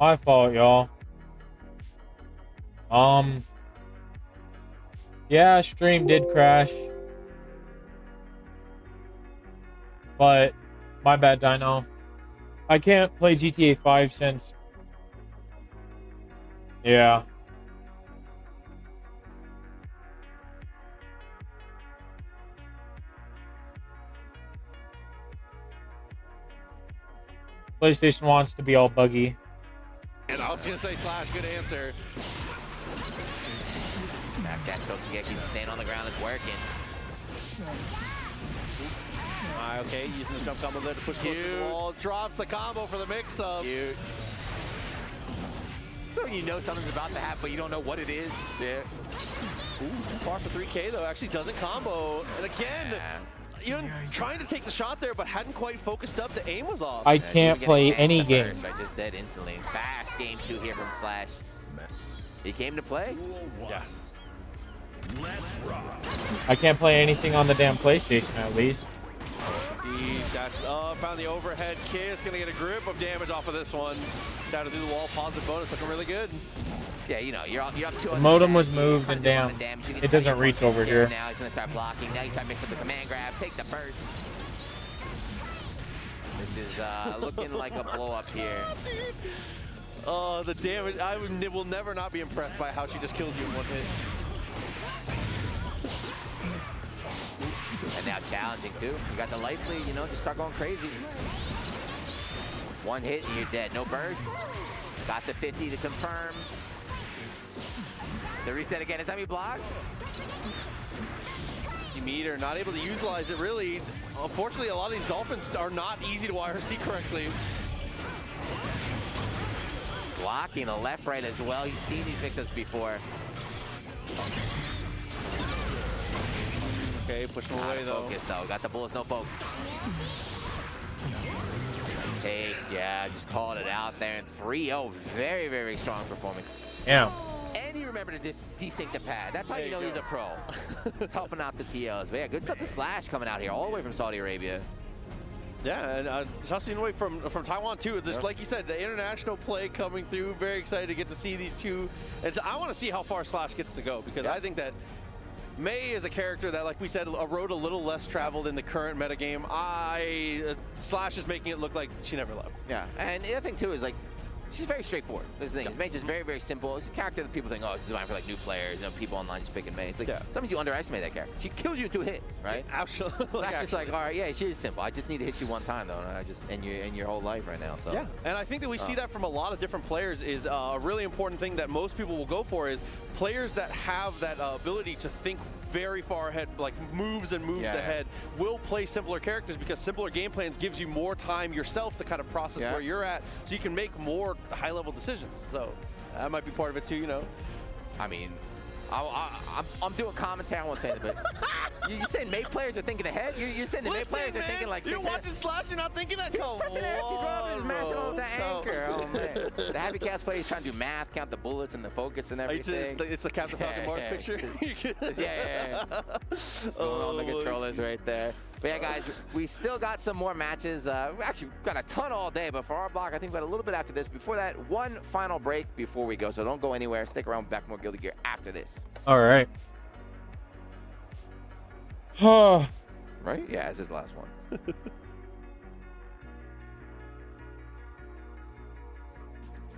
My fault, y'all. Yeah, stream did crash. But my bad, Dino. I can't play GTA 5 since... Yeah. PlayStation wants to be all buggy. And I was going to say, Slash, good answer. Back catch, Tokigeki staying on the ground is working. Okay, using the jump combo there to push close to the wall. Drops the combo for the mix-up. So you know something's about to happen, but you don't know what it is. Yeah. Ooh, far for 3K, though. Actually doesn't combo. And again, even trying to take the shot there, but hadn't quite focused up. The aim was off. I can't play any game. I just dead instantly. Fast game 2 here from Slash. He came to play? Yes. I can't play anything on the damn PlayStation, at least. Indeed, that's found the overhead kiss. Gonna get a grip of damage off of this one. Shouted through the wall, positive bonus, looking really good. Yeah, you know, you're up to the modem was moved and damn, it doesn't reach over here. Now he's gonna start blocking. Now you start mixing up the command grab, take the burst. This is looking like a blow up here. Oh, the damage! I will never not be impressed by how she just kills you in one hit. And now challenging too. You got the life lead, you know, just start going crazy. One hit and you're dead. No burst. Got the 50 to confirm. The reset again. Is that he blocks? 50 meter, not able to utilize it really. Unfortunately, a lot of these Dolphins are not easy to YRC correctly. Blocking a left right as well. You've seen these mix-ups before. Okay, push him away though. Focus though. Got the bullets, no focus. Take, yeah, just called it out there. And 3-0, very, very strong performance. Yeah. And he remembered to desync the pad. That's how you know he's a pro. Helping out the TLs. But yeah, good stuff to Slash coming out here, all the way from Saudi Arabia. Yeah, and Justin away from Taiwan too. Just like you said, the international play coming through. Very excited to get to see these two. And I want to see how far Slash gets to go, because I think that Mei is a character that, like we said, a road a little less traveled in the current metagame. Slash is making it look like she never left. Yeah, and the other thing too is like, she's very straightforward. This thing, Mei just very, very simple. It's a character that people think, oh, this is designed for like new players. You know, people online just picking Mei. It's like sometimes you underestimate that character. She kills you in 2 hits, right? Absolutely. So that's just like, all right, yeah, she is simple. I just need to hit you one time though, and I just in your whole life right now. So yeah, and I think that we see that from a lot of different players. Is a really important thing that most people will go for is players that have that ability to think very far ahead, like moves ahead, will play simpler characters, because simpler game plans gives you more time yourself to kind of process where you're at, so you can make more high-level decisions. So that might be part of it too, you know. I mean, I'm doing commentary. I won't say it, but you're saying Mei players are thinking ahead? You're saying the Mei players are thinking like 6 you're watching Slash, you're not thinking that. He's pressing S, he's rubbing, he's mashing on the anchor. Oh man, the Happy Cast player is trying to do math, count the bullets and the focus and everything. It's the Captain Falcon Mars picture. yeah. Going on the controllers right there. But yeah, guys, we still got some more matches. We actually got a ton all day, but for our block, I think we got a little bit after this. Before that, one final break before we go, so don't go anywhere. Stick around, back more Guilty Gear after this. All right. Right? Yeah, it's his last one.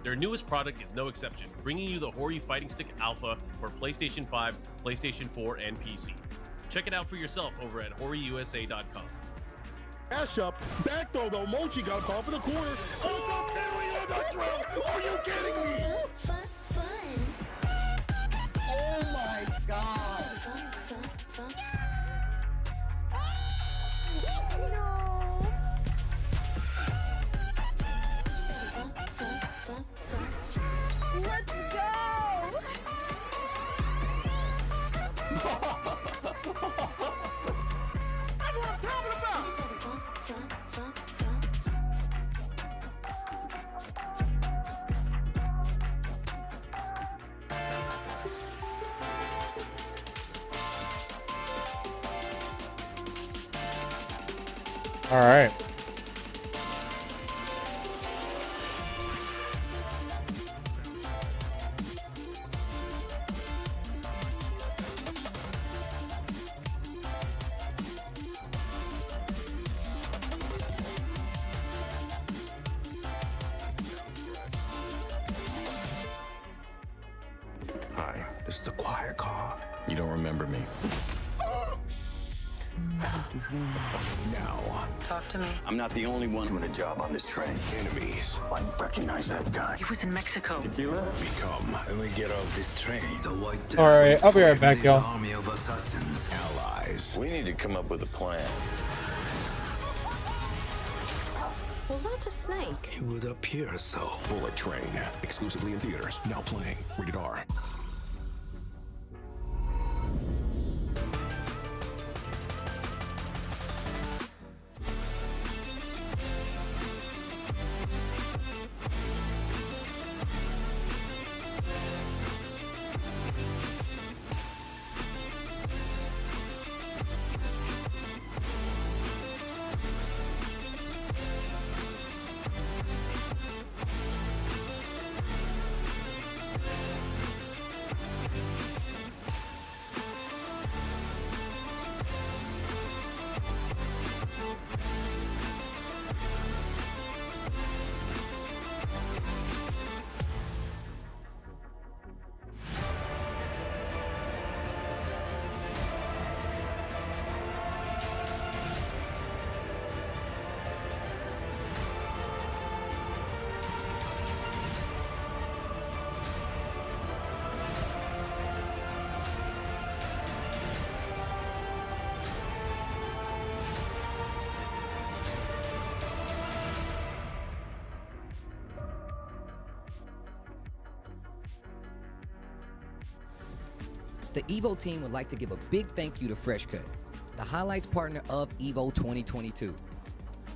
Their newest product is no exception, bringing you the Hori Fighting Stick Alpha for PlayStation 5, PlayStation 4, and PC. Check it out for yourself over at HoriUSA.com. Dash up, back throw though, Mochi got a call for the corner. Oh, the Perry on the drill! Are you kidding me? Oh my God! Let's go! That's what I'm talking about! All right. guy. This is the quiet car. You don't remember me. Now, Talk to me. I'm not the only one doing a job on this train. Enemies. I recognize that guy. He was in Mexico. Tequila? Become. When we get off this train, the white All right, I'll be right back, y'all. army of assassins. Allies. We need to come up with a plan. Was that a snake? It would appear so. Bullet Train. Exclusively in theaters. Now playing. Rated R. The Evo team would like to give a big thank you to FreshCut, the highlights partner of Evo 2022.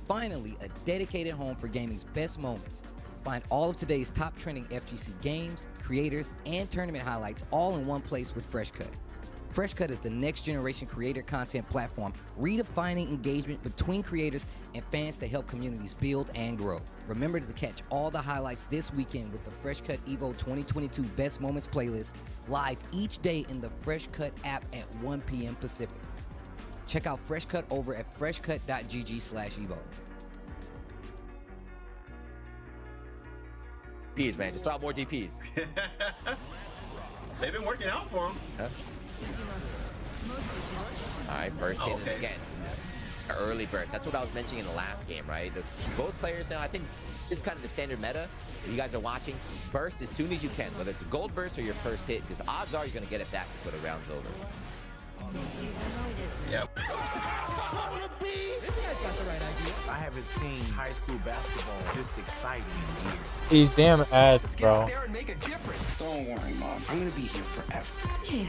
Finally, a dedicated home for gaming's best moments. Find all of today's top trending FGC games, creators, and tournament highlights all in one place with FreshCut. FreshCut is the next generation creator content platform, redefining engagement between creators and fans to help communities build and grow. Remember to catch all the highlights this weekend with the FreshCut Evo 2022 Best Moments playlist, live each day in the FreshCut app at 1 p.m. Pacific. Check out FreshCut over at freshcut.gg/evo. DPs, man. Just throw out more DPs. They've been working out for him. Huh? All right, burst in again. Early burst. That's what I was mentioning in the last game, right? Both players now, I think this is kind of the standard meta. If you guys are watching, burst as soon as you can, whether it's a gold burst or your first hit, because odds are you're going to get it back before the round's over. Yep. This guy's got the right idea. I haven't seen high school basketball this exciting in years. These damn ads, bro. There and make a difference. Don't worry, Mom. I'm gonna be here forever. Yeah.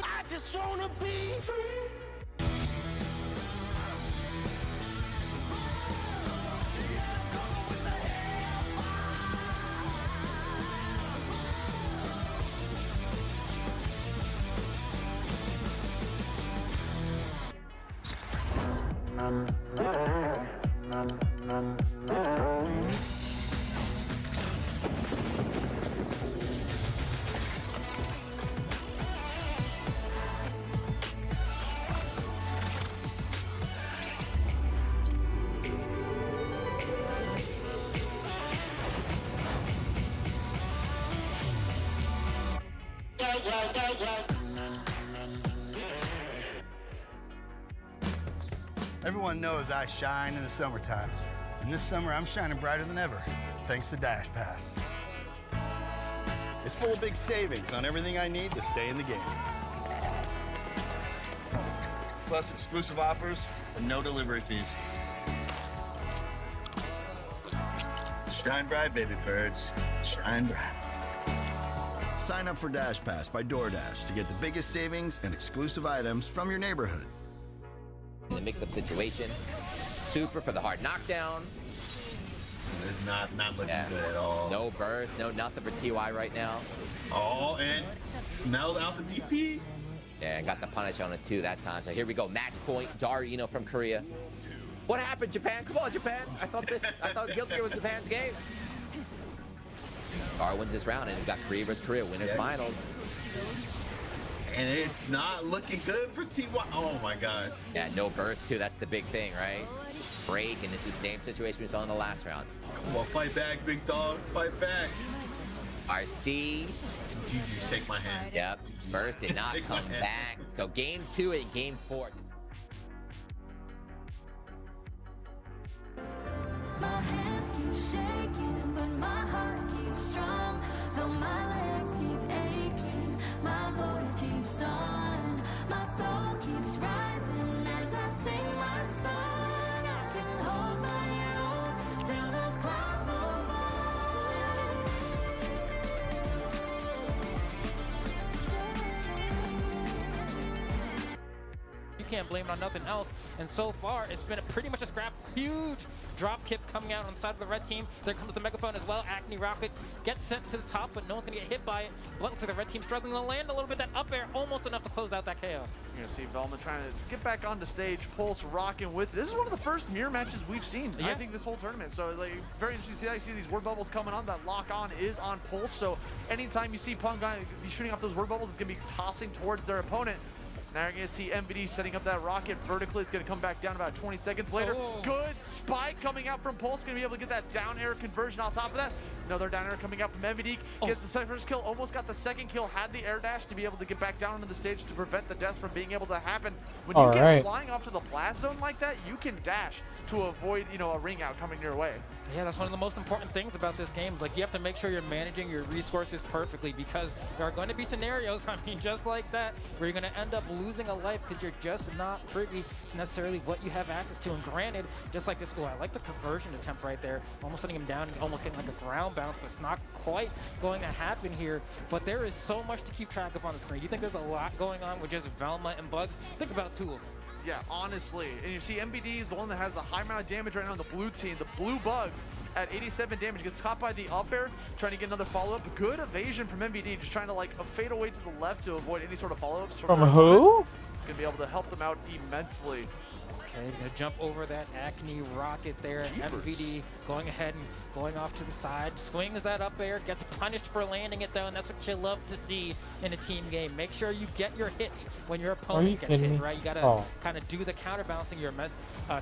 I just wanna be free. Everyone knows I shine in the summertime. And this summer, I'm shining brighter than ever, thanks to Dash Pass. It's full of big savings on everything I need to stay in the game. Plus exclusive offers and no delivery fees. Shine bright, baby birds. Shine bright. Sign up for Dash Pass by DoorDash to get the biggest savings and exclusive items from your neighborhood. In the mix-up situation, super for the hard knockdown. It's not looking good at all. No burst, no nothing for TY right now. Oh, and smelled out the DP. Yeah, and got the punish on it too that time. So here we go, match point, Darino from Korea. What happened, Japan? Come on, Japan. I thought Guilty Gear was Japan's game. Dar wins this round, and we've got Korea versus Korea, winners finals. And it's not looking good for TY. Oh my gosh. Yeah, no burst too. That's the big thing, right? Break, and this is the same situation we saw in the last round. Come on, fight back, big dog. Fight back. RC Juju, shake my hand. Yep. Burst did not come back. So game 2 and game 4. My hands keep shaking, but my heart keeps strong. Though my legs keep aching, my voice keeps on. My soul keeps rising as I sing my song. I can hold my own till those clouds move You can't blame it on nothing else. And so far, it's been pretty much a scrap. Huge drop kick coming out on the side of the red team. There comes the megaphone as well. Acne Rocket gets sent to the top, but no one's going to get hit by it. But looks like the red team struggling to land a little bit. That up air, almost enough to close out that KO. You're going to see Velma trying to get back onto stage. Pulse rocking with it. This is one of the first mirror matches we've seen, I think, this whole tournament. So, like, very interesting to see that. You see these word bubbles coming on. That lock on is on Pulse. So, anytime you see Punk be shooting off those word bubbles, it's going to be tossing towards their opponent. Now you're going to see MVD setting up that rocket vertically. It's going to come back down about 20 seconds later. Oh. Good spike coming out from Pulse. Going to be able to get that down air conversion on top of that. Another down air coming out from MVD. Gets the first kill, almost got the second kill. Had the air dash to be able to get back down onto the stage to prevent the death from being able to happen. When you get flying off to the blast zone like that, you can dash to avoid, a ring out coming your way. Yeah, that's one of the most important things about this game. Is like you have to make sure you're managing your resources perfectly, because there are going to be scenarios, just like that, where you're going to end up losing a life because you're just not privy to necessarily what you have access to. And granted, just like this, I like the conversion attempt right there, almost setting him down and almost getting like a ground bounce, but it's not quite going to happen here. But there is so much to keep track of on the screen. You think there's a lot going on with just Velma and Bugs? Think about two of them. Yeah, honestly. And you see MBD is the one that has the high amount of damage right now on the blue team. The blue Bugs at 87 damage gets caught by the up air, trying to get another follow-up. Good evasion from MBD, just trying to fade away to the left to avoid any sort of follow-ups. From who? It's going to be able to help them out immensely. Okay, he's going to jump over that Acne Rocket there. MVD going ahead and going off to the side. Swings that up air, gets punished for landing it though, and that's what you love to see in a team game. Make sure you get your hit when your opponent gets hit, right? You got to kind of do the counterbalancing. You're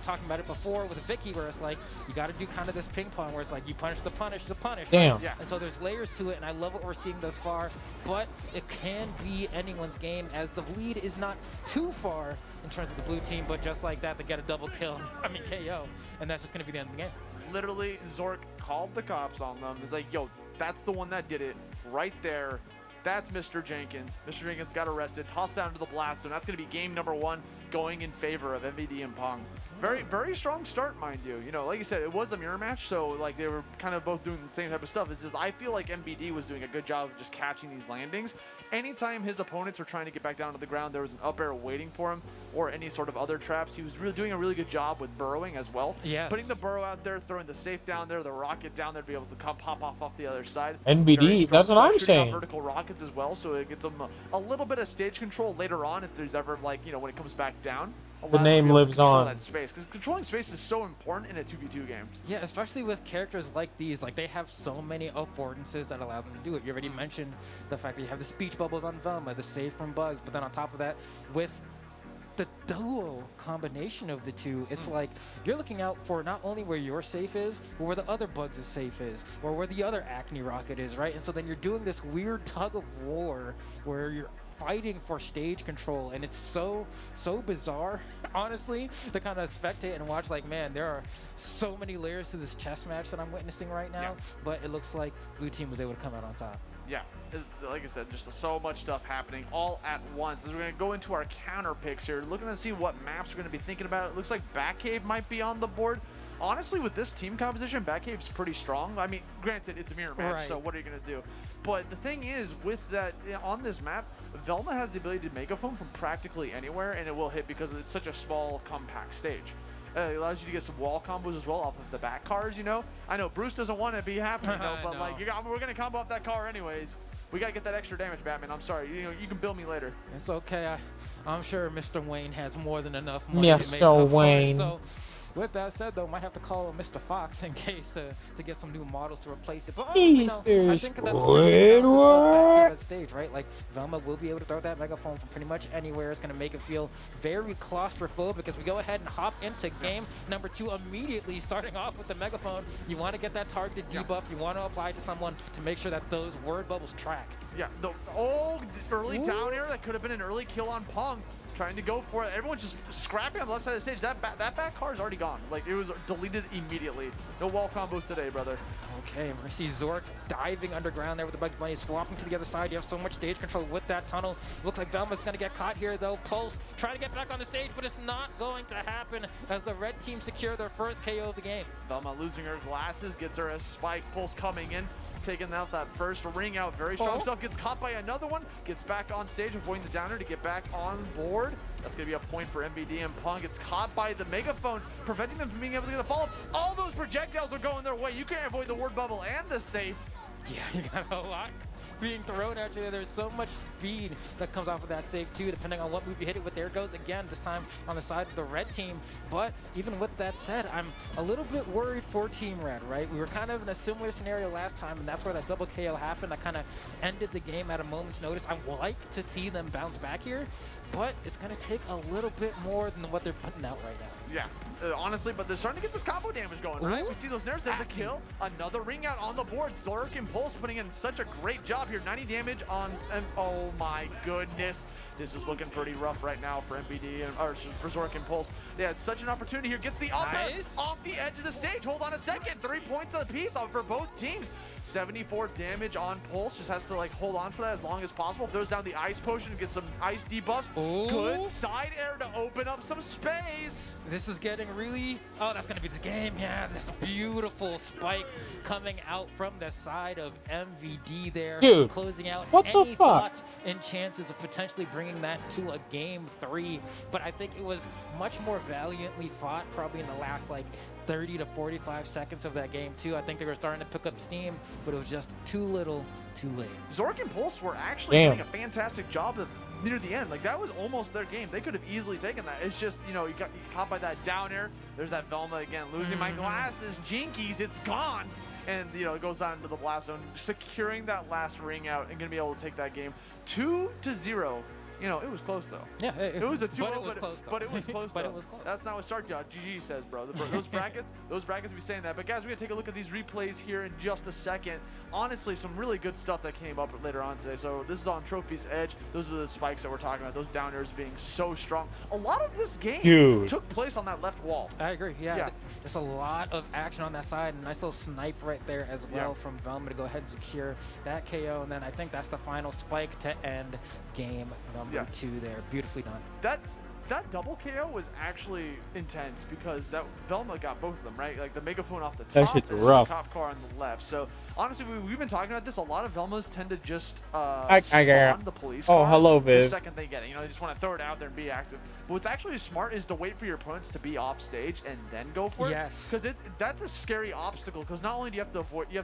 talking about it before with Vicky, where it's like, you got to do kind of this ping pong where it's like, you punish the punish, the punish. Damn. Right? Yeah. And so there's layers to it, and I love what we're seeing thus far, but it can be anyone's game as the lead is not too far in terms of the blue team, but just like that, they get a double kill, KO, and that's just going to be the end of the game. Literally, Zork called the cops on them. He's like, yo, that's the one that did it right there. That's Mr. Jenkins. Mr. Jenkins got arrested, tossed down to the blast zone. That's going to be game number 1 going in favor of MVD and Pong. Very, very strong start, mind you. Like you said, it was a mirror match, so they were kind of both doing the same type of stuff. It's just I feel like MBD was doing a good job of just catching these landings. Anytime his opponents were trying to get back down to the ground, there was an up air waiting for him, or any sort of other traps. He was really doing a really good job with burrowing as well. Yes. Putting the burrow out there, throwing the safe down there, the rocket down there to be able to pop off the other side. NBD, that's what I'm saying. Vertical rockets as well, so it gets him a little bit of stage control later on if there's ever when it comes back down. The name lives on. That space, because controlling space is so important in a 2v2 game. Yeah, especially with characters like these. They have so many affordances that allow them to do it. You already mentioned the fact that you have the speech bubbles on Velma, the save from Bugs, but then on top of that, with the duo combination of the two, it's like you're looking out for not only where your safe is, but where the other Bugs' safe is, or where the other Acne Rocket is, right? And so then you're doing this weird tug of war where you're fighting for stage control, and it's so bizarre, honestly, to kind of spectate and watch. Man, there are so many layers to this chess match that I'm witnessing right now, but it looks like blue team was able to come out on top. Yeah, like I said, just so much stuff happening all at once. As we're going to go into our counter picks here, looking to see what maps we're going to be thinking about. It looks like Batcave might be on the board. Honestly, with this team composition, Batcave's pretty strong. I mean, granted, it's a mirror match, so what are you going to do? But the thing is, with that, on this map, Velma has the ability to megaphone from practically anywhere, and it will hit because it's such a small, compact stage. It allows you to get some wall combos as well off of the back cars, I know Bruce doesn't want to be happening, though, but we're going to combo off that car anyways. We got to get that extra damage, Batman. I'm sorry. You can bill me later. It's okay. I'm sure Mr. Wayne has more than enough money to make up Wayne. for it. So with that said, though, might have to call Mr. Fox in case to get some new models to replace it. But honestly, no, I think that's a pretty good analysis of back here at stage, right? Like, Velma will be able to throw that megaphone from pretty much anywhere. It's going to make it feel very claustrophobic as we go ahead and hop into game number 2 immediately, starting off with the megaphone. You want to get that targeted debuff. You want to apply to someone to make sure that those word bubbles track. Yeah, the old early down air that could have been an early kill on Pong. Trying to go for it. Everyone's just scrapping on the left side of the stage. That back car is already gone. Like, it was deleted immediately. No wall combos today, brother. Okay, we're gonna see Zork diving underground there with the Bugs Bunny, swapping to the other side. You have so much stage control with that tunnel. Looks like Velma's gonna get caught here though. Pulse trying to get back on the stage, but it's not going to happen as the red team secure their first KO of the game. Velma losing her glasses, gets her a spike. Pulse coming in, taking out that first ring out. Very strong stuff. Gets caught by another one. Gets back on stage, avoiding the downer to get back on board. That's going to be a point for MVD, and Pong gets caught by the megaphone, preventing them from being able to get a follow-up. All those projectiles are going their way. You can't avoid the word bubble and the safe. Yeah, you got a lot being thrown at you. There's so much speed that comes off of that save too, depending on what move you hit it with. There goes again, this time on the side of the red team. But even with that said, I'm a little bit worried for Team Red, right? We were kind of in a similar scenario last time, and that's where that double KO happened. That kind of ended the game at a moment's notice. I would like to see them bounce back here, but it's going to take a little bit more than what they're putting out right now. Yeah, honestly, but they're starting to get this combo damage going, right? We see those nerfs. There's a kill. Another ring out on the board. Zork and Pulse putting in such a great job here. 90 damage on, and oh my goodness. This is looking pretty rough right now for MBD, or for Zork and Pulse. They had such an opportunity here. Gets the up off the edge of the stage. Hold on a second. 3 points apiece for both teams. 74 damage on Pulse. Just has to like hold on for that as long as possible. Throws down the ice potion to get some ice debuffs. Good side air to open up some space. This is getting really, oh, that's gonna be the game. Yeah, this beautiful spike coming out from the side of MVD there. Dude, closing out what any the fuck? thoughts and chances of potentially bringing that to a game 3. But I think it was much more valiantly fought probably in the last like 30 to 45 seconds of that game too. I think they were starting to pick up steam, but it was just too little, too late. Zork and Pulse were actually doing a fantastic job of near the end. Like, that was almost their game. They could have easily taken that. It's just, you know, you got caught by that down air. There's that Velma again, losing my glasses. Jinkies, it's gone. And, you know, it goes on to the blast zone, securing that last ring out and going to be able to take that game 2-0. You know, it was close though. Yeah, it was a 2-0, but it was close though. But it was close but though. it was close. That's not what Start GG says, bro. Those brackets be saying that. But guys, we're gonna take a look at these replays here in just a second. Honestly, some really good stuff that came up later on today. So this is on Trophy's Edge. Those are the spikes that we're talking about. Those down airs being so strong. A lot of this game took place on that left wall. I agree. Yeah. There's a lot of action on that side. A nice little snipe right there as well from Velma to go ahead and secure that KO. And then I think that's the final spike to end game number 2 there. Beautifully done. That double KO was actually intense because that Velma got both of them, right? Like the megaphone off the top and the top car on the left. So honestly, we've been talking about this. A lot of Velmas tend to just spawn the police car hello, Viv. the second they get it. You know, they just want to throw it out there and be active. But what's actually smart is to wait for your opponents to be off stage and then go for it. Yes. Because that's a scary obstacle. Because not only do you have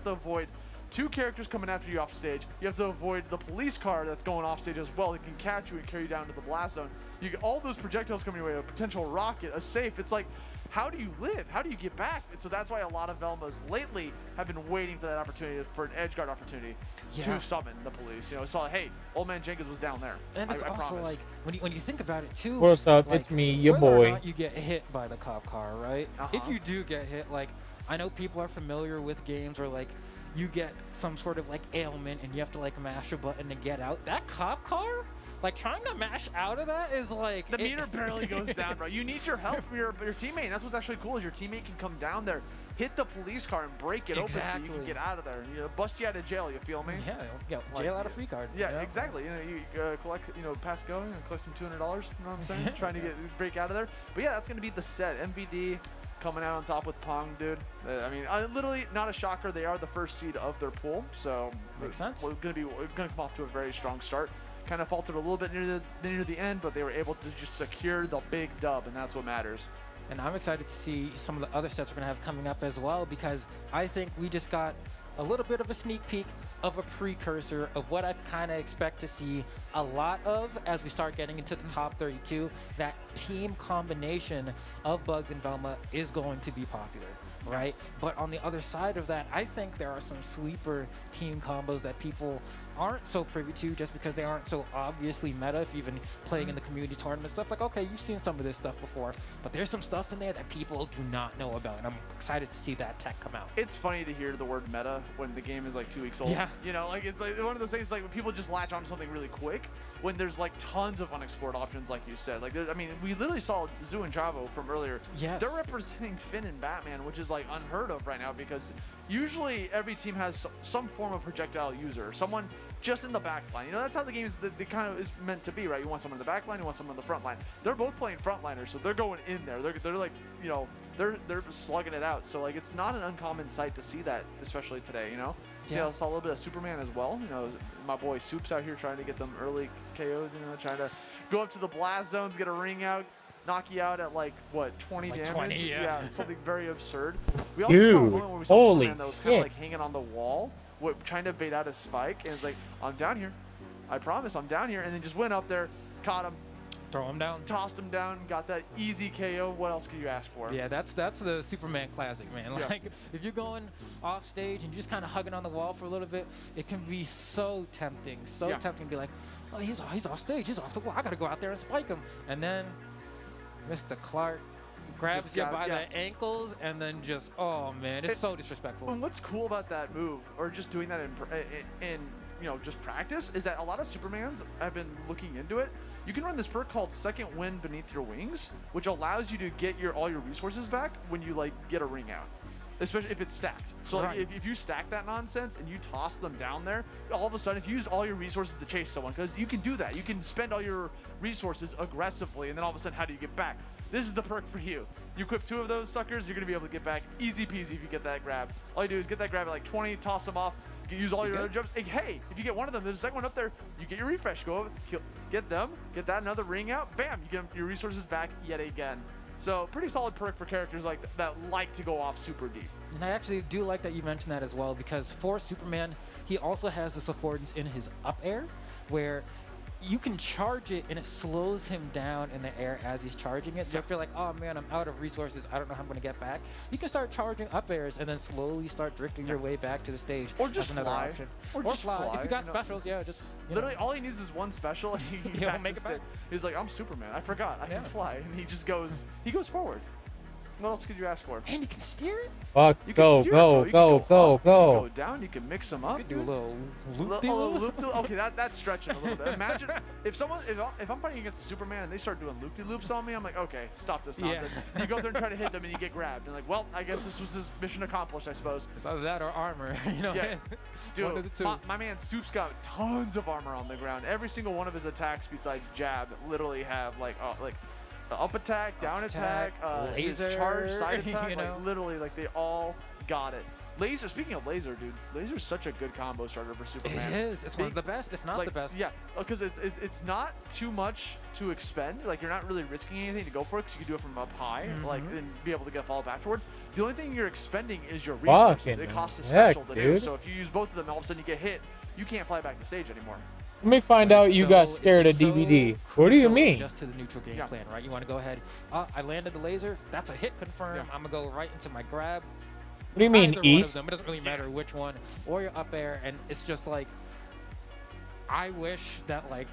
to avoid 2 characters coming after you off stage. You have to avoid the police car that's going off stage as well. It can catch you and carry you down to the blast zone. You get all those projectiles coming your way, a potential rocket, a safe. It's like, how do you live? How do you get back? And so that's why a lot of Velmas lately have been waiting for that opportunity, for an edge guard opportunity to summon the police. You know, saw, hey, old man Jenkins was down there. And it's also promise. like, when you think about it too. What's up? Like, it's me, your whether or boy. not you get hit by the cop car, right? If you do get hit, like, I know people are familiar with games where like you get some sort of like ailment and you have to like mash a button to get out. That cop car, like trying to mash out of that is like the meter barely goes down, bro. You need your help from your teammate. And that's what's actually cool is your teammate can come down there, hit the police car and break it open so you can get out of there. You know, bust you out of jail. You feel me? Yeah, jail out of free card. Yeah, exactly. You know, you collect, you know, pass go and collect some $200. You know what I'm saying? Trying to break out of there. But yeah, that's gonna be the set. MVD coming out on top with Pong, dude. I mean, literally not a shocker. They are the first seed of their pool, so makes sense. We're gonna come off to a very strong start. Kind of faltered a little bit near the end, but they were able to just secure the big dub, and that's what matters. And I'm excited to see some of the other sets we're gonna have coming up as well, because I think we just got a little bit of a sneak peek of a precursor of what I kind of expect to see a lot of as we start getting into the top 32. That team combination of Bugs and Velma is going to be popular, right? But on the other side of that, I think there are some sleeper team combos that people aren't so privy to just because they aren't so obviously meta. If you've been playing in the community tournament stuff, like, okay, you've seen some of this stuff before, but there's some stuff in there that people do not know about, and I'm excited to see that tech come out. It's funny to hear the word meta when the game is like 2 weeks old. Yeah. You know, like it's like one of those things like when people just latch onto something really quick when there's like tons of unexplored options, like you said. Like, I mean, we literally saw Zoo and Chavo from earlier. Yes. They're representing Finn and Batman, which is like unheard of right now because usually every team has some form of projectile user, someone just in the back line. You know, that's how the game is, the kind of is meant to be, right? You want someone in the back line, you want someone in the front line. They're both playing frontliners, so they're going in there. They're like, you know, they're slugging it out. So like, it's not an uncommon sight to see that, especially today. You know, see, I saw a little bit of Superman as well. You know, my boy Soup's out here trying to get them early KOs. You know, trying to go up to the blast zones, get a ring out, knock you out at like what 20 like damage. 20, yeah. Something very absurd. We also saw a moment where we saw holy Superman that was kind of shit. like hanging on the wall, trying to bait out a spike, and it's like, I'm down here. I promise I'm down here, and then just went up there, caught him, Throw him down. tossed him down, got that easy KO. What else could you ask for? Yeah, that's the Superman classic, man. Yeah. Like, if you're going off stage and you're just kind of hugging on the wall for a little bit, it can be so tempting, tempting to be like, oh, he's off stage, he's off the wall. I gotta go out there and spike him. And then Mr. Clark grabs Just you got- by yeah. the ankles and then just, oh man, it's so disrespectful. And what's cool about that move, or just doing that in you know, just practice, is that a lot of Supermans have been looking into it. You can run this perk called Second Wind Beneath Your Wings, which allows you to get all your resources back when you like get a ring out, especially if it's stacked. So like, Right. if you stack that nonsense and you toss them down there, all of a sudden, if you used all your resources to chase someone, because you can do that, you can spend all your resources aggressively, and then all of a sudden, how do you get back? This is the perk for you. You equip 2 of those suckers, you're gonna be able to get back easy peasy if you get that grab. All you do is get that grab at like 20, toss them off. You can use all your other jumps. Hey, if you get one of them, there's a second one up there. You get your refresh, go over, get them, get that another ring out. Bam, you get your resources back yet again. So pretty solid perk for characters like that like to go off super deep. And I actually do like that you mentioned that as well, because for Superman, he also has this affordance in his up air, where you can charge it and it slows him down in the air as he's charging it. So if you're like, oh man, I'm out of resources, I don't know how I'm going to get back, you can start charging up airs and then slowly start drifting your way back to the stage. Or just That's another fly. option. Or just fly, If you got you know. specials, yeah, just Literally, all he needs is one special. And he He'll make it practiced back. He's like, I'm Superman. I forgot. I can fly, and he just goes. He goes forward. What else could you ask for? And you can steer it. Fuck, You can go, steer it, bro. go, You can go, up, go, you can go. go down. You can mix them up. You could do a dude. little Oh, loop-de-loop. Okay, that's stretching a little bit. Imagine if I'm fighting against a Superman and they start doing loop-de-loops on me, I'm like, okay, stop this nonsense. You go there and try to hit them and you get grabbed. And like, well, I guess this was his mission accomplished, I suppose. It's either that or armor, you know. Yeah. Dude, One of the two. my man Soup's got tons of armor on the ground. Every single one of his attacks besides jab literally have like up attack, down attack, his laser, charge, side attack, you know? like literally like they all got it. Laser, speaking of laser, dude, laser's such a good combo starter for Superman. It is. It's one of the best, if not like, the best. Yeah, because it's not too much to expend. Like, you're not really risking anything to go for it, because you can do it from up high, like, and be able to get a follow-up afterwards. The only thing you're expending is your resources. Fucking It costs a heck, special to do. dude. So if you use both of them, all of a sudden you get hit, you can't fly back to stage anymore. Let me find out you got scared of it's so DVD. What do you crucial mean? Just to the neutral game plan, right? You want to go ahead. I landed the laser. That's a hit confirm. I'm gonna go right into my grab. What do you mean, Either one East? of them. It doesn't really matter which one. Or your up air, and it's just like, I wish that like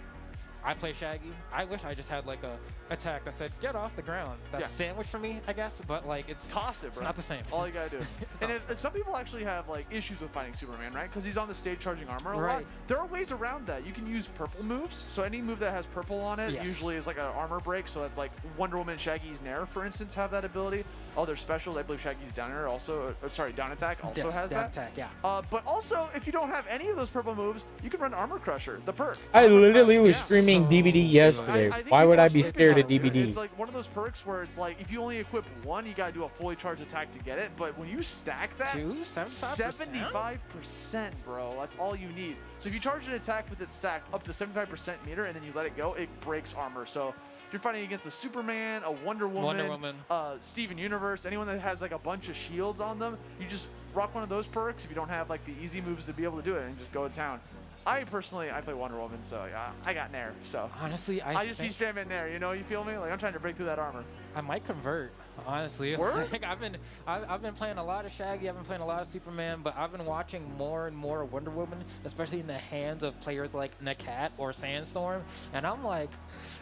I play Shaggy. I wish I just had like a attack that said get off the ground. That's sandwich for me, I guess. But like it's toss it, bro. It's not the same. All you gotta do. It's And not if some people actually have like issues with fighting Superman, right? Because he's on the stage charging armor a lot. Right. There are ways around that. You can use purple moves. So any move that has purple on it Yes. usually is like an armor break. So that's like Wonder Woman, Shaggy's Nair, for instance, have that ability. Oh, their specials, I believe Shaggy's down air also. Sorry, down attack also Yes, has down that. attack, yeah. But also, if you don't have any of those purple moves, you can run Armor Crusher, the perk. I Armor literally Crush- was yeah. streaming DVD yesterday. I think Why you would I guys be sleep scared on of it. DVD? It's like one of those perks where it's like if you only equip one, you gotta do a fully charged attack to get it. But when you stack that, 75%, bro. That's all you need. So if you charge an attack with it stacked up to 75% meter and then you let it go, it breaks armor. So If you're fighting against a Superman, a Wonder Woman, Steven Universe, anyone that has like a bunch of shields on them, you just rock one of those perks if you don't have like the easy moves to be able to do it and just go to town. I play Wonder Woman, so yeah, I got Nair. So honestly, I just be spamming Nair. You know, you feel me? Like I'm trying to break through that armor. I might convert, honestly. Like, I've been playing a lot of Shaggy. I've been playing a lot of Superman, but I've been watching more and more Wonder Woman, especially in the hands of players like Nakat or Sandstorm. And I'm like,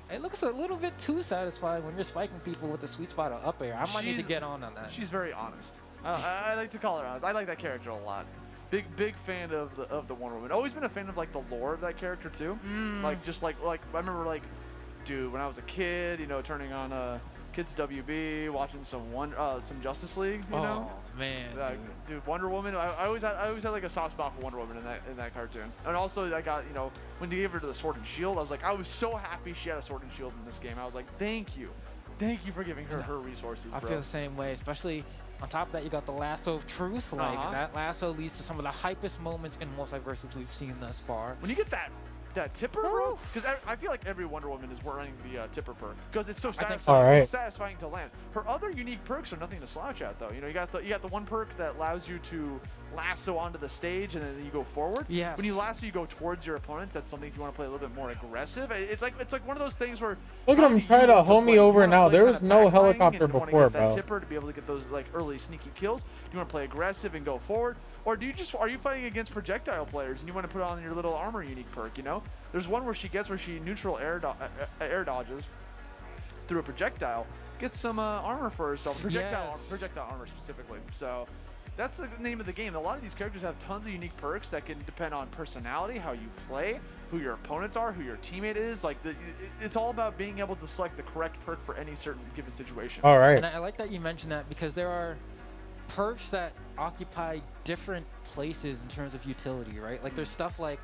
it looks a little bit too satisfying when you're spiking people with the sweet spot of up air. I might need to get on that. She's very honest. I like to call her honest. I like that character a lot. Big fan of the Wonder Woman. Always been a fan of like the lore of that character too. Like just like I remember like, dude, when I was a kid, you know, turning on Kids WB, watching some Justice League. You know? Man, dude, Wonder Woman. I always had like a soft spot for Wonder Woman in that cartoon. And also I got, you know, when they gave her to the Sword and Shield, I was so happy she had a Sword and Shield in this game. I was like, thank you for giving her her resources. I feel the same way, especially. On top of that, you got the lasso of truth. Like that lasso leads to some of the hypest moments in multiverses we've seen thus far. When you get that tipper, bro, because I feel like every Wonder Woman is wearing the tipper perk because it's so satisfying. It's satisfying to land. Her other unique perks are nothing to slouch at, though. You know, you got the one perk that allows you to lasso onto the stage and then you go forward. Yes. When you lasso, you go towards your opponents. That's something if you want to play a little bit more aggressive. It's like one of those things where look at him try to hold me over now. There was no helicopter before, bro. That tipper to be able to get those like early sneaky kills. Do you want to play aggressive and go forward, or are you fighting against projectile players and you want to put on your little armor unique perk? You know, there's one where she neutral air dodges through a projectile, gets some armor for herself. Projectile armor specifically. So. That's the name of the game. A lot of these characters have tons of unique perks that can depend on personality, how you play, who your opponents are, who your teammate is. Like it's all about being able to select the correct perk for any certain given situation. All right. And I like that you mentioned that because there are perks that occupy different places in terms of utility, right? Like there's stuff like,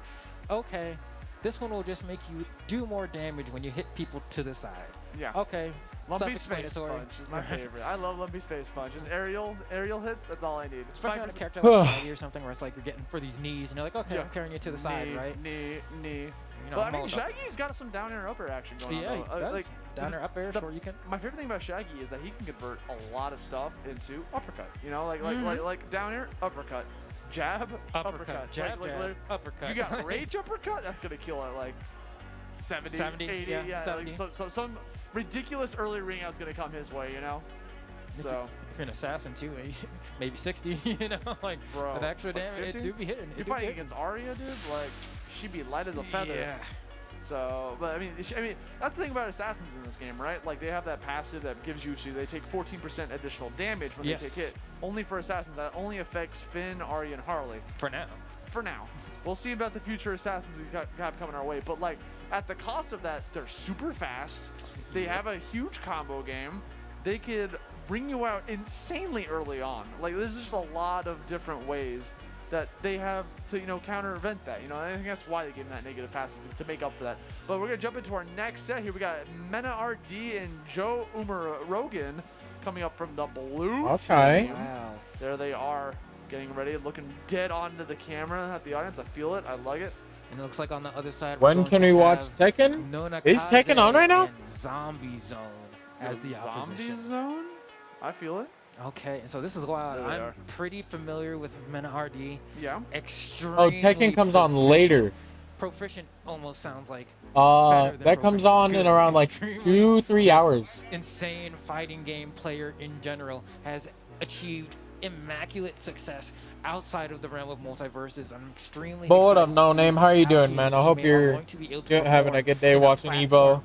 okay, this one will just make you do more damage when you hit people to the side. Yeah. Okay. Lumpy Space Punch is my favorite. I love Lumpy Space Punch. Just aerial hits, that's all I need. Especially on a character like Shaggy or something where it's like you're getting for these knees and you're like, okay, I'm carrying you to the side, right? Knee. You know, But I mean, Shaggy's got some down air, up air action going on. Yeah, he does. Like, down air, up air, sure you can. My favorite thing about Shaggy is that he can convert a lot of stuff into uppercut. You know, like down air, uppercut. Jab, uppercut. Jab, uppercut. You got rage uppercut? That's going to kill at like 70, 80. Yeah, 70. Like, so some ridiculous early ring out's going to come his way, you know? So if you're an assassin too, maybe 60, you know, like bro, with extra like damage, 50? it do be hitting. You're fighting against Arya, dude. Like she'd be light as a feather. Yeah. So, but I mean, that's the thing about assassins in this game, right? Like they have that passive that gives you, so they take 14% additional damage when they take hit. Only for assassins, that only affects Finn, Arya, and Harley. For now. For now. We'll see about the future assassins we have coming our way. But like at the cost of that, they're super fast. They have a huge combo game. They could bring you out insanely early on. Like there's just a lot of different ways that they have to, you know, counter-event that. You know, I think that's why they gave them that negative passive, is to make up for that. But we're gonna jump into our next set here. We got Mena RD and Joe Rogan coming up from the blue team. Wow. There they are, getting ready, looking dead onto the camera at the audience. I feel it. I like it. And it looks like on the other side. When can we watch Tekken? Is Tekken on right now? Zombie Zone as the opposition. Zombie Zone? I feel it. Okay, so this is wild. I'm pretty familiar with Mena RD. Yeah. Extremely. Oh, Tekken comes on later. Proficient almost sounds like. That comes on in around like 2-3 hours. Insane fighting game player in general has achieved immaculate success outside of the realm of multiverses. I'm extremely. But what up, No Name? How you doing, man? I hope you're having a good day watching Evo.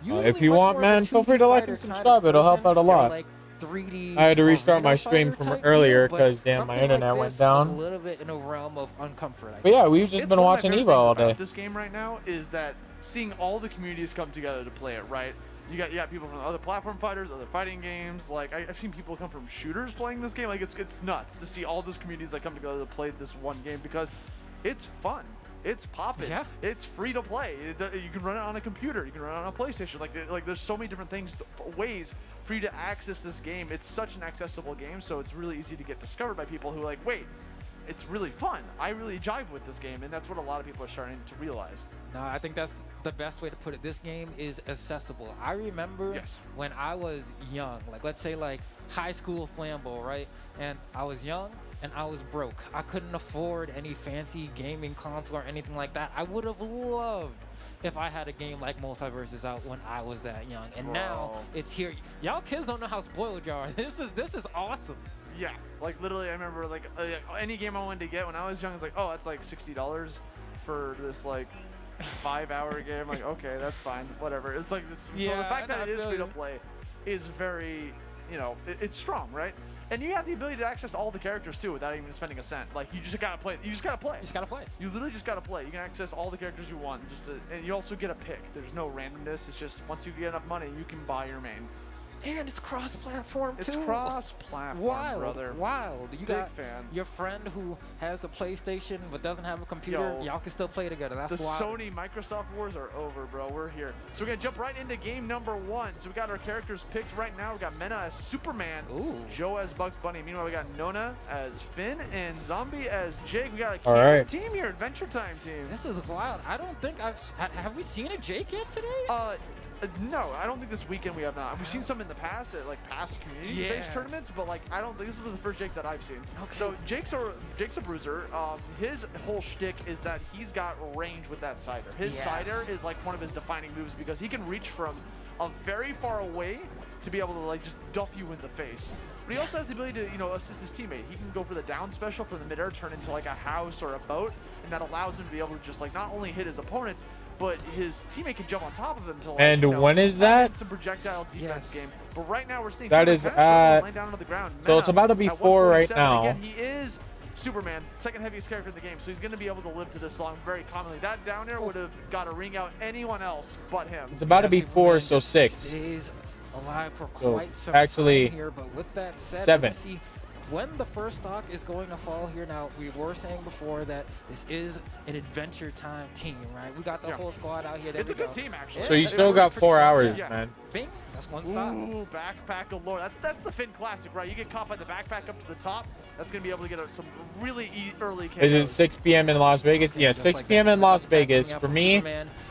If you want, man, feel free to like and subscribe. It'll help out a lot. 3D I had to restart my stream from earlier because damn, my internet went down. A little bit in a realm of uncomfort. But yeah, we've just been watching Evo all day. This game right now is that seeing all the communities come together to play it, right? You got people from other platform fighters, other fighting games. Like I've seen people come from shooters playing this game. Like it's nuts to see all those communities that come together to play this one game because it's fun. It's popping. Yeah. It's free to play. You can run it on a computer. You can run it on a PlayStation. Like there's so many different ways for you to access this game. It's such an accessible game, so it's really easy to get discovered by people who are like, wait, it's really fun. I really jive with this game, and that's what a lot of people are starting to realize. No, I think that's the best way to put it, this game is accessible. I remember when I was young, like let's say like high school flambeau, right? And I was young and I was broke. I couldn't afford any fancy gaming console or anything like that. I would have loved if I had a game like Multiverses out when I was that young. And now it's here. Y'all kids don't know how spoiled y'all are. This is awesome. Yeah, like literally I remember like any game I wanted to get when I was young, I was like, oh, that's like $60 for this like 5-hour game. Like, okay, that's fine, whatever. It's like, so the fact that it is free to play is very, you know, it's strong, right? And you have the ability to access all the characters too without even spending a cent. Like, you just gotta play. You just gotta play. You just gotta play. You literally just gotta play. You can access all the characters you want. And you also get a pick. There's no randomness. It's just once you get enough money, you can buy your main. And it's cross-platform too. It's cross-platform, wild, brother. Wild. You Big got fan. your friend who has the PlayStation but doesn't have a computer. Y'all can still play together. That's the wild. Sony Microsoft wars are over, bro. We're here. So we're gonna jump right into game number 1. So we got our characters picked right now. We got Mena as Superman, Joe as Bugs Bunny. Meanwhile, we got Nona as Finn and Zombie as Jake. We got a team here, Adventure Time team. This is wild. I don't think have we seen a Jake yet today? No, I don't think this weekend we have not. We've seen some in the past at like past community-based tournaments, but like I don't think this was the first Jake that I've seen. Okay. So Jake's a bruiser. His whole shtick is that he's got range with that cider. His cider is like one of his defining moves because he can reach from a very far away to be able to like just duff you in the face. But he also has the ability to, you know, assist his teammate. He can go for the down special from the midair, turn into like a house or a boat, and that allows him to be able to just like not only hit his opponents, but his teammate can jump on top of him to like, and you know, when is that? Some projectile defense game. But right now we're seeing that is laying down on the ground. So it's about to be 4 right now. Again, he is Superman, second heaviest character in the game, so he's going to be able to live to this long very commonly. That down air would have got a ring out anyone else but him. It's about to be 4, so 6. Stays alive for quite some actually, time here, but with that said, 7. See when the first stock is going to fall here. Now, we were saying before that this is an Adventure Time team, right? We got the whole squad out here. It's a good team, actually. So you still got 4 hours, man. Bing, that's one stop. Ooh, backpack galore. That's the Finn classic, right? You get caught by the backpack up to the top. That's going to be able to get some really early KOs. Is it 6 p.m. in Las Vegas? Yeah, 6 p.m. in Las Vegas. For me,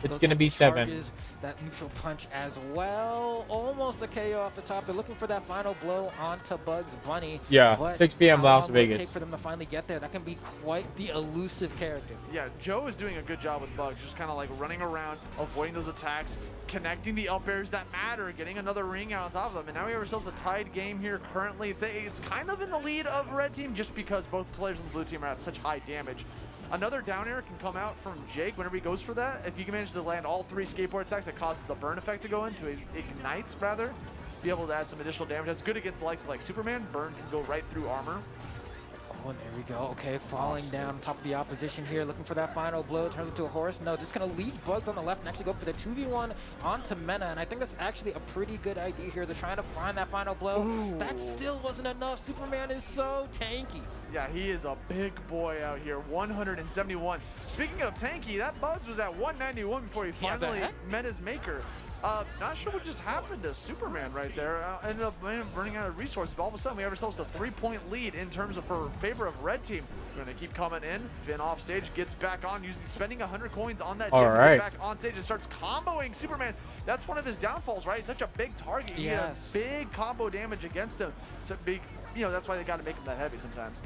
it's going to be 7. That neutral punch as well. Almost a KO off the top. They're looking for that final blow onto Bugs Bunny. Yeah, but 6 p.m. Las Vegas. Take for them to finally get there. That can be quite the elusive character. Yeah, Joe is doing a good job with Bugs, just kind of like running around, avoiding those attacks, connecting the up airs that matter, getting another ring out on top of them. And now we have ourselves a tied game here currently. It's kind of in the lead of Red Team just because both players on the blue team are at such high damage. Another down air can come out from Jake whenever he goes for that. If you can manage to land all 3 skateboard attacks, it causes the burn effect to go into it ignites rather. Be able to add some additional damage. That's good against the likes of like Superman. Burn can go right through armor. Oh, and there we go. Okay, falling down on top of the opposition here, looking for that final blow. Turns into a horse. No, just going to leave Bugs on the left and actually go for the 2v1 onto Mena. And I think that's actually a pretty good idea here. They're trying to find that final blow. Ooh. That still wasn't enough. Superman is so tanky. Yeah, he is a big boy out here. 171. Speaking of tanky, that Bugs was at 191 before he finally met his maker. Not sure what just happened to Superman right there. Ended up running out of resources, but all of a sudden we have ourselves a 3-point lead in terms of favor of Red Team. We're going to keep coming in. Finn off stage, gets back on, spending 100 coins on that. All right. Back on stage and starts comboing Superman. That's one of his downfalls, right? He's such a big target. You get a big combo damage against him. It's a big, you know, that's why they got to make him that heavy sometimes.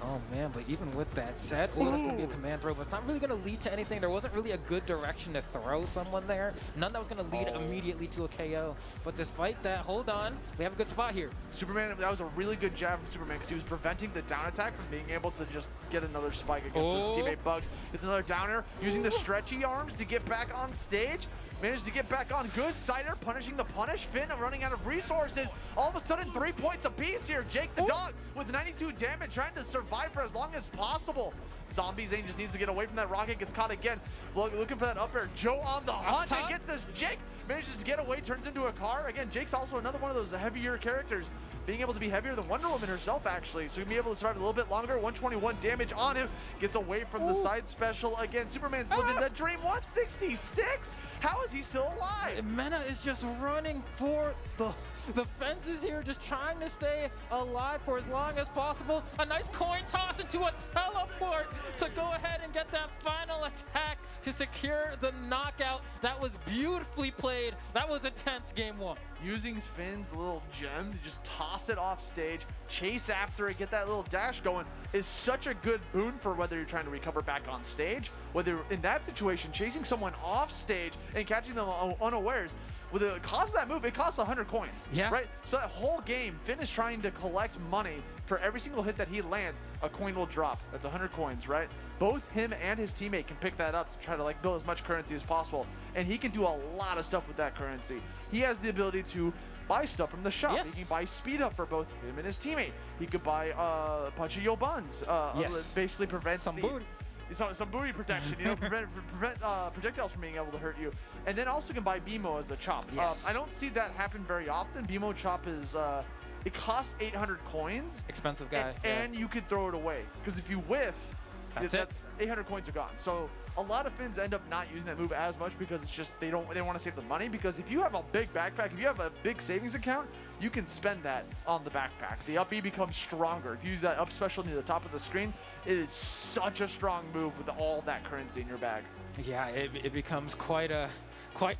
Oh man, but even with that said, that's going to be a command throw, but it's not really going to lead to anything. There wasn't really a good direction to throw someone there. None that was going to lead immediately to a KO. But despite that, hold on, we have a good spot here. Superman, that was a really good jab from Superman because he was preventing the down attack from being able to just get another spike against his teammate Bugs. It's another downer, using the stretchy arms to get back on stage. Managed to get back on good. Cider punishing the punish. Finn running out of resources. All of a sudden, 3 points apiece here. Jake the dog with 92 damage, trying to survive for as long as possible. Zombie Zane just needs to get away from that rocket. Gets caught again. Looking for that up air. Joe on the hunt and gets this. Jake manages to get away, turns into a car. Again, Jake's also another one of those heavier characters, being able to be heavier than Wonder Woman herself, actually. So he'll be able to survive a little bit longer. 121 damage on him. Gets away from the side special. Again, Superman's living the dream. 166? How is he still alive? Mena is just running for the The fences here just trying to stay alive for as long as possible. A nice coin toss into a teleport to go ahead and get that final attack to secure the knockout. That was beautifully played. That was a tense game one. Using Finn's little gem to just toss it off stage, chase after it, get that little dash going is such a good boon for whether you're trying to recover back on stage, whether in that situation, chasing someone off stage and catching them unawares. With the cost of that move, it costs 100 coins. Yeah. Right? So that whole game, Finn is trying to collect money for every single hit that he lands. A coin will drop. That's 100 coins, right? Both him and his teammate can pick that up to try to like build as much currency as possible. And he can do a lot of stuff with that currency. He has the ability to buy stuff from the shop. Yes. He can buy speed up for both him and his teammate. He could buy a bunch of yo buns. Yes. Basically prevents some booty. Some booty protection, you know, prevent projectiles from being able to hurt you. And then also can buy BMO as a chop. Yes. I don't see that happen very often. BMO chop is, it costs 800 coins. Expensive guy. And you could throw it away. Because if you whiff, That's it. 800 coins are gone. So a lot of Finns end up not using that move as much because it's just they want to save the money. Because if you have a big backpack, if you have a big savings account, you can spend that on the backpack. The up B becomes stronger. If you use that up special near the top of the screen, it is such a strong move with all that currency in your bag. Yeah, it becomes quite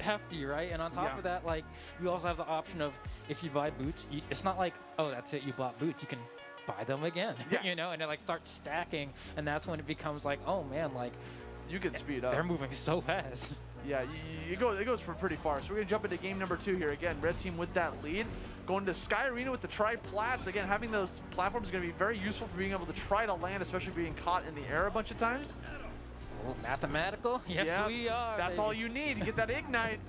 hefty, right? And on top of that, like, you also have the option of, if you buy boots, it's not like, oh, that's it, you bought boots, you can buy them again. Yeah. You know, and it like starts stacking, and that's when it becomes like, oh man, like, you can speed up. They're moving so fast. Yeah, it goes for pretty far. So we're gonna jump into game number 2 here. Again, red team with that lead. Going to Sky Arena with the tri-plats. Again, having those platforms is gonna be very useful for being able to try to land, especially being caught in the air a bunch of times. Oh, mathematical? Yes, yeah, we are. That's all you need to get that ignite.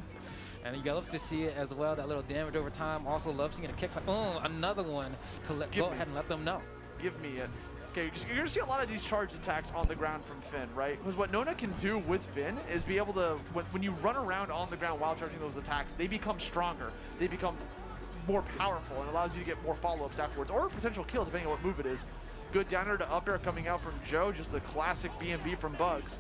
And you love to see it as well, that little damage over time. Also love seeing it kicks like, oh, another one to go ahead and let them know. Give me it. Okay, you're going to see a lot of these charge attacks on the ground from Finn, right? Because what Nona can do with Finn is be able to, when you run around on the ground while charging those attacks, they become stronger. They become more powerful and allows you to get more follow-ups afterwards, or a potential kill, depending on what move it is. Good downer to up air coming out from Joe, just the classic B&B from Bugs.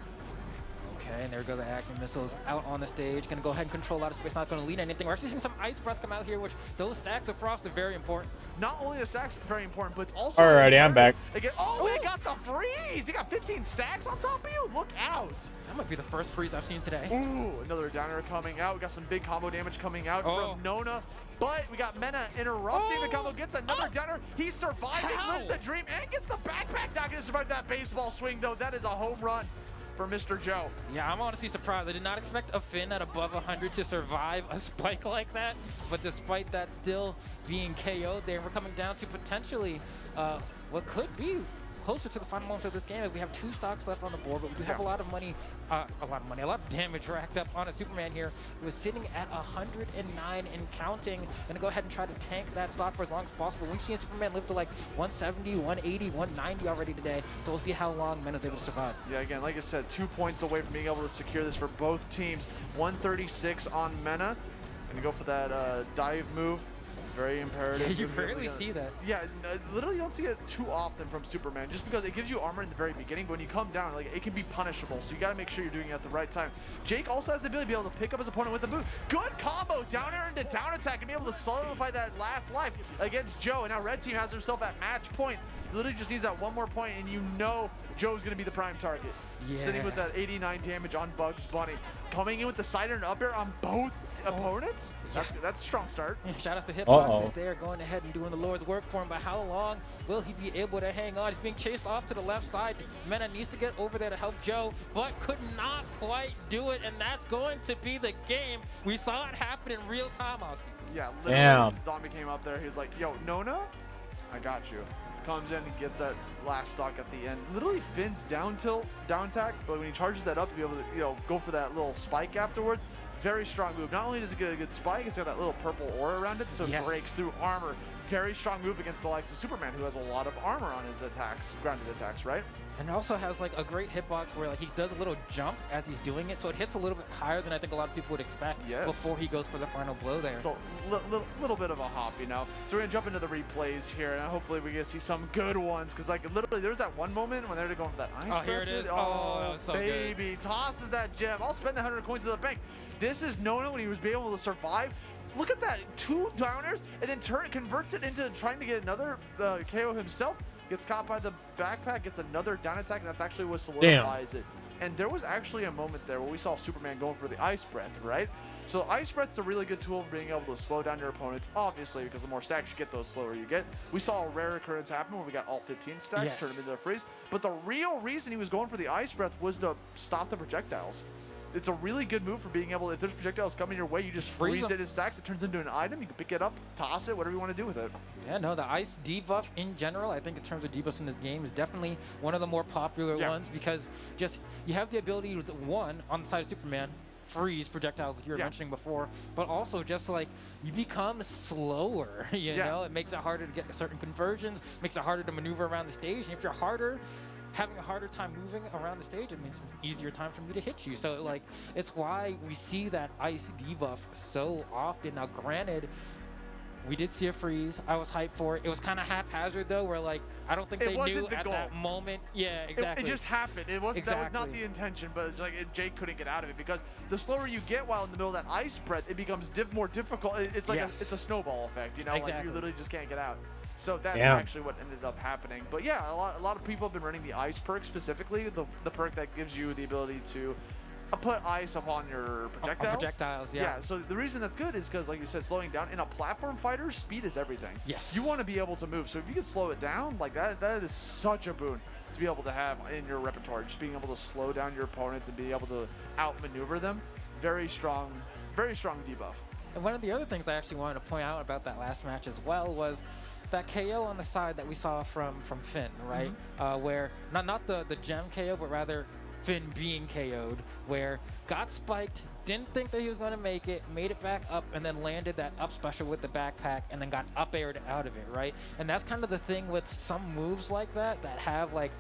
Okay, and there go the active missiles out on the stage. Gonna go ahead and control a lot of space, not gonna lead anything. We're actually seeing some ice breath come out here, which those stacks of frost are very important. Not only the stacks are very important, but it's also... Alrighty, I'm back. Again, they got the freeze! They got 15 stacks on top of you? Look out! That might be the first freeze I've seen today. Ooh, another downer coming out. We got some big combo damage coming out from Nona. But we got Mena interrupting the combo, gets another downer. He survives, lives the dream, and gets the backpack. Not gonna survive that baseball swing, though. That is a home run for Mr. Joe. Yeah, I'm honestly surprised. I did not expect a Finn at above 100 to survive a spike like that. But despite that still being KO'd there, we're coming down to potentially what could be closer to the final moments of this game. We have 2 stocks left on the board, but we do have a lot of damage racked up on a Superman here who was sitting at 109 and counting. Gonna go ahead and try to tank that stock for as long as possible. We've seen Superman live to like 170, 180, 190 already today, so we'll see how long Mena's able to survive. Yeah, again, like I said, 2 points away from being able to secure this for both teams. 136 on Mena. Gonna go for that dive move. Very imperative. Yeah, you rarely see that. Yeah, literally you don't see it too often from Superman, just because it gives you armor in the very beginning, but when you come down, like, it can be punishable, so you gotta make sure you're doing it at the right time. Jake also has the ability to be able to pick up his opponent with the move. Good combo, down air into down attack, and be able to solidify that last life against Joe, and now red team has himself at match point. Literally just needs that one more point, and you know Joe's gonna be the prime target. Yeah. Sitting with that 89 damage on Bugs Bunny. Coming in with the side and up air on both opponents. That's a strong start. Yeah, shout out to Hitbox is there going ahead and doing the Lord's work for him, but how long will he be able to hang on? He's being chased off to the left side. Mena needs to get over there to help Joe, but could not quite do it, and that's going to be the game. We saw it happen in real time, Austin. Yeah, literally, Zombie came up there. He was like, yo, Nona, I got you. Comes in and gets that last stock at the end. Literally Finn's down tilt, down tack, but when he charges that up to be able to, go for that little spike afterwards, very strong move. Not only does it get a good spike, it's got that little purple aura around it, so it breaks through armor. Very strong move against the likes of Superman, who has a lot of armor on his attacks, grounded attacks, right? And also has like a great hitbox where like he does a little jump as he's doing it, so it hits a little bit higher than I think a lot of people would expect before he goes for the final blow there. It's a little bit of a hop, you know. So we're gonna jump into the replays here, and hopefully we get to see some good ones, because like literally there was that one moment when they were going for that ice. Oh, here it is. Oh, that was so baby, good. Tosses that gem. I'll spend the 100 coins to the bank. This is Nona when he was able to survive. Look at that, 2 downers, and then converts it into trying to get another KO himself. Gets caught by the backpack, gets another down attack, and that's actually what solidifies it. And there was actually a moment there where we saw Superman going for the Ice Breath, right? So Ice Breath's a really good tool for being able to slow down your opponents, obviously, because the more stacks you get, the slower you get. We saw a rare occurrence happen when we got all 15 stacks, turn them into a freeze. But the real reason he was going for the Ice Breath was to stop the projectiles. It's a really good move for being able, if there's projectiles coming your way, you just freeze it in stacks, it turns into an item, you can pick it up, toss it, whatever you want to do with it. Yeah, no, the ice debuff in general, I think in terms of debuffs in this game, is definitely one of the more popular ones, because just, you have the ability to, one, on the side of Superman, freeze projectiles like you were mentioning before, but also just like you become slower, you know? It makes it harder to get certain conversions, makes it harder to maneuver around the stage, and if you're having a harder time moving around the stage, it means it's an easier time for me to hit you. So like, it's why we see that ice debuff so often. Now granted, we did see a freeze. I was hyped for it. It was kind of haphazard though, where like, I don't think they knew at that moment. Yeah, exactly. It just happened. It wasn't, that was not the intention, but it's like Jake couldn't get out of it, because the slower you get while in the middle of that ice breath, it becomes more difficult. It's like it's a snowball effect, you know? Like you literally just can't get out. So that's actually what ended up happening. But yeah, a lot of people have been running the ice perk specifically, the perk that gives you the ability to put ice upon your projectiles. Projectiles, yeah. So the reason that's good is because, like you said, slowing down in a platform fighter, speed is everything. Yes. You want to be able to move. So if you can slow it down, like that is such a boon to be able to have in your repertoire. Just being able to slow down your opponents and be able to outmaneuver them. Very strong debuff. And one of the other things I actually wanted to point out about that last match as well was that KO on the side that we saw from Finn, right? Where not the gem KO, but rather Finn being KO'd, where got spiked, didn't think that he was going to make it, made it back up, and then landed that up special with the backpack, and then got up aired out of it, right? And that's kind of the thing with some moves like that have like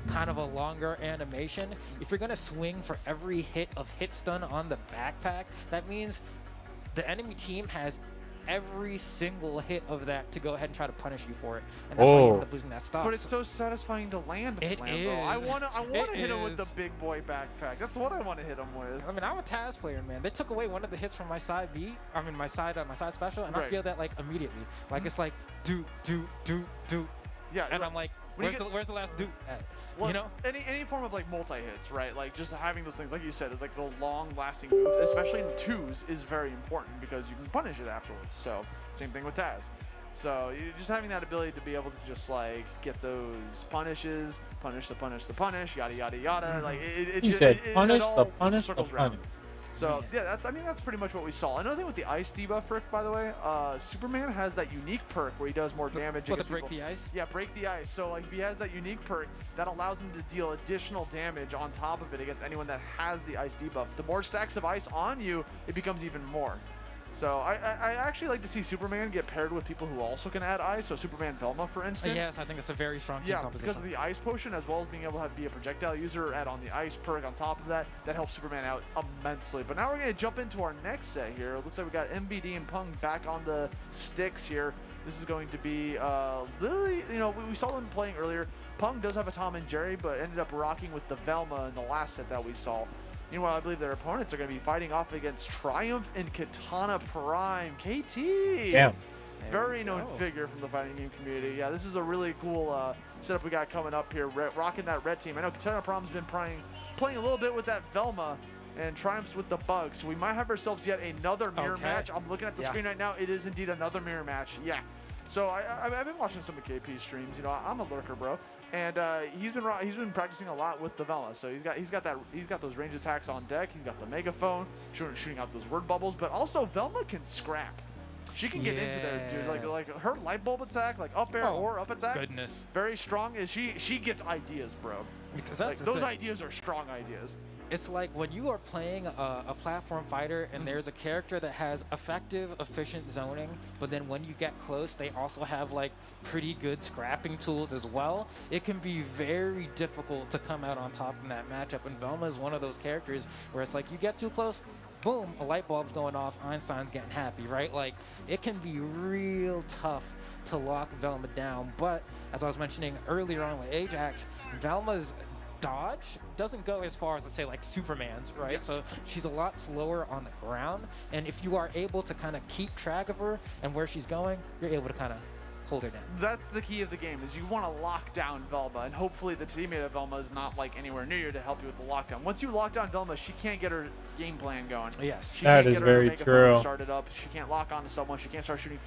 kind of a longer animation. If you're going to swing for every hit of hit stun on the backpack, that means the enemy team has every single hit of that to go ahead and try to punish you for it, and that's why you end up losing that stock. But it's so satisfying to land with Lambo. I want to hit him with the big boy backpack. That's what I want to hit him with. I mean, I'm a Taz player, man. They took away one of the hits from my side B. I mean, my side special, and I feel that like immediately. Like it's like do. Yeah, and I'm like, where's the last do at? Well, you know, any form of like multi-hits, right? Like just having those things, like you said, like the long-lasting moves, especially in twos, is very important because you can punish it afterwards. So same thing with Taz. So you just having that ability to be able to just like get those punishes, punish the punish, yada yada yada. Like punish the punish. So yeah, that's pretty much what we saw. Another thing with the ice debuff perk, by the way, Superman has that unique perk where he does more damage. What, to break the ice? Yeah, break the ice. So like if he has that unique perk, that allows him to deal additional damage on top of it against anyone that has the ice debuff. The more stacks of ice on you, it becomes even more. So I actually like to see Superman get paired with people who also can add ice. So Superman Velma, for instance. Yes, I think it's a very strong team composition. Because of the ice potion, as well as being able to be a projectile user, add on the ice perk on top of that. That helps Superman out immensely. But now we're going to jump into our next set here. It looks like we got MBD and Pung back on the sticks here. This is going to be literally, you know, we saw them playing earlier. Pung does have a Tom and Jerry, but ended up rocking with the Velma in the last set that we saw. Meanwhile, I believe their opponents are going to be fighting off against Triumph and Katana Prime. KT! Damn. Very known figure from the fighting game community. Yeah, this is a really cool setup we got coming up here, rocking that red team. I know Katana Prime's been playing a little bit with that Velma, and Triumph's with the Bugs. So we might have ourselves yet another mirror match. I'm looking at the screen right now. It is indeed another mirror match. Yeah. So I've been watching some of KP's streams. You know, I'm a lurker, bro. And he's been practicing a lot with the Velma. So he's got those range attacks on deck. He's got the megaphone, shooting out those word bubbles. But also Velma can scrap. She can get into there, dude. Like her light bulb attack, like up air or up attack. Goodness. Very strong. Is she gets ideas, bro. Because that's like, those ideas are strong ideas. It's like when you are playing a platform fighter and there's a character that has effective, efficient zoning, but then when you get close, they also have like pretty good scrapping tools as well. It can be very difficult to come out on top in that matchup. And Velma is one of those characters where it's like you get too close, boom, a light bulb's going off, Einstein's getting happy, right? Like it can be real tough to lock Velma down. But as I was mentioning earlier on with Ajax, Velma's dodge doesn't go as far as, let's say, like Superman's, right? Yes. So she's a lot slower on the ground, and if you are able to kind of keep track of her and where she's going, you're able to kind of hold her down. That's the key of the game, is you want to lock down Velma, and hopefully the teammate of Velma is not like anywhere near you to help you with the lockdown. Once you lock down Velma, she can't get her game plan going. Yes. She that can't is get her very megaphone true. started up. She can't lock onto someone. She can't start shooting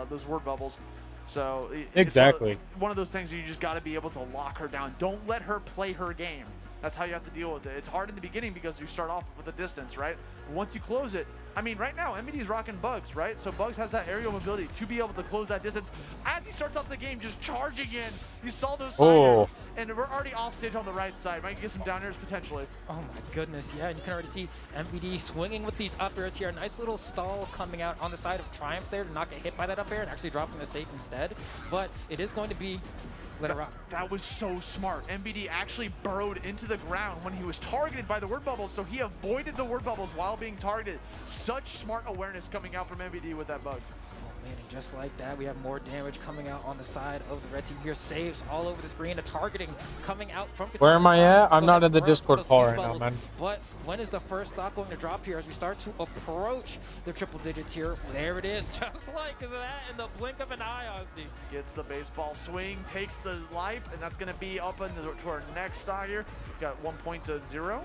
those word bubbles. So Exactly. it's one of those things where you just got to be able to lock her down. Don't let her play her game. That's how you have to deal with it. It's hard in the beginning because you start off with a distance, right? But once you close it, I mean, right now, MBD is rocking Bugs, right? So Bugs has that aerial mobility to be able to close that distance. As he starts off the game, just charging in. You saw those siders, and we're already off stage on the right side. Might get some down airs potentially. Oh my goodness, yeah, and you can already see MBD swinging with these up airs here. A nice little stall coming out on the side of Triumph there to not get hit by that up air and actually dropping the safe instead. But it is going to be let it rock. That was so smart. MBD actually burrowed into the ground when he was targeted by the word bubbles, so he avoided the word bubbles while being targeted. Such smart awareness coming out from MBD with that Bugs. Man, and just like that, we have more damage coming out on the side of the red team here. Saves all over the screen. The targeting coming out from Katana. Where am I at? I'm not in the Discord call right now, man. But when is the first stock going to drop here as we start to approach the triple digits here? There it is, just like that in the blink of an eye, Ozzy. Gets the baseball swing, takes the life, and that's going to be up to our next stock here. Got 1.0.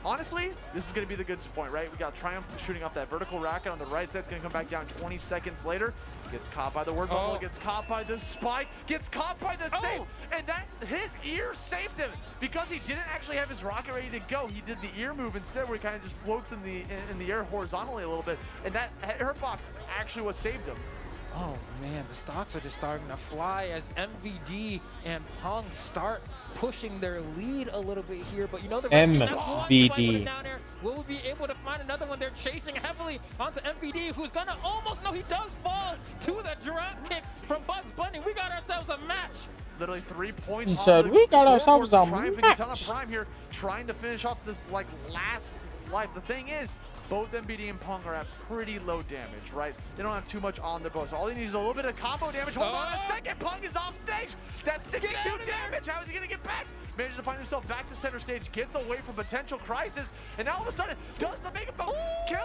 Honestly, this is going to be the good point, right? We got Triumph shooting off that vertical racket on the right side. It's going to come back down 20 seconds later. Gets caught by the word bubble, gets caught by the spike, gets caught by the save, and that his ear saved him because he didn't actually have his rocket ready to go. He did the ear move instead, where he kind of just floats in the air horizontally a little bit, and that hurtbox actually what saved him. Oh man, the stocks are just starting to fly as MVD and Pong start pushing their lead a little bit here. But you know the red team has one spike down there. Will we be able to find another one? They're chasing heavily onto MVD, who's gonna almost, no, he does fall to the drop kick from Bugs Bunny. We got ourselves a match. Literally 3 points. He said, we got ourselves a match. Prime here, trying to finish off this like last life. The thing is, both MBD and Pong are at pretty low damage, right? They don't have too much on their bow, so all they need is a little bit of combo damage. Hold on a second, Pong is off stage. That's 62 damage. How is he gonna get back? Manages to find himself back to center stage, gets away from potential crisis, and all of a sudden does the megaphone kill?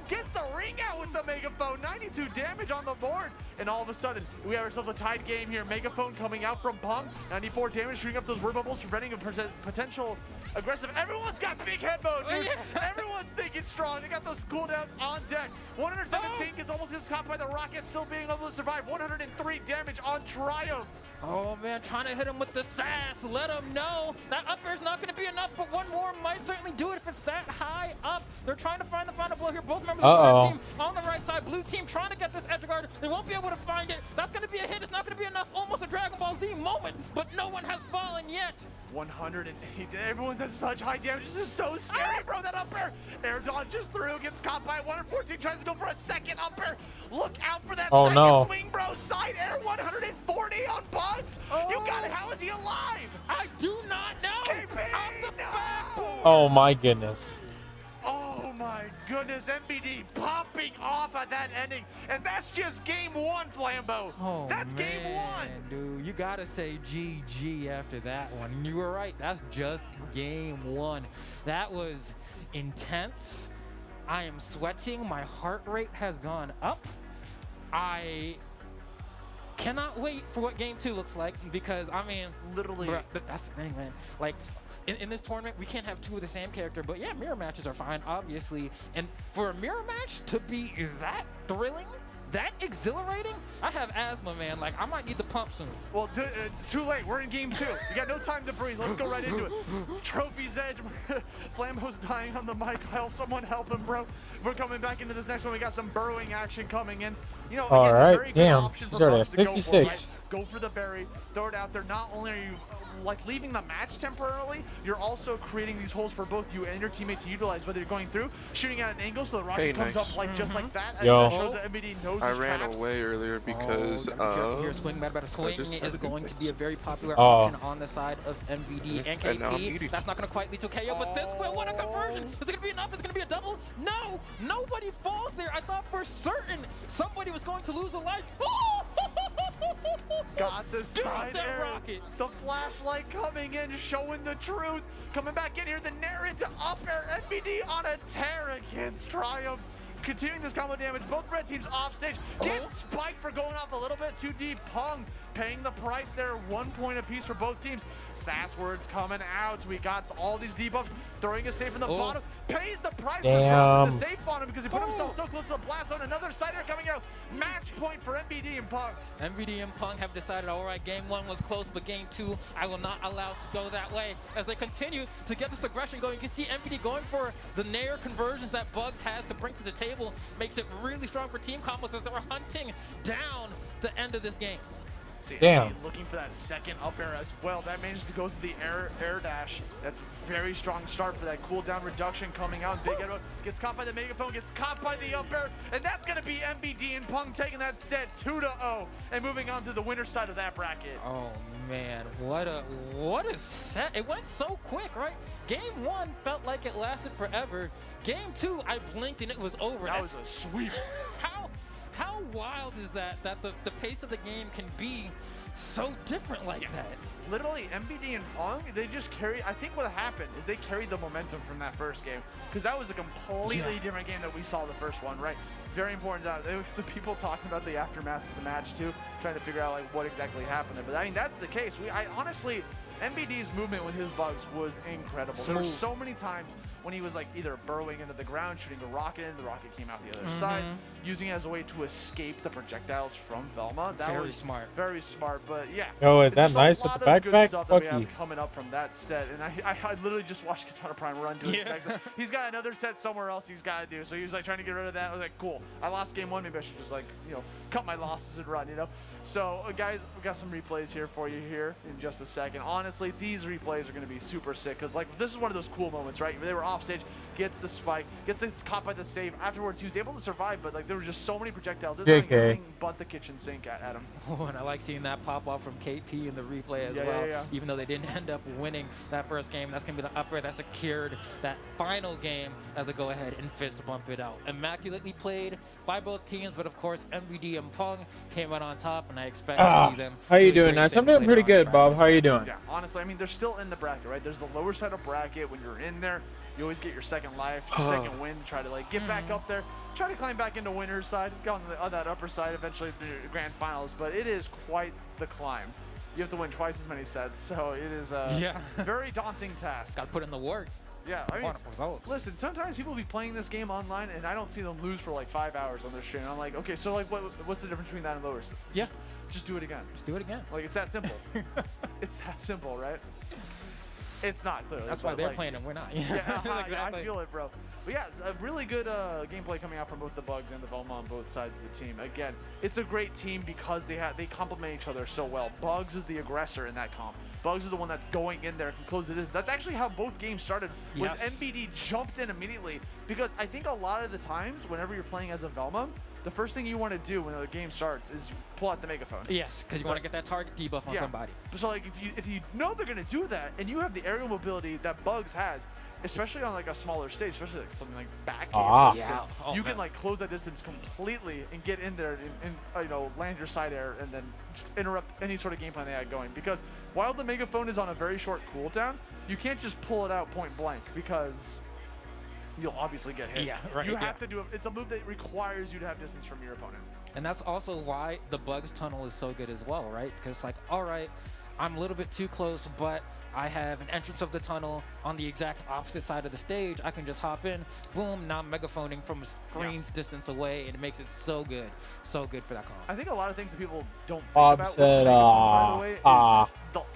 Gets the ring out with the megaphone. 92 damage on the board, and all of a sudden we have ourselves a tied game here. Megaphone coming out from Pong, 94 damage, shooting up those word bubbles, preventing a potential aggressive. Everyone's got big head mode, dude. Everyone's thinking strong. They got those cooldowns on deck. 117 almost gets caught by the rocket, still being able to survive. 103 damage on Triumph. Oh man, trying to hit him with the sass. Let him know that up air is not going to be enough, but one more might certainly do it if it's that high up. They're trying to find the final blow here. Both members of the red team on the right side. Blue team trying to get this edge guard. They won't be able to find it. That's going to be a hit. It's not going to be enough. Almost a Dragon Ball Z moment, but no one has fallen yet. 108. Everyone's at such high damage. This is so scary, bro. That up air. Air dodges through, gets caught by 114, tries to go for a second up air. Look out for that second swing, bro. Side air 140 on Bugs. You got it. How is he alive? I do not know. Oh my goodness. Oh my goodness, MBD popping off at that ending. And that's just game one, Flambeau. Oh, that's game one. Dude, you gotta say GG after that one. You were right, that's just game one. That was intense. I am sweating, my heart rate has gone up. I cannot wait for what game two looks like, because I mean, literally, bro, that's the thing, man. Like, in this tournament, we can't have two of the same character, but yeah, mirror matches are fine, obviously. And for a mirror match to be that thrilling, that exhilarating, I have asthma, man. Like, I might need the pump soon. Well, it's too late. We're in game two. You got no time to breathe. Let's go right into it. Trophy's edge. Flambeau's dying on the mic. Someone help him, bro. We're coming back into this next one. We got some burrowing action coming in. You know, all again, right, very damn. good option She's for already Bugs at to go for, 56. right? Go for the berry, throw it out there. Not only are you like leaving the match temporarily, you're also creating these holes for both you and your teammate to utilize, whether you're going through, shooting at an angle so the rocket comes up like just like that. And that shows that MBD knows I his ran traps. away earlier because here, swing is going to be a very popular Oh. option on the side of MVD and KP. That's not going to quite lead to KO, but this will win a conversion. Is it going to be enough? Is it going to be a double? No, nobody falls there. I thought for certain somebody was going to lose a life. got the side air. Rocket. The flashlight coming in, showing the truth. Coming back in here, the Nair into up air. NBD on a tear against Triumph. Continuing this combo damage, both red teams off stage. Get spiked for going off a little bit too deep. Pung paying the price there, 1 point apiece for both teams. Sass words coming out. We got all these debuffs, throwing a safe in the bottom. Pays the price for dropping the safe on him because he put himself so close to the blast zone. Another sider coming out. Match point for MBD and Pung. MBD and Pung have decided, all right, game 1 was close, but game 2, I will not allow it to go that way. As they continue to get this aggression going, you can see MBD going for the Nair conversions that Bugs has to bring to the table. Makes it really strong for team combos as they were hunting down the end of this game. See, damn. Looking for that second up air as well. That managed to go through the air dash. That's a very strong start for that cooldown reduction coming out. Big Edward gets caught by the megaphone, gets caught by the up air, and that's going to be MBD and Pung taking that set 2-0 and moving on to the winner side of that bracket. Oh man, what a set. It went so quick, right? Game 1 felt like it lasted forever. Game 2, I blinked and it was over. That was a sweep. How wild is that the pace of the game can be so different like that? Literally, MBD and Pung, they just carry, I think what happened is they carried the momentum from that first game, because that was a completely different game that we saw the first one, right? Very important. There was some people talking about the aftermath of the match too, trying to figure out like what exactly happened there. But I mean, that's the case. I honestly, MBD's movement with his bugs was incredible. There were so many times when he was like either burrowing into the ground, shooting a rocket in, the rocket came out the other side, using it as a way to escape the projectiles from Velma. That was smart. Very smart, but yeah. Yo, is that nice with the backpack? Stuff that we have coming up from that set, and I literally just watched Katana Prime run to his next set. He's got another set somewhere else he's got to do, so he was like trying to get rid of that. I was like, cool. I lost game 1, maybe I should just like, you know, cut my losses and run, you know? So guys, we got some replays here for you here in just a second. Honestly, these replays are going to be super sick, because like this is one of those cool moments, right? They were off stage, gets the spike, gets caught by the save. Afterwards, he was able to survive, but like there were just so many projectiles. It was like anything but the kitchen sink at him. Oh, and I like seeing that pop off from KP in the replay as well. Even though they didn't end up winning that first game, that's going to be the upper that secured that final game as they go ahead and fist bump it out. Immaculately played by both teams, but of course, MVD and Pung came out on top, and I expect to see them. How you doing, Nice? I'm doing pretty good, Bob. How are you doing? Yeah, honestly, I mean, they're still in the bracket, right? There's the lower side of bracket. When you're in there, you always get your second life, your second win, try to like get back up there, try to climb back into winner's side, go on that upper side, eventually the grand finals. But it is quite the climb. You have to win twice as many sets, so it is a very daunting task. Got to put in the work. Yeah, I mean, listen, sometimes people be playing this game online, and I don't see them lose for like 5 hours on their stream. I'm like, okay, so like, what's the difference between that and lowers? Yeah. Just do it again. Just do it again. Like, it's that simple. It's that simple, right? It's not, clearly. That's why they're playing and we're not. Yeah, exactly. I feel it, bro. But yeah, it's a really good gameplay coming out from both the Bugs and the Velma on both sides of the team. Again, it's a great team because they complement each other so well. Bugs is the aggressor in that comp. Bugs is the one that's going in there and can close it in. That's actually how both games started, was MBD jumped in immediately, because I think a lot of the times, whenever you're playing as a Velma, the first thing you want to do when the game starts is pull out the megaphone. Yes, because you want to get that target debuff on somebody. So like if you know they're gonna do that, and you have the aerial mobility that Bugs has, especially on like a smaller stage, especially like something like back for instance, you can like close that distance completely and get in there and you know, land your side air and then just interrupt any sort of game plan they had going. Because while the megaphone is on a very short cooldown, you can't just pull it out point blank, because you'll obviously get hit. Yeah, right. You have to do it. It's a move that requires you to have distance from your opponent. And that's also why the Bugs tunnel is so good as well, right? Because like, all right, I'm a little bit too close, but I have an entrance of the tunnel on the exact opposite side of the stage. I can just hop in, boom, now I'm megaphoning from screens distance away, and it makes it so good for that comp. I think a lot of things that people don't think Bob about said, by the way, is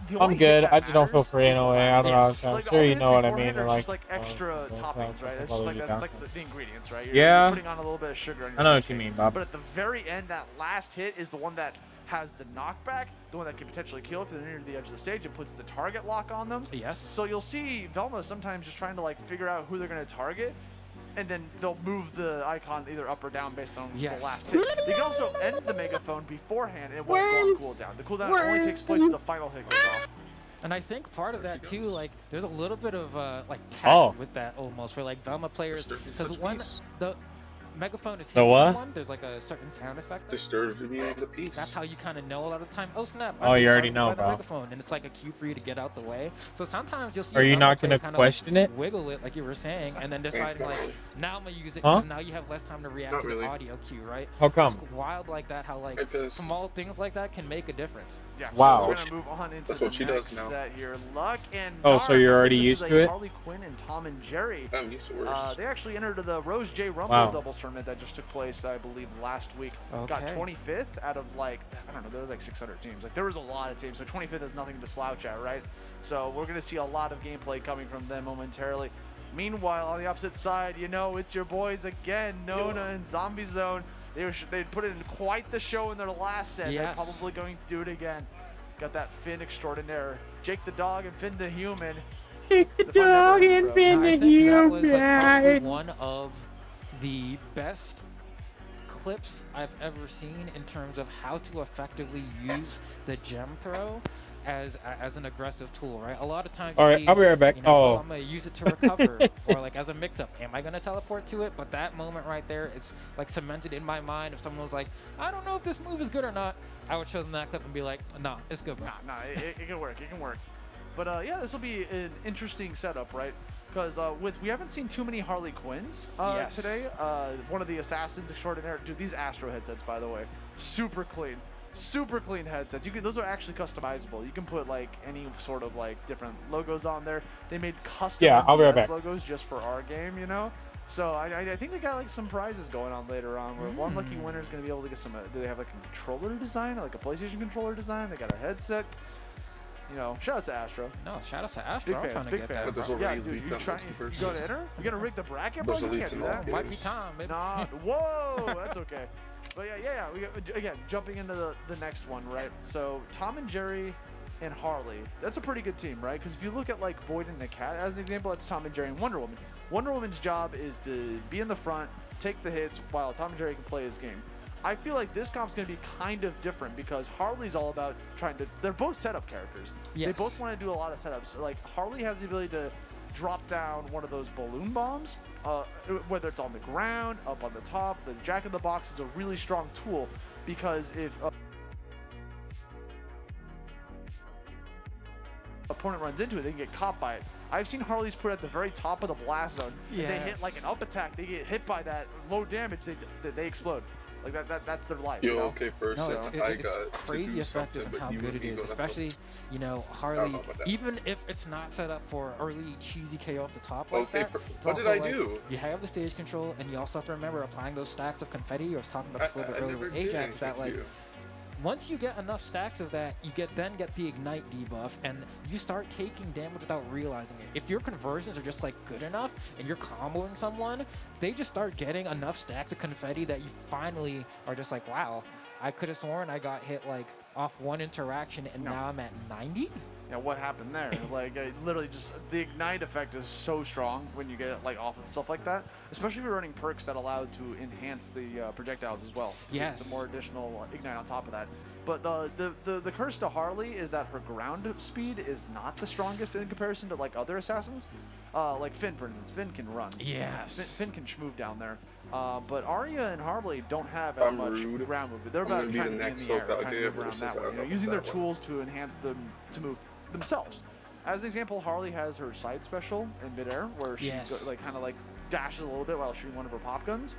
the I'm good. I just don't feel free in a way. I don't know. I'm sure you know what I mean. Like, just like extra toppings, right? It's just like that's like the ingredients, right? You're putting on a little bit of sugar on your I know what you mean, Bob. But at the very end, that last hit is the one that has the knockback, the one that can potentially kill if they're near the edge of the stage. It puts the target lock on them. Yes. So you'll see Velma sometimes just trying to like figure out who they're going to target, and then they'll move the icon either up or down based on the last hit. They can also end the megaphone beforehand, and it won't go on cooldown. The cooldown only takes place when the final hit goes off. And I think part of that too, like, there's a little bit of like tact with that almost for like Velma players, because when Megaphone is The hitting what? someone, there's like a certain sound effect. Disturbs me in the piece. That's how you kind of know a lot of the time. Oh snap! Oh, you already I'm know, by the bro. Megaphone, and it's like a cue for you to get out the way. So sometimes you'll see. Are you another not gonna player kinda, question like, it? Wiggle it like you were saying, and then deciding like, now I'm gonna use it Huh? because now you have less time to react Not to really. the audio cue, right? How come? It's wild like that. How like Because- small things like that can make a difference. Yeah. Wow. So we're That's gonna move on into that's the what she next does now. set here. Luck and Oh, so Nard, you're I already believe this used is to a it? Harley Quinn and Tom and Jerry. I'm used to worse. They actually entered the Rose J Rumble Wow. doubles tournament that just took place, I believe, last week. Got Okay. 25th out of like, I don't know, there was like 600 teams. Like there was a lot of teams, so 25th is nothing to slouch at, right? So we're gonna see a lot of gameplay coming from them momentarily. Meanwhile, on the opposite side, you know, it's your boys again, Nona and Zombie Zone. They put in quite the show in their last set. Yes. They're probably going to do it again. Got that Finn extraordinaire, Jake the dog and Finn the human. Take the The fun never dog ends, and bro. bend I the think that was like probably human. one of the best clips I've ever seen in terms of how to effectively use the gem throw as an aggressive tool, right? A lot of times you All right, see, I'll be right back. you know, Oh. I'm gonna use it to recover, or like as a mix-up. Am I gonna teleport to it? But that moment right there, it's like cemented in my mind. If someone was like, I don't know if this move is good or not, I would show them that clip and be like, nah, it's good, bro. Nah, it can work. It can work. But yeah, this will be an interesting setup, right? Because we haven't seen too many Harley Quinns Yes. today. One of the assassins extraordinaire. Dude, these Astro headsets, by the way, super clean headsets. Those are actually customizable. You can put like any sort of like different logos on there. They made custom Yeah, I'll be right MVS back. logos just for our game, you know. So I think they got like some prizes going on later on. Where one lucky winner is going to be able to get some. Do they have like a controller design, like a PlayStation controller design? They got a headset. You know, shout out to Astro. No, shout out to Astro. Big I'm fans, trying to big get fans. that, But bro. there's Yeah, already dude, you elites on trying multiverses. you going to enter? You gonna rig the bracket, bro? There's You can't elites do in all that. games. Might be time, maybe. Nah, whoa, that's okay. But yeah. We got, again, jumping into the next one, right? So Tom and Jerry and Harley. That's a pretty good team, right? Because if you look at like Void and the Cat as an example, that's Tom and Jerry and Wonder Woman. Wonder Woman's job is to be in the front, take the hits, while Tom and Jerry can play his game. I feel like this comp's going to be kind of different because Harley's all about they're both setup characters. Yes. They both want to do a lot of setups. Like Harley has the ability to drop down one of those balloon bombs, whether it's on the ground, up on the top. The Jack in the Box is a really strong tool because if opponent runs into it, they can get caught by it. I've seen Harleys put at the very top of the blast zone, and they hit like an up attack. They get hit by that low damage, they explode. Like that's their life. Yo, you know? okay, first, No, I it's got crazy to do effective something, in how but good it you is, gonna especially, you know, I Harley, don't know about that. even if it's not set up for early cheesy KO off the top like Okay, that. it's what did also I like, do? You have the stage control, and you also have to remember applying those stacks of confetti. I was talking about this a little bit I earlier never with did Ajax, that anything like, to you. once you get enough stacks of that, you then get the ignite debuff, and you start taking damage without realizing it. If your conversions are just like good enough, and you're comboing someone, they just start getting enough stacks of confetti that you finally are just like, wow, I could have sworn I got hit like off one interaction, and now I'm at 90. Yeah, what happened there? Like, literally just the ignite effect is so strong when you get it like off of stuff like that, especially if you're running perks that allow to enhance the projectiles as well. Yes. Some more additional ignite on top of that. But the curse to Harley is that her ground speed is not the strongest in comparison to like other assassins. Like Finn, for instance. Finn can run. Yes. Finn can schmoove down there. But Arya and Harley don't have as much rude. ground movement. They're I'm about gonna be trying the to be in next the air, Hokage trying to move around versus that way. You know, Arya using their with that one. tools to enhance them to move themselves. As an example, Harley has her side special in midair, where she kind of like dashes a little bit while shooting one of her pop guns.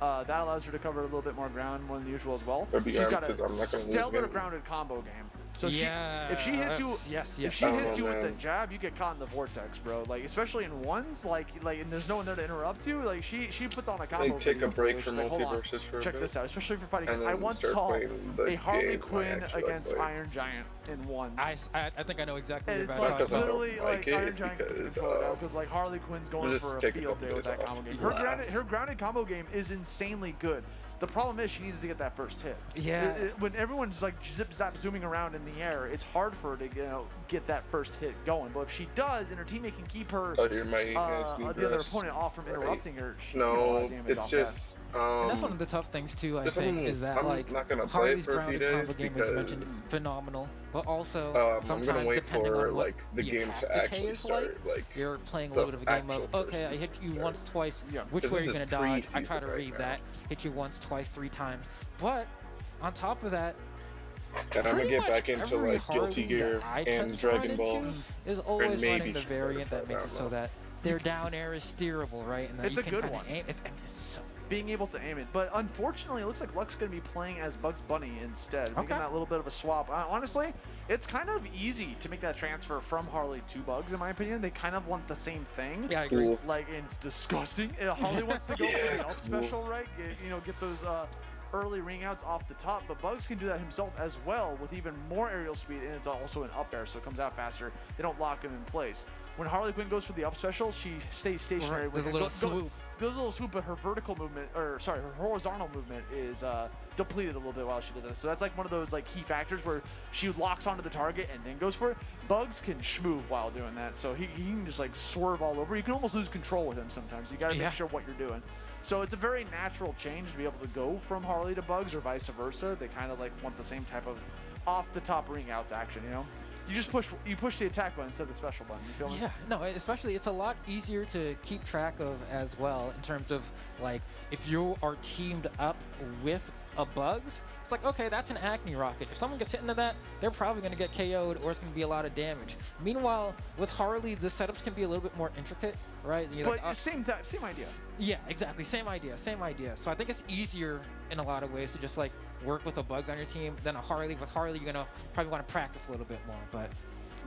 That allows her to cover a little bit more ground more than usual as well. That'd be She's armed got a 'cause I'm not gonna lose stellar again. grounded combo game. So Yeah, if she hits you, yes, if she yes. hits you Oh, with the man. jab, you get caught in the vortex, bro. Like especially in ones, like and there's no one there to interrupt you. Like she puts on a combo. Like take video a for break you. from She's like, "Hold on, multiverses for a check bit. this out, especially for fighting. And I then once start saw playing the a Harley game I Quinn actually like against playing. Iron Giant in ones. I think I know exactly And what it's you're like talking about. literally like it Iron is Giant because, because like Harley Quinn's going just for a take a field couple day with days that off combo game. and Her laugh. grounded combo game is insanely good. The problem is she needs to get that first hit. Yeah. When everyone's like zip zap zooming around in the air, it's hard for her to get that first hit going. But if she does, and her teammate can keep her Oh, here might the other opponent off from interrupting her, she can get a lot of damage it's off just. And that's one of the tough things too. I just think something is that I'm like not gonna play it Harley's for a few grounded combo days game, as you mentioned, because is phenomenal, but also I'm sometimes gonna wait depending for on what like the game attack to decay actually is start. Like you're playing a the little bit of a game of actual okay, I first hit you season once, twice. Which This way are is you gonna just dodge? I pre-season try to right read now. that. Hit you once, twice, 3 times. But on top of that, And I'm gonna pretty get much back into every like Guilty Harley Gear that I and touch on Dragon Ball. into is and always maybe running the Street Fighter variant that V, makes I it don't so know. that their down air is steerable, right? And that It's you a can good kinda one. aim. It's so being able to aim it. But unfortunately, it looks like Luck's going to be playing as Bugs Bunny instead, making Okay. that little bit of a swap. Honestly, it's kind of easy to make that transfer from Harley to Bugs, in my opinion. They kind of want the same thing. Yeah, I agree. Cool. Like, and it's disgusting. Harley wants to go for the up special, right? Get those early ring outs off the top, but Bugs can do that himself as well with even more aerial speed, and it's also an up air, so it comes out faster. They don't lock him in place. When Harley Quinn goes for the up special, she stays stationary. Right, there's with a it. little swoop. Goes a little swoop, but her vertical movement, or sorry, her horizontal movement is depleted a little bit while she does that. So that's like one of those like key factors where she locks onto the target and then goes for it. Bugs can schmoove while doing that, so he can just like swerve all over. You can almost lose control with him sometimes. You got to Yeah. make sure what you're doing. So it's a very natural change to be able to go from Harley to Bugs or vice versa. They kind of like want the same type of off the top ring outs action, you know? You just push the attack button instead of the special button. You feel me? Yeah, no, especially it's a lot easier to keep track of as well in terms of like if you are teamed up with a Bugs, it's like, okay, that's an Acne Rocket. If someone gets hit into that, they're probably going to get KO'd or it's going to be a lot of damage. Meanwhile, with Harley, the setups can be a little bit more intricate, right? You're But like, same idea. yeah, exactly. Same idea. So I think it's easier in a lot of ways to just like work with a Bugs on your team than a Harley. With Harley, you're going to probably want to practice a little bit more, but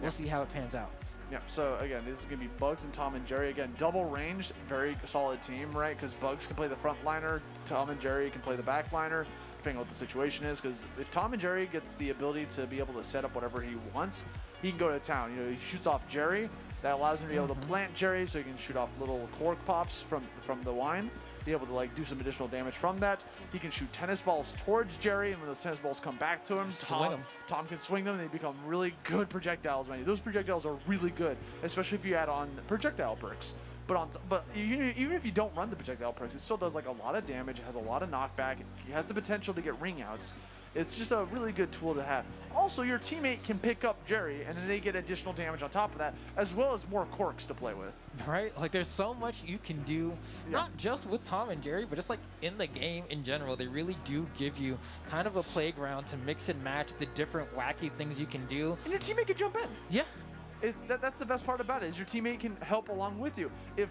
we'll see how it pans out. Yeah, so again, this is going to be Bugs and Tom and Jerry. Again, double ranged, very solid team, right? Because Bugs can play the front liner, Tom and Jerry can play the back liner, depending on what the situation is. Because if Tom and Jerry gets the ability to be able to set up whatever he wants, he can go to town. You know, he shoots off Jerry. That allows him to be able to plant Jerry so he can shoot off little cork pops from the wine, be able to like do some additional damage from that. He can shoot tennis balls towards Jerry, and when those tennis balls come back to him, Swing 'em. Tom can swing them, and they become really good projectiles, man. Those projectiles are really good, especially if you add on projectile perks. But even if you don't run the projectile perks, it still does like a lot of damage. It has a lot of knockback. It has the potential to get ring outs. It's just a really good tool to have. Also, your teammate can pick up Jerry, and then they get additional damage on top of that, as well as more corks to play with. Right? Like there's so much you can do, not just with Tom and Jerry, but just like in the game in general. They really do give you kind of a playground to mix and match the different wacky things you can do. And your teammate can jump in. Yeah. That's the best part about it, is your teammate can help along with you. If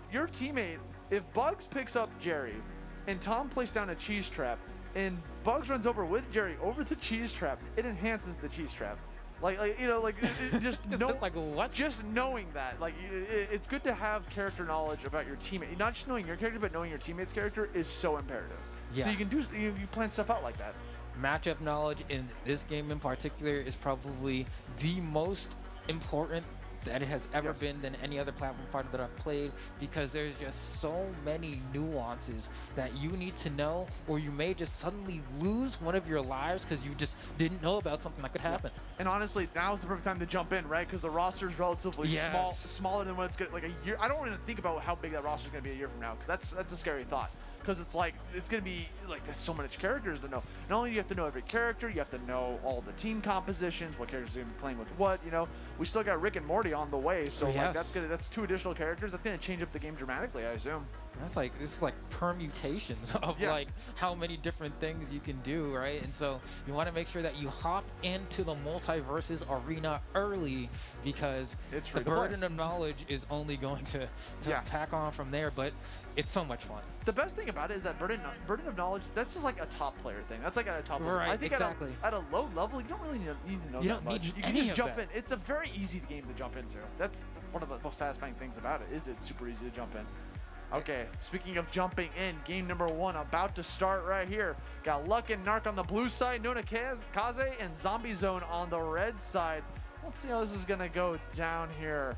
Bugs picks up Jerry, and Tom places down a cheese trap, and Bugs runs over with Jerry over the cheese trap, it enhances the cheese trap. Just knowing that, it's good to have character knowledge about your teammate. Not just knowing your character, but knowing your teammate's character is so imperative. Yeah. So you plan stuff out like that. Matchup knowledge in this game in particular is probably the most important that it has ever been than any other platform fighter that I've played, because there's just so many nuances that you need to know, or you may just suddenly lose one of your lives because you just didn't know about something that could happen. And honestly, now's the perfect time to jump in, right? Because the roster is relatively smaller than what it's going to, like a year. I don't want to think about how big that roster is going to be a year from now, because that's a scary thought. Because it's like, it's going to be like, there's so much characters to know. Not only do you have to know every character, you have to know all the team compositions, what characters are going to be playing with what, you know. We still got Rick and Morty on the way, so like that's 2 additional characters. That's going to change up the game dramatically, I assume. This is like permutations of like how many different things you can do, right? And so you want to make sure that you hop into the multiverses arena early, because the burden of knowledge is only going to pack on from there, but it's so much fun. The best thing about it is that burden of knowledge, that's just like a top player thing. That's like at a top level. Right, I think exactly. At a low level, you don't really need to know that much. You can just jump in. It's a very easy game to jump into. That's one of the most satisfying things about it, is it's super easy to jump in. Okay, speaking of jumping in, game number 1 about to start right here. Got Luck and Narc on the blue side, Nona Kaze and Zombie Zone on the red side. Let's see how this is going to go down here.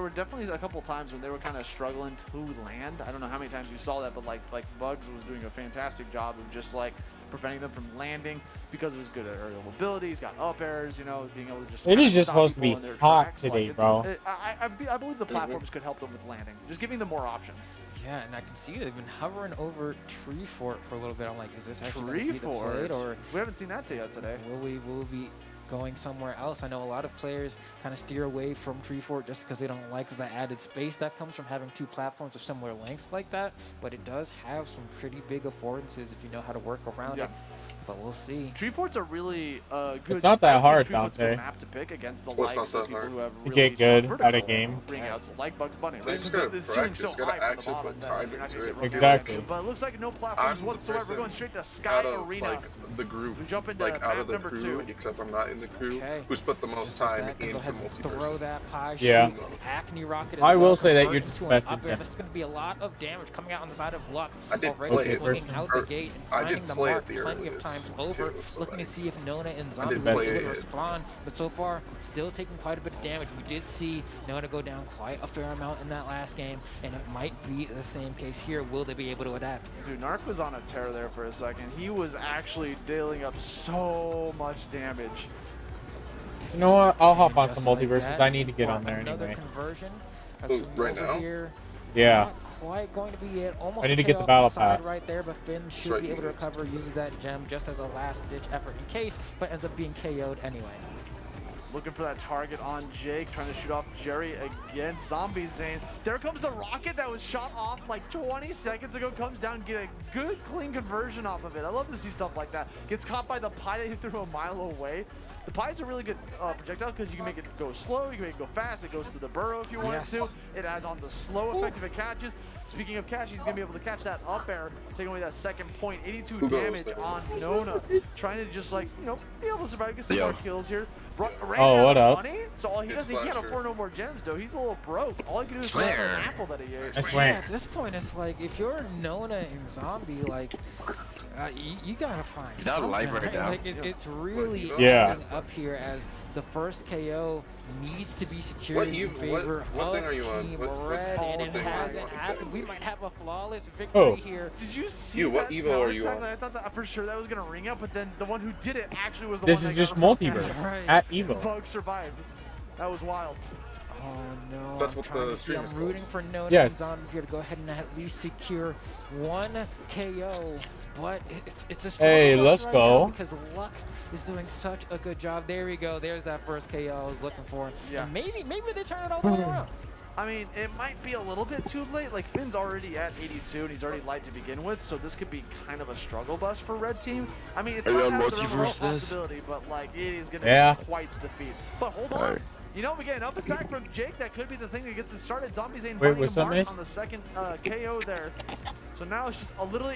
there were definitely a couple times when they were kind of struggling to land. I don't know how many times you saw that, but like Bugs was doing a fantastic job of just like preventing them from landing because of his good aerial mobility. He's got up airs, you know, being able to just. It is just stop supposed to people be in their hot tracks. today, Like, bro. I believe the platforms could help them with landing, just giving them more options. Yeah, and I can see they've been hovering over Tree Fort for a little bit. I'm like, is this actually Tree going to be the Fort? plate, or we haven't seen that yet today. Will we be going somewhere else? I know a lot of players kind of steer away from Tree Fort just because they don't like the added space that comes from having two platforms of similar lengths like that, but it does have some pretty big affordances if you know how to work around it. But we'll see. Tree Fort's a really good. It's not that hard, Tree Fort's a Dante. good map to pick against the Well, it's likes not of that people hard. who have To really get good strong at a vertical game. bringouts like Bugs Bunny. Right? They just Because gotta the ceiling's practice, so gotta high from the actually bottom put that time you're not into gonna it. get Exactly. But it looks like no I'm platforms the whatsoever. We're going person straight to Sky out of Arena. like the group, We jump into like out map of the number crew, 2. except I'm not in the crew, Okay. who's put the most time into Throw multiverses. that pie. Yeah. Shoot. Acne rocket. I will say that convert you're into just an best up air. in There's going to be a lot of damage coming out on the side of Luck. I did already play it. swinging out the Or- gate and I finding did the play mark it the plenty of earliest, times too, over, so looking to like- see if Nona and I Zombie did will play be able to it. respond. But so far, still taking quite a bit of damage. We did see Nona go down quite a fair amount in that last game, and it might be the same case here. Will they be able to adapt? Dude, Narc was on a tear there for a second. He was actually dealing up so much damage. You know what? I'll hop on Just some like multiverses. that, I need to get for on there another anyway. conversion. Oh, right now? Here. Yeah. Not quite going to be it. Almost I need to a get KO the off battle side pass. right there, but Finn should right be able to here. recover, uses that gem just as a last-ditch effort in case, but ends up being KO'd anyway. Looking for that target on Jake, trying to shoot off Jerry again. Zombie Zane. There comes the rocket that was shot off like 20 seconds ago. Comes down, get a good, clean conversion off of it. I love to see stuff like that. Gets caught by the pie that he threw a mile away. The pie is a really good projectile because you can make it go slow, you can make it go fast. It goes to the burrow if you want it to. It adds on the slow effect if it catches. Speaking of catch, he's going to be able to catch that up air, taking away that second point. 82 damage on Nona. Trying to just, like, you know, be able to survive, get some more kills here. Oh, what up? Money, so all he does, he can't afford no more gems, though. He's a little broke. All he can do is Swear. grab an apple that he ate. I swear. At this point, it's like, if you're Nona and Zombie, like, you gotta find He's not alive something, right now. Like, it's really Yeah. ending up here as the first KO needs to be secured in What favor what thing of are you on? Team What Red, and it thing are you hasn't on happened. exactly? We might have a flawless victory Oh. here. Did you see You, what that Evo talent are you tag? on? I thought that for sure that was going to ring out, but then the one who did it actually was the This one is that just got multiverse Right. at Evo. Bug survived. That was wild. Oh no! That's I'm what trying the to see. stream I'm is called. rooting for Nona Yes. and Zombie here to go ahead and at least secure one KO, but it's a struggle Hey, for us let's right go. now because Luck is doing such a good job. There we go. There's that first KO I was looking for. Yeah. And maybe they turn it all around. I mean, it might be a little bit too late. Like, Finn's already at 82, and he's already light to begin with, so this could be kind of a struggle bus for Red Team. I mean, it's Are you not on out of the realm of multiverse this? possibility, but, like, it is going to Yeah. be quite the defeat. But hold on. Alright. You know, we get an up attack from Jake. That could be the thing that gets us started. Zombie Zane Wait, finding what's a up, mark Mitch? on the second KO there. So now it's just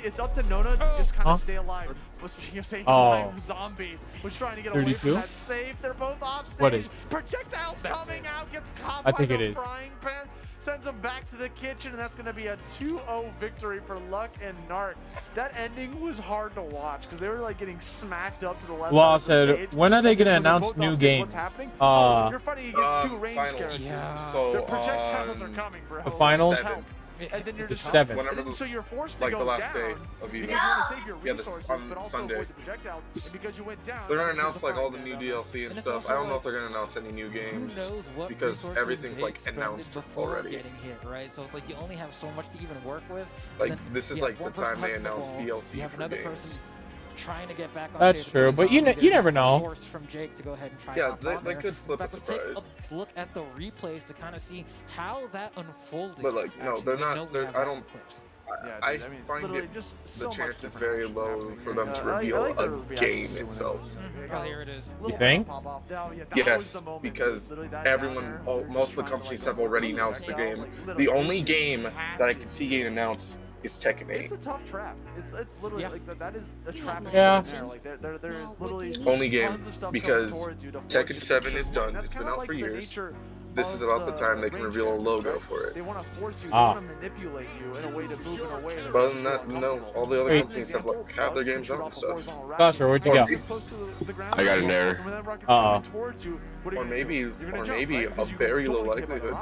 it's up to Nona to just kind of stay alive. Speaking of staying alive, Zombie was trying to get away 32? from that safe. They're both off stage. What is- Projectiles coming out, gets caught I by think the it is. frying pan. Sends him back to the kitchen, and that's going to be a 2-0 victory for Luck and Narc. That ending was hard to watch because they were like getting smacked up to the left Law side of the said, stage. when are they going to When they're announce both new off stage, games? What's happening? Oh, you're funny. He gets 2 range finals. characters. Yeah. So The projectiles are on coming, bro. The finals? Seven. And then you're The just 7th. Whenever, and then, so you're forced to like go the last down day of because Evo. you want to save your Yeah, this resources, on but also Sunday. avoid the projectiles. And because you went down, They're gonna there's announce the like all fire the new down. DLC and And it's stuff. also I don't know like, if they're gonna announce any new Who games knows what because resources everything's they like expended announced before already. getting hit, right? So it's like you only have so much to even work with. Like and then this is you have like the one person time they hugging the announce ball, DLC you have for another games. person trying to get back on That's stage. true, but you never know. Force from Jake to go ahead and try Yeah, hop they on there. could slip In a fact, to take surprise. a look at the replays to kind of see how that unfolded. But like, no, Actually, they're we not. know we They're, have I that don't. in clips. Yeah, I dude, I mean, find literally it just the so much chance is different very actions low happening for here. them to I reveal like their a reactions game to it. itself. Oh, here it is. You think? Pop off. Yeah, that Yes, was the moment. because Literally that everyone, down there, all, they're most just of the trying to, companies like, have already go announced the projectile, game. like, The literally only just game have that I to. can see getting announced is Tekken 8. It's a tough trap. It's literally Yeah. like that is a trap. Yeah. There. Like there is literally Only game tons of stuff because coming towards you to force Tekken you to 7 choose is one. done. That's It's been kinda out like for the years. nature this is about the time they can reveal a logo for it. They want to force you, they Ah. want to manipulate you in a way to move in a way that But other than that, no, all the other Wait. companies have like have their games on and stuff. Sasha, where'd you go? I got an error. Or maybe a very low likelihood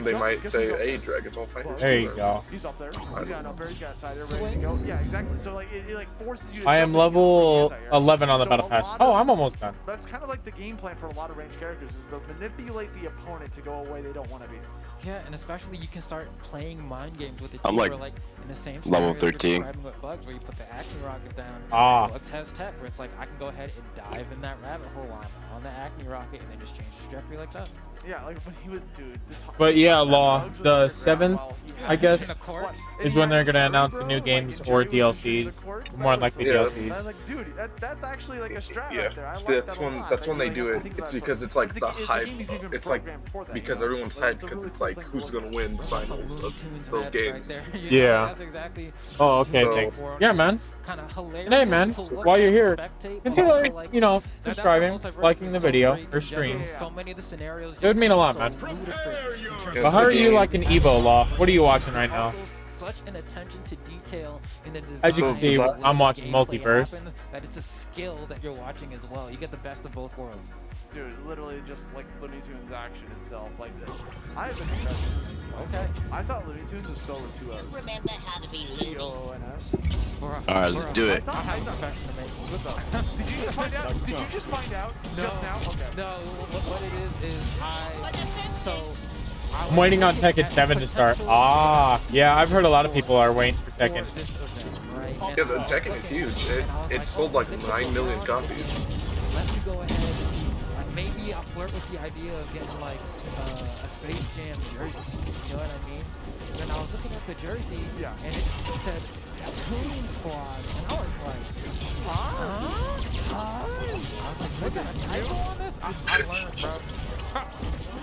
they might say, "Hey, Dragon Ball Fighters." There you go. He's up there. He's on up there. He's got a side there ready to go. Yeah, exactly. So like it like forces you to I am level 11 on the battle pass. Oh, I'm almost done. That's kind of like the game plan for a lot of ranged characters is to manipulate the opponent to go away they don't want to be. Yeah, and especially you can start playing mind games with the I'm team like where, like in the same level scenario you're 13. describing with Bugs, where you put the Acme rocket down. Ah. Bugs has tech where it's like I can go ahead and dive in that rabbit hole on the Acme rocket and then just change the trajectory like that. Yeah, like when he would do the But yeah, Law, the 7th, I guess, of course. is when they're gonna announce the new games or DLCs. More than likely Yeah. DLCs. I'm like, dude, that's actually like a strat Yeah, right there. I like that's that a when lot. that's Like, when they like, do I it. think It's that's because like- it's like the the hype. game is even It's like programmed for that, because you know? everyone's Like, hyped it's a because really it's cool like thing who's for gonna win the finals of those games. Yeah. That's exactly. Oh, okay. So- Thanks. Yeah, man. Kind of hilarious. And hey, man, to look while you're at here, and spectate, consider, but also, like, you know, that's where subscribing, multiverse liking is the so video great or in general. stream. So many of the scenarios It would mean a lot, so man. ludicrous in terms Yeah, But how are you game. liking Evo, Law? What are you watching right now? Also such an attention to detail in the design. As you can see, and the I'm watching gameplay Multiverse. happens, that it's a skill that you're watching as well. You get the best of both worlds. Dude, literally just like Looney Tunes action itself. Like, I have been impressed. Okay. I thought Looney Tunes was spelled with 2 O's. Remember how to be loony. T-O-O-N-S. Alright, let's do it. I have a confession to make. What's up? Did you just find out? Did you just find out just now? Okay. No, what it is so. I'm waiting on Tekken 7 to start. Ah, yeah, I've heard a lot of people are waiting for Tekken. Yeah, the Tekken is huge. It sold like 9 million copies. Let me go ahead and maybe I'll flirt with the idea of getting like a Space Jam jersey. You know what I mean? And then I was looking at the jersey, and it said Toon Squad, and I was like, huh? I was like, was there a typo on this? I learned, bro.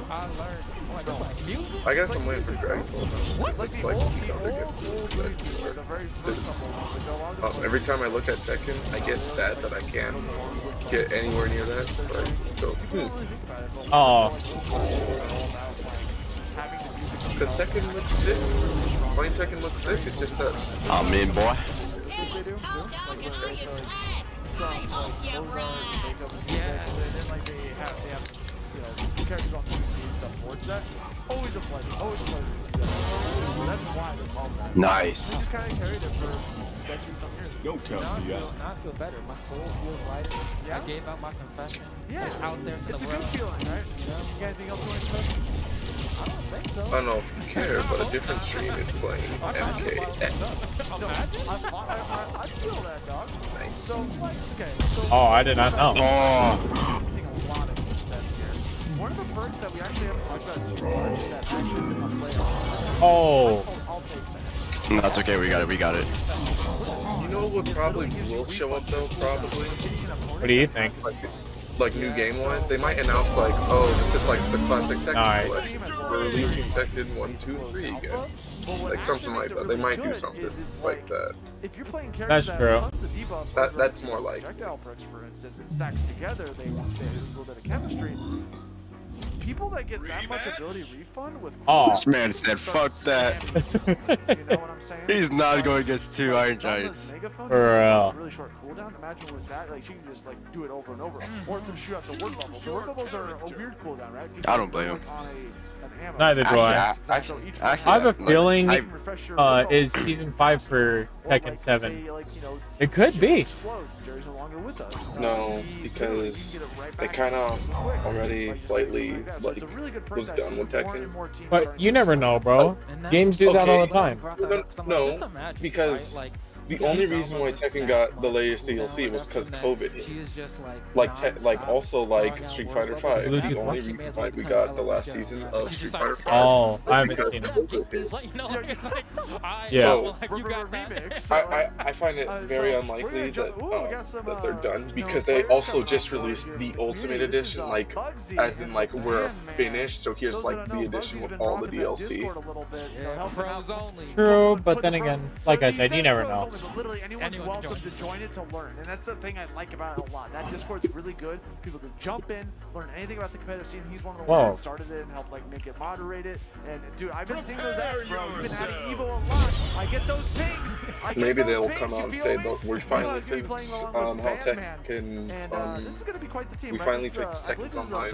I learned. I'm like, this like music? I guess I'm waiting for Dragon Ball now, because it's like, you know, they're getting excited for it. Every time I look at Tekken, I get sad that I can't get anywhere near that. So I still, Oh, because Tekken looks sick. Playing Tekken looks sick. It's just that. I'm in, boy. Characters on TV and stuff towards that. Always a pleasure. Always a pleasure to see that. So that's why they're called that. Nice. We just kind of carried it for centuries, some years. Don't See, now I feel better. My soul feels lighter. Yeah. I gave out my confession. Yeah, It's out there to the it's a world. good feeling, right? You know, you got anything else you want to say? I don't think so. I don't know if you care, but a different stream is playing MKX. I feel that, dog. Nice. So, like, okay. So oh, I did not know. Oh. seeing a lot of good sets here. One of the perks that we actually haven't talked about too much is that actually become playable. Oh, I'll take that. No, that's okay. We got it. We got it. You know what probably will show up though? Probably. what do you think? Like new game-wise, they might announce like, oh, this is like the classic Tekken Nice. collection. We're releasing Tekken 1, 2, and 3 again. Like something like that. They might do something like that. If you're playing That's characters that true. have tons of debuffs, That's more like. projectile perks, for instance, it stacks together. They want a little bit of chemistry. People that get that much ability refund with Oh. This man said, fuck that. you know what I'm saying? He's not going Like, against 2 Iron Giants. Megaphone, For it's real. a really short cooldown. Imagine with that, like she can just like do it over and over, or it can shoot out the word level. The word levels are a weird cooldown, right? I don't blame him. On an ammo. Neither do I. Actually, I have a feeling I- is season 5 for Tekken 7. It could be. No, because they kind of already slightly like was done with Tekken. But you never know, bro. Games do that all the time. No, because the only reason why Tekken got the latest DLC was because COVID hit. Like also like Street Fighter 5. The only reason why we got the last season of Street Fighter 5. Oh, I haven't because seen it. COVID hit. Yeah. So I find it very unlikely that that they're done because they also just released the Ultimate Edition, like as in like we're finished. So here's like the edition with all the DLC. True, but then again, like I said, you never know. but literally anyone's welcome to join it to learn. And that's the thing I like about it a lot. That Discord's really good. People can jump in, learn anything about the competitive scene. He's one of the ones that started it and helped like make it moderated. And dude, I've been seeing those ads, bro. You've been adding Evo a lot. I get those pings. Maybe they'll come out and say that we finally fixed how Tekken's this is gonna be quite the team. we finally fixed Tekken's online.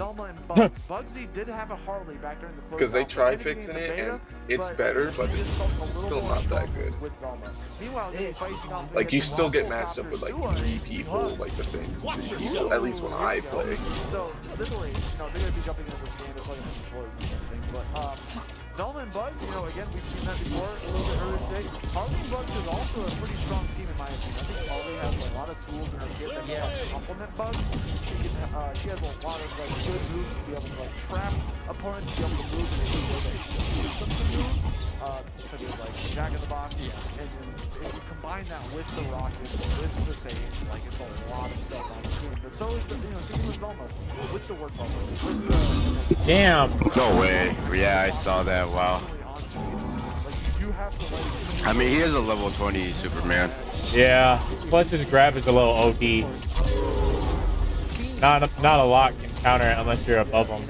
Bugsy did have a Harley back during the close. Because they tried fixing it and it's better, but it's still not that good. Like you still get matched up with like 3 people like the same 3 people, at least when I play. So literally, they're gonna be jumping into this game and playing controllers and everything. But Velma and Bugs, again, we've seen that before a little bit earlier today. Harley and Bugs is also a pretty strong team in my opinion. I think Harley has a lot of tools in her kit that can help complement Bugs. She has a lot of like good moves to be able to like trap opponents, to be able to move in any way that she needs them to move. Such as like Jack in the Box, and if you combine that with the rockets, with the saves, like it's a lot of stuff on the screen. But so is the same with Velma, with the work bubble, with the damn. No way. Yeah, I saw that. Wow. I mean, he is a level 20 Superman. Yeah. Plus his grab is a little OD. Not a lot can counter it unless you're above him.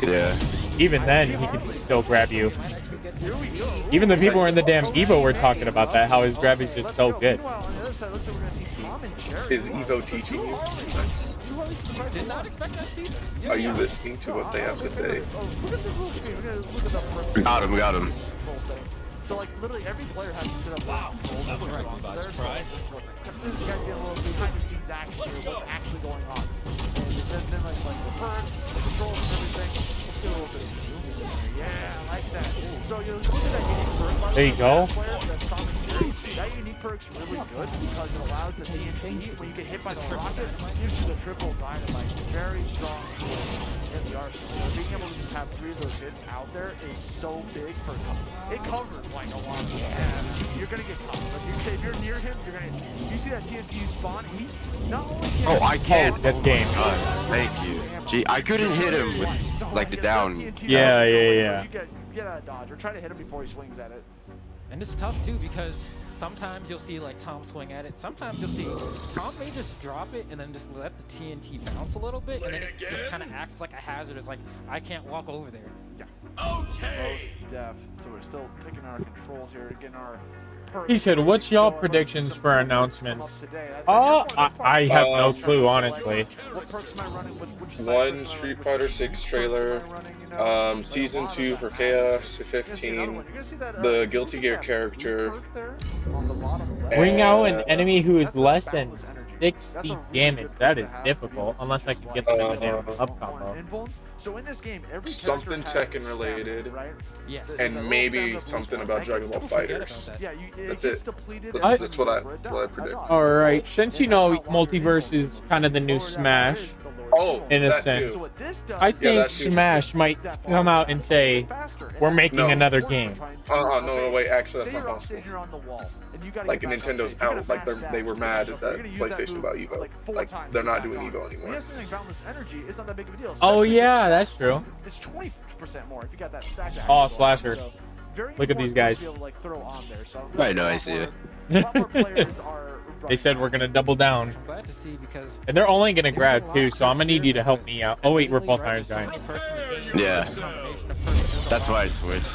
Yeah. Even then, he can still grab you. Even the people who are in the damn Evo were talking about that, how his grab is just so good. Is Evo teaching you? Nice. Did not expect that season. Are you listening to what they have to say? Got him. So like literally every player has to sit up. Wow. Surprise. This is gonna get a little behind the scenes action here, what's actually going on. And then like the perks, the controls and everything. Let's get a little bit of zoom in there. Yeah, I like that. So you look at that unique perk. There you go. That unique perk's really good because it allows the TNT when you get hit by the rocket, it gives you the triple dynamite. Very strong tool in the arsenal. So being able to just have 3 of those hits out there is so big for it covers like a lot of you're gonna get caught. If you're near him, you're gonna. You see that TNT spawn? He's not only. Oh, I can't. That's game. Thank you. Gee, I couldn't hit him with like the down. Yeah. You get out of dodge or try to hit him before he swings at it. And it's tough too because sometimes you'll see like Tom swing at it. Sometimes you'll see Tom may just drop it and then just let the TNT bounce a little bit, and then it just kind of acts like a hazard. It's like I can't walk over there. Yeah. Okay. Most def. So we're still picking our controls here, getting our. He said, "What's y'all predictions for announcements?" I have no clue, honestly. One Street Fighter 6 trailer, Season 2 for KF 15, the Guilty Gear character. Bring out an enemy who is less than 60 damage. That is difficult, unless I can get them in the damn up combo. So in this game, every something Tekken related, and maybe something about Dragon Ball Fighters. That's it. That's what I predict. All right, since you know Multiverse is kind of the new Smash, in a sense, I think Smash might come out and say, "We're making another game." No, wait. Actually, that's not possible. Like Nintendo's out. Like they were mad at that PlayStation about Evo. Like they're not doing Evo anymore. Oh yeah, that's true. It's 20% more if you got that stack. Oh, Slasher. Look at these guys. I know, I see it. They said we're gonna double down. I'm glad to see because. And they're only gonna grab 2, so I'm gonna need you to help me out. Oh wait, we're both Iron Giants. Yeah. That's why I switched.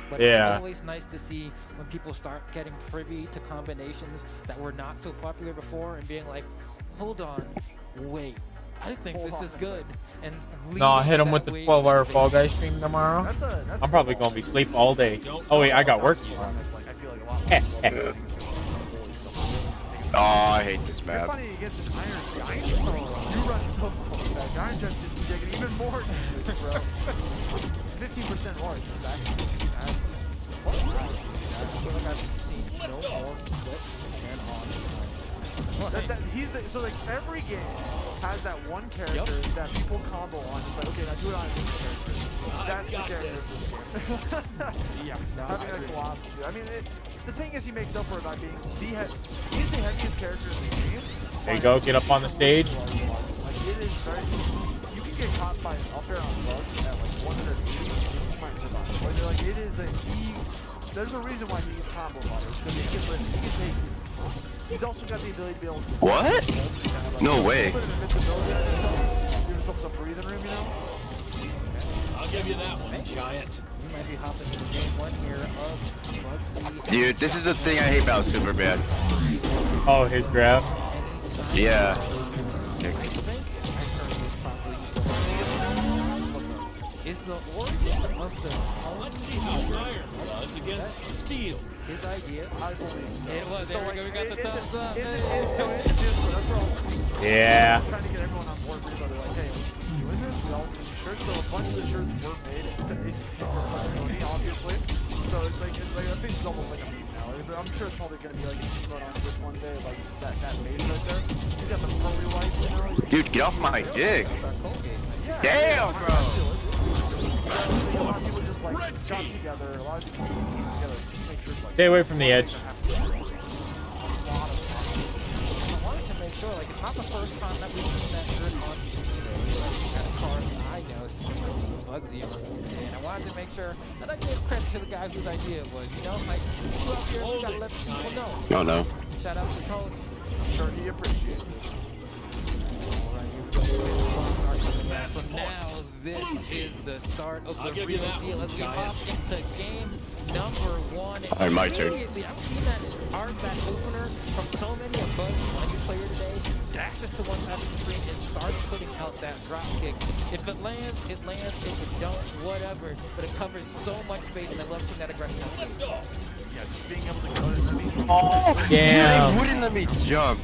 But it's always nice to see when people start getting privy to combinations that were not so popular before and being like, hold on, wait, I think this is good. And no, I'll hit him with the 12-hour Fall Guys stream tomorrow. I'm probably going to be asleep all day. Oh, wait, I got work tomorrow. Oh, I hate this map. You run so fast. Iron Giant is taking even more damage, bro. It's 15% more. That's I feel like I've seen no more clips than on. So like every game has that one character that people combo on. It's like, okay, now do it on this character. That's the character of this game. Having a philosophy. I mean, the thing is, he makes up for it by being he's the heaviest character in the game. There you go, get up on the stage. Like it is very. You can get caught by an up air on bug at like 100 meters. You might survive. But like it is there's a reason why he uses combo modders, because he can take. He's also got the ability to be able to. What? No way. Give himself some breathing room, you know. I'll give you that one, giant. We might be hopping into game 1 here of Bugsy. Dude, this is the thing I hate about Superman. Oh, his grab. Yeah. Is the origin of the Let's see how iron does against steel. his idea? I believe so. It was. There we go. We got the thumbs up. Yeah. Trying to get everyone on board for each other. Like, hey, you doing this? We all need shirts. So a bunch of the shirts were made for Sony, obviously. So it's like I think it's almost like a meme now. I'm sure it's probably gonna be like a emote on Twitch one day, like just that base right there. He's got the pearly white, you know. Dude, get off my dick. Damn, bro. A lot of people just like got together. A lot of people got together to make sure like. Stay away from the edge. I wanted to make sure, like, it's not the first time that we've seen that shirt on Tuesday. Kind of cars that I know is Bugsy on Tuesday, and I wanted to make sure that I give credit to the guy whose idea it was. You know, like, you up here, you gotta let people know. Oh no. Shout out to Tony. I'm sure he appreciates it. So now this is the start of the real deal as we hop into game number 1. Alright, my turn. I've seen that start, that opener from so many of us on your player today. Dashes to one side of the screen and starts putting out that drop kick. If it lands, it lands. If it don't, whatever. But it covers so much space, and I love seeing that aggression. Yeah, just being able to go to the Oh, damn. Dude, they wouldn't let me jump.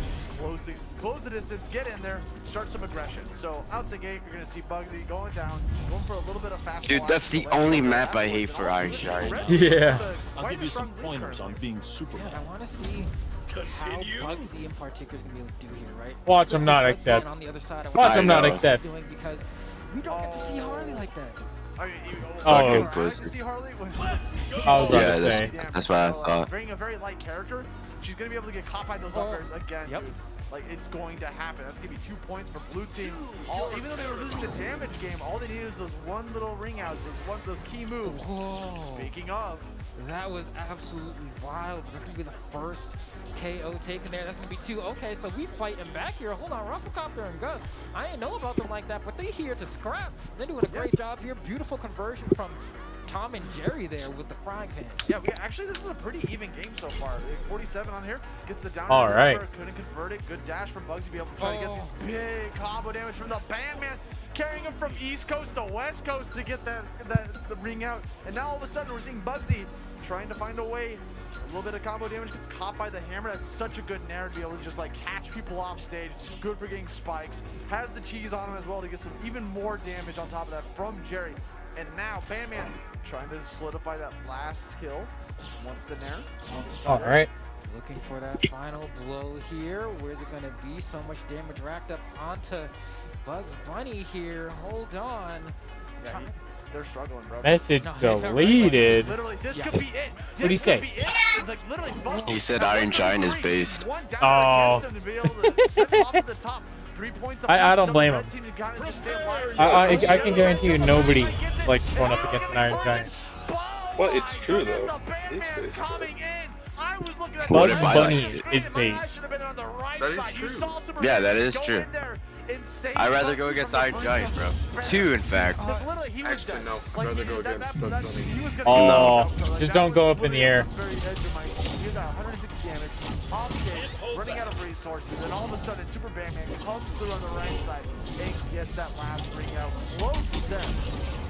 Close the distance, get in there, start some aggression. So out the gate, you're gonna see Bugsy going down, going for a little bit of fast. Dude, that's the only map I hate for Iron Giant. Yeah. I'll give you some pointers on being Superman. I want to see how Bugsy in particular is going to be able to do here, right? Watch him not accept. On the other side, Watch him not accept. Because we don't get to see Harley like that. Fucking pussy. I was about to say. That's what I thought. Being a very light character, she's gonna be able to get caught by those uppers again. Dude. Like, it's going to happen. That's gonna be 2 points for blue team. Even though they were losing the damage game, all they needed was those one little ring outs, those key moves. Whoa. Speaking of, that was absolutely wild. That's gonna be the first KO taken there. That's gonna be 2. Okay, so we fighting back here. Hold on, Rufflecopter and Gus. I didn't know about them like that, but they here to scrap. They're doing a great job here. Beautiful conversion from Tom and Jerry there with the frying pan. Yeah, actually this is a pretty even game so far. 47 on here, gets the down. All right. Couldn't convert it. Good dash from Bugsy to be able to try to get these big combo damage from the Bandman, carrying him from East Coast to West Coast to get the ring out. And now all of a sudden we're seeing Bugsy trying to find a way. A little bit of combo damage, gets caught by the hammer. That's such a good nair to be able to just like catch people off stage. Good for getting spikes. Has the cheese on him as well to get some even more damage on top of that from Jerry. And now Bandman trying to solidify that last kill. Once the nair. All right. Looking for that final blow here. Where's it going to be? So much damage racked up onto Bugs Bunny here. Hold on. Yeah, they're struggling, bro. Message deleted. Literally, this could be it. What did he say? Like, literally, He said Iron Giant is based. Oh. 3 points I don't blame him. I can guarantee you nobody likes going up against an Iron Giant. Well, it's true though. It's based. Bugs Bunny is based. That is true. Yeah, that is true. I'd rather go against Iron Giant, bro. 2, in fact. Actually, no. I'd rather go against Bugs Bunny. Oh, just don't go up in the air. Running out of resources, and all of a sudden, Super Bandman comes through on the right side and gets that last ring out. Close set.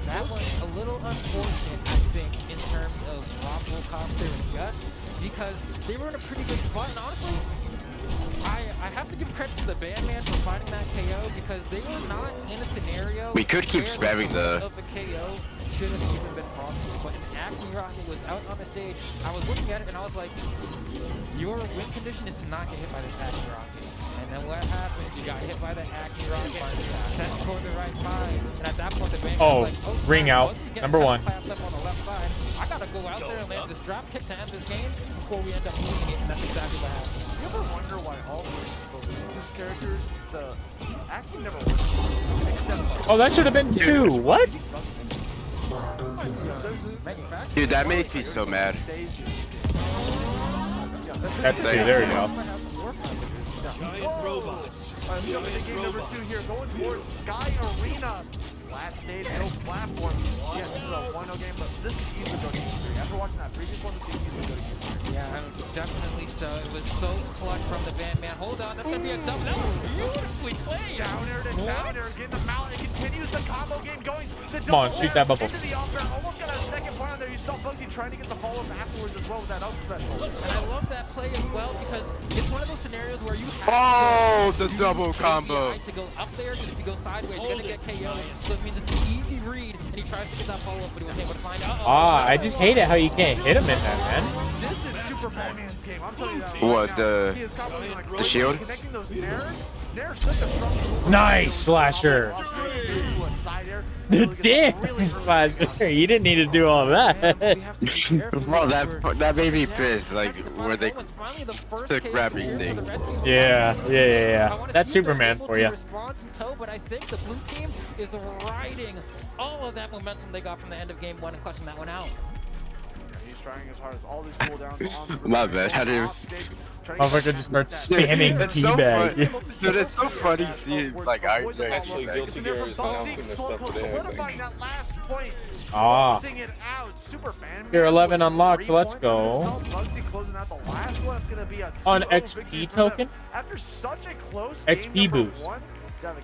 That was a little unfortunate, I think, in terms of Rufflecopter and Gus, because they were in a pretty good spot, and honestly, I have to give credit to the Bandman for finding that KO, because they were not in a scenario We could keep spamming the... of a KO should have even been possible, but an Acme Rocket was out on the stage. I was looking at it and I was like, your win condition is to not get hit by this Acme Rocket. And then what happened? You got hit by the Acme Rocket, set toward the right side, and at that point the Bandman was like, oh, ring out, number 1. Clapped up on the left side. I gotta go out there and land this drop kick to end this game before we end up losing it, and that's exactly what happened. You ever wonder why all these characters, the acting never works? Except Oh, that should have been 2. What? Dude, that makes me so mad. That's there we go. Giant robots. Jumping to game number 2 here, going towards Sky Arena. Flat stage, no platform. Yes, this is a 1-0 game, but this could easily go to game 3. After watching that previous one, this could easily go to game 3. Yeah, definitely so. It was so clutch from the Bandman. Hold on, that's going to be a double. That was beautifully played. Downer to downer, getting the mount. It continues the combo game going. Come on, shoot that bubble. Into the off-guard, almost got a second point on there. You saw Bugsy trying to get the follow-up afterwards as well with that up special. And I love that play as well because it's one of those scenarios where you have the double combo. to go up there, because if you go sideways, you're going to get KO'd. So it means it's an easy read, and he tries to get that follow-up, but he was able to find out. I just hate it how you can't hit him in that, man. This is Super Batman's game. I'm telling you that. What, The shield? Connecting those Nair's such a strong. Nice slasher. Damn slasher. You didn't need to do all that. Bro, that made me pissed. Like where they the grabbing thing. Yeah. That's Superman for you. But I think the blue team is riding all of that momentum they got from the end of game 1 and clutching that one out. He's trying as hard as all these cooldowns on the My bad. How did Motherfucker just starts spamming teabag. Dude, it's so funny seeing like Iron Jack. Actually, Guilty Gear is announcing this stuff today, I think. Tier 11 unlocked. Let's go. On XP token? After such a close XP boost.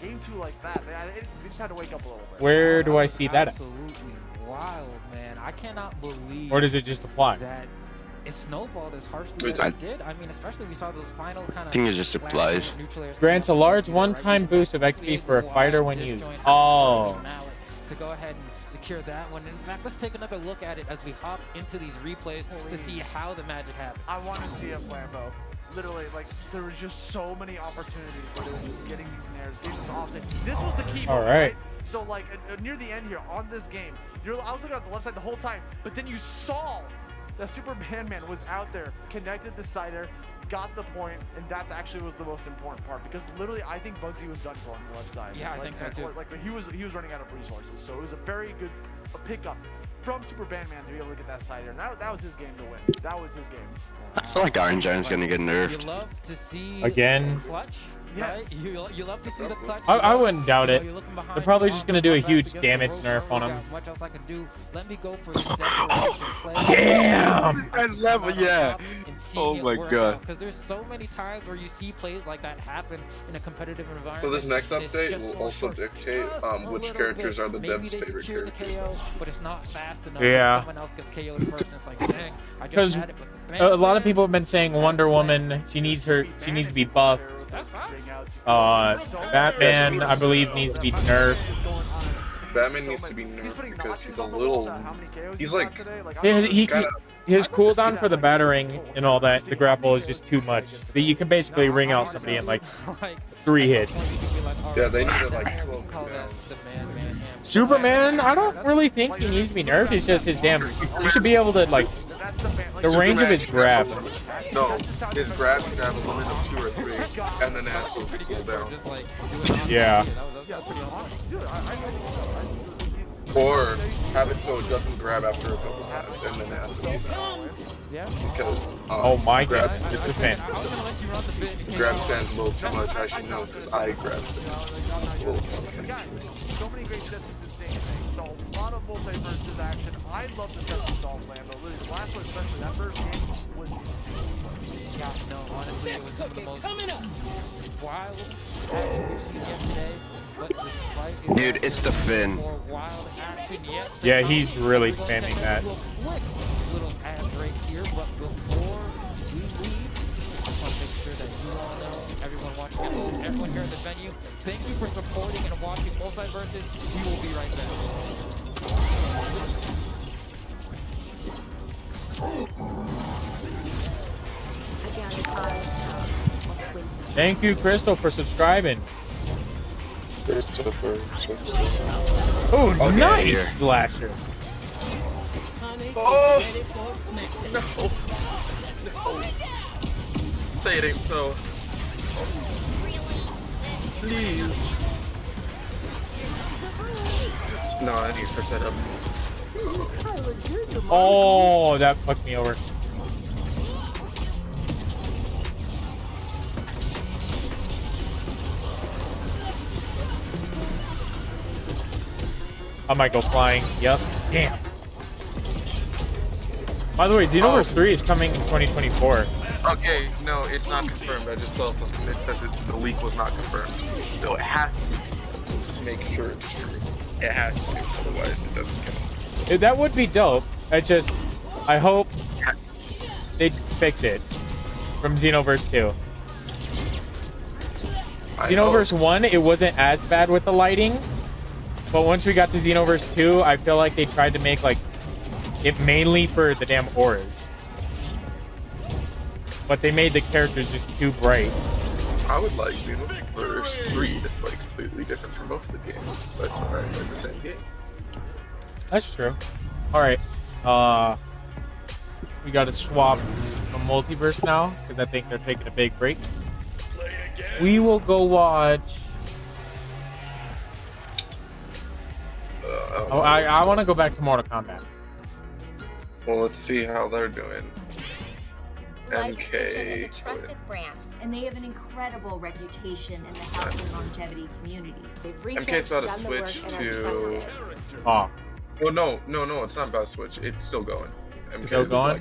Game 2 like that, they just had to wake up a little bit. Where do I see that at? Absolutely wild, man. I cannot believe. Or does it just apply? That it snowballed as harshly as it did. I mean, especially we saw those final kind of. I think it just applies. Grants a large one-time boost of XP for a fighter when used. Oh. To go ahead and secure that one. In fact, let's take another look at it as we hop into these replays to see how the magic happened. I want to see a Flambeau. Literally, like, there were just so many opportunities where they were getting these nairs, getting this offset. This was the key moment, right? So, like, near the end here, on this game, I was looking at the left side the whole time, but then you saw that Super Bandman was out there, connected the sider, got the point, and that actually was the most important part, because literally, I think Bugsy was done for on the left side. Yeah, I think so, too. Like, he was running out of resources, so it was a very good pickup from Super Bandman to be able to get that sider, and that was his game to win. That was his game. I feel like Iron Giant's gonna get nerfed. You love to see again. Clutch, right? You love to see the clutch. I wouldn't doubt it. They're probably just gonna do a huge damage nerf on him. Much else I can do. Let me go for Damn! This guy's level, yeah. Oh my god. Because there's so many times where you see plays like that happen in a competitive environment. So this next update will also dictate which characters are the devs' favorite characters. But it's not fast enough. Yeah. Someone else gets KO'd first, and it's like, dang, I just had it. But a lot of people have been saying Wonder Woman, she needs to be buffed. That's fine. Batman, I believe, needs to be nerfed. Batman needs to be nerfed because he's a little. He's like. His cooldown for the battering and all that, the grapple is just too much. You can basically ring out somebody in like 3 hits. Yeah, they need to like slow him down. Superman, I don't really think he needs to be nerfed. It's just his damage. You should be able to like the range of his grab. No, his grab should have a limit of 2 or 3, and then it has to cool down. Yeah. Or have it so it doesn't grab after a couple times, and then it has to cool down. Because oh my god, it's a fan. Grab stand's a little too much. I should know because I grab stand. It's a little funny. So many great sets with the same thing. So a lot of multi-versus action. I love the set we saw Flambeau. The last one especially, that first game was insane. Yeah, no, honestly, it was some of the most wild action we've seen yesterday. Dude, it's the Finn. Yeah, he's really spamming that. Little ad break here, but before we leave, I just want to make sure that you all know, everyone watching at home, everyone here at the venue, thank you for supporting and watching Multiverses. We will be right back. Thank you, Crystal, for subscribing. Oh, okay, nice here. Slasher. Oh! No. Say it ain't so. Please. No, I need to search that up. Oh, that fucked me over. I might go flying. Yep. Damn. By the way, Xenoverse 3 is coming in 2024. Okay, no, it's not confirmed. I just saw something that says that the leak was not confirmed. So it has to make sure it's true. It has to, otherwise it doesn't count. That would be dope. I hope they fix it from Xenoverse 2. Xenoverse 1, it wasn't as bad with the lighting, but once we got to Xenoverse 2, I feel like they tried to make like it mainly for the damn auras. But they made the characters just too bright. I would like Xenoverse 3 to play completely different from both of the games, because I swear I played the same game. That's true. Alright. We gotta swap a multiverse now, because I think they're taking a big break. We will go watch... I want to go back to Mortal Kombat. Well, let's see how they're doing. Life Extension is a trusted brand, and they have an incredible reputation in the health and longevity community. They've MK's about to switch to... Oh. Well, no, it's not about to switch. It's still going. MK still going?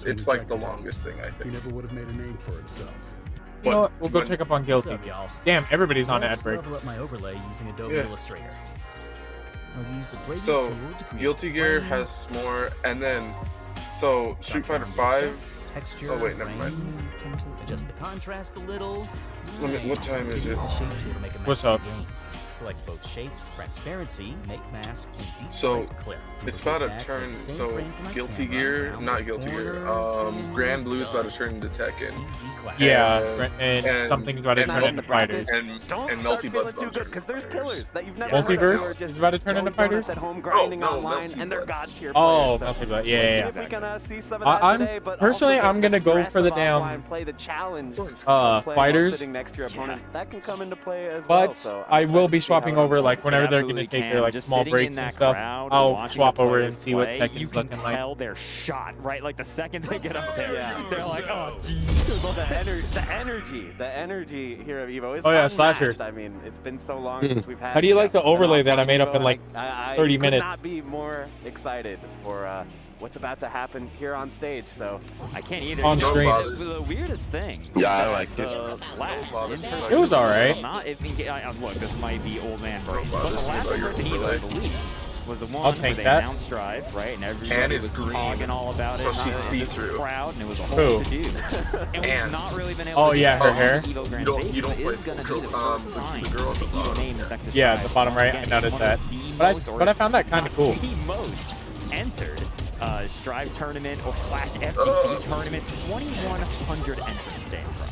It's like the longest thing, I think. He never would have made a name for himself. You know what? We'll go check up on Guilty. What's up, y'all? Damn, everybody's on ad break. Level up my overlay using Adobe Illustrator. I'll use the gradient So, tool to create Guilty Gear has more, and then... So, Street Fighter 5... Texture, Oh wait, never mind. Adjust the contrast a little. What time is it? Use the shape tool to make a What's mask up? game. Select both shapes, transparency, make mask, and deep So, light clear. it's about to turn, so Guilty Gear, not Guilty Gear, Grand Blue's about to turn into Tekken. Yeah, and something's about to turn into fighters. And Melty Blood's about to turn because there's killers that you've never Multiverse is about to turn into fighters? at home grinding online, and they're god tier Oh, players. Melty Blood, yeah. See if we can see some of that I'm today, but personally, also I'm gonna the go stress for the of damn offline play, the challenge of playing while fighters. sitting next to your opponent, that can come into play as well. But So I I'm will excited be to see swapping how it over, like, goes. whenever they're gonna take their like small breaks and stuff. I'll swap over and see what Tekken's looking like. Tell they're shot, right? Like the second they get up there, they're like, oh, the energy here of Evo is Slasher. unmatched. I mean, it's been so long since we've had. How do you like the overlay that I made up in like 30 minutes? I could not be more excited for what's about to happen here on stage. So I can't either. On stream. The weirdest thing. Yeah, I like it. It was alright. Look, this might be old man brain, but the last in-person Evo, I believe, was the one I'll where take they that. announced Drive, right? And everybody was talking all about it. So she's not see-through. Crowd, and it was a Who? whole to-do. And we've not really been able Oh to yeah, her hair. Evo Grand You don't Stages play is gonna be Girls, the first time the girl at the Evo bottom. name is next to Yeah, Strive. the bottom right. I Again, noticed one that. of the But most, I found that kind of cool. The most entered Strive tournament or / FTC tournament, 2,100 entrants, Dan, bro.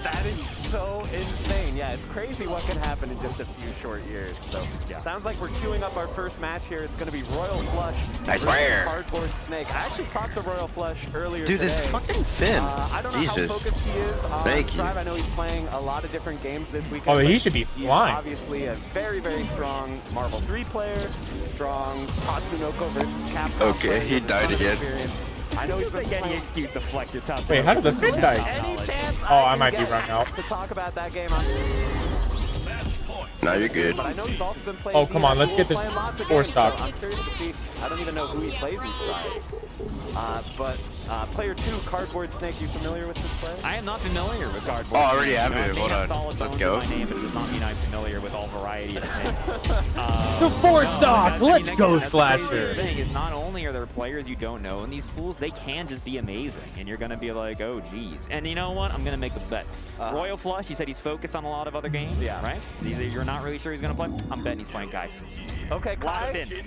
that is so insane. Yeah, it's crazy what can happen in just a few short years. So sounds like we're queuing up our first match here. It's going to be Royal Flush versus Cardboard Snake. I actually talked to Royal Flush earlier today. Dude, this fucking Finn. I don't know how focused he is on Strive. I know he's playing a lot of different games this weekend. Oh, he should be flying. He's obviously a very, very strong Marvel 3 player, strong Tatsunoko versus Capcom. Okay, he died again. I know he's like any excuse to flex your top. Wait, how did the Finn die? Any chance I might be wrong out. to talk about that game. No, you're good. But I know he's also been playing. Oh, come on, let's get this 4-stock. So I'm curious to see. I don't even know who he plays in Strive. But player 2, Cardboard Snake, you familiar with this player? I am not familiar with Cardboard. Oh, I already have Snake. it. Hold on. Let's go. My name, but it does not mean I'm familiar with all variety of things. The 4-stock. Let's go, that's Slasher. The craziest thing is not only are there players you don't know in these pools, they can just be amazing, and you're gonna be like, oh geez. And you know what? I'm gonna make a bet. Royal Flush. He said he's focused on a lot of other games. Yeah. Right. You're not really sure he's gonna play. I'm betting he's playing Kai. Okay, Locked Kai. in.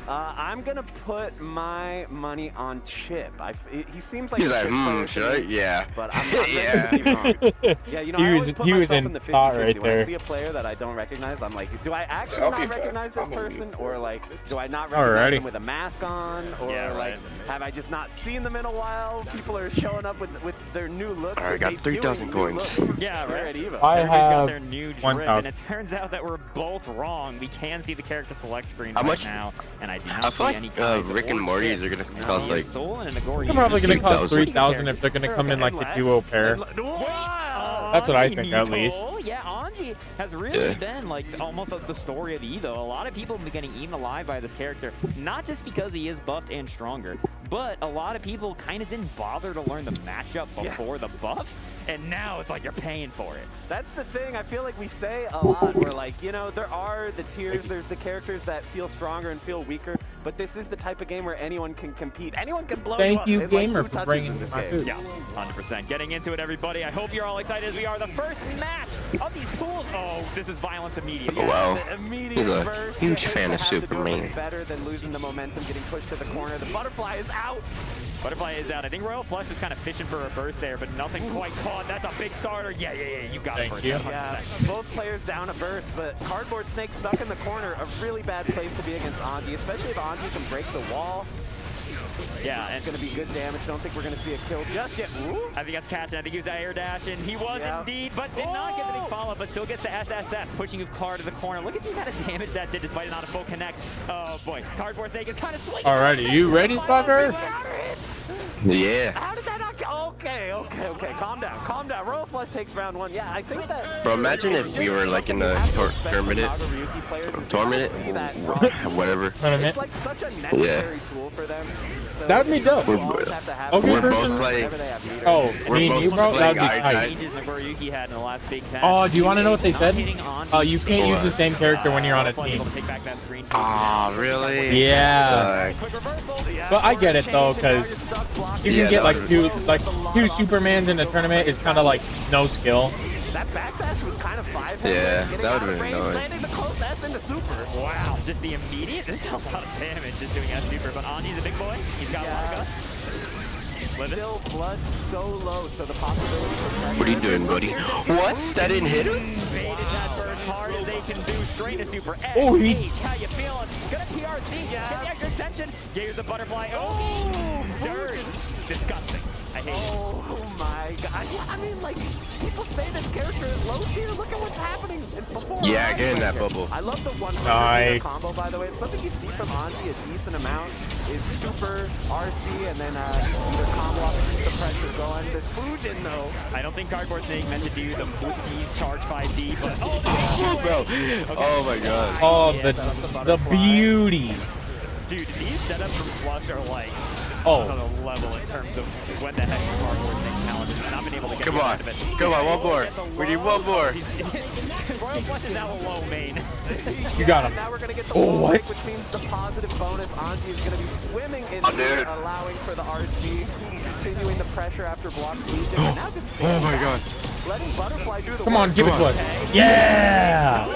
I'm gonna put my money on Chip. He seems like He's a like, good player should to I? me, Yeah. but I'm not ready to be wrong. Yeah, you know, I always put myself in the 50-50. right When I there. see a player that I don't recognize, I'm like, do I actually I'll not be recognize fine. this I'm person, gonna or like, do I not recognize Alrighty. them with a mask on, or like, have I just not seen them in a while? People are showing up with their new looks. Alright, I got 3,000 coins. Yeah, right. Evo. I Everybody's got have their new drip, 1,000. and it turns out that we're both wrong. We can see the character select screen How right much? now, and I do not I feel see any like Rick and Morty's are gonna cost like. They're probably gonna cost 3,000 if they're gonna come in like the duo pair. That's what I think, at least. Yeah, Anji has really been like almost the story of Evo. A lot of people have been getting eaten alive by this character, not just because he is buffed and stronger, but a lot of people kind of didn't bother to learn the matchup before the buffs, and now it's like you're paying for it. That's the thing. I feel like we say a lot. We're like, you know, there are the tiers. There's the characters that feel stronger and feel weaker, but this is the type of game where anyone can compete. Anyone can blow you up. Thank you, in, gamer, like, 2 for touches bringing in this my game. food. Yeah, 100%. Getting into it, everybody. I hope you're all excited as we are. The first match of these pools. Oh, this is violence immediate. Oh, wow. The immediate He's a burst. huge To fan of have to do it Superman. is better than losing the momentum, getting pushed to the corner. The butterfly is out. Butterfly is out. I think Royal Flush was kind of fishing for a burst there, but nothing quite caught. That's a big starter. Yeah, you got it. Thank you. Yeah, both players down a burst, but Cardboard Snake stuck in the corner. A really bad place to be against Anji, especially if Anji can break the wall. Yeah, and it's going to be good damage. Don't think we're going to see a kill just yet. I think that's catching. I think he was air dashing. He was indeed, but did not get the big follow-up, but still gets the SSS, pushing his car to the corner. Look at the amount of damage that did despite not a full connect. Oh boy, Cardboard Snake is kind of swinging. Alrighty, you ready, fucker? Yeah. How did that not get? Okay. Calm down. Royal Flush takes round 1. Yeah, I think that. Bro, imagine if we were like in a tournament, whatever. It's like such a necessary tool for them. So That would be dope. We're person. both playing. Oh, me and you, bro? That would be tight. Had in the last big pass. Oh, do you want to know what they said? You can't use the same character when you're on a team. Oh, really? Yeah. But I get it though, because you can get like two Supermans in a tournament is kind of like no skill. That backdash was kind of 5 Yeah, that would have been annoying. Landing the close S into super. Wow, just the immediate. There's a lot of damage just doing S super, but Anji's a big boy. He's got a lot of guts. Still blood so low, so the possibility for What are you doing, buddy? What? That didn't hit him? Baited that burst hard as they can do. Straight to super. Oh, SH, how you feeling? Gonna PRC. Get the extra extension. Here's a butterfly. Oh, dirt. Disgusting. I hate it. Oh my god. I mean, like, people say this character is low tier. Look at what's happening before. Yeah, get in that bubble. I love the 100 Nice. combo, by the way. It's something you see from Anji a decent amount is super RC and then either combo off keeps the pressure going. This Fujin, though. I don't think Cardboard Snake meant to do the footsies charge 5D, but Bro. Oh my god. Oh, the beauty. Dude, these setups from Flush are like another level in terms of when the heck the Cardboard Snake challenges, and I've been able to get Come on. of it. Come on, one more. We need one more. Royal Flush is now a low main. You got him. Now we're going to get the Oh, what? which means the positive bonus. Anji is going to be swimming in allowing for the RC, continuing the pressure after block Legion. And now just Oh my god. letting Butterfly do the Come on, work. give it to us. Yeah.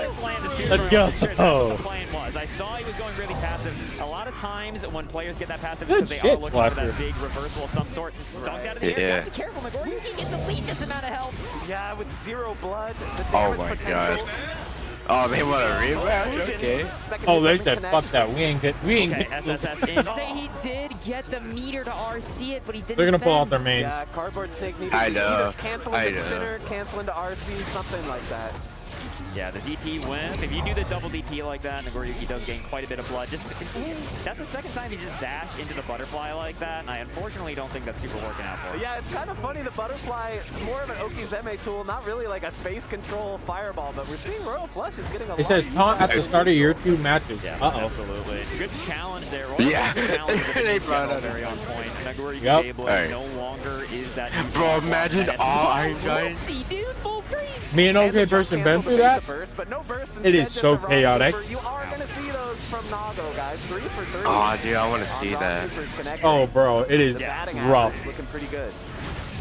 Let's go. The plan was. I saw he was going really passive. A lot of times when players get that passive, Good because they are shit, looking for Slapper. that big reversal of some sort. Dunked out of the air. Yeah. Be careful, McGorry. You can get the lead this amount of health. Yeah, with 0 blood. The Oh damage my potential. god. Oh, they want a rematch? Okay. Oh, they said, fuck that. We ain't Okay, get. SSS in. He did get the meter to RC it, but he didn't They're gonna pull out spend. their mains. Yeah, Cardboard Snake needed I to know. either cancel I into know. spinner, cancel into RC, something like that. Yeah, the DP wins. If you do the double DP like that, Nagoriyuki does gain quite a bit of blood. That's the second time he just dashed into the butterfly like that, and I unfortunately don't think that's super working out for him. Yeah, it's kind of funny. The butterfly, more of an Okizeme tool, not really like a space control fireball, but we're seeing Royal Flush is getting a lot It says of taunt at the start of your 2 matches. Yeah, Uh-oh. absolutely. Good challenge there. Royal Yeah. Flush's challenge is They in brought general it up. very on point. Nagoriyuki Yep. Gable Alright. no longer is that. Bro, imagine all Iron Giants. See, dude, full screen. Me and OK Person been through that. But no burst, It is instead, so just a raw chaotic. super. You are going to see those from Nago, guys. 3 for 30. Oh, dude, I want to on see raw that. supers connected. Oh, bro, it is The batting rough. average looking pretty good.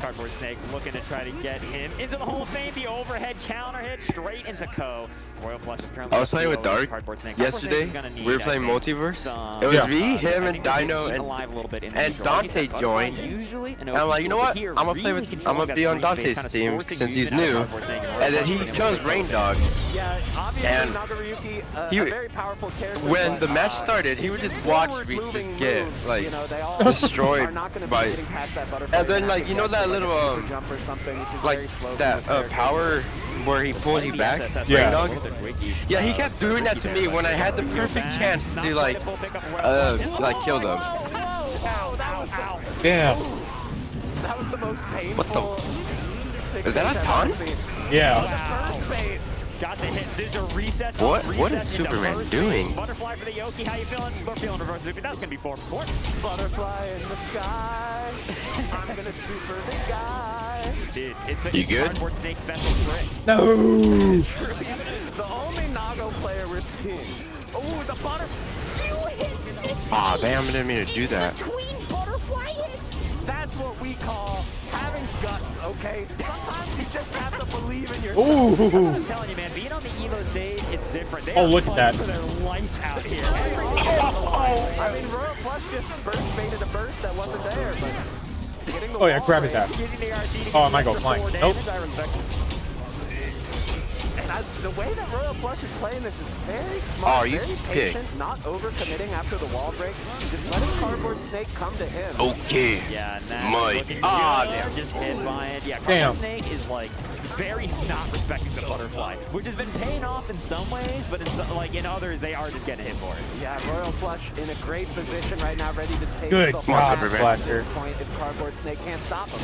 Cardboard Snake looking to try to get him into the Hall of Fame. The overhead counter hit straight into Ko. Royal Flush is currently. I was playing with Dark Cardboard Snake. yesterday. Cardboard Snake is gonna need, We were playing I think, Multiverse. some- It was Yeah. me, him, I and think they're Dino, eating and alive a little bit in the and intro. Like you Dante said, Butterfly joined. usually an And I'm like, you know what? here I'm gonna really be on controlling that Dante's screen space, team forcing since he's movement out of new. Cardboard Snake, And then he Royal Flush chose Rain Dog. Yeah, obviously And Nagoriyuki, a he- very powerful character. When but, the match started, he would just watch me forward-moving just get moves, like you know, they all destroyed are not gonna be by. getting past that butterfly. And then You're like gonna you know get that like a little super jump or something, which is like very slow for that most characters. power where he pulls you back? Yeah. Dog? Yeah, he kept doing that to me when I had the perfect chance to like kill them. Damn. That was the most painful. What the? Is that a taunt? Yeah. Got the hit. There's a reset. What is Superman doing? Butterfly for the Yoki. How you feeling? We're feeling reverse Zuki. That's gonna be 4-4. Butterfly in the sky. I'm gonna super the sky. Dude, it's a You good? cardboard snake special trick. No. The only Nago player we're seeing. Oh, the butterfly. You hit 6 Aw, damn, I didn't mean to do that. between butterfly hits. That's what we call having guts, okay? Sometimes you just have to believe in yourself. That's what I'm telling you, man. Being on the Evo stage, it's different. They Oh, are look at that. fighting for their life out here. I mean, Royal Flush just burst baited a burst that wasn't there, but getting the Oh, yeah, wall grab his break, ass. Using the RC to Oh, I get might go extra flying. 4 Nope. damage, I respect it. And the way that Royal Flush is playing this is very Oh, smart, you very pig. patient, not overcommitting after the wall break. Just letting Cardboard Snake come to him. Okay. Yeah, and that's Mike. looking Ah, good. damn. Just hit by it. Yeah, Damn. Cardboard Snake is like very not respecting the butterfly, which has been paying off in some ways, but in some, like in others, they are just getting hit for it. Yeah, Royal Flush in a great position right now, ready to take Good the God, whole Fletcher. at this point if Cardboard Snake can't stop him.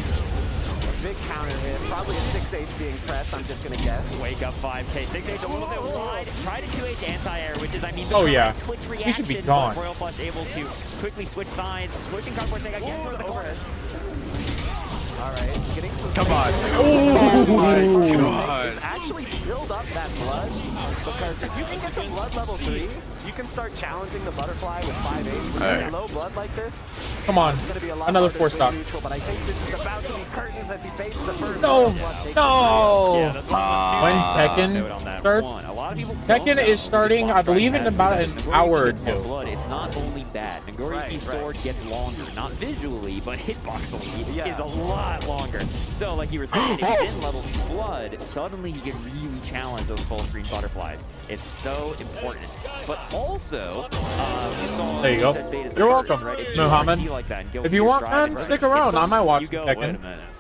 Big counter hit, probably a 6H being pressed, I'm just gonna guess. Wake up 5K, 6H a little bit wide. Try to 2H anti-air, which is, I mean, Oh, yeah. Twitch He reaction, should be but gone. Royal Flush able to quickly switch sides, pushing Cardboard Snake again towards the corner. Alright, getting some... Come on. Oh my God. Is actually build up that blood, because if you can get to blood level 3, you can start challenging the butterfly with 5H. When you get low blood like this, Come on. it's going to be a lot Another harder 4 to stop. stay neutral, but I think this is about to be curtains as he baits the first No. Royal Flush, takes No. Yeah, that's When Tekken starts, A lot of people Tekken is starting, I believe, in about an hour or two. Blood. It's not only bad. Nagoriyuki's sword gets longer, not visually, but hitboxily is a lot longer. So, like you were saying, if he's in level blood, suddenly he can really challenge those full screen butterflies. It's so important. But also, you saw. There you go. said beta You're first, welcome, right? If you Muhammad. see like that and go If for you your want, stride man, and stick hit around. them, I might watch you some go, wait a Tekken. minute.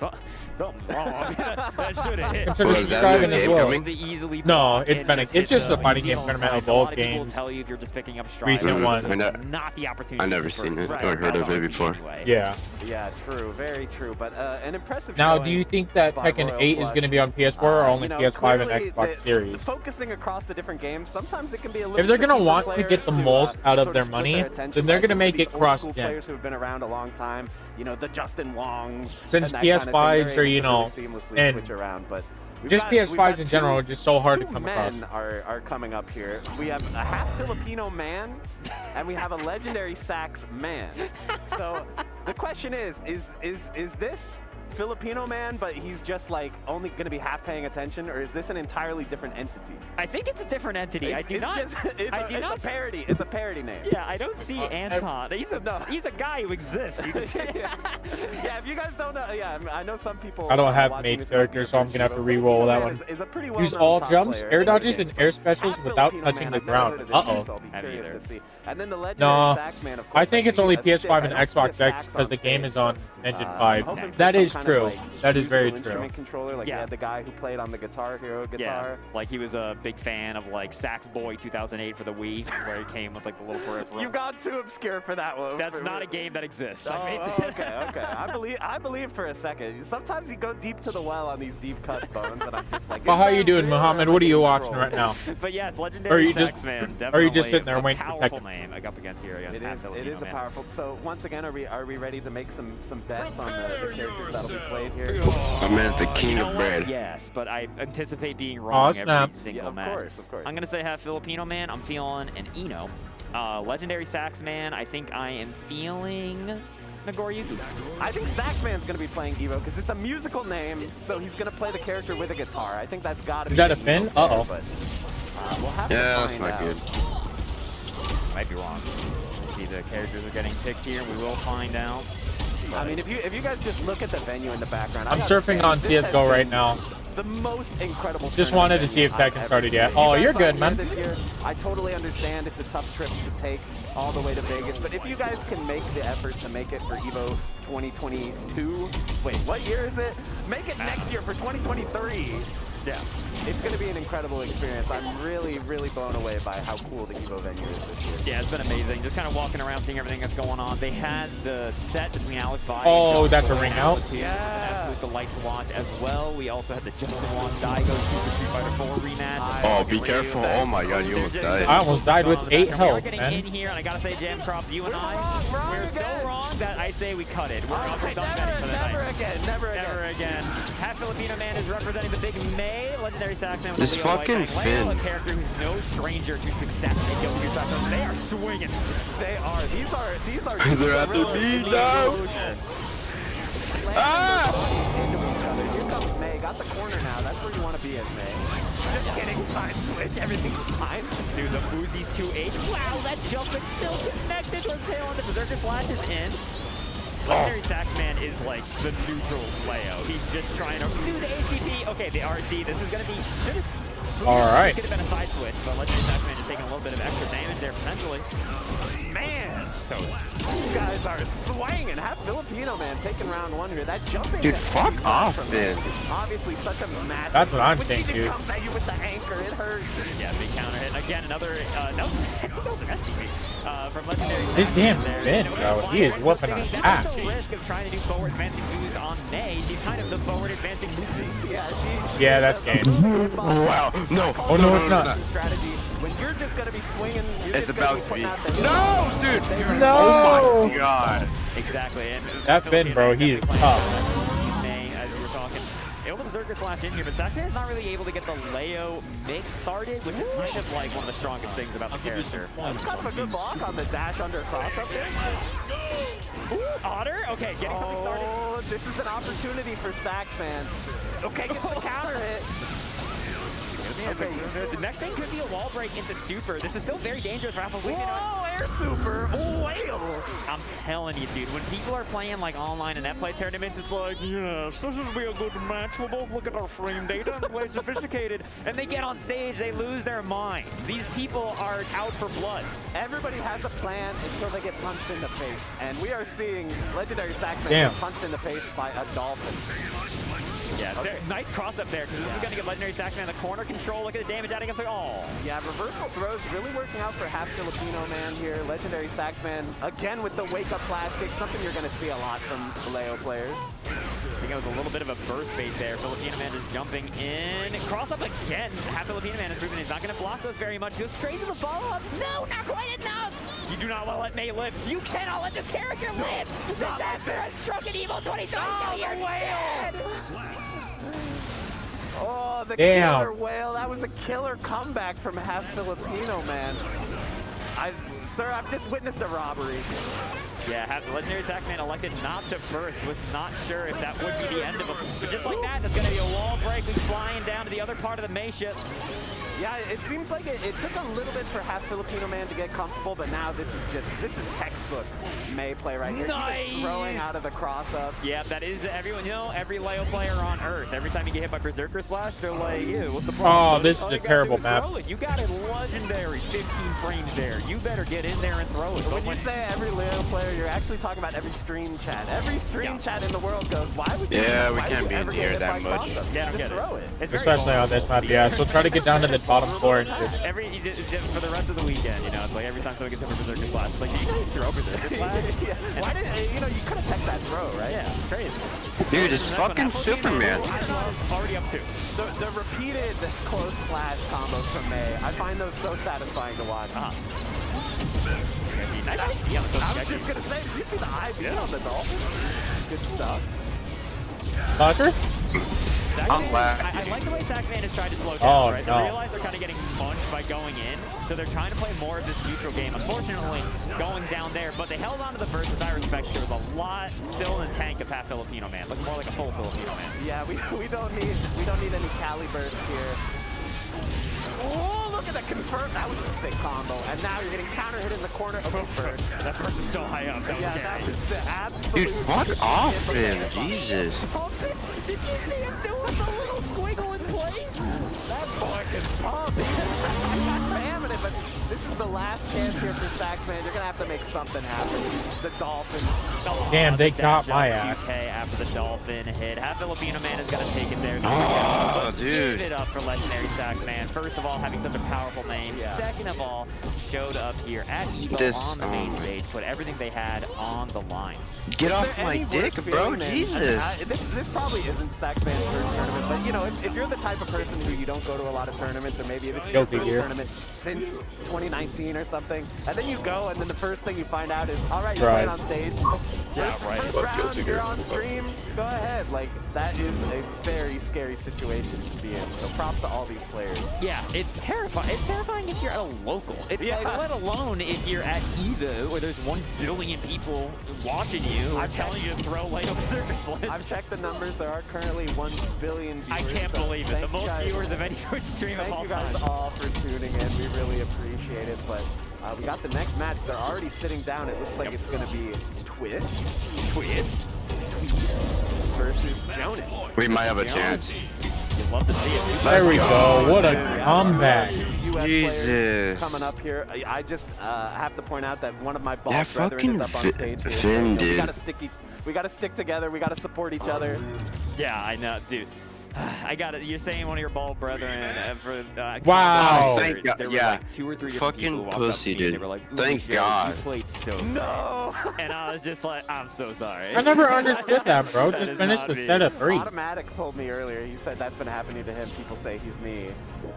Something's wrong. That should have hit. Consider Was that subscribing a as game well. coming? No, it's been hit it's just a the fighting easy game on tournament time. of A lot both of people will games. tell you if you're just picking up stride. Recent one. Not the opportunity. I've never seen it Right. or heard of it before. Anyway. Yeah. Yeah, true, very true. But an impressive Now, showing do you think that by Tekken Royal 8 is Flush. going to be on PS4 or only You know, PS5 and clearly Xbox Series? Focusing across the different games, sometimes it can be a little If they're going to tricky for want to players get the most out of sort their split money, attention, then they're but I going to think make for it these old school cross-gen. players who have been around a long time, you know, the Justin Wongs. Since and that kind of thing, PS5s they're are, able you to know, really seamlessly and switch around, but we've just got PS5s in general two- are just so hard to two come across. men are coming up here. We have a half Filipino man, and we have a legendary sax man. So the question is this Filipino man, but he's just like only going to be half paying attention, or is this an entirely different entity? I think it's a different entity. It's a parody. It's a parody name. Yeah, I don't see Anton. He's a guy who exists. You can see. Yeah, if you guys don't know, yeah, I know some people. I don't have watching mate this characters, so I'm going to have to Filipino re-roll man that one. is a pretty Use well-known all top jumps, player air in the dodges, game. and air specials Half without Filipino touching man, the I've never heard ground. of this before, Uh-oh. so I'll be Have curious either. to see. And then the legendary No, sax man, of I course, think it's see only a stick. PS5 I and don't see a Xbox X sax because on the game stage, is on so, Engine I'm 5. hoping for That some is kind true. of, like, That is very musical instrument true. controller, like Yeah. we had the guy who played on the Guitar Hero guitar. Yeah, like he was a big fan of like Sax Boy 2008 for the Wii, where he came with like the little peripheral. You've gone too obscure for that one. That's not a game that exists. Oh, okay. I believe for a second. Sometimes you go deep to the well on these deep cut bones, and I'm just like. Well, is how that you doing, real, or Muhammad? am I What are you being watching trolled? right now? But yes, Or legendary you Sax just- man, or definitely you just sitting there waiting for powerful Tekken? name up against here against It half is Filipino man. powerful. So once again, are we ready to make some bets on the characters that'll be played here? I'm at the king You know of what? bread. Yes, but I anticipate being wrong every snap. single Yeah, of match. course, of course. I'm gonna say half Filipino man. I'm feeling an Eno. Legendary Sax man. I think I am feeling Nagoriyuki. I think Saxman's going to be playing Evo because it's a musical name, so he's going to play the character with a guitar. I think that's got to be. Is that a Finn? Uh-oh. But we'll have Yeah, to that's find not out. good. Might be wrong. See, the characters are getting picked here, and we will find out. I mean, if you guys just look at the venue in the background, I'm I gotta surfing say, on this has CSGO right been now. The most incredible. Just tournament wanted to see if venue I've Tekken ever started seen. yet. You Oh, guys you're aren't good, here man. This year. I totally understand it's a tough trip to take all the way to Vegas, but if you guys can make the effort to make it for Evo 2022, wait, what year is it? Make it next year for 2023. Yeah. It's going to be an incredible experience. I'm really, really blown away by how cool the Evo venue is this year. Yeah, it's been amazing. Just kind of walking around, seeing everything that's going on. They had the set between Alex Vi. Oh, that's a ring out. Yeah. Absolute delight to watch as well. We also had the Justin Wong Daigo Super Street Fighter 4 rematch. Oh, be careful. Oh my god, you almost died. I almost died with 8 health, We're getting in here, and I gotta say, Jam Props, you and we're so wrong that I say we cut it. We're done betting for the night. Never again. Half Filipino Man is representing the big May. Legendary Saxman with This the Leo fucking White Finn. a character who's no stranger to success in Guilty Gear Strive. They are swinging. They are. These are. They're at the beat now. Here comes May. Got the corner now. That's where you want to be as May. Just kidding. Side switch. Everything's fine. Dude, the Fuzi's 2H. Wow, that jump is still connected. Let's tail on the Berserker Slash is in. Legendary Saxman is like the neutral Leo. He's just trying to do the ACP. Okay, the RC. This is going to be... All right. Could have been a side switch, but Legendary Saxman is taking a little bit of extra damage there potentially. Man, these guys are swinging. Half Filipino Man taking round 1 here. That jumping. Dude, fuck off, Finn. Obviously, such a massive. That's what I'm when saying, she just dude. comes at you with the anchor, it hurts. Yeah, big counter hit. Again, another Nelson SDP from Legendary This Saxman damn there. Finn, bro, he is whooping on ass. There's no risk of trying to do forward advancing moves on May. She's kind of the forward advancing move. Yeah, that's game. Wow. No. Oh, no, it's not. Strategy. When you're just gonna be swinging, It's about to be. No, dude. No. Oh my god. Exactly. And That Finn, bro, he is tough. He's May, as you were talking. Able to Berserker Slash in here, but Saxman is not really able to get the Leo mix started, which is kind of like one of the strongest things about the character. That's kind of a good block on the dash under cross up there. Ooh, Otter? Okay, getting something started. Oh, this is an opportunity for Saxman. Okay, gets the counter hit. Okay, the next thing could be a wall break into super. This is still very dangerous for Alpha. Whoa, air super. Whale. I'm telling you, dude, when people are playing like online and netplay tournaments, it's like, yes, this will be a good match. We'll both look at our frame data and play sophisticated. And they get on stage, they lose their minds. These people are out for blood. Everybody has a plan until they get punched in the face. And we are seeing Legendary Saxman get punched in the face by a dolphin. Yeah, nice cross up there, because this is going to get Legendary Saxman the corner control. Look at the damage adding up. Like, oh. Yeah, reversal throws really working out for half Filipino Man here. Legendary Saxman, again with the wake-up flash kick, something you're going to see a lot from Leo players. I think it was a little bit of a burst bait there. Filipino Man is jumping in. Cross up again. Half Filipino Man has proven he's not going to block those very much. Goes straight to the follow-up. No, not quite enough. You do not want to let May live. You cannot let this character live. Disaster has struck an Evo 2022. You're dead. Oh, the killer whale. That was a killer comeback from half Filipino Man. Sir, I've just witnessed a robbery. Yeah, the Legendary Saxman elected not to burst. Was not sure if that would be the end of him. But just like that, that's going to be a wall break. We're flying down to the other part of the May ship. Yeah, it seems like it took a little bit for half Filipino Man to get comfortable, but now this is textbook May play right here. Nice. Even throwing out of the cross up. Yeah, that is everyone. You know, every Leo player on Earth, every time you get hit by Berserker Slash, they're like, ew, what's the problem? Oh, this is a terrible map. You got a legendary 15 frames there. You better get in there and throw it. When you say every Leo player, you're actually talking about every stream chat. Every stream chat in the world goes, why would you? Yeah, we can't be in here that much. Yeah, just throw it. Especially on this map, yeah. So try to get down to the bottom floor and just for the rest of the weekend, you know, it's like every time someone gets hit for Berserker Slash, it's like, you can throw Berserker Slash. Yeah. Why didn't you know? You could have teched that throw, right? Yeah, crazy. Dude, it's fucking Superman. Already up 2. The repeated close slash combos from May, I find those so satisfying to watch. Nice. I was just gonna say, did you see the IV on the Dolphin? Good stuff. Buster? I like the way Saxman has tried to slow down, right? They realize they're kind of getting munched by going in, so they're trying to play more of this neutral game. Unfortunately, going down there, but they held on to the first, which I respect. There was a lot still in the tank of half Filipino Man, looking more like a full Filipino Man. Yeah, we don't need any Cali bursts here. Oh, look at that confirm. That was a sick combo. And now you're getting counter hit in the corner. Okay, first. That first was so high up. That was that was the absolute. Dude, fuck off, Finn. Jesus. Did you see him doing the little squiggle in place? That fucking pump. He's spamming it, but this is the last chance here for Saxman. You're gonna have to make something happen. The Dolphin. Damn, they got my ass. after the Dolphin hit. Half Filipino Man is going to take it there. Oh, dude. Give it up for Legendary Sax Man. First of all, having such a powerful name. Yeah. Second of all, showed up here at EVO on the main stage, put everything they had on the line. Get off my dick, bro. Jesus. This probably isn't Saxman's first tournament, but you know, if you're the type of person who you don't go to a lot of tournaments, or maybe this is your first tournament since 2019 or something, and then you go, and then the first thing you find out is, all right, you're playing on stage. First round, you're on stream. Go ahead. Like, that is a very scary situation to be in. So props to all these players. Yeah, it's terrifying. It's terrifying if you're at a local. It's like, let alone if you're at EVO, where there's 1 billion people watching you, or telling you to throw like a service line. I've checked the numbers. There are currently 1 billion viewers. I can't believe it. The most viewers of any Twitch stream of all time. Thank you guys all for tuning in. We really appreciate it. But we got the next match. They're already sitting down. It looks like it's going to be Twist versus Jonas. We might have a chance. You'd love to see it. There we go. What a comeback. Jesus. Coming up here, I just have to point out that one of my That boss brethren is up on stage here. Finn, dude. We gotta stick together. We gotta support each other. Yeah, I know, dude. I got it. You're saying one of your bald brethren for wow. Thank God. There were Yeah. like 2 or 3 fucking people who walked up to pussy, me, dude. They were like, Thank Joe, God. You played so bad. And I was just like, I'm so sorry. I never understood that, bro. Just finish the set of 3. Automatic told me earlier. He said that's been happening to him. People say he's me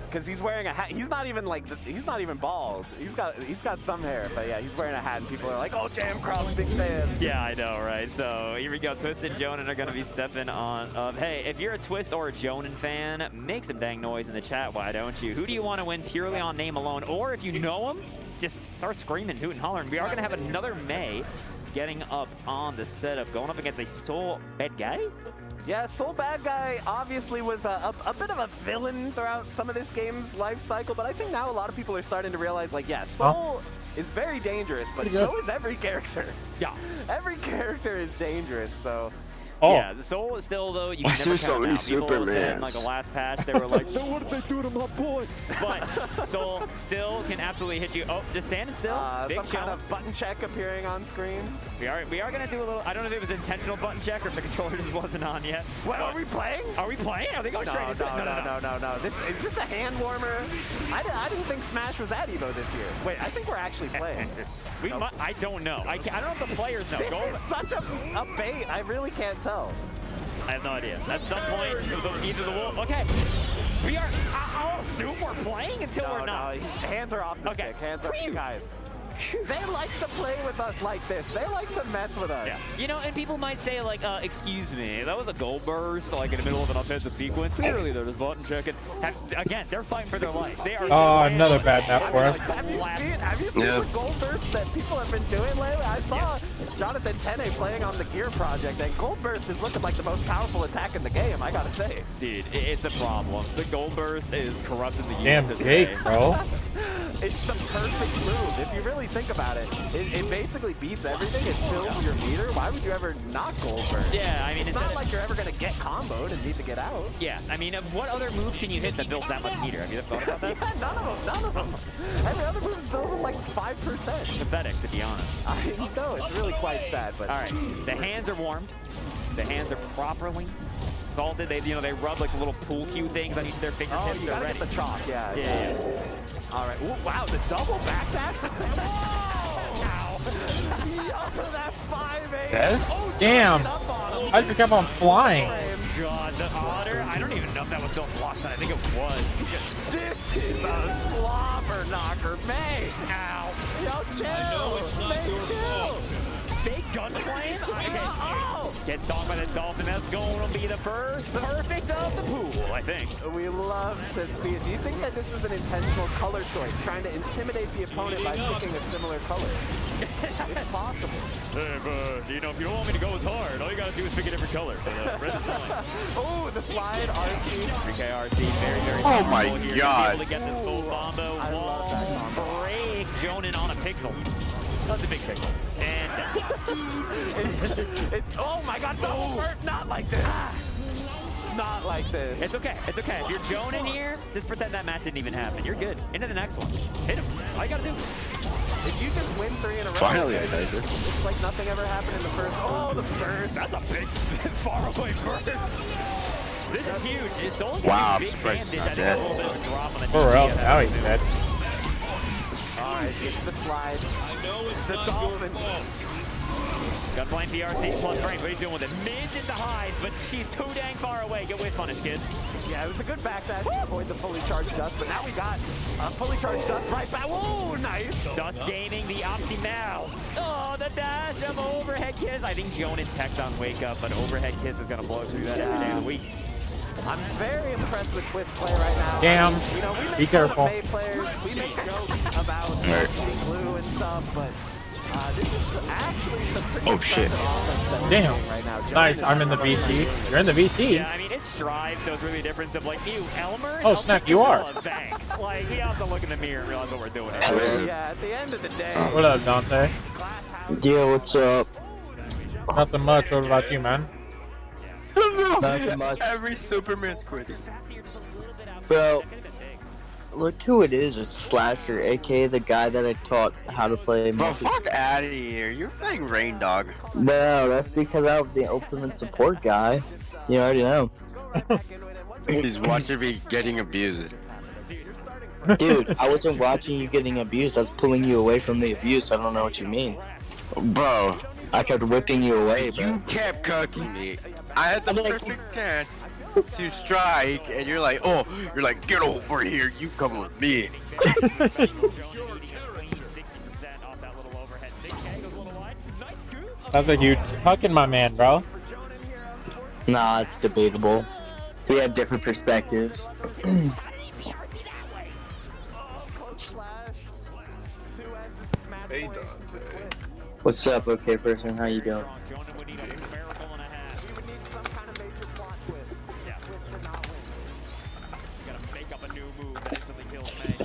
because he's wearing a hat. He's not even like he's not even bald. He's got some hair, but yeah, he's wearing a hat, and people are like, "Oh, Jam Crowd's big fan." Yeah, I know, right? So here we go. Twist and Jonan are going to be stepping on. Hey, if you're a Twist or a Jonan fan, make some dang noise in the chat. Why don't you? Who do you want to win purely on name alone, or if you know him, just start screaming, hoot and hollering. We are going to have another May getting up on the setup, going up against a Soul Bad Guy. Yeah, Soul Bad Guy obviously was a bit of a villain throughout some of this game's life cycle, but I think now a lot of people are starting to realize, like, yeah, Soul is very dangerous, but so is every character. Yeah. Every character is dangerous, so... Yeah, the Soul is still, though, you can never so count many out. People said in, Supermans? like, the last patch, they were like, so what did they do to my boy? But Soul still can absolutely hit you. Oh, just standing still. Big some kind of button check appearing on screen. We are going to do a little, I don't know if it was intentional button check or if the controller just wasn't on yet. What, are we playing? Are we playing? Are they going straight into it? No. Is this a hand warmer? I didn't think Smash was at EVO this year. Wait, I think we're actually playing. I don't know. I don't know if the players know. This is such a bait. I really can't tell. I have no idea. At some point, either the wolf. Okay, we are. I'll assume we're playing until we're not. No, hands are off the stick. Hands are, guys. They like to play with us like this. They like to mess with us. Yeah. You know, and people might say, like, excuse me, that was a goal burst, like, in the middle of an offensive sequence. Clearly, they're just button checking. Again, they're fighting for their life. They are another bad map for us. Have you seen the gold bursts that people have been doing lately? I saw Jonathan Tene playing on the Gear Project, and gold burst is looking like the most powerful attack in the game, I gotta say. Dude, it's a problem. The gold burst is corrupting the damn Jake, bro. It's the perfect move. If you really think about it, it basically beats everything. It fills your meter. Why would you ever not gold burst? Yeah, I mean, it's not like you're ever going to get comboed and need to get out. Yeah, I mean, what other move can you hit that builds that much meter? Have you thought about that? Yeah, none of them. Every other move is building like 5%. Pathetic, to be honest. I know, it's really quite sad. But all right, the hands are warmed. The hands are properly salted. They rub like little pool cue things on each of their fingertips. Oh, you gotta get the chalk. Yeah. All right. Ooh, wow, the double backdash. Yo, that 5-8. Yes? Oh, damn. I just kept on flying. God, the otter. I don't even know if that was still blocked. I think it was. This is a slobber knocker, May. Ow. Yo, chill. May, chill. Fake gun flame? Get dogged by the Dolphin. That's going to be the first perfect of the pool, I think. We love to see it. Do you think that this was an intentional color choice, trying to intimidate the opponent by picking a similar color? It's possible. Hey, but, if you don't want me to go as hard, all you got to do is pick a different color. Oh, the slide, RC. 3K RC, very, very Oh my here. God. Able to get this full combo. I love that combo. Break Jonan on a pixel. That's a big pixel. And it's oh my God, no, not like this. Not like this. It's okay. It's okay. If you're Jonan here, just pretend that match didn't even happen. You're good. Into the next one. Hit him. All you gotta do. If you just win 3 in a row, Finally, I died. it's like nothing ever happened in the first. Oh, the burst. That's a big, far-away burst. This is huge. It's only wow, big I'm surprised bandage. he's I not think a dead. little bit of a drop on the For real, now he's dead. Alright, gets the slide. The dolphin. Got blind BRC plus Frank. What are you doing with it? Mids into highs, but she's too dang far away. Get wave punish, kid. Yeah, it was a good backdash to avoid the fully charged dust, but now we got fully charged dust right back. Whoa, nice. Dust gaining the Optimal. Oh, the dash of overhead kiss. I think Jonan teched on wake up, but overhead kiss is going to blow through that every day of the week. I'm very impressed with Twist play right now. Damn. You know, we make Be careful. May players, we make jokes about eating glue and stuff, but this is actually some pretty impressive offense that we're Damn. seeing right now. Nice. I'm in the VC. You're in the VC. Yeah, I mean, it's Strive, so it's really a difference of like, ew, Elmer? Oh, snap, you are. Thanks. Like, we have to look in the mirror and realize what we're doing. Yeah, at the end of the day. What up, Dante? Yeah, what's up? Nothing much. What about you, man? Nothing much. Every Superman's quitting. Bro, look who it is. It's Slasher, aka the guy that I taught how to play. Bro, fuck out of here. You're playing Rain Dog. No, that's because I'm the ultimate support guy. You already know. He's watching me getting abused. Dude, I wasn't watching you getting abused. I was pulling you away from the abuse. I don't know what you mean. Bro, I kept whipping you away, bro. you kept cooking me. I had the perfect chance to strike, and you're like, oh, you're like, get over here. You come with me. Sounds like you tucking my man, bro. Nah, it's debatable. We have different perspectives. Hey, Dante. What's up, okay person? How you doing?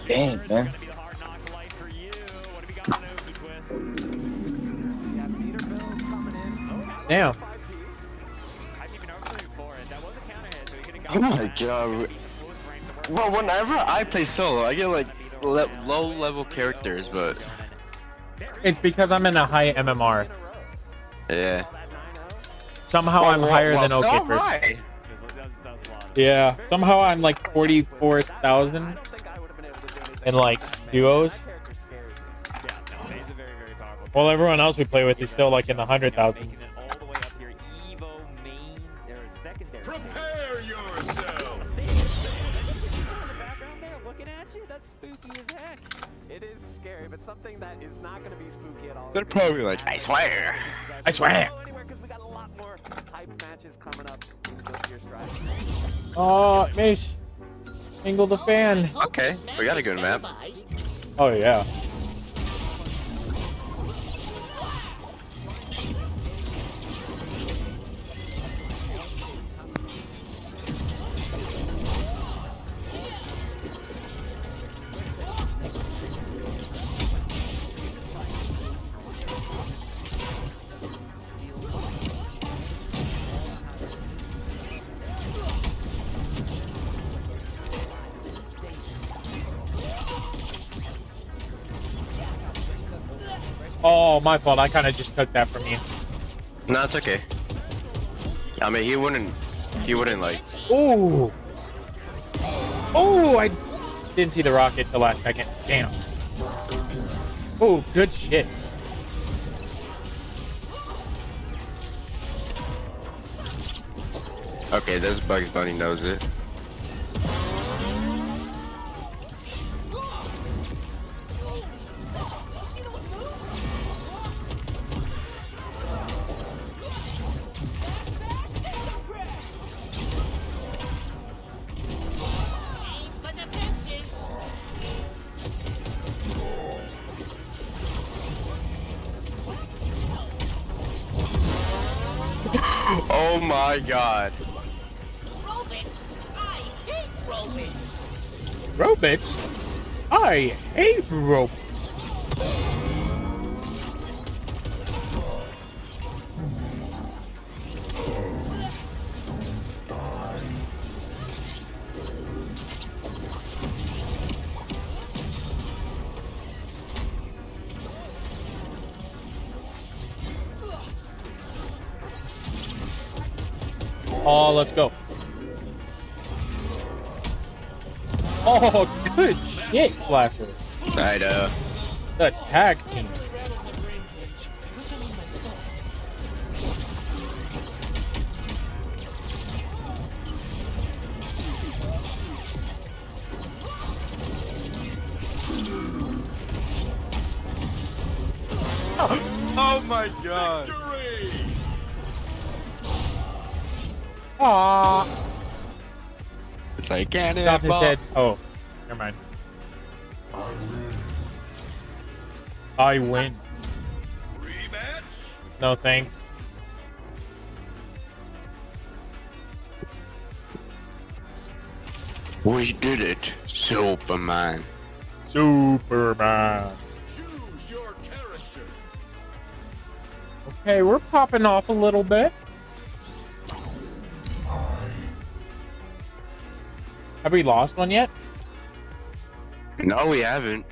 Dang, man. Damn. Oh my god. Well, whenever I play solo, I get like low-level characters, but It's because I'm in a high MMR. yeah. Somehow I'm higher than so OK am person. I. Yeah. Somehow I'm like 44,000 in like duos. While everyone else we play with is still like in the 100,000. Prepare yourself. Looking at you, that's spooky as heck. It is scary, but something that is not going to be spooky at all. They're probably like, I swear. I swear. Because we got a lot more hype matches coming up with your stride. Oh, Mish. Angle the fan. Okay, we got a good map. Oh, yeah. Oh, my fault. I kind of just took that from you. No, it's okay. I mean, he wouldn't like. Ooh. Oh, I didn't see the rocket the last second. Damn. Oh, good shit. Okay, this Bugs Bunny knows it. Oh my god. Robots? I hate robots. Oh, let's go. Oh, good shit, Slasher. I know. The tag team. Oh my god. Aww. It's like cannon. Stopped his head. Oh, never mind. I win. No thanks. We did it, Superman. Superman. Okay, we're popping off a little bit. Have we lost one yet? No, we haven't.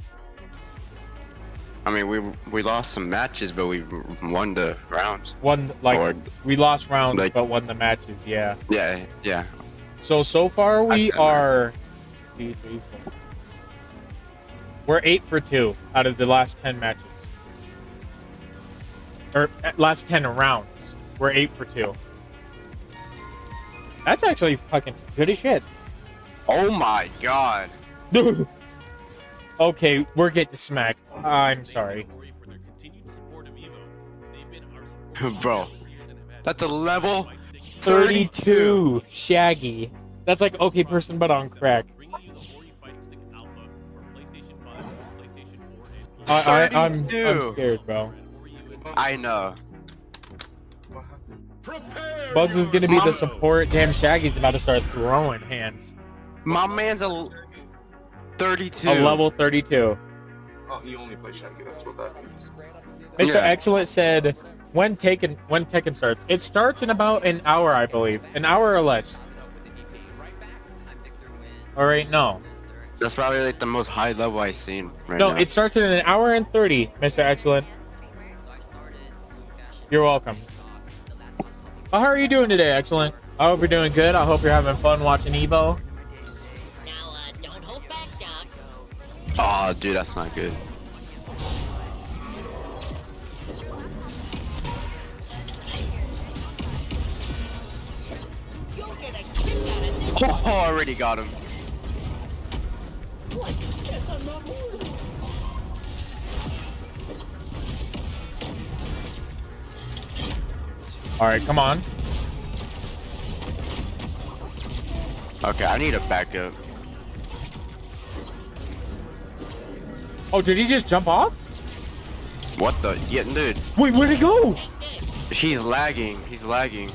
I mean, we lost some matches, but we won the rounds. We lost rounds, but won the matches. Yeah. Yeah, yeah. So far we are. We're 8 for 2 out of the last 10 matches, or last 10 rounds. We're 8 for 2. That's actually fucking good as shit. Oh my god. Okay, we're getting smacked. I'm sorry. Bro, that's a level 32 Shaggy. That's like okay person, but on crack. I'm scared, bro. I know. Bugs is gonna be the support. Damn, Shaggy's about to start throwing hands. My man's a 32. A level 32. Oh, he only plays Shaggy. That's what that means. Mr. Excellent said, when Tekken starts. It starts in about an hour, I believe. An hour or less. All right, no. That's probably like the most high level I've seen right No, now. it starts in an hour and 30, Mr. Excellent. You're welcome. How are you doing today, Excellent? I hope you're doing good. I hope you're having fun watching Evo. Oh, dude, that's not good. Oh, already got him. All right, come on. Okay, I need a backup. Oh, did he just jump off? What the? Yeah, dude. Wait, where'd he go? He's lagging. He's lagging.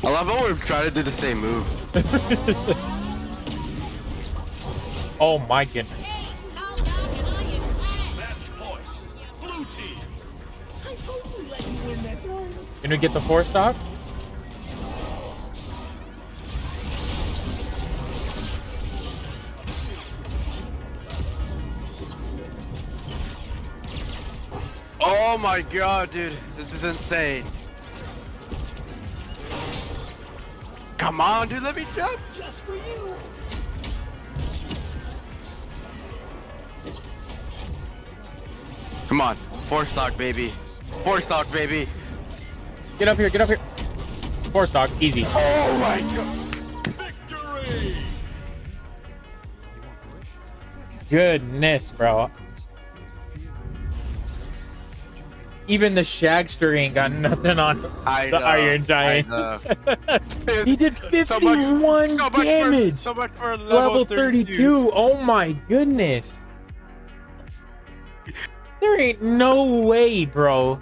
I love how we're trying to do the same move. Oh my goodness. Can we get the 4 stock? Oh my god, dude. This is insane. Come on, dude, let me jump. Just for you. Come on, 4 stock, baby. 4 stock, baby. Get up here, get up here. 4 stock, easy. Oh my god. Victory! Goodness, bro. Even the Shagster ain't got nothing on the Iron Giant. He did 51 damage. So much for level 32. Oh my goodness. There ain't no way, bro.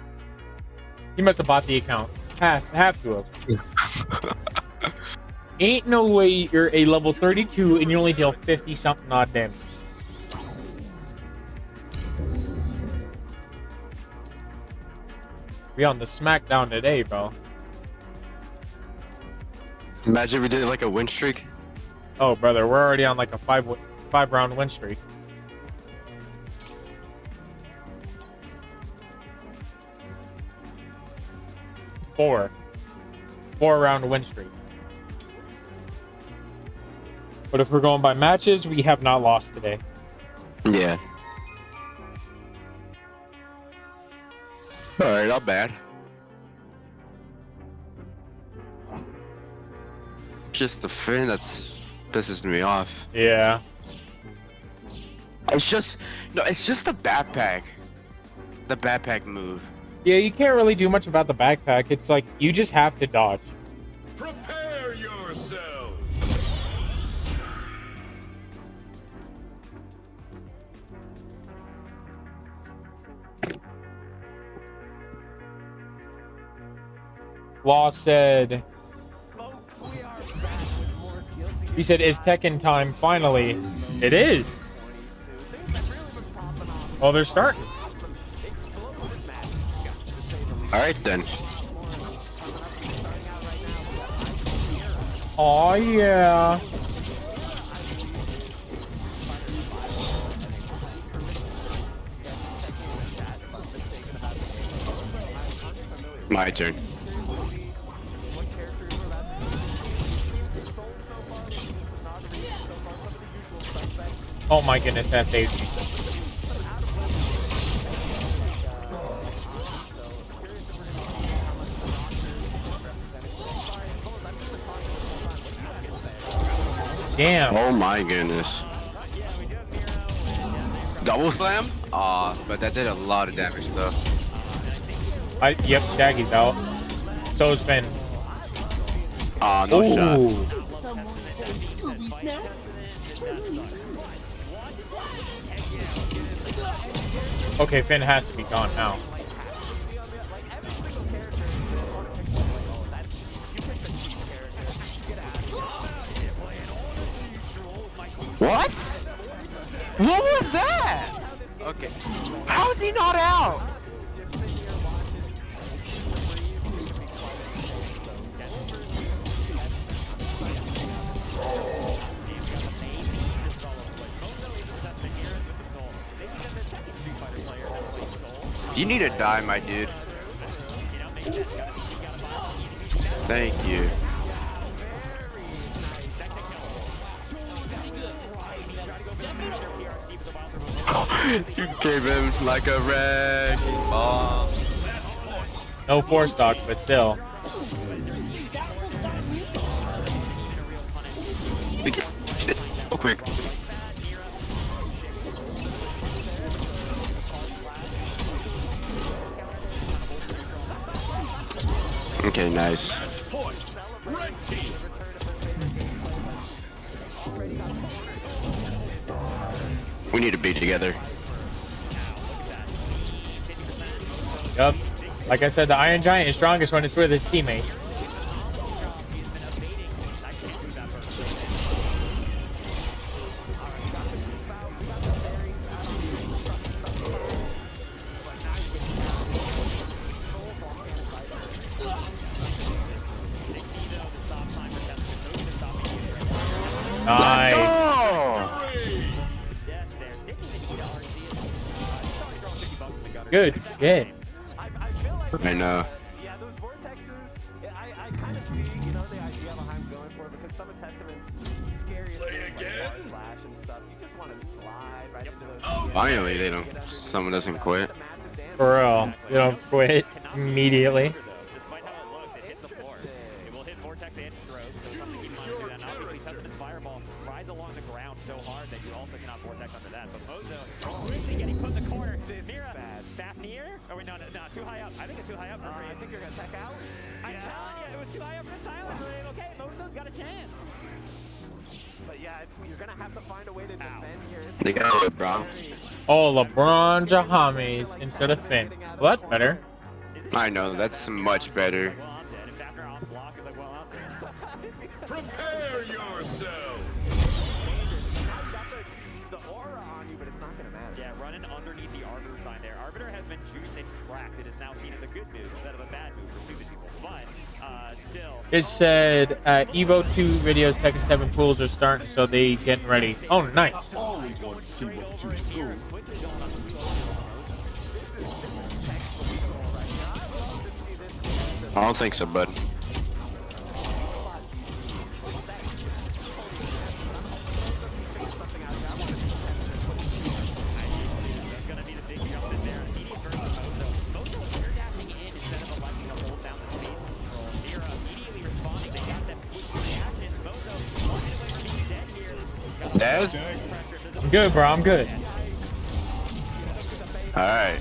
He must have bought the account. Have to have. Ain't no way you're a level 32 and you only deal 50 something odd damage. We on the SmackDown today, bro. Imagine we did like a win streak. Oh, brother, we're already on like a five round win streak. Four round win streak. But if we're going by matches, we have not lost today. Yeah. All right, not bad. Just the fin that's pisses me off. Yeah. It's just the backpack. The backpack move. Yeah, you can't really do much about the backpack. It's like you just have to dodge. Prepare yourself. Law said, he said, is Tekken time finally? It is. Well, they're starting. All right, then. Oh, yeah. My turn. Oh my goodness, that saves me. Damn. Oh my goodness. Double slam? Aw, but that did a lot of damage though. Yep, Shaggy's out. So is Finn. Aw, no shot. Okay, Finn has to be gone now. What? What was that? Okay. How is he not out? You need to die, my dude. Thank you. You gave him like a wrecking ball. No force stock, but still. We get shit so quick. Okay, nice. We need to be together. Yup. Like I said, the Iron Giant is strongest when it's with his teammate. Nice. Good shit. I know. Yeah, those vortexes, I kind of see, you know, the idea behind going for it because some of Testament's scariest things like Slash and stuff, you just want to slide right into those. Finally, they don't. Someone doesn't quit. For real. You don't quit immediately. Despite how it looks, it hits the floor. It will hit Vortex and Strobe, so something to keep in mind to do that. And obviously, Testament's Fireball rides along the ground so hard that you also cannot Vortex under that. But Mozo, quickly getting put in the corner. Mira, Fafnir? Oh, wait, no, too high up. I think it's too high up for Green. I think you're going to tech out. I'm telling you, it was too high up for Tyler Green. Okay, Mozo's got a chance. But yeah, you're going to have to find a way to defend here. They got LeBron. Oh, LeBron James instead of Finn. Well, that's better. I know, that's much better. Prepare yourself. The aura on you, but it's not going to matter. Yeah, button underneath the Arbiter sign there. Arbiter has been juiced and cracked. It is now seen as a good move instead of a bad move for stupid people. But still. It said Evo 2 videos, Tekken 7 pools are starting, so they getting ready. Oh, nice. I don't think so, bud. Daz? I'm good, bro. I'm good. All right.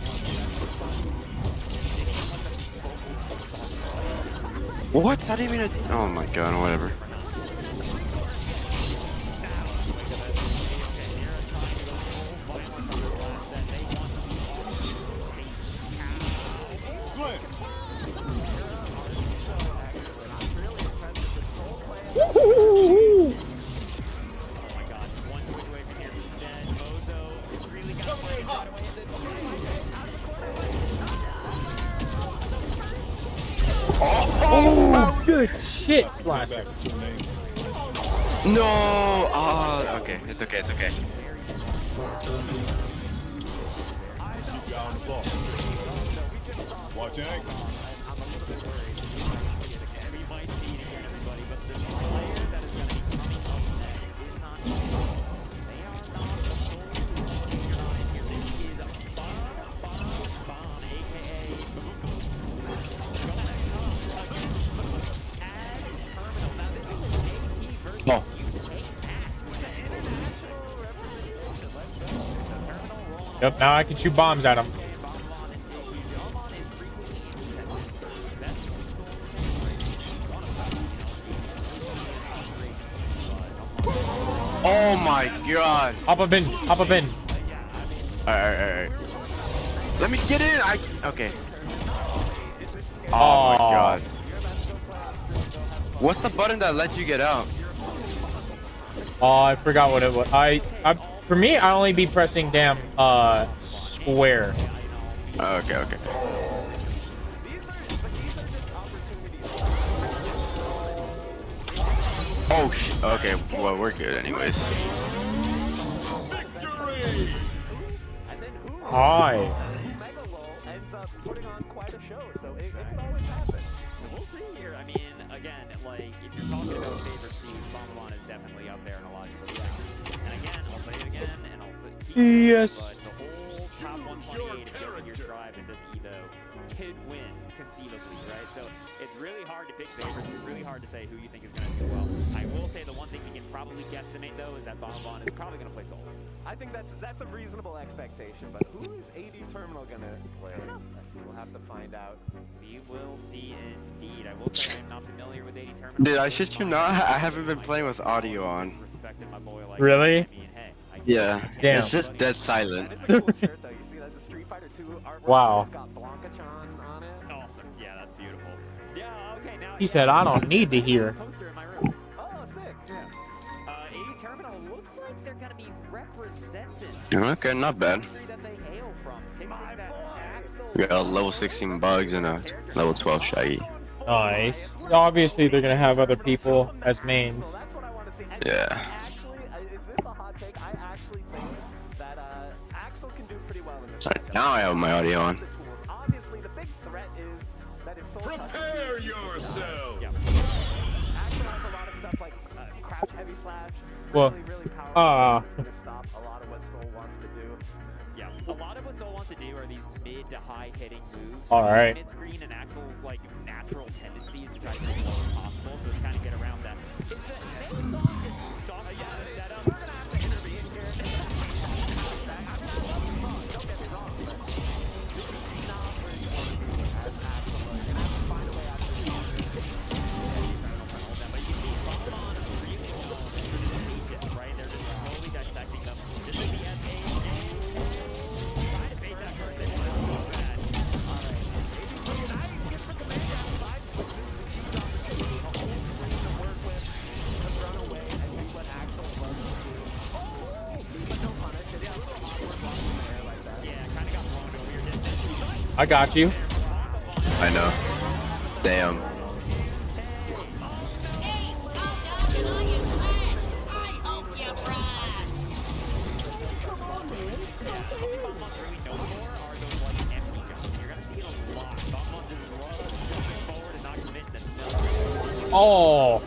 What's that even? Oh my god, whatever. Oh, good shit, Slasher. No. Okay. It's okay. It's okay. Watch out. Oh. Yep, now I can shoot bombs at him. Oh my god. Hop up in. Hop up in. Alright. Let me get in. Okay. Oh my god. What's the button that lets you get out? Oh, I forgot what it was. For me, I only be pressing damn square. Okay. Oh shit. Okay, well we're good anyways. Hi. Ends up putting on quite a show, so it could always happen. So we'll see here. I mean, again, like if you're talking about favorite seeds, Bombalon is definitely up there in a lot of people. Yeah. And again, I'll say it again, and I'll keep saying it, but the whole top 128 of your drive in this Evo could win conceivably, right? So it's really hard to pick favorites. It's really hard to say who you think is going to do well. I will say the one thing we can probably guesstimate though is that Bombalon is probably going to play solo. I think that's a reasonable expectation, but who is AD Terminal gonna play? We'll have to find out. We will see indeed. I will say I'm not familiar with AD Terminal. Dude, I shit you not. I haven't been playing with audio on. Really? Yeah. Damn. It's just dead silent. Wow. Awesome. Yeah, that's beautiful. Yeah. Okay. Now He said, I don't need to hear. Oh, sick. Yeah. AD Terminal looks like they're gonna be represented. Okay, not bad. We got level 16 bugs and a level 12 Shaggy. Nice. Obviously, they're gonna have other people as mains. Yeah. Actually, is this a hot take? I actually think that Axel can do pretty well in this matchup. Now I have my audio on. Obviously, the big threat is that if Soul Prepare yourself. Yeah. Axel has a lot of stuff like crouch heavy slash. Well, really powerful. It's gonna stop a lot of what Soul wants to do. Yeah, a lot of what Soul wants to do are these mid to high hitting moves. All right. Mid screen and Axel's like natural tendencies to try to do as low as possible, so to kind of get around that. Is the main song just stop the setup? We're gonna have to intervene here. I mean, I love the song. Don't get me wrong, but this is not where you want to be as Axel. You're gonna have to find a way out of this. But you can see Bombalon really well for this patience, right? They're just slowly dissecting them. This is the SA. Trying to bait that person in so bad. Nice, gets the command outside switch. This is a huge opportunity. A whole screen to work with. To run away. I got you. I know. Damn. Oh.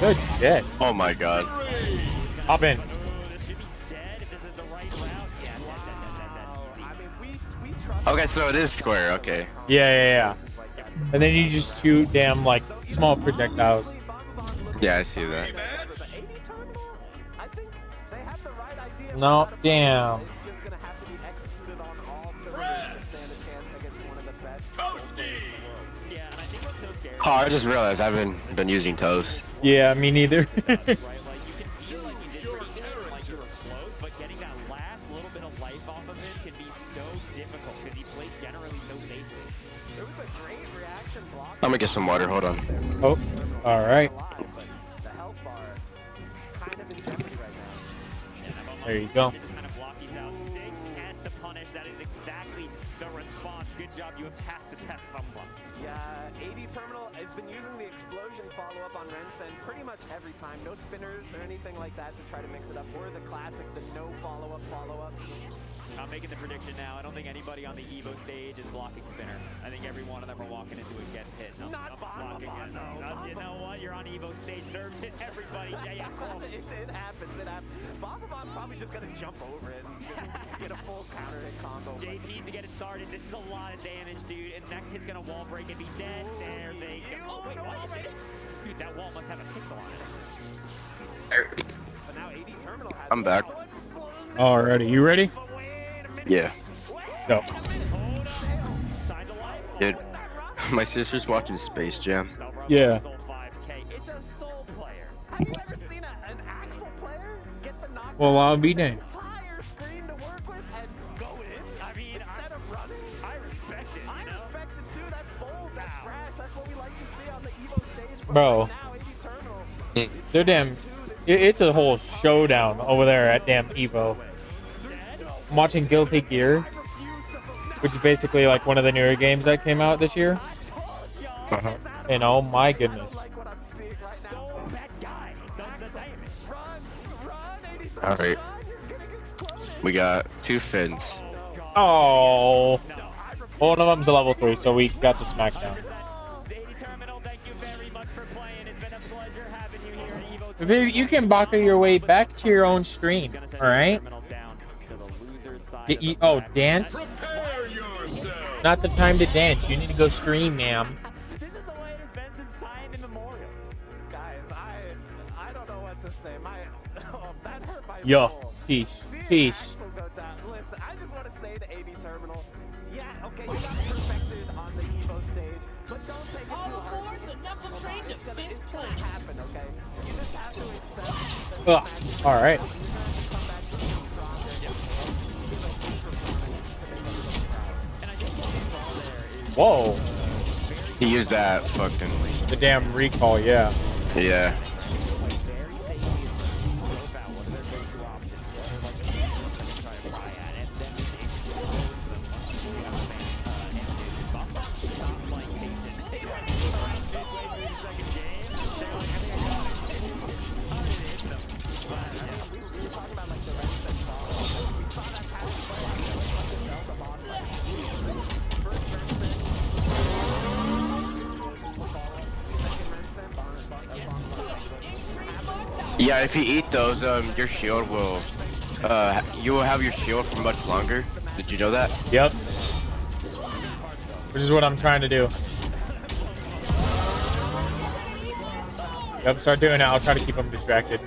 Good shit. Oh my god. Hop in. Okay, so it is square. Okay. Yeah. And then you just shoot damn like small projectiles. Yeah, I see that. No, damn. Oh, I just realized I haven't been using toast. Yeah, me neither. I'm gonna get some water. Hold on. Oh, all right. There you go. That is exactly the response. Good job. You have passed the test, Bumble. Yeah, AD Terminal has been using the explosion follow-up on Rensen pretty much every time. No spinners or anything like that to try to mix it up. Or the classic, the no follow-up. I'm making the prediction now. I don't think anybody on the Evo stage is blocking spinner. I think every one of them are walking into it, getting hit. No, not blocking it. No, you know what? You're on Evo stage. Nerves hit everybody. It happens. Bombabon probably just gonna jump over it and just get a full counter hit combo. JP's to get it started. This is a lot of damage, dude. And next hit's gonna wall break and be dead. There they go. Oh, wait, what? Dude, that wall must have a pixel on it. But now AD Terminal has I'm back. Alrighty, you ready? Yeah. Go. Dude, my sister's watching Space Jam. Yeah. It's a soul player. Have you ever seen an Axel player get the knockdown? Well, I'll be damned. Entire screen to work with and go in. I mean, instead of running, I respect it. I respect it too. That's bold. That's brash. That's what we like to see on the Evo stage. Bro. Now, AD Terminal. They're damn. It's a whole showdown over there at damn Evo. I'm watching Guilty Gear, which is basically like one of the newer games that came out this year. And oh my goodness. Alright. We got 2 fins. Oh. One of them's a level 3, so we got the SmackDown. You can baka your way back to your own stream, alright? Oh, dance? Not the time to dance. You need to go stream, ma'am. This is the way it has been since time immemorial. Guys, I don't know what to say. That hurt my Yo, soul. peace. Listen, I just want to say to AD Terminal, yeah, okay, you got perfected on the Evo stage, but don't take it too hard. It's gonna happen, okay? You just have to accept. All right. Whoa. He used that fucking... The damn recall, yeah. Yeah. Yeah, if you eat those, your shield will, you will have your shield for much longer. Did you know that? Yep. Which is what I'm trying to do. Yep, start doing it. I'll try to keep them distracted.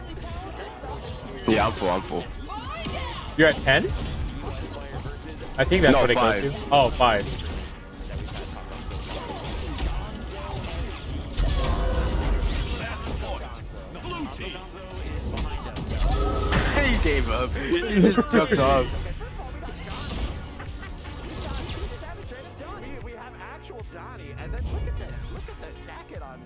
Yeah, I'm full. You're at 10? I think that's what it goes to. Oh, 5. He gave up. He just jumped off. We have actual Johnny, and then look at the jacket on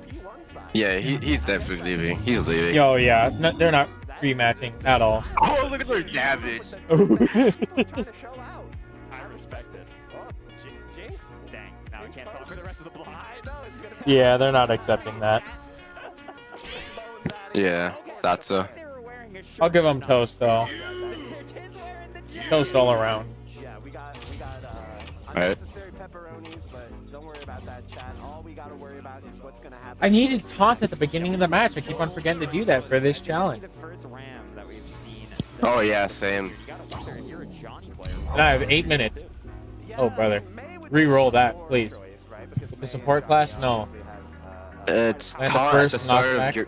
P1 side. Yeah, he's definitely leaving. He's leaving. Oh yeah, no, they're not rematching at all. Oh, look at their damage. Trying to show out. I respect it. Oh, Jinx. Dang, now we can't talk for the rest of the block. I know it's gonna be. Yeah, they're not accepting that. Yeah, that's a. I'll give them toast though. Toast all around. Yeah, we got Alright. unnecessary pepperonis, but don't worry about that, chat. All we gotta worry about is what's gonna happen. I needed taunt at the beginning of the match. I keep on forgetting to do that for this challenge. Oh yeah, same. And I have 8 minutes. Oh brother, re-roll that, please. With the support class, no. It's And the taunt at the first start knockback. of your.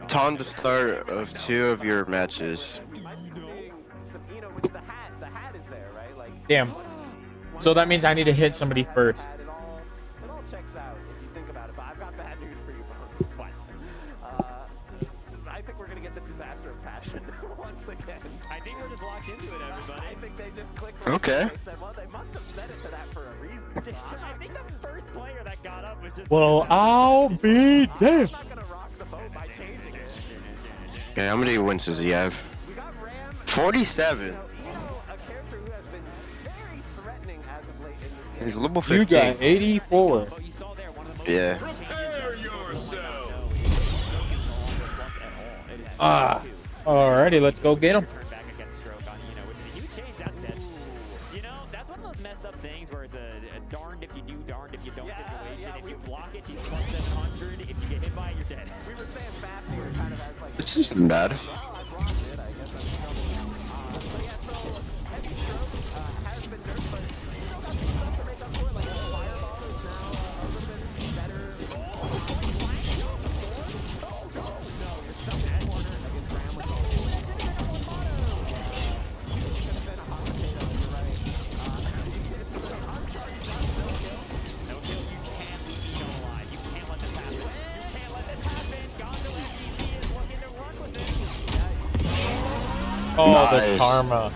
Taunt the start of 2 of your matches. Damn. So that means I need to hit somebody first. It all checks out if you think about it, but I've got bad news for you, Bones. I think we're gonna get the disaster of passion once again. I think we're just locked into it, everybody. I think they just clicked. Okay. They said, well, they must have set it to that for a reason. I think the first player that got up was just. Well, I'll be damned. I'm not gonna rock the boat by changing it. Okay, how many wins does he have? 47. A character who has been very threatening as of late in this game. He's level 15. You got 84. Yeah. Ah. Alrighty, let's go get him. That's one of those messed up things where it's a darned if you do, darned if you don't situation. If you block it, she's plus 700. If you get hit by it, you're dead. We were saying Fafnir kind of has like. This isn't bad. Well, I blocked it. I guess that's trouble. But yeah, so heavy stroke has been nerfed, but still got some stuff to make up for it. Like fireball is now a little bit better. Oh, no, you're stuck in the corner against Ram with all. It should have been a hot potato. You're right. It's an uncharged no kill. No kill, you can't leave Ego alive. You can't let this happen. You can't let this happen. Gonzo FGC is looking to work with this. Oh, Nice. the karma.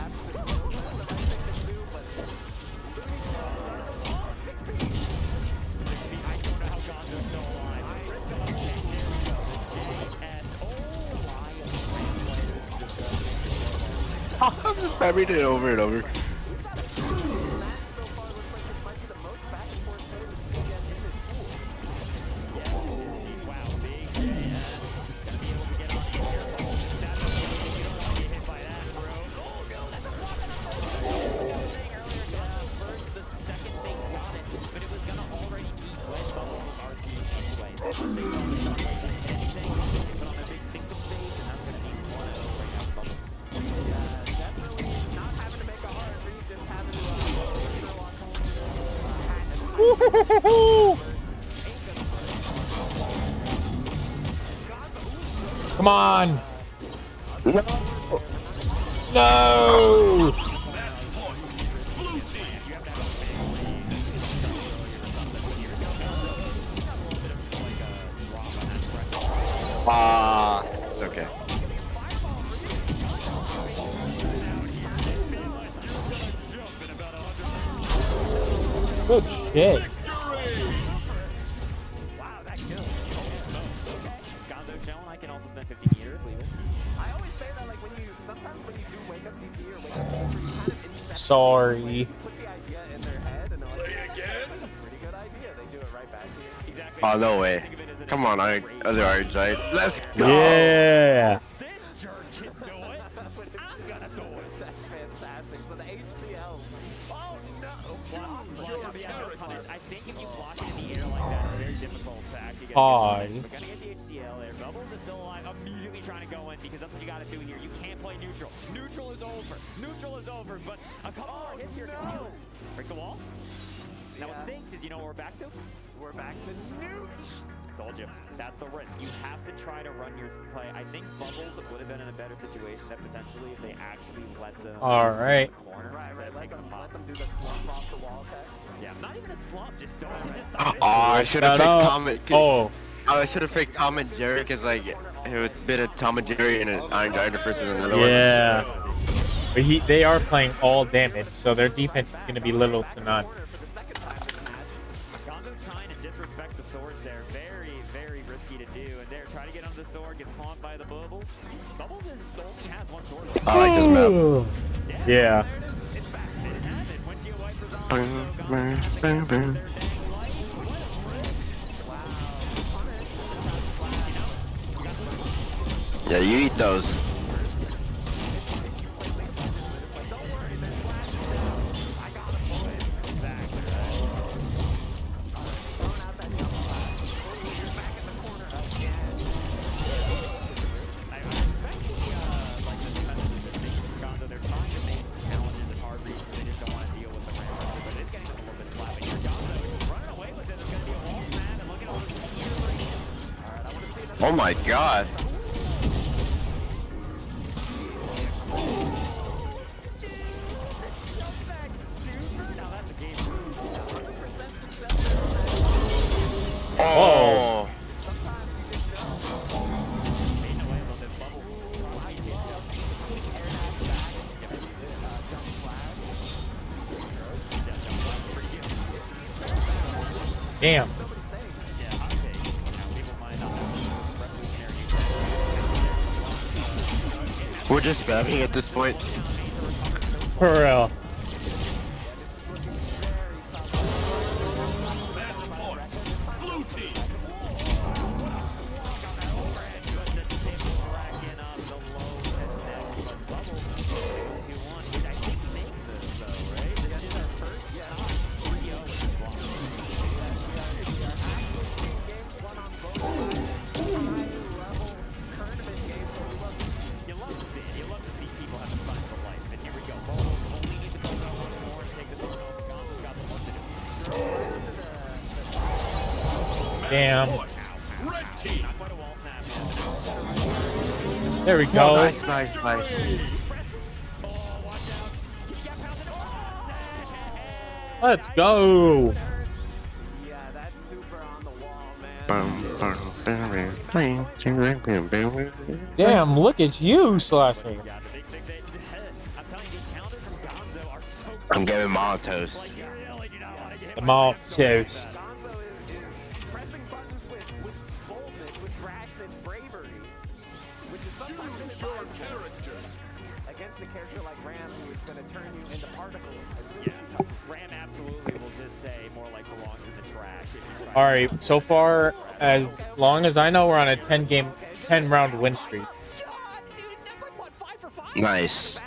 I'm just spamming it over and over. Come on. No. It's okay. Good shit. Wow, that kills. Okay. Gonzo chilling. I can also spend 50 meters. Leave it. I always say that, like, sometimes when you do wake up TP or wake up TP, you kind of incept. Sorry. Put the idea in their head and they're like, yeah, that's a pretty good idea. They do it right back to you. Exactly. Oh, no way. Come on, other Argite. Let's go. Yeah. This jerk can do it. I'm gonna do it. That's fantastic. So the HCLs. Oh no! I think if you block it in the air like that, it's very difficult to actually get. Hi. We're gonna get the HCL there. Bubbles is still alive. Immediately trying to go in because that's what you got to do here. You can't play neutral. Neutral is over. Neutral is over. But a couple more hits here can seal it. Break the wall. Now what stinks is, you know what we're back to? We're back to Newt. Told you. That's the risk. You have to try to run your play. I think Bubbles would have been in a better situation that potentially if they actually let them All right. the corner. Right. Let them do the slump off the wall test. Yeah, not even a slump. Just don't. Just Oh, I should have picked Tom. Oh. I should have picked Tom and Jerry because like it would have been a Tom and Jerry and an Iron Giant versus another one. Yeah. But they are playing all damage, so their defense is going to be little to none. Gonzo trying to disrespect the swords there. Very, very risky to do. And there, trying to get under the sword, gets caught by the Bubbles. Bubbles only has one sword. I like this map. Yeah. It's back. They didn't have it. Windshield wipers on. Yeah, you eat those. Oh my god. Oh. Damn. We're just spamming at this point. For real. Damn. There we go. Oh, nice, nice, nice. Let's go. Yeah, that's super on the wall, man. Damn, look at you slashing. I'm giving Mall toast. The Mall toast. Pressing buttons with boldness, with brashness, bravery, which is sometimes inadvisable against a character like Ram, who is going to turn you into particles. Yeah, Ram absolutely will just say more like belongs in the trash. If you try All right, so far, as long as I know, we're on a 10 round win streak. Nice.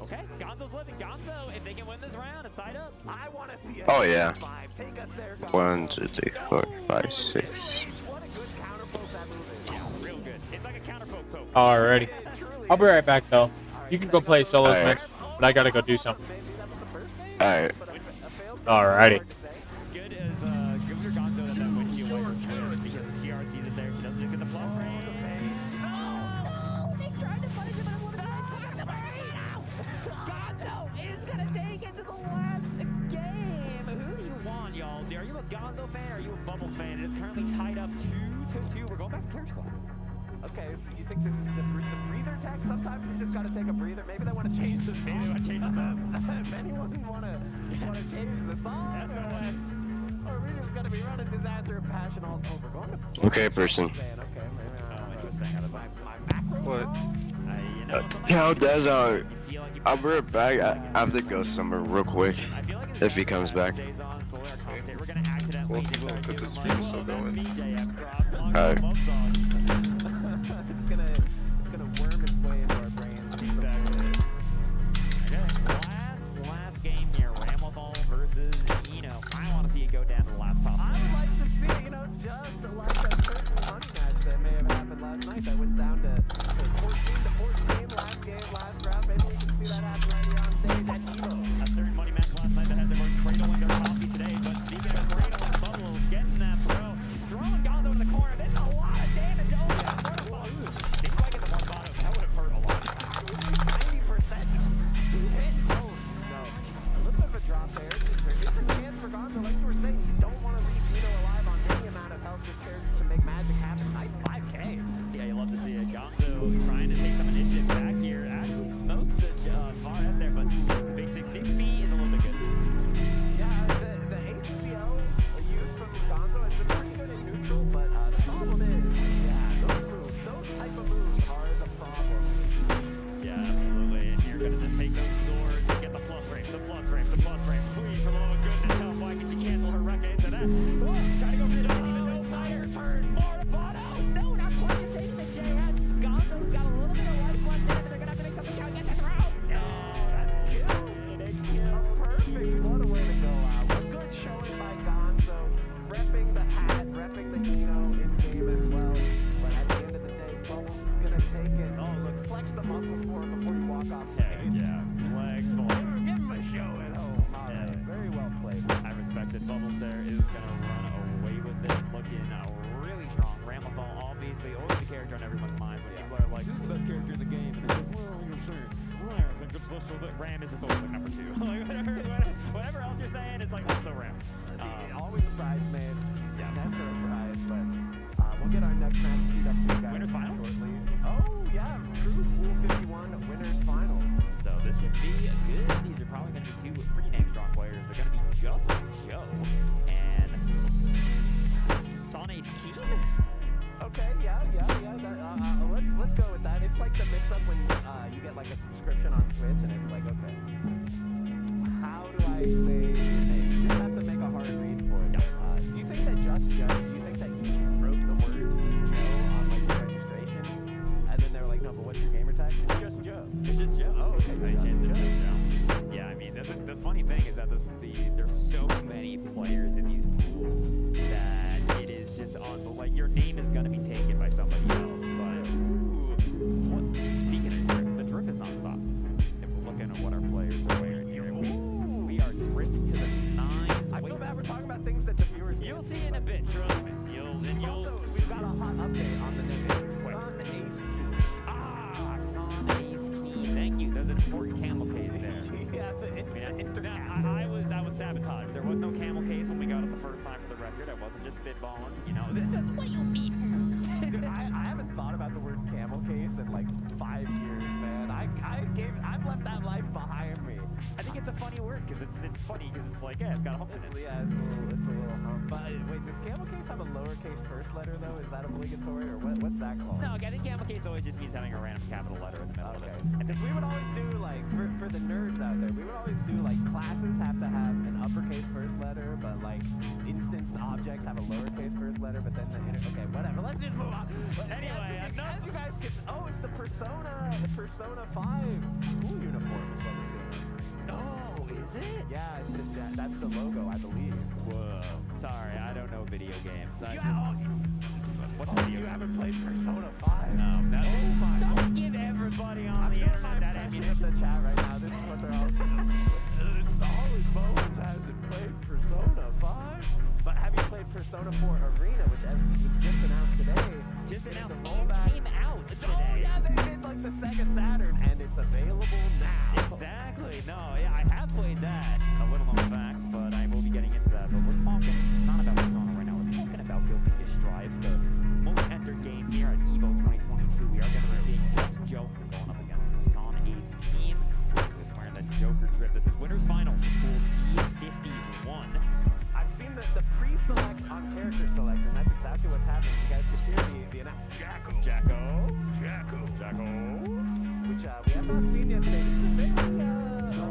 Okay, Gonzo's living. Gonzo, if they can win this round, it's tied up. I want to see it. Oh yeah. Take us there, 1, 2, 3, 4, 5, 6. Yeah, real good. It's like a counter poke. Alrighty. I'll be right back though. You can go play solos, Alright. man. But I gotta go do something. Alright. Alrighty. Good as good for Gonzo that windshield wipers wins because GRC's it there. She doesn't just get the plus frame. They tried to punish him, but Gonzo is gonna take it to the last game. Who do you want, y'all? Are you a Gonzo fan or are you a Bubbles fan? It is currently tied up 2-2. We're going back to character slots. Okay, so you think this is the breather tech? Sometimes you just gotta take a breather. Maybe they want to change the song. Maybe they want to change the song. If anyone want to change the song, SOS. or we just gonna be running disaster and passion all over. Going to Okay, person. okay, maybe. Interesting. How the vibes. What? Yo, Des, I'll be right back. I have to go somewhere real quick. If he comes back. Well, because the stream is still going. Alright. It's gonna worm its way into our brains. Exactly. Okay, last game here. Ramlethal versus Eno. I want to see it go down to the last possible. I would like to see, just like a certain money match that may have happened last night that went down to 14-14 last game, last round. Maybe we can see that happen right here on stage at Evo. A certain money match last night that has everyone cradling their coffee today. But speaking of always the character on everyone's mind. When people are like, who's the best character in the game? And it's like, well, you're saying, well, I think it's so that Ram is just always like number 2. Like, whatever else you're saying, it's like also Ram. Always a bridesmaid. Yeah. Never a bride, but we'll get our next match queued up for you guys. Winners finals? Shortly. Oh, yeah. True. Pool 51 winners finals. So this should be good. These are probably going to be 2 pretty dang strong players. They're going to be Just Joe and Sane Scheme. Okay, yeah. Let's go with that. It's like the mix-up when you get like a subscription on Twitch, and it's like, okay, how do I say your name? You just have to make a hard read for it. Do you think that Just Joe? Do you think that he wrote the word Joe on like the registration, and then they were like, no, but what's your gamer tag? It's just Joe. It's just Joe. Oh, okay. It's just Joe. Yeah, I mean, the funny thing is that there's so many players in these pools that it is just like your name is gonna be taken by somebody else. But speaking of drip, the drip is not stopped. If we're looking at what our players are wearing here, we are dripped to the nines. I feel bad we're talking about things that the viewers. You'll see in a bit, trust me. Also, we've got a hot update on the name. It's Sun Ace Key. Sun Ace Key. Thank you. There's an important camel case there. I was sabotaged. There was no camel case when we got it the first time for the record. I wasn't just spitballing. You know, what do you mean? Dude, I haven't thought about the word camel case in like 5 years, man. I've left that life behind me. I think it's a funny word because it's funny because it's like, yeah, it's got a hump in it. Yeah, it's a little hump. But wait, does camel case have a lowercase first letter though? Is that obligatory or what's that called? No, I think camel case always just means having a random capital letter in the middle of it. Because we would always do like for the nerds out there, we would always do like classes have to have an uppercase first letter, but like instance objects have a lowercase first letter, but then okay, whatever. Let's just move on. But anyway, as you guys get, it's the Persona 5 school uniform is what we're seeing on screen. Oh, is it? Yeah, that's the logo, I believe. Whoa. Sorry, I don't know video games. What's a video? You haven't played Persona 5? No. Don't give everybody on the internet that ammunition. Of the chat right now. This is what they're all saying. Solid Bones hasn't played Persona 5. But have you played Persona 4 Arena, which was just announced today? Just announced and came out today. Oh yeah, they did like the Sega Saturn, and it's available now. Exactly. No, yeah, I have played that. A little known fact, but I will be getting into that. But we're talking not about Persona right now. We're talking about Guilty Gear Strive, the most entered game here at EVO 2022. We are going to be seeing Just Joe going up against Sane Ace Scheme, who's wearing the Joker drip. This is winners finals for Pool T51. I've seen the pre-select on character select, and that's exactly what's happening. You guys can hear the Jacko. Which we have not seen yet today. This is a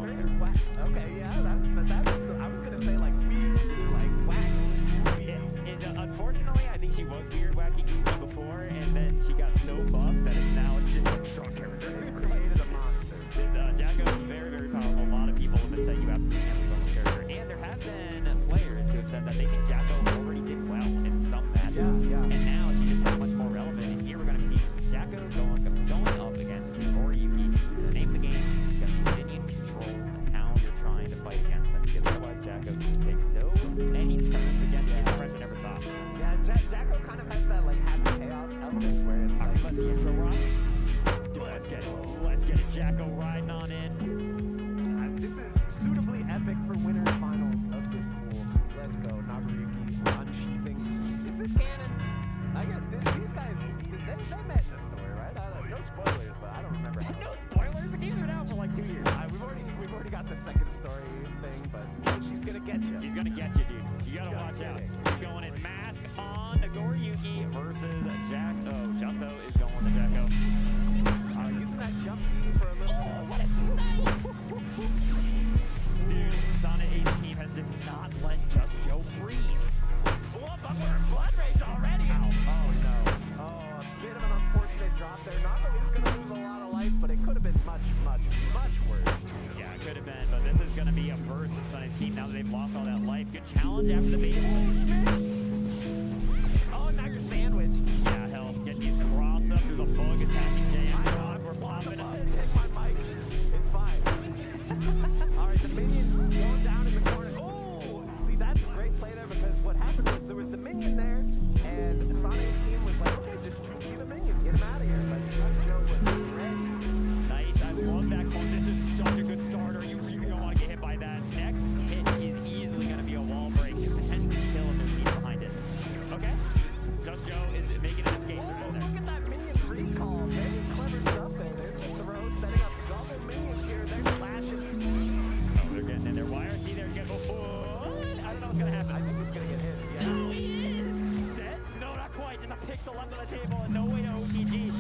very whack. Okay, yeah, I was gonna say like weird, like wacky. Unfortunately, I think she was weird, wacky, goofy before, and then she got so buff that it's just a strong character. They created a monster. Jacko is very, very powerful. A lot of people have been saying you absolutely can't sleep on this character, and there have been players who have said that they think Jacko already did well in some matches, and now she's just that much more relevant. And here we're going to see Jacko going up against Noriyuki. The name of the game is going to be minion control and how you're trying to fight against them, because otherwise Jacko can just take so many turns against you. The pressure never stops. Yeah, Jacko kind of has that like happy chaos element where it's like, let the intro rock. Let's get it. Jacko riding on in. This is suitably epic for winners finals of this pool. Let's go. Noriyuki unsheathing. Is this canon? I guess these guys, they met in the story, right? No spoilers, but I don't remember. No spoilers? The games are out for like 2 years. We've already got the second story thing, but she's gonna get you. She's gonna get you, dude. You gotta watch out. She's going in mask on Noriyuki versus Jack. Oh, Justo is going to Jacko. Using that jump T for a little. Oh, what a snipe! Dude, Sane Ace team has just not let Just Joe breathe. What? But we're in blood rage already. Oh no. Oh, a bit of an unfortunate drop there. Noriyuki's gonna lose a lot of life, but it could have been much worse. Yeah, it could have been, but this is gonna be a burst from Sane's team now that they've lost all that life. Good challenge after the bait. Oh, now you're sandwiched. Yeah, hell, get these cross up. There's a bug attacking JM. We're popping up. Hit my mic. It's fine. All right, the minions going down in the corner. Oh, see, that's a great play there because what happened was there was the minion there, and Sane's team was like, okay, just 2 just a pixel left on the table and no way to OTG.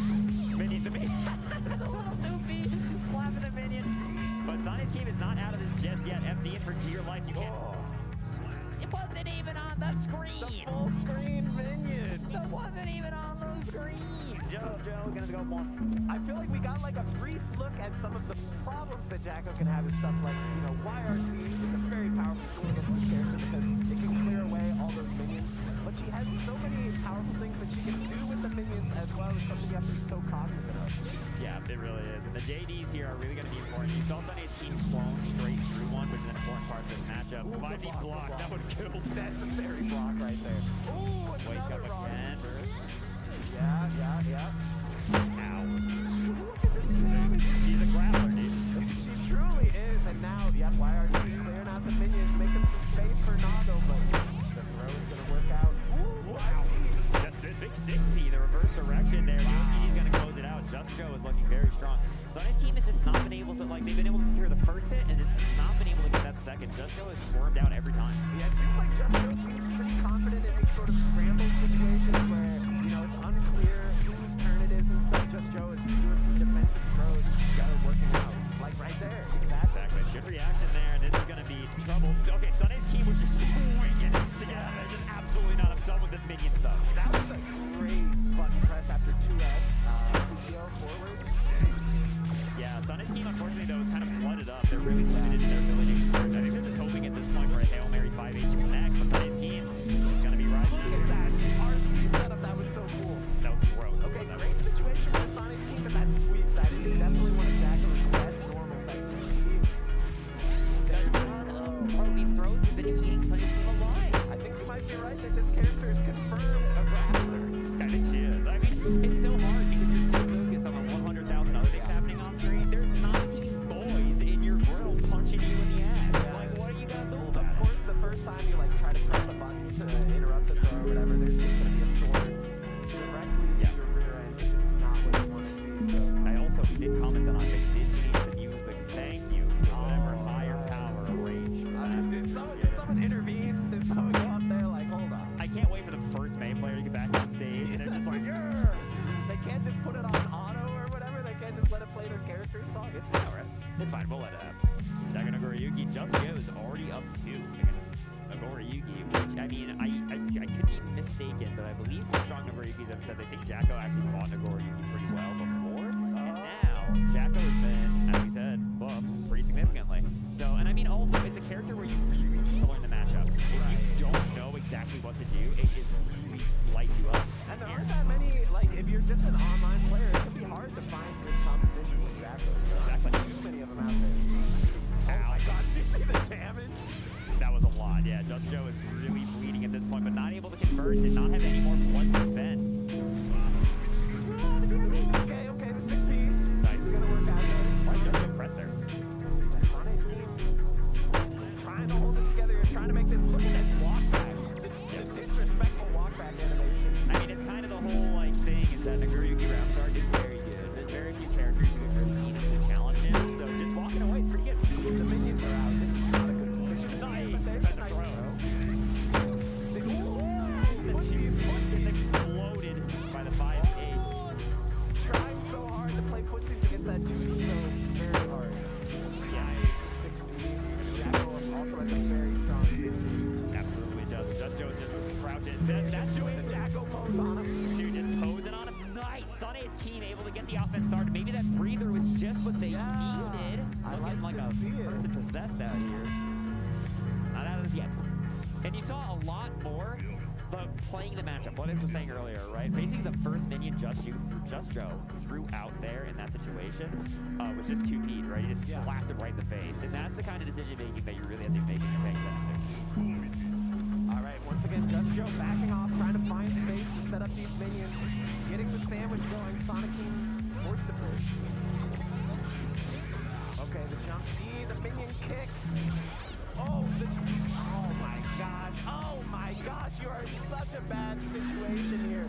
Minion, the little doofy slapping the minion. But Sonny's game is not out of this just yet. FD in for dear life. You can't. It wasn't even on the screen. The full screen minion. That wasn't even on the screen. Just Joe gonna go more. I feel like we got like a brief look at some of the problems that Jacko can have with stuff like, you know, YRC is a very powerful tool against this character because it can clear away all those minions. But she has so many powerful things that she can do with the minions as well. It's something you have to be so cognizant of. Yeah, it really is. And the JDs here are really going to be important. You saw Sunny's team clone straight through one, which is an important part of this matchup. Ooh, Might be blocked. That would have killed. Necessary block right there. Ooh, wake up again. Yeah. Ow. Look at the damage. She's a grappler, dude. She truly is. And now, yep, YRC clearing out the minions, making some space for Nago, but the throw is going to work out. Ooh, wow. That's it. Big 6P, the reverse direction there. He's going to close it out. Just Joe is looking very strong. Sunny's team has just not been able to, like, they've been able to secure the first hit and just not been able to get that second. Just Joe is scoring down every time. Yeah, it seems like Just Joe seems pretty confident in these sort of scramble situations where, you know, it's unclear whose turn it is and stuff. Just Joe is doing some defensive throws, got it working out. Like right there. Exactly. Good reaction there. This is going to be trouble. Okay, Sunny's team was just swinging it together. They're just absolutely not. I'm done with this minion stuff. That was a great button press after 2S. CTO forward. Yeah, Sunny's team, unfortunately, though, is kind of flooded up. They're really limited in their ability to convert. I think they're just hoping at this point for a Hail Mary 5H to connect, but Sunny's team is going to be rising. Look at that RC setup. That was so cool. That was gross. Okay, great situation for Sonny's team, and that sweep, that is definitely one of Jacko's best normals, that TP. Bro, these throws have been eating Sunny's team alive. I think you might be right that this character is confirmed a grappler. I think she is. I mean, it's so hard because you're so focused on the 100,000 other things happening on screen. There's 19 boys in your grill punching you in the ass. Like, what are you gonna do about it? Of course, the first time you like try to press a button to interrupt the throw or whatever, there's just gonna be a sword directly in your rear end, which is not what you want to see. So I also did comment on they did change the music. Thank you. Whatever higher power range. Did someone intervene? Did someone go up there like, hold on? I can't wait for the first May player to get back on stage and they're just like, yeah. They can't just put it on auto or whatever. They can't just let it play their character song. It's fine, right? It's fine. We'll let it happen. Dagger Nagoriyuki just goes already up 2 against Nagoriyuki, which, I mean, I could be mistaken, but I believe some strong Nagoriyukis have said they think Jacko actually fought Nagoriyuki pretty well before. And now, Jacko has been, as we said, buffed pretty significantly. So, and I mean, also, it's a character where you really need to learn the matchup. If you don't know exactly what to do, it really lights you up. And there aren't that many, like, if you're just an online player, it can be hard to find good competition with Jacko. Exactly. Too many of them out there. Oh my god, did you see the damage? That was a lot, yeah. Just Joe is really bleeding at this point, but not able to convert, did not have any more blood to spend. Okay, the 6P. Nice. It's gonna work out there. Why Just Joe press there? Sonny's team trying to hold it together. You're trying to make them look at this walk back. The disrespectful walk back animation. I mean, it's kind of the whole like thing is that Nagoriyuki Ramsark is very good. There's very few characters who are really needed to challenge him, so just walking away is pretty good. The minions are out. This is not a good position. Nice defensive throw. The 2 exploded by the 5-8. Trying so hard to play footsies against that 2P, though, very hard. Yeah, 6P. Jacko also has a very strong 6P. absolutely does. Just Joe is just crouching. That's doing the Jacko pose on him. Dude, just posing on him. Nice. Sunny's team able to get the offense started. Maybe that breather was just what they needed. Looking like a person possessed out here. Not out of this yet. And you saw a lot more, but playing the matchup. What I was saying earlier, right? Basically, the first minion Just Joe threw out there in that situation was just 2P'd, right? He just slapped him right in the face. And that's the kind of decision making that you really have to be making and paying attention to. All right, once again, Just Joe backing off, trying to find space to set up these minions, getting the sandwich going. Sonic King forced the push. Okay, the jump D, the minion kick. Oh my gosh, you are in such a bad situation here.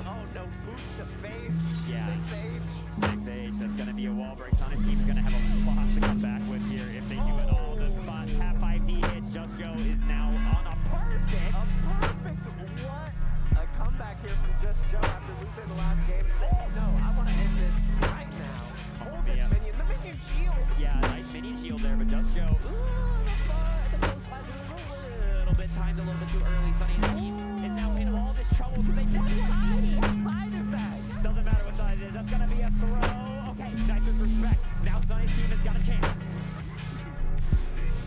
Oh no, boots to face. Yeah. 6H. 6H, that's going to be a wall break. Sonic's team is going to have a lot to come back with here if they do it all. The tap 5D hits. Just Joe is now on a perfect. What a back here from Just Joe after losing the last game. Saying, no, I want to end this right now. Hold this minion. The minion shield. Yeah, nice minion shield there, but Just Joe. The coastline was a little bit timed a little bit too early. Sunny's team is now in all this trouble because they missed it. What side is that? Doesn't matter what side it is. That's going to be a throw. Okay, nice respect. Now Sunny's team has got a chance.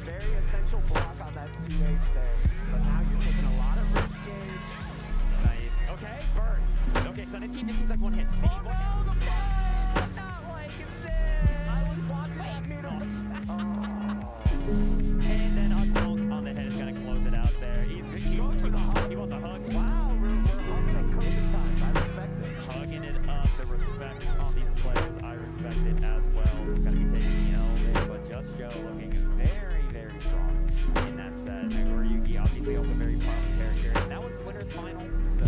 Very essential block on that 2H there. But now you're taking a lot of risk, Gage. Nice. Okay, burst. Okay, Sunny's team just needs like one hit. They need one hit. The ball! I'm not liking this. I was watching that middle. And then a dunk on the head is going to close it out there. He's going for the hug. He wants a hug. Wow, we're hugging at COVID time. I respect it. Hugging it up. The respect on these players, I respect it as well. Going to be taking the L there, but Just Joe looking very, very strong in that set. Yugi obviously also very powerful character. And that was winners finals, so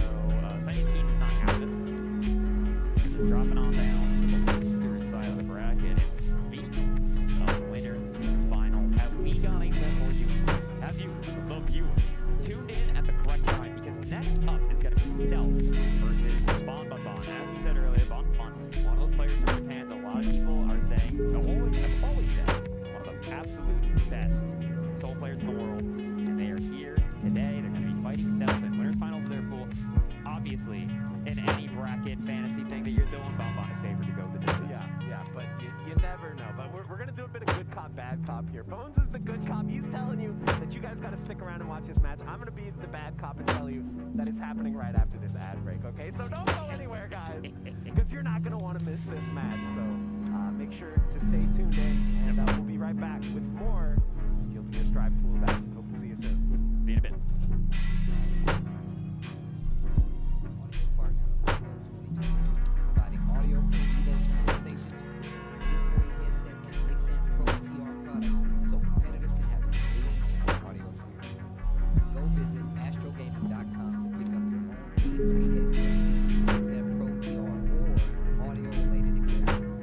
Sunny's team is not out of it. Just dropping on down to the loser side of the bracket. And speaking of winners finals, have we got a set for you? Have you, the viewer, tuned in at the correct time? Because next up is going to be Stealth versus Bon Bon Bon. As we said earlier, Bon Bon, one of those players from Japan that a lot of people are saying, have always said, is one of the absolute best Soul players in the world. And they are here today. They're going to be fighting Stealth in winners finals of their pool. Obviously, in any bracket fantasy thing that you're doing, Bon Bon is favored to go the distance. Yeah, but you never know. But we're going to do a bit of good cop, bad cop here. Bones is the good cop. He's telling you that you guys got to stick around and watch this match. I'm going to be the bad cop and tell you that it's happening right after this ad break, okay? So don't go anywhere, guys, because you're not going to want to miss this match. So make sure to stay tuned in, and we'll be right back with more Guilty Gear Strive Pools action. Hope to see you soon. See you in a bit. Providing audio for Evo channel stations, 840 headset and Mix-Amp Pro TR products, so competitors can have an amazing audio experience. Go visit astrogaming.com to pick up your own 840 headset, Mix-Amp Pro TR, or audio-related accessories.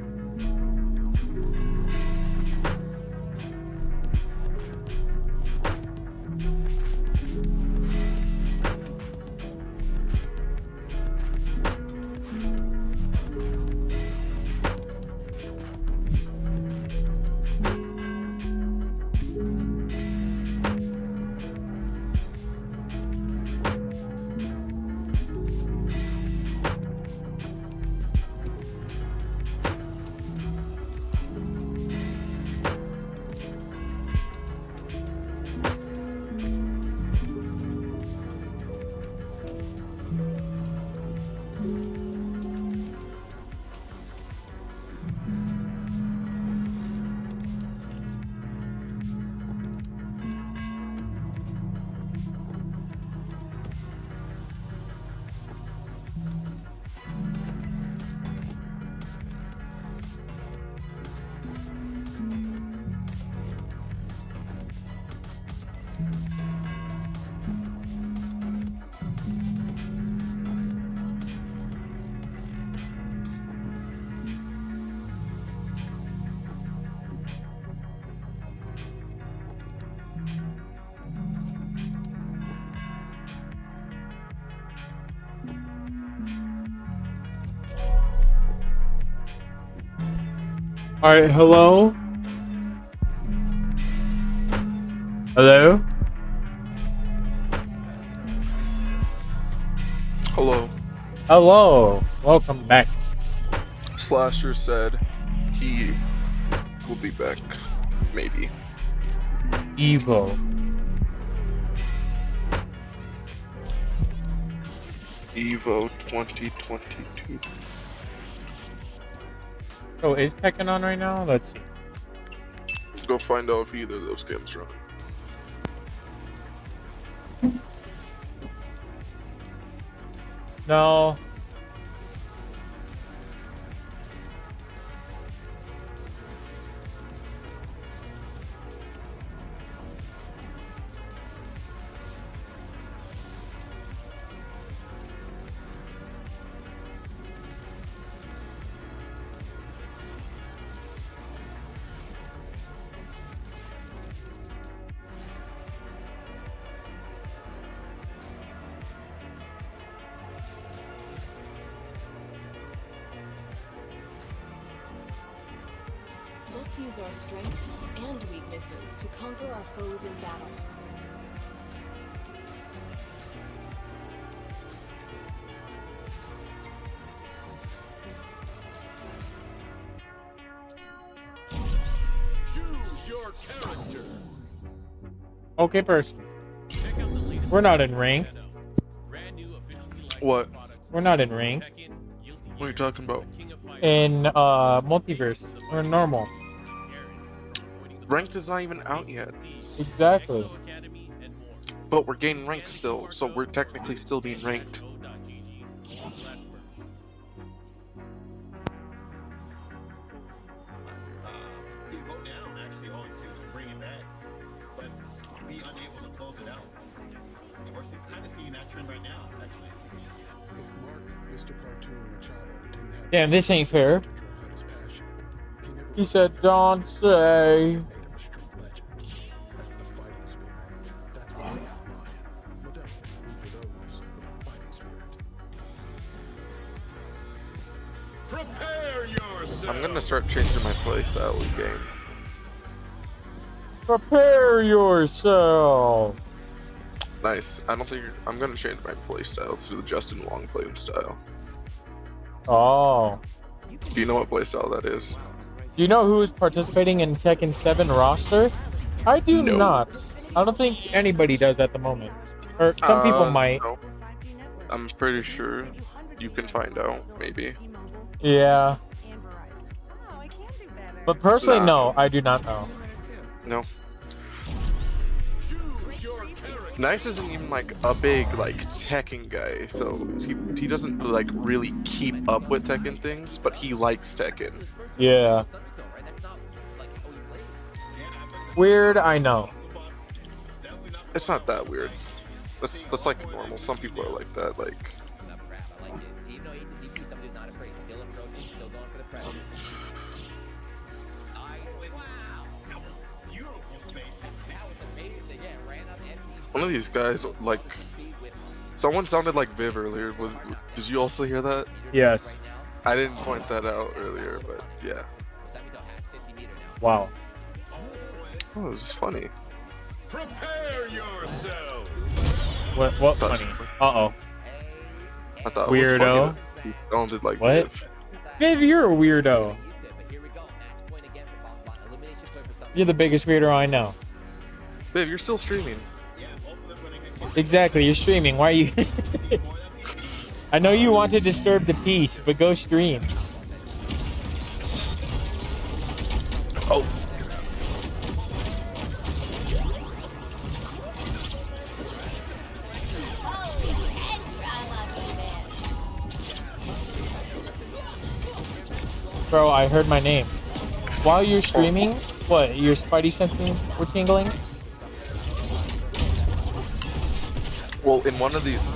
All right, hello? Hello? Hello. Hello. Welcome back. Slasher said he will be back, maybe. Evo. Evo 2022. Oh, is Tekken on right now? Let's see. Let's go find out if either of those games run. No. Let's use our strengths and weaknesses to conquer our foes in battle. Choose your character. Okay, person. We're not in ranked. What? We're not in ranked. What are you talking about? In multiverse. We're normal. Ranked is not even out yet. Exactly. But we're gaining rank still, so we're technically still being ranked. Damn, this ain't fair. He said, don't say. Prepare yourself. I'm gonna start changing my playstyle in game. Prepare yourself. Nice. I don't think I'm gonna change my playstyle to the Justin Wong play style. Oh. Do you know what playstyle that is? Do you know who's participating in Tekken 7 roster? I do not. I don't think anybody does at the moment. Or some people might. No. I'm pretty sure you can find out, maybe. Yeah. But personally, no, I do not know. No. Nice isn't even like a big like Tekken guy, so he doesn't like really keep up with Tekken things, but he likes Tekken. Yeah. Weird, I know. It's not that weird. That's like normal. Some people are like that, like. One of these guys, like, someone sounded like Viv earlier. Did you also hear that? Yes. I didn't point that out earlier, but yeah. Wow. Oh, it was funny. Prepare yourself. What funny? Uh-oh. I thought weirdo. It was funny that he sounded like what? Viv. Viv, you're a weirdo. You're the biggest weirdo I know. Viv, you're still streaming. Exactly, you're streaming. Why are you... I know you want to disturb the peace, but go stream. Oh. Bro, I heard my name. While you're streaming, what, your spidey senses were tingling? Well, in one of these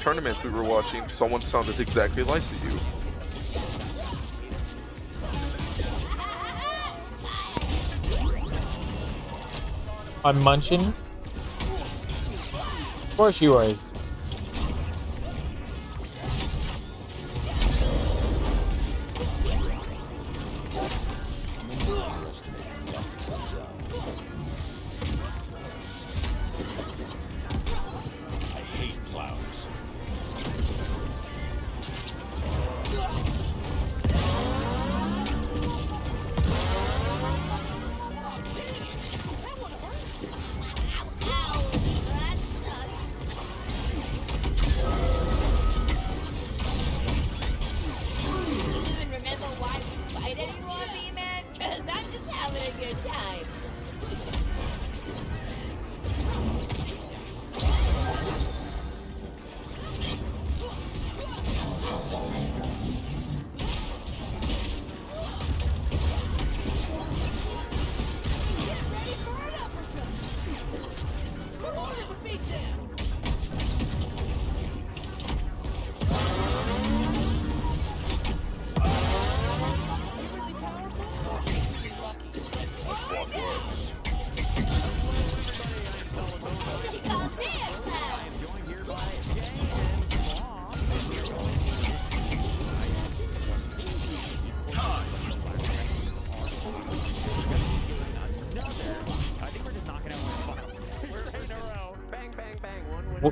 tournaments we were watching, someone sounded exactly like you. I'm munching. Of course you are.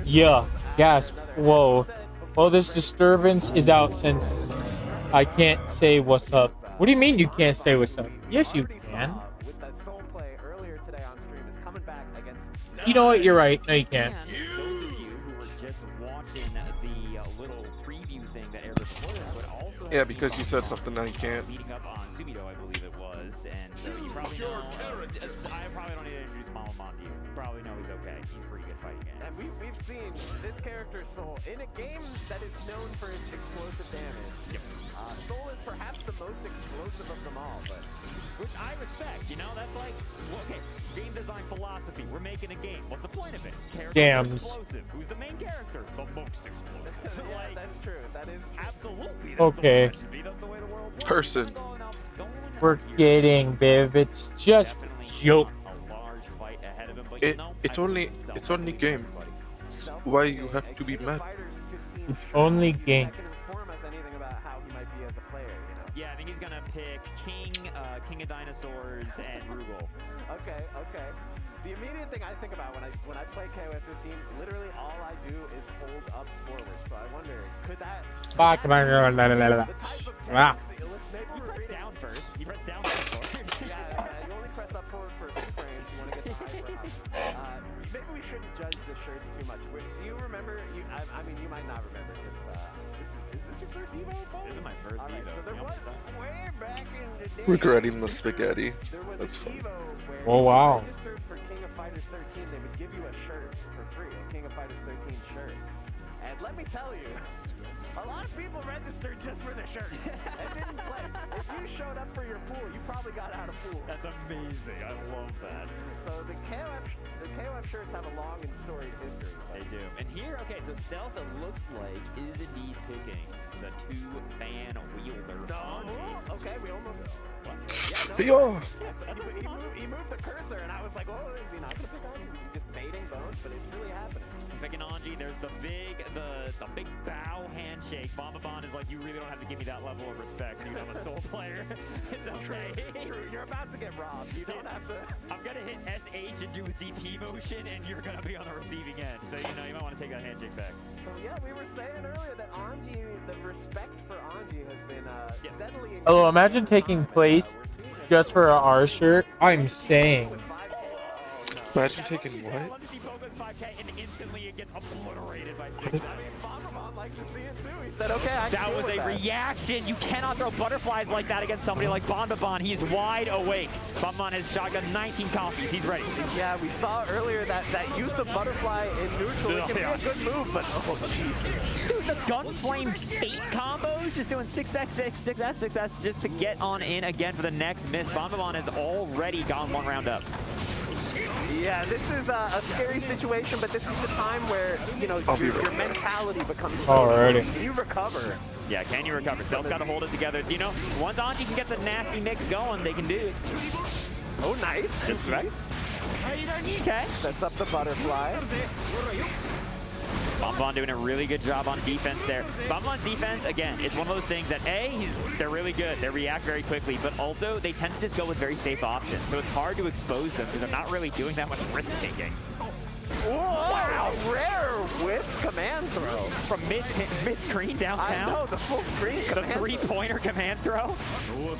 Yeah. Gasp. Whoa. Well, this disturbance is out since I can't say what's up. What do you mean you can't say what's up? Yes, you can. You know what? You're right. No, you can't. Those of you who were just watching the little preview thing that aired before this would also Yeah, because you said something that you can't. beating up on Subido, I believe it was, and so you probably know. I probably don't need to introduce Mama to you. You probably know he's okay. He's a pretty good fighting game. And we've seen this character Soul in a game that is known for its explosive damage. Yep. Soul is perhaps the most explosive of them all, but which I respect. You know, that's like, well, okay, game design philosophy. We're making a game. What's the point of it? Characters explosive. Who's the main character? The most explosive. yeah, like, that's true. That is true. Absolutely. Okay. The way the world works. Person. We're getting Viv. It's just joke. A large fight ahead of him, but It's only game. Why you have to be mad? It's only game. Yeah, I think he's gonna pick King of Dinosaurs, and Rugal. Okay. The immediate thing I think about when I play KOF 15, literally all I do is hold up forward. So I wonder, could that? Fuck, man. The type of tendency, maybe You press down first. You press down forward. yeah, you only press up forward for a few frames. You want to get the high ground. Maybe we shouldn't judge the shirts too much. Do you remember? I mean, you might not remember because is this your first Evo? This is my first Evo. So there was way back in the day. Regretting the spaghetti. That's an fun. Evo where Oh, wow. if you registered for King of Fighters 13, they would give you a shirt for free, a King of Fighters 13 shirt. And let me tell you, a lot of people registered just for the shirt and didn't play. If you showed up for your pool, you probably got out of pool. That's amazing. I love that. So the KOF shirts have a long and storied history. They do. And here, okay, so Stealth, it looks like, is indeed picking the two-fan wielder. No. Okay, we almost. What? Yeah. He moved the cursor, and I was like, "Oh, is he not gonna pick Anji? Was he just baiting Bones?" But it's really happening. Picking Anji, there's the big bow handshake. Bomba is like, you really don't have to give me that level of respect. I'm a Soul player. It's okay. True. You're about to get robbed. You don't have to. I'm gonna hit SH and do a DP motion, and you're gonna be on the receiving end. So you might want to take that handshake back. So yeah, we were saying earlier that Anji, the respect for Anji has been steadily. Hello, imagine taking place just for our shirt. I'm saying. Imagine taking what? And instantly it gets obliterated by 6. I'd like to see it too. He said, "Okay, that was a reaction. You cannot throw butterflies like that against somebody like Bonbon. He's wide awake. Bonbon has shotgun 19 copies. He's ready. Yeah, we saw earlier that use of butterfly in neutral it can be a good move, but oh Jesus, dude, the gunflame fate combos, just doing 6x6, 6s, 6s, just to get on in again for the next miss. Bonbon has already gone one round up. Yeah, this is a scary situation, but this is the time where, you know, your mentality becomes... Alrighty. Can you recover? Yeah, can you recover? Stealth's got to hold it together. You know, once Anji can get the nasty mix going, they can do it. Oh, nice. Just right. Okay. Sets up the butterfly. Bonbon doing a really good job on defense there. Bonbon's defense, again, it's one of those things that, they're really good. They react very quickly, but also they tend to just go with very safe options. So it's hard to expose them because they're not really doing that much risk-taking. Wow, rare whiffed command throw. From mid-screen downtown? I know, the full screen command The three-pointer command throw?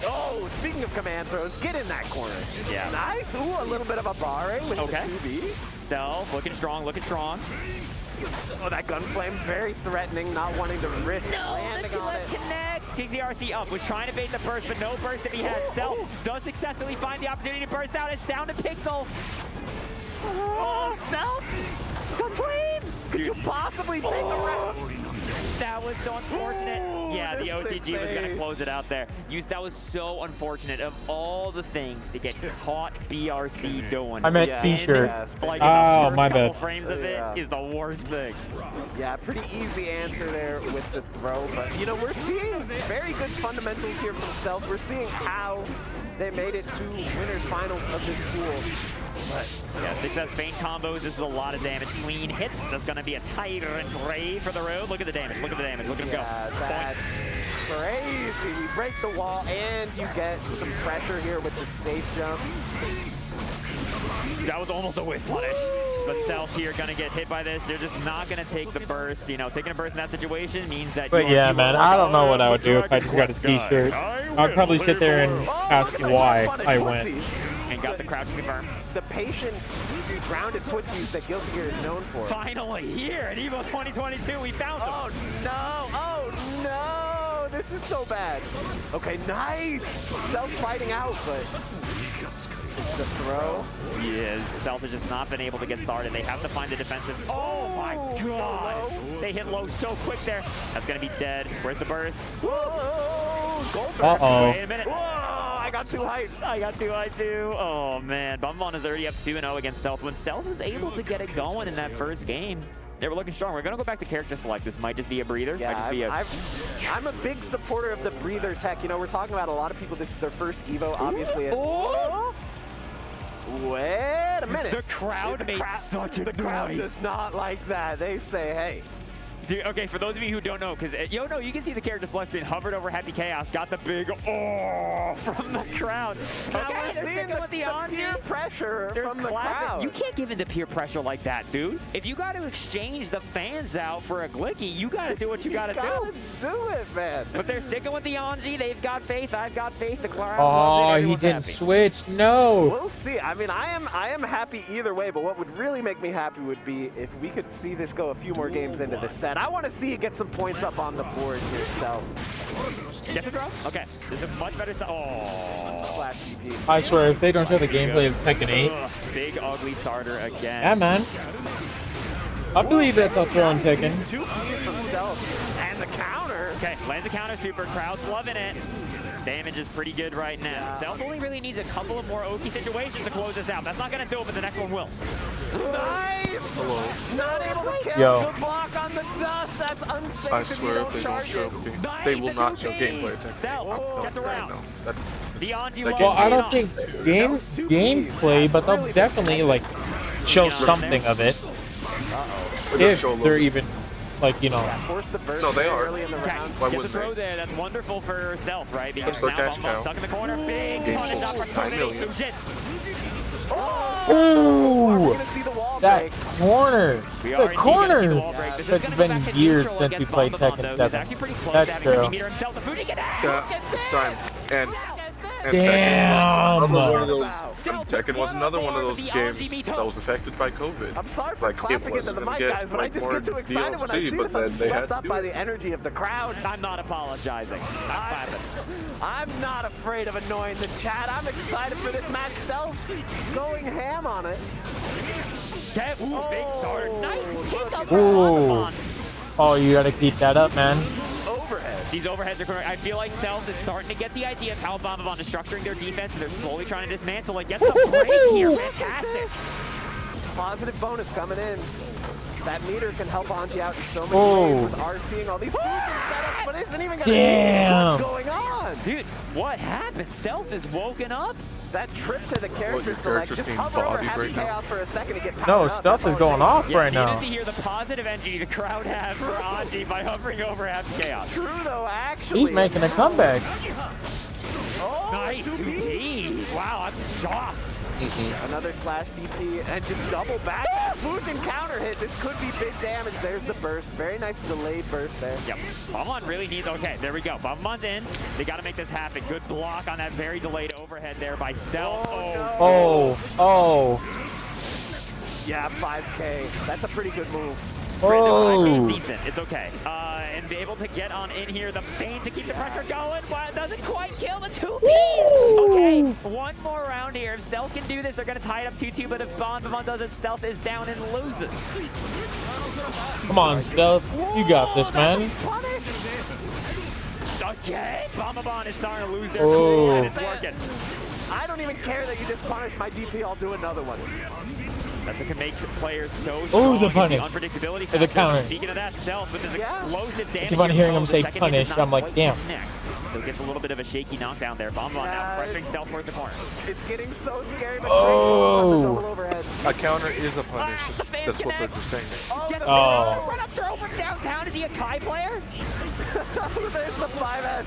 Oh, speaking of command throws, get in that corner. Yeah. Nice. Ooh, a little bit of a barre with the 2B. Stealth, looking strong, looking strong. Oh, that gunflame, very threatening, not wanting to risk landing on it. Connects. Kicks the RC up, was trying to bait the burst, but no burst to be had. Stealth does successfully find the opportunity to burst out. It's down to Pixels. Oh, Stealth! Gunflame! Could you possibly take the round? That was so unfortunate. Yeah, the OTG was going to close it out there. That was so unfortunate. Of all the things to get caught BRC doing. I meant t-shirt. Like, oh, the my first couple bad. frames of it is the worst thing. Yeah, pretty easy answer there with the throw. But, you know, we're seeing very good fundamentals here from Stealth. We're seeing how they made it to winners finals of this pool. But yeah, 6S feint combos. This is a lot of damage. Clean hit. That's going to be a Tyrant Ray for the road. Look at the damage. Look at the damage. Look at him go. That's crazy. We break the wall, and you get some pressure here with the safe jump. That was almost a whiff punish. but Stealth here gonna get hit by this. They're just not gonna take the burst. You know, taking a burst in that situation means that. But yeah, man, I don't know what I would do if I just got a t-shirt. I'd probably sit there and ask why I went. And got the crouch confirmed. The patient, grounded footsies that Guilty Gear is known for. Finally, here at EVO 2022, we found them. Oh no! Oh no! This is so bad. Okay, nice. Stealth fighting out, but the throw. Yeah, Stealth has just not been able to get started. They have to find the defensive. Oh my god! They hit low so quick there. That's gonna be dead. Where's the burst? Whoa! Gold burst. Uh-oh. Wait a minute. Whoa! I got too hyped. I got too high too. Oh man, Bumvon is already up 2-0 against Stealth. When Stealth was able to get it going in that first game, they were looking strong. We're gonna go back to character select. This might just be a breather. Yeah, might just be I'm a big supporter of the breather tech. You know, we're talking about a lot of people. This is their first Evo, obviously. Wait a minute. The crowd made such a noise. The crowd does not like that. They say, hey. Dude, okay, for those of you who don't know, because you can see the character select screen hovered over Happy Chaos, got the big from the crowd. Now Okay, we're they're seeing sticking with the peer pressure from the crowd. You can't give in to peer pressure like that, dude. If you got to exchange the fans out for a Glicky, you got to do what you got to do. Do it, man. But they're sticking with the Anji. They've got faith. I've got faith. The crowd Oh, he didn't switch. No. We'll see. I mean, I am happy either way, but what would really make me happy would be if we could see this go a few more games into the set. I want to see you get some points up on the board here, Stealth. Get the throw? Okay. This is a much better stuff. Oh. Slash GP. I swear, if they don't show the gameplay of Tekken 8. Big ugly starter again. Yeah, man. I believe that's a throw on Tekken. 2 Ps from Stealth. And the counter. Okay, lands a counter super. Crowd's loving it. Damage is pretty good right now. Yeah. Stealth only really needs a couple of more Oki situations to close this out. That's not going to do it, but the next one will. Nice! Hello. Not able to kill. Yo. Good block on the dust. That's unsafe. I swear if they don't show they will not show gameplay. Stealth, get the round. That's Well, I don't think gameplay, but they'll definitely like show something of it. If they're even like, you know. Force the burst No, they are. early in the round. Why Get the wouldn't throw they? there. That's wonderful for Stealth, right? Because That's their now cash Bumvon cow. stuck in the corner. Big Game punish sold for opportunity. 9 million. Sujin. Ooh! See the wall That break. corner! We are The indeed gonna see the corner! wall break. This is It's gonna go been back to years neutral since we against played Bumvon, Tekken though. He's 7. actually pretty close, That's having 50 true. meter himself. The Fuji get Yeah, this time. And Damn. Tekken was another one of those games that was affected by COVID. I'm sorry for Like, clapping into the mic, guys, but I just get too excited when I see this. I'm swept up by the energy of the crowd. I'm not apologizing. I'm clapping. I'm not afraid of annoying the chat. I'm excited for this match. Stealth going ham on it. Okay, ooh, big starter. Nice kick up. Ooh. Oh, you gotta keep that up, man. Overhead. These overheads are correct. I feel like Stealth is starting to get the idea of how Bumvon is structuring their defense, and they're slowly trying to dismantle it. Get the break here. Fantastic. Positive bonus coming in. That meter can help Anji out in so many ways with R seeing all these fusion setups, but isn't even gonna what's going on? Dude, what happened? Stealth is woken up? That trip to the character select, just being hover over bodied Happy right now? Chaos for a second to get powered No, up. stuff is going off Yeah, right you now. need to hear the positive energy the crowd has for Anji by hovering over Happy Chaos. True though, actually. He's making a comeback. Oh, Nice 2P. Wow, I'm shocked. Another slash DP and just double back. Fujin counter hit. This could be big damage. There's the burst. Very nice delayed burst there. Yep. Bumvon really needs. Okay, there we go. Bumvon's in. They got to make this happen. Good block on that very delayed overhead there by Stealth. Oh. Yeah, 5K. That's a pretty good move. Oh. It's decent. It's okay. And be able to get on in here. The feint to keep the pressure going, but it doesn't quite kill the 2Ps. Okay, one more round here. If Stealth can do this, they're going to tie it up 2-2, but if Bumvon does it, Stealth is down and loses. Come on, Stealth. You got this, man. Okay, Bumvon is starting to lose their cool, and it's working. I don't even care that you just punished my DP. I'll do another one. That's what can make players so strong. the punish. The unpredictability The factor. counter. Speaking of that, Stealth with his explosive damage. I keep on hearing him the say second hit punish. does not I'm like, quite damn. connect. So it gets a little bit of a shaky knockdown there. Bumvon now pressuring Stealth towards the corner. It's getting so scary, but Oh. the double overhead. A counter is a punish. That's what they're just saying. Get the Oh. run up throw from downtown. Is he a Kai player? There's the 5S.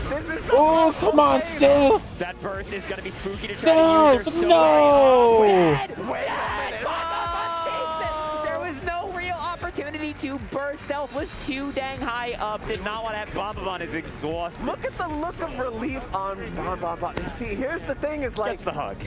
This is so Oh, come on, Stealth. That burst is going to be spooky to try Stealth, to use. They're so no. Wait a minute. to burst. Stealth was too dang high up. Did not want to have Bonbon is exhausted. Look at the look of relief on Bonbon. See, here's the thing is like... Gets the hug.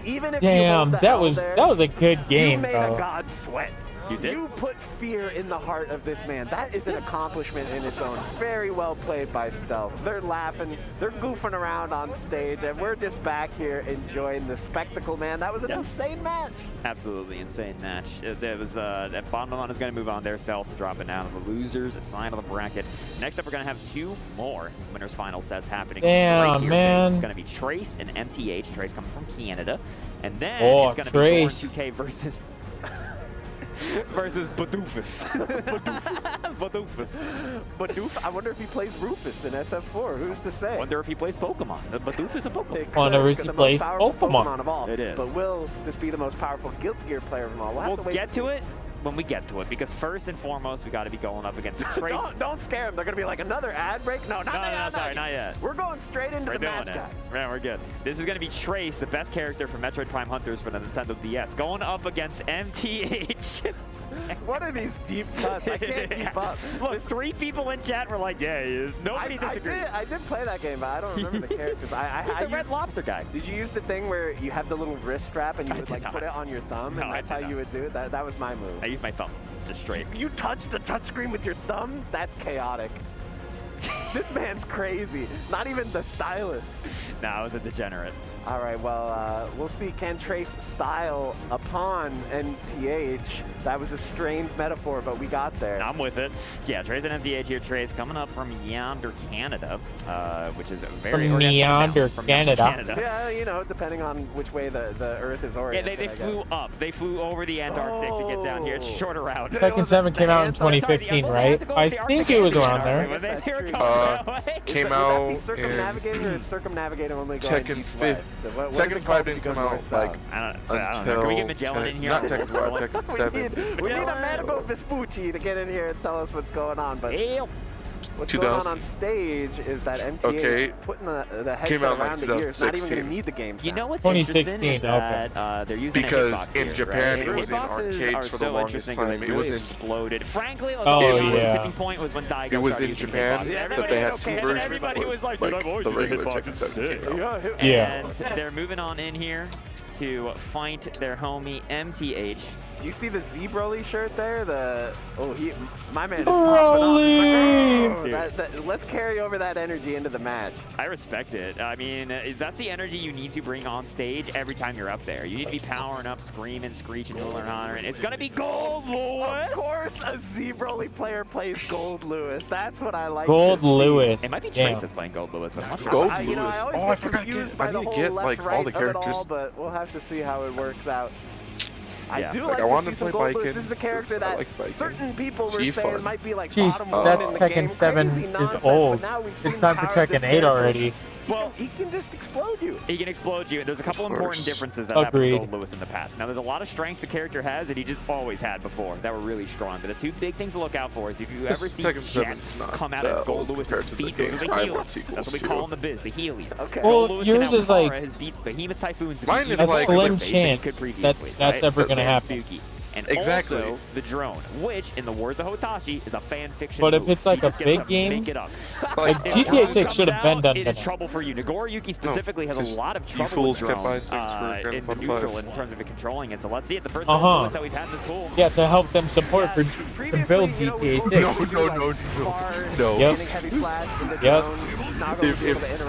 Even if Damn, you that was a good game, you made bro. a god sweat. You did? You put fear in the heart of this man. That is an accomplishment in its own. Very well played by Stealth. They're laughing, they're goofing around on stage, and we're just back here enjoying the spectacle, man. That was an insane match. Absolutely insane match. There was Bonbon is going to move on there. Stealth dropping down to the losers side of the bracket. Next up, we're going to have 2 more winners final sets happening. Damn, man. It's going to be Trace and MTH. Trace coming from Canada, and then Oh, it's going to be Trace. Dorn 2K versus Badoofus. Badoof, I wonder if he plays Rufus in SF4. Who's to say? Wonder if he plays Pokemon. Badoof is a Pokemon. Wonder if he plays Pokemon of all. It is. But will this be the most powerful Guilty Gear player of them all? We'll have We'll to wait get see. to it when we get to it, because first and foremost, we got to be going up against Trace. Don't scare them. They're going to be like another ad break. No, not yet. We're going straight into We're the doing match, it. guys. Yeah, we're good. This is going to be Trace, the best character from Metroid Prime Hunters for the Nintendo DS, going up against MTH. What are these deep cuts? I can't keep up. Look, 3 people in chat were like, yeah, he is. Nobody disagrees. I did play that game, but I don't remember the characters. He's the Red Lobster guy. Did you use the thing where you have the little wrist strap and you would like put it on your thumb, and that's how you would do it? That was my move. I used my thumb, just straight. You touched the touchscreen with your thumb? That's chaotic. This man's crazy. Not even the stylus. No, I was a degenerate. All right, well, we'll see. Can Trace style upon NTH? That was a strained metaphor, but we got there. I'm with it. Yeah, Trace and MTH here. Trace coming up from Yonder, Canada, which is very... From Yonder, Canada. Yeah, you know, depending on which way the Earth is oriented. Yeah, they flew up. They flew over the Antarctic to get down here. It's a shorter route. Tekken 7 came out in 2015, right? I think it was around there. Came out in Circumnavigator or Circumnavigator when we go Tekken 5. Tekken 5 didn't come out like until... Can we get Magellan in here? Not Tekken 5, Tekken 7. We need a Manigo Vespucci to get in here and tell us what's going on. But what's going on stage is that MTH putting the headset around the ears, not even going to need the game sound. You know what's interesting is that they're using because a in Japan it was in arcades for the longest time. It was in exploded. Frankly, the tipping point was when Daigo it was started in using Japan hitboxes. that they had 2 versions. Everybody was like, the regular Tekken 7 came out. And they're moving on in here to fight their homie MTH. Do you see the Z Broly shirt there? My man is popping up. Let's carry over that energy into the match. I respect it. I mean, that's the energy you need to bring on stage every time you're up there. You need to be powering up, screaming, screeching, dueling honor, and it's gonna be Gold Lewis. Of course, a Z Broly player plays Gold Lewis. That's what I like. Gold Lewis. It might be Trace that's playing Gold Lewis, but I'm not sure. Gold You know, Lewis. I always I get forgot. confused I by the need to whole get left, like right all the of it all, characters. but we'll have to see how it works out. I do Like, like I to wanted see to some play Gold Lewis. Baiken, This is a character that certain people were saying might be like bottom one That's in the Tekken game. 7 Crazy is nonsense, old. but now we've It's seen time the for power of this Tekken 8 character. already. Well, he can just explode you. He can explode you. There's a couple important differences that Agreed. happened to Gold Lewis in the past. Now, there's a lot of strengths the character has that he just always had before that were really strong. But the 2 big things to look out for is if you ever see jets come out of Gold Lewis's feet, those are the Heelys. That's what we call in the biz, the Heelys. Okay. Well, Gold Lewis yours can is like has beat Behemoth Typhoons. Mine is a like slim face chance could previously, that's ever going to Very happen. spooky. And Exactly. also the drone, which, in the words of Hotashi, is a fan fiction. But if move. it's like He a just gets big to game, make it up. like If GTA drone 6 comes should have been out, done It is better. trouble for you. Nagoriyuki specifically has a lot of trouble fools with kept buying drones things for Grand in the Theft neutral 5. in terms of it controlling it. So let's see it. The first Gold Lewis that we've had in this pool. Yeah, to help them support for to build GTA 6. No. Yep. Yep.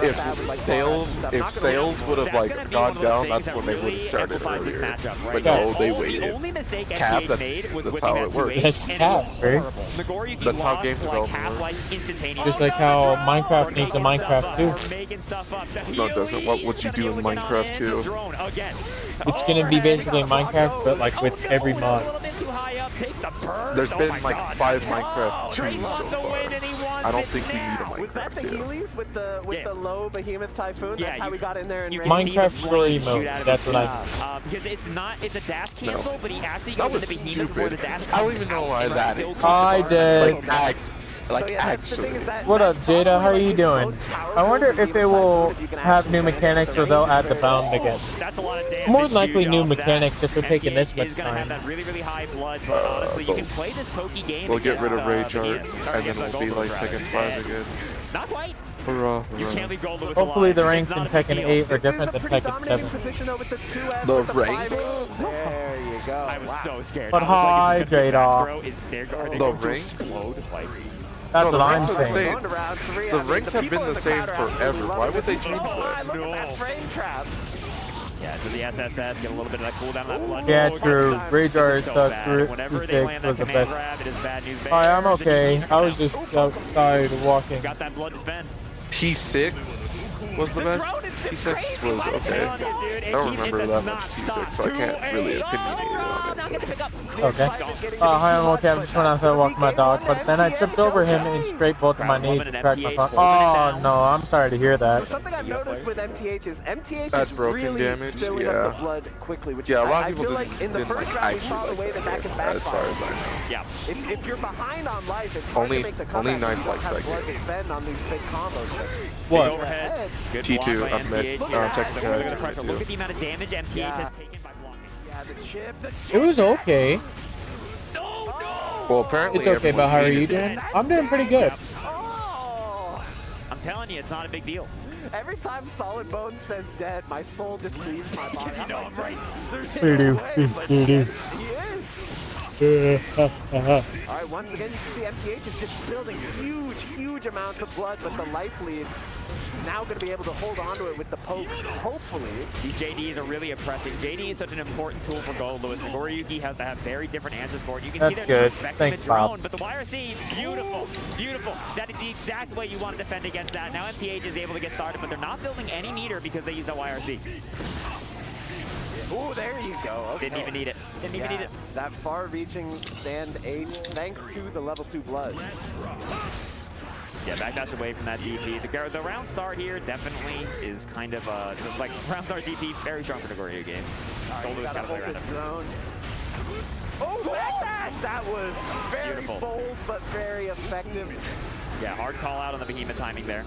If sales would have like gone down, that's when they would have started earlier. But no, they waited. The only mistake Cap, MTH made was that's whipping how that it works. 2H, That's and it cap, was right? horrible. Nagoriyuki That's how lost game like development half-life instantaneously. Just like how Minecraft needs a Minecraft too. Making stuff up. No, it doesn't. What would you do in Minecraft too? It's gonna be basically Minecraft, but like with every mod. There's been like 5 Minecraft 2s so far. I don't think we need a Minecraft Was that the 2. Heelys with the low Behemoth Typhoon? That's how we got in there and ran. Minecraft story mode. That's what I. Because it's a dash cancel, but he actually goes into Behemoth before the dash. I don't even know why that is. I did. Like, Like, so yeah, that's the thing is that What up, Jada? How are you doing? I wonder if it will have new mechanics or they'll add the bound again. That's a lot of damage. More than likely new mechanics if they're taking this much He's gonna have time. that really, really high blood, but honestly, you can play this pokey game. We'll get rid of Rage against, Art, and then we'll be like Tekken 5 again. Not quite. Hurrah, You hurrah. can't leave Gold Lewis Hopefully alive. the ranks It's in not a big Tekken deal. 8 are different than Tekken 7. Position over the 2S The with the ranks? 5. There you go. I was so scared. But I was like, hi, is this gonna be a back Jada. throw? Is there, are they The going to ranks? explode? Like, That's No, the what I'm ranks are the saying. same. The ranks have been the same forever. Why would they change that? Look at that frame trap. yeah, to the SSS, get a little bit of that cooldown of that blood. Yeah, Oh, true. this Rage is Art so sucks. bad. Whenever they land that was the command best. grab, it is bad news. Hi, I'm bears, and you okay. can't I was come just outside walking. Got that blood to spend. T6 was the best. T6 was okay. I don't remember that much T6, so I can't really opinionate on it. Okay. Hi, I'm okay. I'm just went outside walking my dog, but then I tripped over him and scraped both of my knees and cracked my phone. Oh no, I'm sorry to hear So that. something I've noticed with MTH is MTH That's is broken really damage, filling yeah. up the blood quickly, which Yeah, a lot I of people feel like in the didn't first like round we saw actually the way that like can as far backfire. as I know. Yeah. If you're behind on life, it's hard Only- to make the only comeback. nice You don't likes have that blood to game. spend on these big combos. What? Overhead. Good T2, block by I'm mid. MTH. No, Here. I'm Tekken So we're gonna Tag, pressure. T2. Look at the amount of damage MTH has taken by blocking. Yeah, the chip. It was okay. Well, apparently It's okay, but how are you everyone doing? I'm doing pretty good. I'm telling you, it's not a big deal. Every time Solid Bones says dead, my soul just leaves my body. You know I'm right. There's Doo-doo, no way, but doo-doo. he is. All right, once again, you can see MTH is just building huge amounts of blood, but the life lead now going to be able to hold on to it with the pokes, hopefully. These JDs are really oppressing. JD is such an important tool for Gold. Lewis Nagoriyuki has to have very different answers for it. You can see That's they're good. respecting Thanks, the drone, Bob. but the YRC, beautiful, beautiful. That is the exact way you want to defend against that. Now MTH is able to get started, but they're not building any meter because they use that YRC. Oh, there you go. Okay. Didn't even need it. Didn't even need it. That far-reaching stand H, thanks to the level 2 blood. Yeah, backdash away from that DP. The round start here definitely is kind of like round start DP, very strong for Nagoria game. Alright, you gotta hold this drone. Oh, backdash! That was very Beautiful. bold, but very effective. Yeah, hard call out on the behemoth timing there.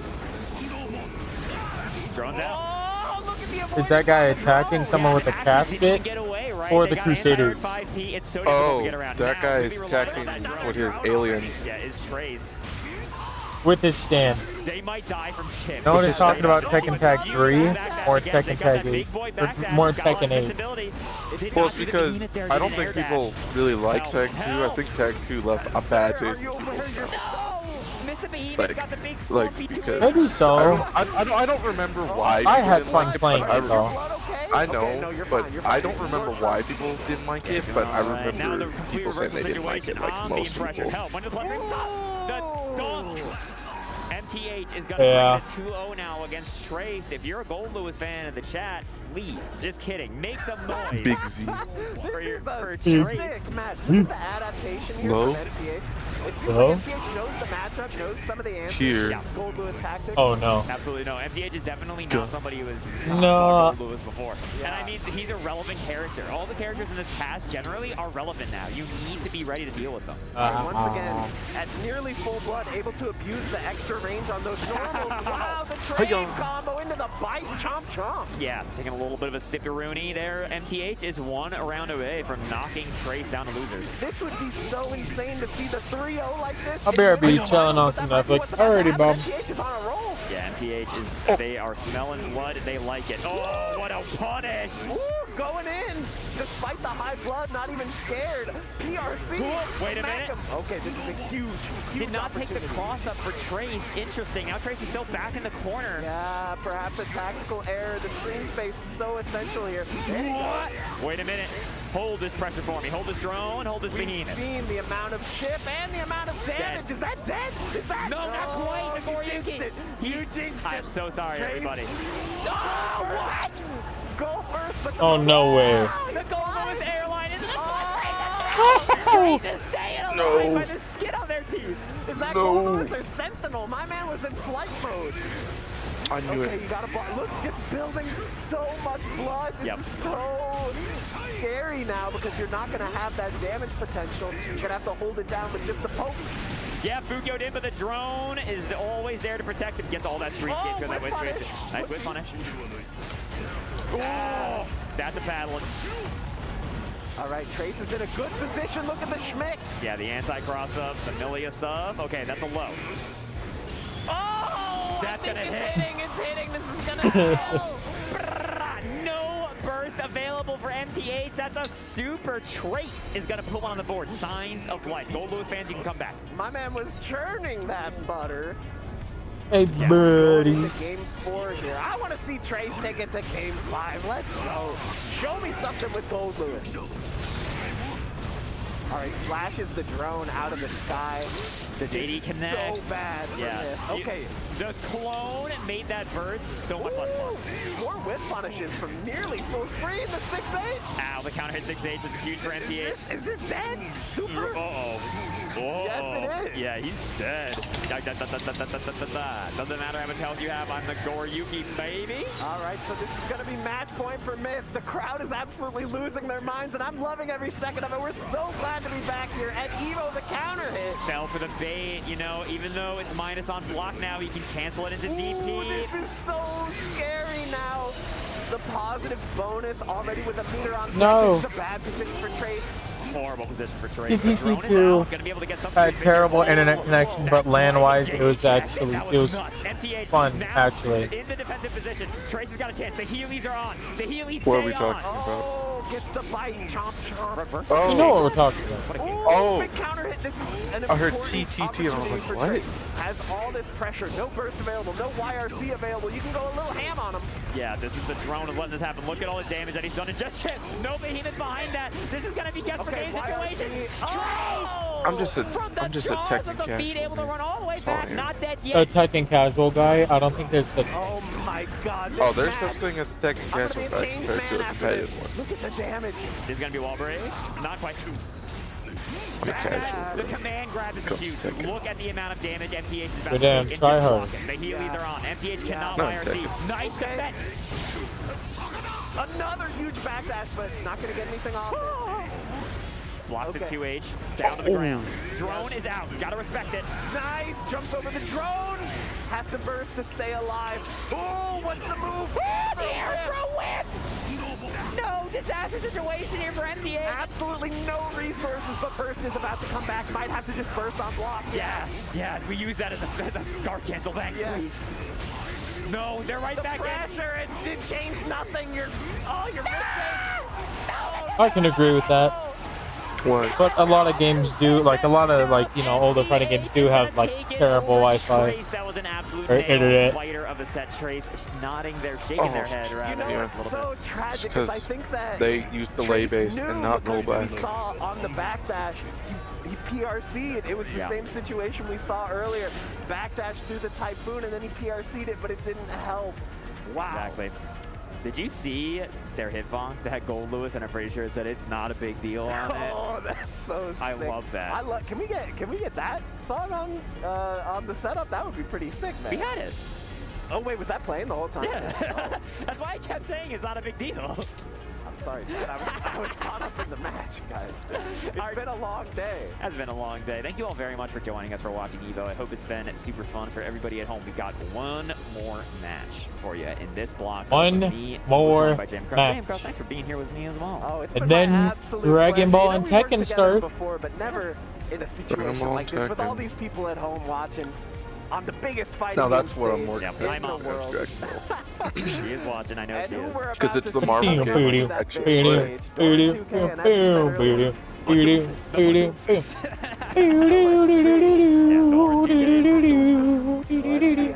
Drone's out. Oh, look at the Is that guy attacking someone with a casket or the Crusaders? Oh, that guy is attacking with his alien. Yeah, is Trace. With his stand. They might die from chips. No one is talking about Tekken Tag 3 or Tekken Tag 8. Or more Tekken 8. Well, it's because I don't think people really like Tag 2. I think Tag 2 left a bad taste in people's mouth. Like because Maybe so. I don't remember why. I people had didn't fun like it, playing but it though. I know, but I don't remember why people didn't like it. But I remember people saying they didn't like it, like most people. Help. When the play stop. The donks. MTH is going to bring it 2-0 now against Trace. If you're a Gold Lewis fan in the chat, leave. Just kidding. Make some noise. Big Z. for Trace. sick match. Look at the adaptation here Low. from MTH. It seems Low. like MTH knows the matchup, knows some of the answers. Tier. Yeah, Gold Lewis tactics. Oh no. Absolutely no. MTH is definitely not somebody who has not No. fought Gold Lewis before. And I mean, he's a relevant character. All the characters in this cast generally are relevant now. You need to be ready to deal with them. Once again, at nearly full blood, able to abuse the extra range on those normals. Wow, the train combo into the bite, chomp chomp. Yeah, taking a little bit of a sipperoonie there. MTH is 1 round away from knocking Trace down to losers. This would be so insane to see the 3-0 like this. I'll be chilling on some Netflix. Alrighty, Bob. MTH is on a roll. Yeah, MTH is, they are smelling blood. They like it. Oh, what a punish. Ooh, going in. Despite the high blood, not even scared. PRC. Wait a minute. Him. Okay, this is a huge Did not take the cross up for Trace. Interesting. Now Trace is still back in the corner. Yeah, perhaps a tactical error. The screen space is so essential here. What? Wait a minute. Hold this pressure for me. Hold this drone. Hold this behemoth. We've seen the amount of chip and the amount of damage. Dead. Is that dead? Is that? No, not quite. You jinxed it. You jinxed it. I'm so sorry, Trace. everybody. Oh, what? Go first, but Oh no way. The Gold Lewis airline is in Oh, Trace is staying alive by the skin on their teeth. Is that Gold Lewis or Sentinel? My man was in flight mode. I knew Okay, it. you gotta block. Look, just building so much blood. This is so scary now because you're not gonna have that damage potential. You're gonna have to hold it down with just the pokes. Yeah, Fukio'd in, but the drone is always there to protect him. Gets all that screen skates for that whip punish. Nice whip punish. Oh, that's a paddle. All right, Trace is in a good position. Look at the schmicks. Yeah, the anti-cross up, the Milia stuff. Okay, that's a low. Oh, that's gonna hit. It's hitting. This is gonna kill. No burst available for MTH. That's a super. Trace is gonna put one on the board. Signs of life. Gold Lewis fans, you can come back. My man was churning that butter. Hey, buddy. Game 4 here. I want to see Trace take it to Game 5. Let's go. Show me something with Gold Lewis. All right, slashes the drone out of the sky. The JD connects. So bad. Yeah. Okay. The clone made that burst so much less plus. More whip punishes from nearly full screen. The 6H. Ow, the counter hit 6H is huge for MTH. Is this dead? Super? Uh-oh. Yes, it is. Yeah, he's dead. Doesn't matter how much health you have. I'm the Goryuki, baby. All right, so this is going to be match point for Myth. The crowd is absolutely losing their minds, and I'm loving every second of it. We're so glad to be back here. At Evo, the counter hit. Fell for the bait, you know, even though it's minus on block now, he can cancel it into DP. Ooh, this is so scary now. The positive bonus already with a meter on deck. No. This is a bad position for Trace. Horrible position for Trace. The drone is Two out. Gonna be able to get some had terrible internet connection, but land-wise, it was actually fun. Actually, in the defensive position, Trace has got a chance. The Heelys are on. The Heelys What stay are we talking on. about? Oh, gets the bite. Chomp, chomp. Reverse. Oh. you know what we're talking about. Oh, big counter hit. This is an I heard important TTT and I was opportunity like, for what? Trace. Has all this pressure, no burst available, no YRC available. You can go a little ham on him. Yeah, this is the drone of letting this happen. Look at all the damage that he's done. And just hit. No behemoth behind that. This is gonna be guess for game situation. Oh, I'm just a jaws of the feet, able to run all the way back. Not dead A yet. Tekken casual guy, I don't think there's the. Oh my God. Oh, there's such thing as Tekken I'm casual gonna be a back changed compared to man a after this. competitive one. Look at the damage. This is gonna be wall break. Not quite. The command grab is Comes huge. Tekken. Look at the amount of damage MTH is about Good to damn, take. And try just hard. block it. The Heelys are on. MTH cannot No, YRC. Tekken. Nice defense. Another huge backdash, but not gonna get anything off. Blocks Okay. a 2H, down to the ground. Drone is out, gotta respect it. Nice, jumps over the drone. Has to burst to stay alive. Oh, what's the move? The air throw whip! No, disaster situation here for MTA. Absolutely no resources, but burst is about to come back. Might have to just burst on block. Yeah, we use that as a guard cancel. Thanks, please. No, they're right back pressure, it changed nothing. You're risking. I can agree with that. What? But a lot of games do, like a lot of older fighting games do have like terrible Wi-Fi. Trace, that was an absolute or nail internet. biter of a set. Trace nodding their shaking their head rather. You know Yeah. what's so tragic is I think that they use delay Trace base and knew not because rollback. we saw on the backdash, he PRC'd. It was the same situation we saw earlier. Backdash through the Typhoon and then he PRC'd it, but it didn't help. Wow. Exactly. Did you see their hitbox? It had Gold Lewis, and I'm pretty sure it said it's not a big deal on it. Oh, that's so sick. I love that. Can we get that song on the setup? That would be pretty sick, man. We had it. Oh wait, was that playing the whole time? Yeah. That's why I kept saying it's not a big deal. I'm sorry, Chad. I was caught up in the match, guys. It's been a long day. Has been a long day. Thank you all very much for joining us for watching Evo. I hope it's been super fun for everybody at home. We got one more match for you in this block. One more by Jim Cross. match. Jim Cross, thanks for being here with me as well. Oh, it's And been then my absolute Dragon Ball pleasure. and You know, we worked Tekken together start. before, but never in a situation Ball, like this with all Tekken. these people at home watching on the biggest fighting No, that's game what I'm stage more Yeah, in my the mom world. She is watching. I know And she who is. we're Because about it's to the Marvel see game. on that Actually, big play. stage. Doran 2K, and as we said earlier, let's see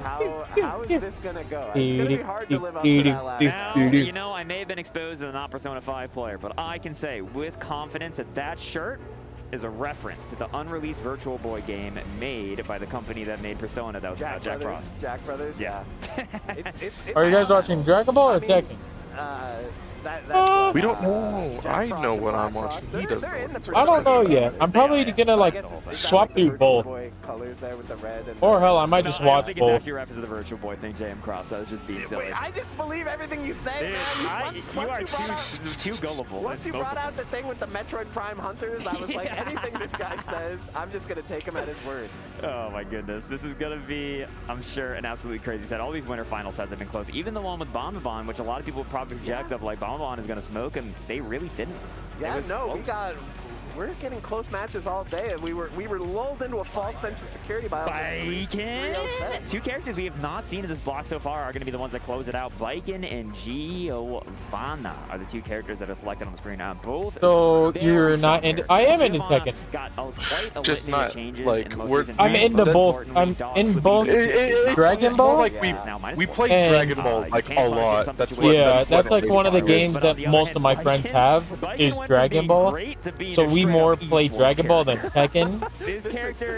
how is this gonna go? It's gonna be hard to live up to that last Now, round. you know, I may have been exposed as a not Persona 5 player, but I can say with confidence that that shirt is a reference to the unreleased Virtual Boy game made by the company that made Persona. That was about Jack Frost. Jack Brothers. Yeah. It's Are you guys watching Dragon Ball or Tekken? We don't know. I know what I'm watching. He doesn't know. I don't know yet. I'm probably gonna like swap through both. Or hell, I might just I don't watch think it's both. actually reference to the Virtual Boy thing, JM Crops. That was just being silly. I just believe everything you say, man. You are too gullible. Once you brought out the thing with the Metroid Prime Hunters, I was like, anything this guy says, I'm just going to take him at his word. Oh my goodness. This is going to be, I'm sure, an absolutely crazy set. All these winter final sets have been close. Even the one with Bombabon, which a lot of people would probably project of like Bombabon is going to smoke, and they really didn't. Yeah, no, we're getting close matches all day, and we were lulled into a false sense of security by Baiken. Two characters we have not seen in this block so far are going to be the ones that close it out. Baiken and Giovanna are the two characters that are selected on the screen now. Both. So you're not in. I am into Tekken. Got quite a Just litany of not changes like in we're. I'm into both. I'm in both. Dragon Ball. Like we play And, Dragon Ball like a lot. That's what. Yeah, that's like one of the games that most of my friends have is Dragon Ball. So we more play Dragon Ball than Tekken.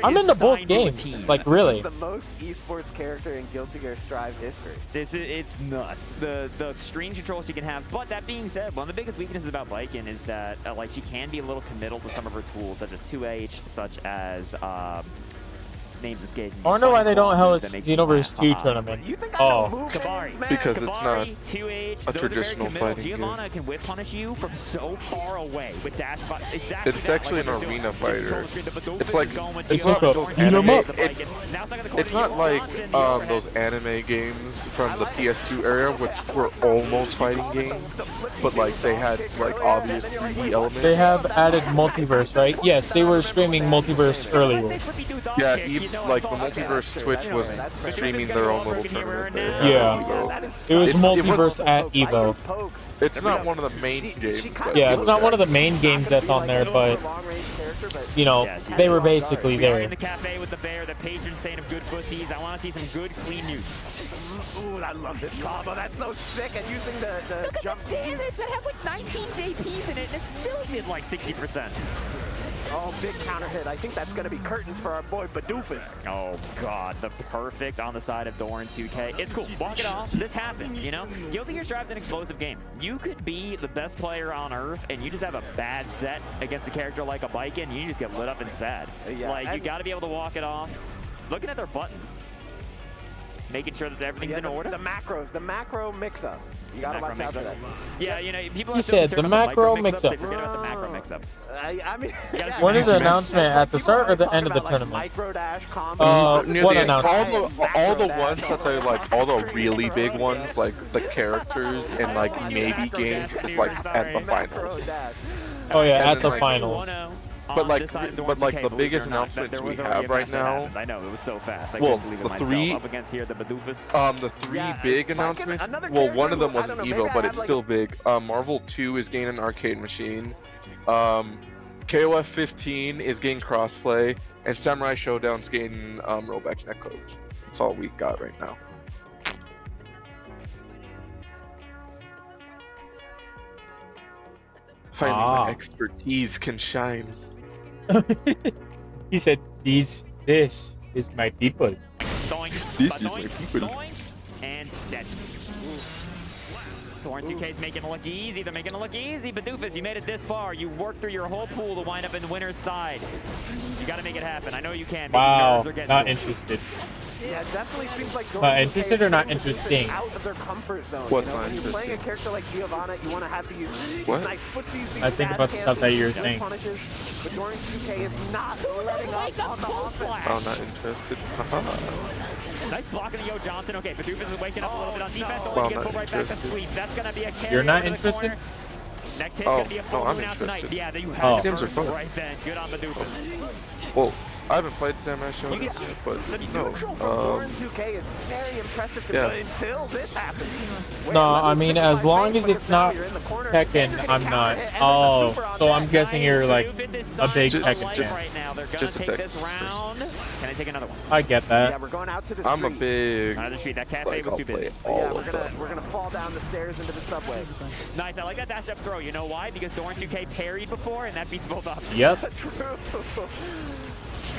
I'm into both games. Like really. This is the most esports character in Guilty Gear Strive history. It's nuts. The extreme control she can have. But that being said, one of the biggest weaknesses about Baiken is that like she can be a little committal to some of her tools, such as 2H, such as names escaping. I wonder why they don't have a Xenoverse 2 tournament. Oh. Kabari. Because it's not 2H, a traditional fighting game. Giovanna can whip punish you from so far away with dash. Exactly. It's actually an arena fighter. It's like It's not those anime. It's not like those anime games from the PS2 era, which were almost fighting games, but like they had like obvious 3D elements. They have added multiverse, right? Yes, they were streaming multiverse earlier. Yeah, like the multiverse Twitch was streaming their own little tournament there. Yeah, it was multiverse at Evo. It's not one of the main games. Yeah, it's not one of the main games that's on there, but you know, they were basically there. In the cafe with the bear, the patron saint of good footsies. I want to see some good clean news. Ooh, I love this combo. That's so sick. And using the jump. Damage that had like 19 JPs in it, and it still did like 60%. Oh, big counter hit. I think that's going to be curtains for our boy Badoofus. Oh, God. The perfect on the side of Doran 2K. It's cool. Walk it off. This happens, you know? Guilty Gear Strive's an explosive game. You could be the best player on Earth, and you just have a bad set against a character like a Baiken, and you just get lit up and sad. Yeah, like, you got to be able to walk it off. Looking at their buttons. Making sure that everything's in order. The macro mix-up. You gotta watch out for that. Yeah, you know, people You said the macro mix-up. They forget about the macro mix-ups. I mean, When is the announcement? At the start or the end of the tournament? Micro dash combo. What announcement? All the ones that they're like, all the really big ones, like the characters and like maybe games, it's like at the finals. Oh yeah, And at then, the finals. But like the biggest announcements we have right now. I know, it was so fast. I Well, couldn't believe it the myself. three. Up against here, the Badoofus. The three big announcements. Well, one of them wasn't Evo, but it's still big. Marvel 2 is getting an arcade machine. KOF 15 is getting crossplay, and Samurai Showdown's getting rollback netcode. That's all we got right now. Finally, my expertise can shine. He said, this is my people. This is my people. And dead. Doran 2K's making it look easy. They're making it look easy. Badoofus, you made it this far. You worked through your whole pool to wind up in the winner's side. You got to make it happen. I know you can. Wow, not interested. Yeah, it definitely seems like interested or not interesting? Out of their comfort zone. What's you know? not When you're playing a interesting? character like Giovanna, you want to have these nice footsies, these I think dash about the stuff that you're cans, saying. punishes, but Doran 2K is not letting up on the offense. Oh, not interested. Nice blocking of Yo Johnson. Okay, Badoofus is waking up a little bit on defense. Well, Only gets not put right back to interested. sleep. That's going to be a carry. You're not over the interested? corner. Next hit's going to be a full I'm moon out tonight. interested. Yeah, you Oh. have These games are first fun. right then. Good on Badoofus. Well, I haven't played Samurai Showdown yet, but no. Doran 2K is very impressive to yeah. me until this happens. No, I mean, as long as it's not Tekken, I'm not. Oh, so I'm guessing you're like a big Tekken fan. Right now. They're going Just to a take Tekken this round. Can I take another one? I get that. Yeah, we're going out to the I'm a street. big. Another street. That cafe like, was I'll too busy. play all Yeah, of them. we're gonna fall down the stairs into the subway. Nice. I like that dash up throw. You know why? Because Doran 2K parried before, and that beats both options. Yep. True.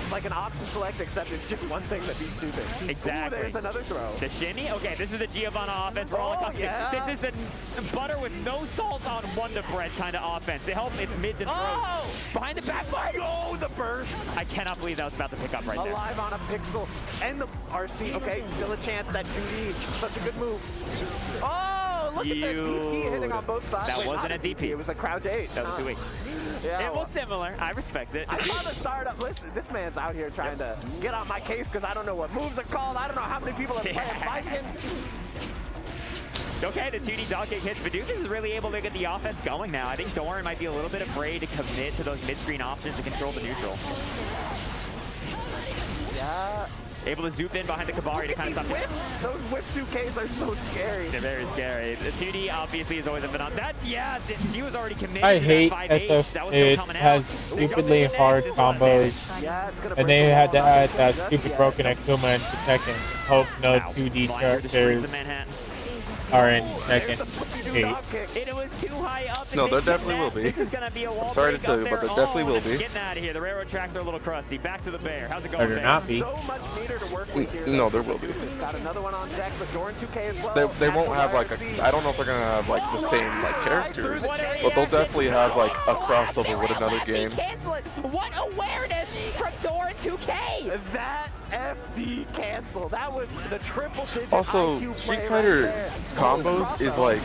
It's like an option select, except it's just one thing that beats two things. Exactly. Ooh, there's another throw. The shimmy? Okay, this is the Giovanna offense. We're all accustomed to. This is the butter with no salt on Wonder Bread kind of offense. It helps its mids and throws. Behind the back line. Oh, the burst. I cannot believe that was about to pick up right there. Alive on a pixel. And the RC. Okay, still a chance. That 2D. Such a good move. Oh, look at this DP hitting on both sides. That Wait, wasn't not a DP. It was a crouch H. That was 2H. Yeah, it looks similar. I respect it. I saw the startup. Listen, this man's out here trying to get on my case because I don't know what moves are called. I don't know how many people are playing Viking. Okay, the 2D dog kick hits. Badufis is really able to get the offense going now. I think Doran might be a little bit afraid to commit to those mid-screen options to control the neutral. Yeah. Able to zoom in behind the Kabari to kind of stop whiffs. Those whiff 2Ks are so scary. They're very scary. The 2D obviously is always a phenomenon. That, yeah, she was already committed I to hate that 5H. SF. That was It still coming has out. stupidly hard combos, and they had to add that stupid broken Akuma into Tekken. Hope no 2D characters are in Tekken 8. It was too high up. No, there definitely will be. This is gonna be a wall I'm sorry to break tell up you, there. but there definitely will be. Getting out of here. The railroad tracks are a little crusty. Back to the bear. How's it going, Better Bear? not be. So much meter to work with here. No, there will be. It's got another one on deck, but Doran 2K as well. They won't have like a. I don't know if they're gonna have like the same like characters, but they'll definitely have like a crossover with another game. Cancel it. What awareness from Doran 2K. That FD cancel. That was the triple digit. Also, IQ Street play Fighter right there. combos is like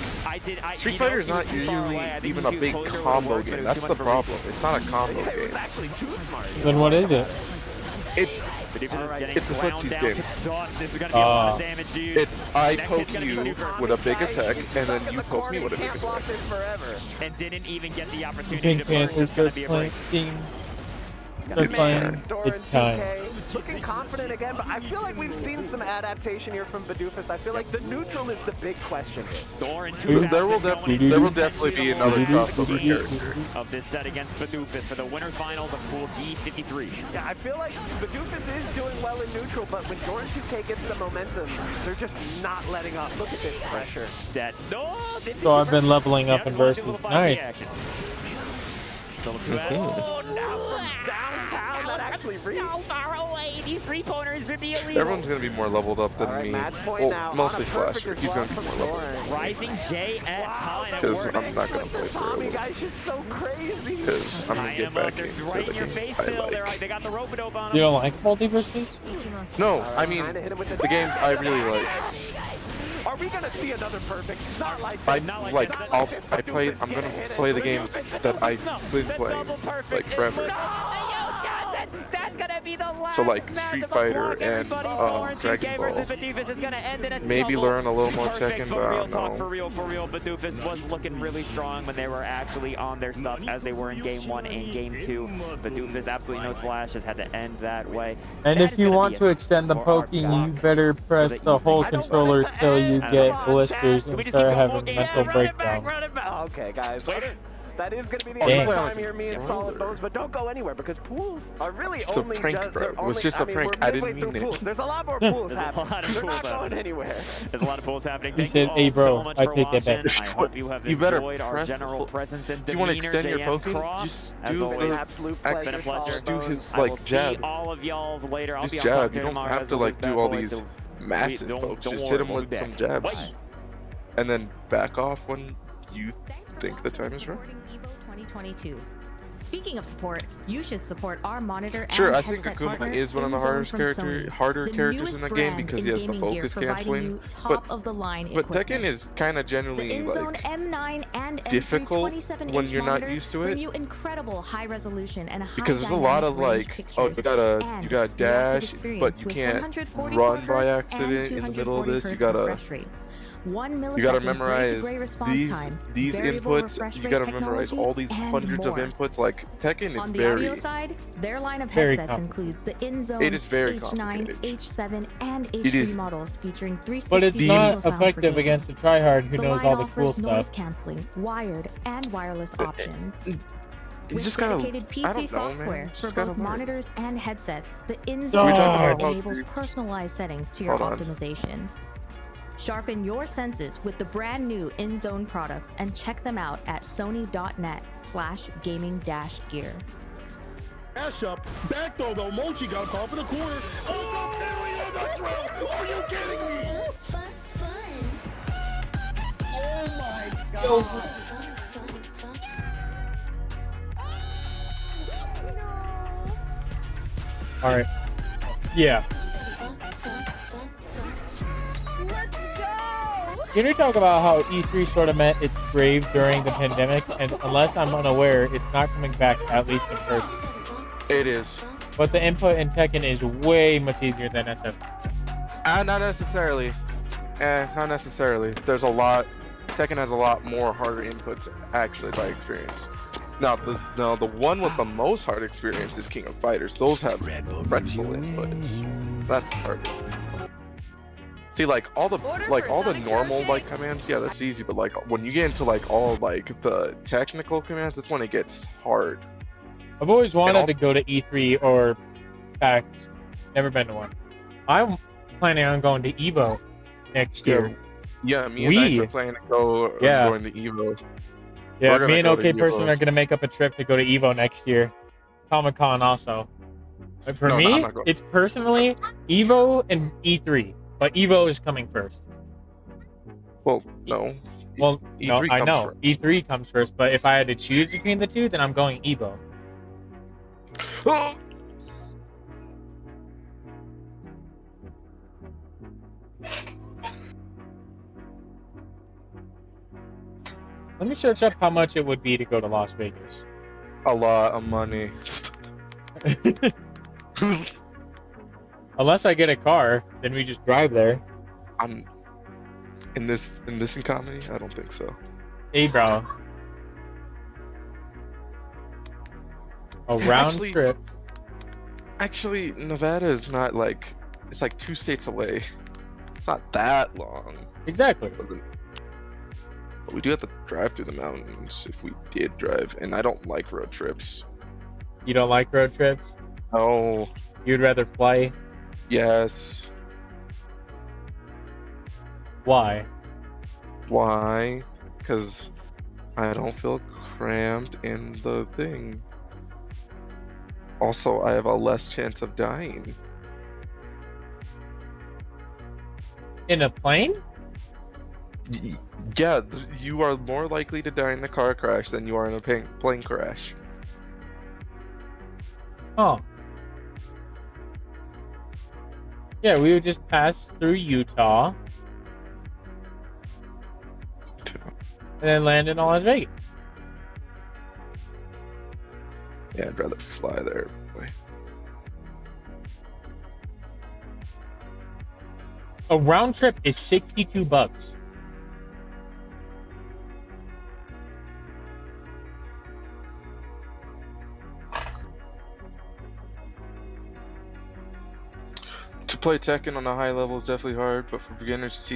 Street Fighter is not usually even a big combo game. That's the problem. It's not a combo game. It's actually too smart. Then what is it? It's a footsies game. This is gonna be a lot of damage, dude. It's I poke you with a big attack, and then you poke me with a big attack. And didn't even get the opportunity Pink to burst. It's gonna be a break. It's time. It's time. Looking confident again, but I feel like we've seen some adaptation here from Badufis. I feel like the neutral is the big question. There will definitely be another crossover character of this set against Badufis for the winner's finals of Pool D53. Yeah, I feel like Badufis is doing well in neutral, but when Doran 2K gets the momentum, they're just not letting up. Look at this pressure. That So I've been leveling up in versus. Nice. Oh, now from downtown that actually reached. So far away. These three-pointers would be illegal. Everyone's gonna be more leveled up than me. Well, mostly Flasher. He's gonna be more leveled up. Rising JS high. Because I'm not gonna play for Tommy it. guy, she's so crazy. Because I'm gonna get back into right in the your games face I still. like. They got the rope-a-dope on them. You don't like multiverses? No, I mean the games I really like. Are we gonna see another perfect? Not like I this. Not like this. I'm gonna play the games that I've been playing like forever. That's gonna be the last So like match Street of the Fighter block, and everybody. Dragon Ball. Versus Badufis is gonna end in a Maybe tumble. learn a little more Perfect, Tekken, but but I real don't talk, know. for real. Badufis was looking really strong when they were actually on their stuff as they were in Game 1 and Game 2. Badufis, absolutely no slash, has had to end that way. And That if is you gonna want be to it extend the for our poking, block. you better press the whole controller till you get blisters and start having mental breakdowns. Okay, guys. That is going to be the Dang. end of the time here, me and Solid Bones, but don't go anywhere because pools are really It's a only prank, just, bro. they're It was only, just a I mean, prank. we're I didn't midway mean through it. pools. There's a lot more pools There's a happening. lot of They're pools not going happening. anywhere. There's a lot of pools happening. He Thank said, you "Hey, all bro, so much I for take that watching. back." I hope you have You better enjoyed our press general presence and You demeanor. want to extend your JM poking? Cross, Just as do always, the absolute been a pleasure. pleasure. Just do his I will like see jab. all of y'all's later. I'll Just be on jab. commentary You don't tomorrow, have as to always, like do bad all boys, these so massive don't pokes. Just worry, hit him we'll be with some back. jabs, and then back off when you think the time is right. Evo 2022. Speaking of support, you should support our monitor and Sure, I think headset Akuma partner, is one of the InZone from harder Sony, characters in the game newest because brand he has the in gaming gear, focus providing canceling. you But top-of-the-line Tekken equipment. is kind of The generally InZone like M9 and difficult M3 when you're not 27-inch used to bring it. you incredible high resolution and Because there's a lot of like, oh, you gotta dash, but you can't run by accident in the middle of this. You gotta memorize these inputs. You gotta memorize all these hundreds of inputs. Like Tekken, On it's the very. audio side, their line of very headsets includes the InZone It is very H9, complicated. H7, and It H3 is. models featuring 360 But it's digital not sound for effective gaming. against a tryhard who The knows line all the cool offers noise stuff. canceling, wired, and wireless options. You With just gotta. dedicated I PC don't know, software man. for Just gotta both learn. monitors and headsets, the We InZone talked Power about enables groups. personalized settings to your Hold on. optimization. Sharpen your senses with the brand new InZone products and check them out at sony.net/gaming-gear. Dash up, back throw though. Mochi got a call for the corner. Oh, the parry on the drill. Are you kidding me? Oh my God. All right. Yeah. Can you talk about how E3 sort of met its grave during the pandemic, and unless I'm unaware, it's not coming back, at least in person. It is. But the input in Tekken is way much easier than SF. Not necessarily. Not necessarily. There's a lot. Tekken has a lot more harder inputs, actually, by experience. Now, the one with the most hard experience is King of Fighters. Those have pretzel inputs. That's the hardest. See, like all the normal like commands, yeah, that's easy. But like when you get into like all like the technical commands, that's when it gets hard. I've always wanted to go to E3 or PAX. Never been to one. I'm planning on going to EVO next year. Yeah, me and Dice are planning to go. Going to EVO. Yeah, me and OK Person are gonna make up a trip to go to EVO next year. Comic-Con also. But for me, it's personally EVO and E3. But EVO is coming first. Well, no. Well, E3 no, I know. First. E3 comes first, but if I had to choose between the two, then I'm going EVO. Let me search up how much it would be to go to Las Vegas. A lot of money. Unless I get a car, then we just drive there. In this comedy, I don't think so. Hey, bro. A round trip. Actually, Nevada is not like, it's like 2 states away. It's not that long. Exactly. But we do have to drive through the mountains if we did drive, and I don't like road trips. You don't like road trips? No. You'd rather fly? Yes. Why? Why? Because I don't feel cramped in the thing. Also, I have a less chance of dying. In a plane? Yeah, you are more likely to die in a car crash than you are in a plane crash. Oh. Yeah, we would just pass through Utah. And then land in Las Vegas. Yeah, I'd rather fly there. A round trip is $62. To play Tekken on a high level is definitely hard, but for beginners,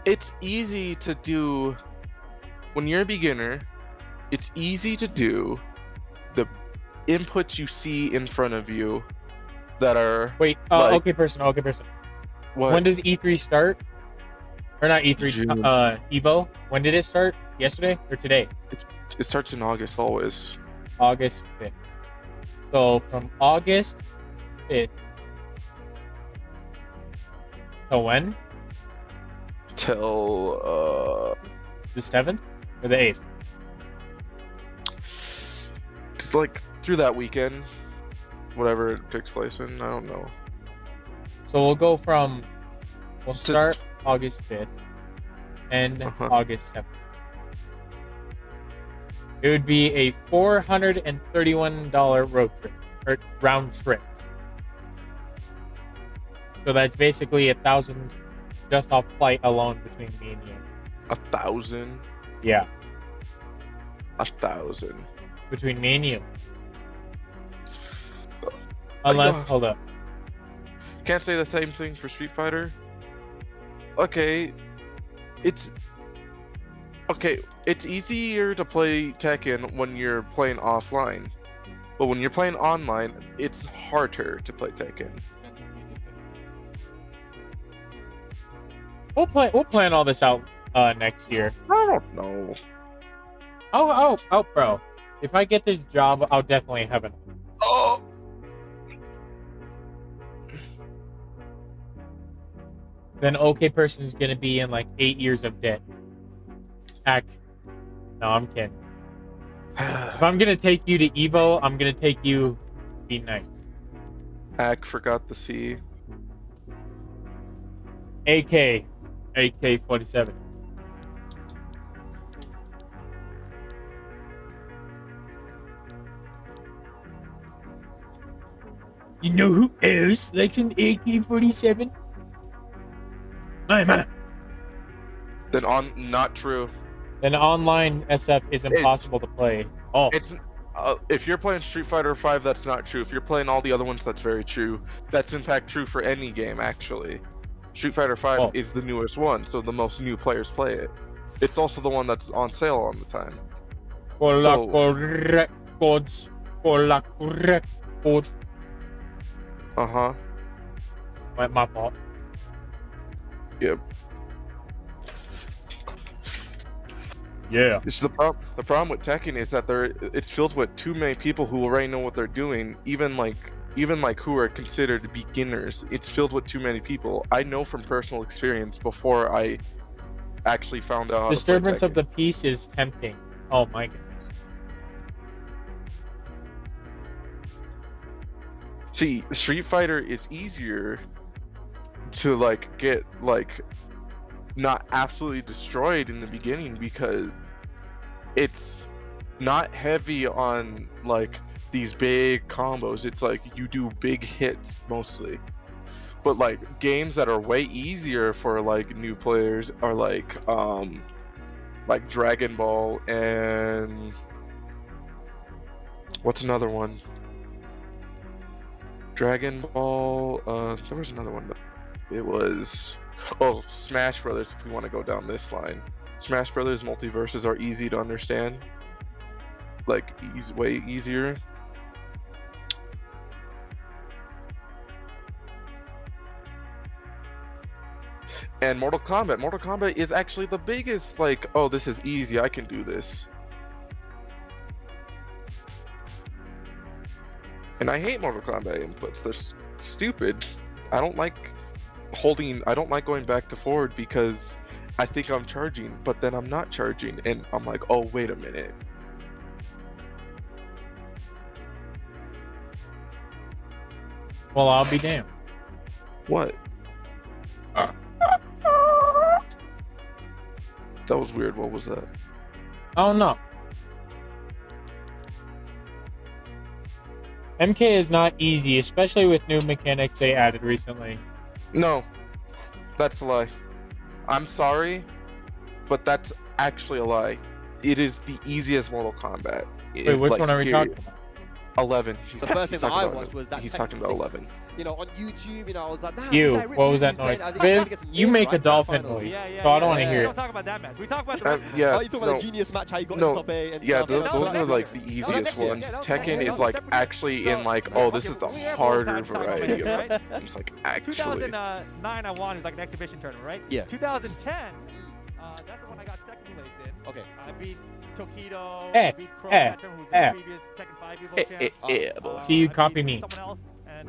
it's easy to do. When you're a beginner, it's easy to do the inputs you see in front of you that are. Wait, like, OK Person. What? When does E3 start? Or not E3, June. EVO? When did it start? Yesterday or today? It starts in August always. August 5th. So from August 5th to when? Till the 7th or the 8th? It's like through that weekend, whatever it takes place in. I don't know. So we'll start August 5th and August 7th. It would be a $431 road trip or round trip. So that's basically $1,000 just off flight alone between me and you. 1,000? Yeah. 1,000 between me and you. Unless, hold up. Can't say the same thing for Street Fighter. Okay, it's easier to play Tekken when you're playing offline, but when you're playing online, it's harder to play Tekken. We'll plan all this out next year. I don't know. Oh, bro. If I get this job, I'll definitely have it. Oh. Then OK person is gonna be in like 8 years of debt. Heck. No, I'm kidding. If I'm gonna take you to Evo, I'm gonna take you be nice. Hack forgot the C. AK-47. You know who else likes an AK-47? My man. Then not true. Then online SF is impossible to play. Oh, It's if you're playing Street Fighter 5, that's not true. If you're playing all the other ones, that's very true. That's in fact true for any game, actually. Street Fighter 5 is the newest one, so the most new players play it. It's also the one that's on sale all the time. Uh-huh. My fault. Yep. Yeah. This is the problem. The problem with Tekken is that it's filled with too many people who already know what they're doing. Even like who are considered beginners. It's filled with too many people. I know from personal experience before I actually found out how Disturbance to play of the peace is tempting. Oh my goodness. See, Street Fighter is easier to like get like not absolutely destroyed in the beginning because it's not heavy on like these big combos. It's like you do big hits mostly. But like games that are way easier for like new players are like Dragon Ball and what's another one? Dragon Ball, there was another one. It was Smash Brothers, if we want to go down this line. Smash Brothers multiverses are easy to understand. Like, way easier. And Mortal Kombat is actually the biggest, like, oh, this is easy, I can do this. And I hate Mortal Kombat inputs, they're stupid. I don't like going back to forward because I think I'm charging, but then I'm not charging, and I'm like, oh, wait a minute. Well, I'll be damned. What? That was weird. What was that? Oh no. MK is not easy, especially with new mechanics they added recently. No, that's a lie. I'm sorry, but that's actually a lie. It is the easiest Mortal Kombat. Wait, which one are we talking about? 11. The first thing I watched was that he's talking about 11. You know, on YouTube, you know, I was like, nah, What was that noise? Viv, you make a dolphin noise, so I don't want to hear it. Don't talk about that match. We talk about the yeah, oh, you talk about the genius match, how you got to top 8 and yeah, stuff. those are like the easiest ones. Tekken is like actually in like, oh, this is the harder variety of games. Like actually. 2009 I won is like an exhibition tournament, right? Yeah. 2010, that's the one I got second place in. Okay. I beat Tokido, beat Pro Pattern, who's the previous Tekken 5 Evo champ. See, you copy me. Someone else, and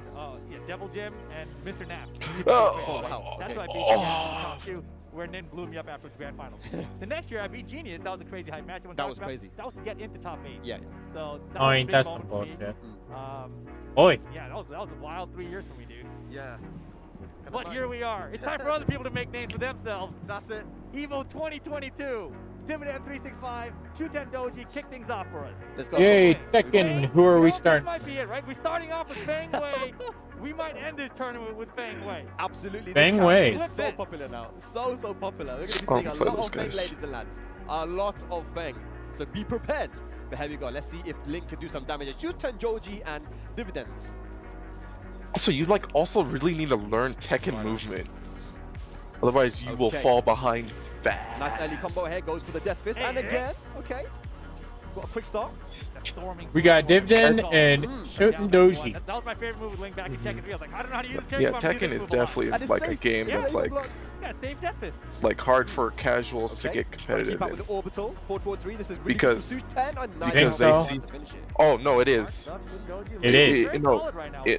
yeah, Devil Jim and Mr. Nap. Oh, wow. That's what I beat top 2, where Nin blew me up after the grand finals. The next year I beat Genius. That was a crazy hype match. That was crazy. That was to get into top 8. Yeah. So oh, ain't that some bullshit? Oi. Yeah, that was a wild 3 years for me, dude. Yeah. But here we are. It's time for other people to make names for themselves. That's it. Evo 2022. Dividend 365, 210 Doji, kick things off for us. Let's go. Yay, Tekken. Who are we starting? This might be it, right? We're starting off with Fang Wei. We might end this tournament with Fang Wei. Absolutely. Fang Wei is so popular now. So popular. We're going to be seeing a lot of Fang, ladies and lads. A lot of Fang. So be prepared. But here we go. Let's see if Link can do some damage. 210 Joji and dividends. Also, you like also really need to learn Tekken movement. Otherwise, you will fall behind fast. Nice early combo here. Goes for the death fist. And again. Okay. got a quick start. We got Dividend and Shooting Doji. That was my favorite move with Link back in Tekken 3. I was like, I don't know how to use this Yeah, character. Tekken is definitely like a game that's like hard for casuals to get competitive Back in. with the orbital. 4-4-3. This is really Because good for Sush 10 on 9. because they see. Oh no, it is. It is.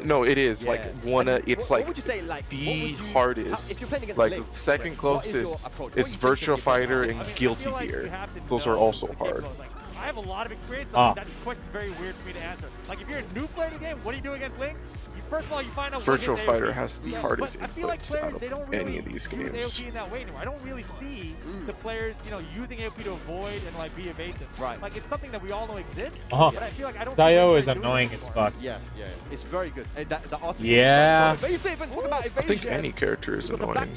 No, it is like one of it's What like would you say, like, the hardest. if you're playing against Like Link, the second what is your closest approach? is Virtua Fighter and Guilty Gear. Those are also hard. I have a lot of experience Ah. on that question's very weird for me to answer. Like, if you're a new player in the game, what do you do against Link? First of all, you find out Virtua what his Fighter AOP has the is. hardest But I feel like inputs players, out they don't of really any of these use games. AOP in that way anymore. I don't really see the players, using AOP to avoid and like be evasive. Right. Like, it's something that we all know exists. But I feel like I don't. Dio is annoying as fuck. Yeah. It's very good. The artificial Yeah. stance, evasive, and talk about I think evasion. any character is annoying.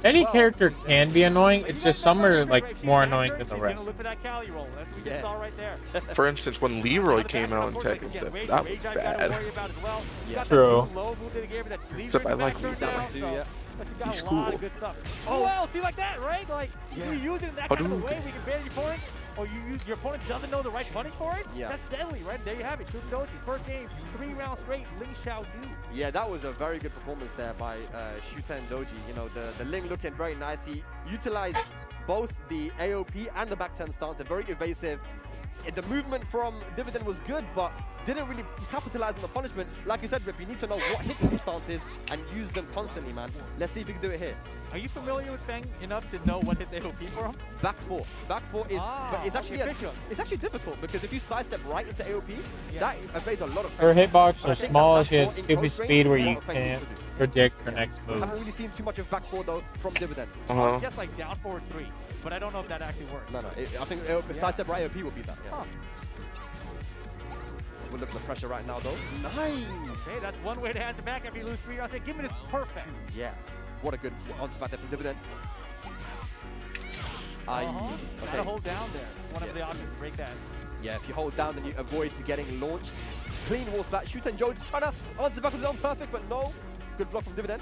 Any character can be annoying. It's just some are like more annoying than the rest. Look for that Cali roll. That's what we just saw right there. For instance, when Leroy came out in Tekken 7, that was bad. True. Except I like Leroy. He's cool. Oh well, see like that, right? Like if you use it in that kind of a way, we can ban your opponent, or your opponent doesn't know the right punish for it. Yeah. That's deadly, right? There you have it. Shooting Doji, first game, 3 rounds straight. Ling Xiao Yu. Yeah, that was a very good performance there by Shuten Doji. The Ling looking very nice. He utilized both the AOP and the back turn stance. They're very evasive. The movement from Dividend was good, but didn't really capitalize on the punishment. Like you said, Rip, you need to know what hits the stances and use them constantly, man. Let's see if we can do it here. Are you familiar with Feng enough to know what hits AOP for him? Back four. Back four is, but it's actually okay, it's actually difficult because if you sidestep right into AOP, that evades a lot of. Her hitbox And I is think small. that She has back four in stupid close range speed is where what you Feng can't used to do. predict her next I move. haven't really seen too much of back four though from Dividend. Uh-huh. I guess like down forward 3, but I don't know if that actually works. No, I think sidestep right AOP will be that. Yeah. We're looking at the pressure right now though. Nice. Okay, that's one way to answer back after you lose 3 rounds. Give me this perfect. Yeah. What a good answer back there from Dividend. Gotta hold down there. One of the options to break that. Yeah, if you hold down, then you avoid getting launched. Clean walls back. Shuten Joe trying to answer back with his own perfect, but no. Good block from Dividend.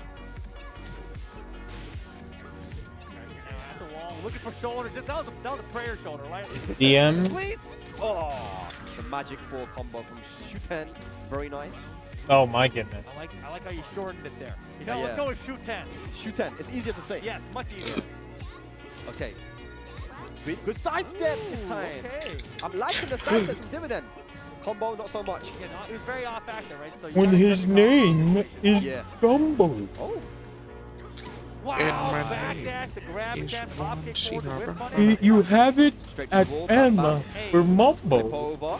At the wall, looking for shoulder. That was a prayer shoulder, right? DM. Please. Oh, the magic 4 combo from Shuten. Very nice. Oh my goodness. I like how you shortened it there. Let's go with shoot 10. Shoot 10. It's easier to say. Yeah, much easier. Okay. Sweet. Good sidestep this time. Okay. I'm liking the sidestep from Dividend. Combo, not so much. Yeah, no, it was very off factor, right? So When his name is Gumbo. Oh. Wow, backdash, the grab, catch, hop kick forward, the whip punish. You have it at Emma for Mumbo. Over.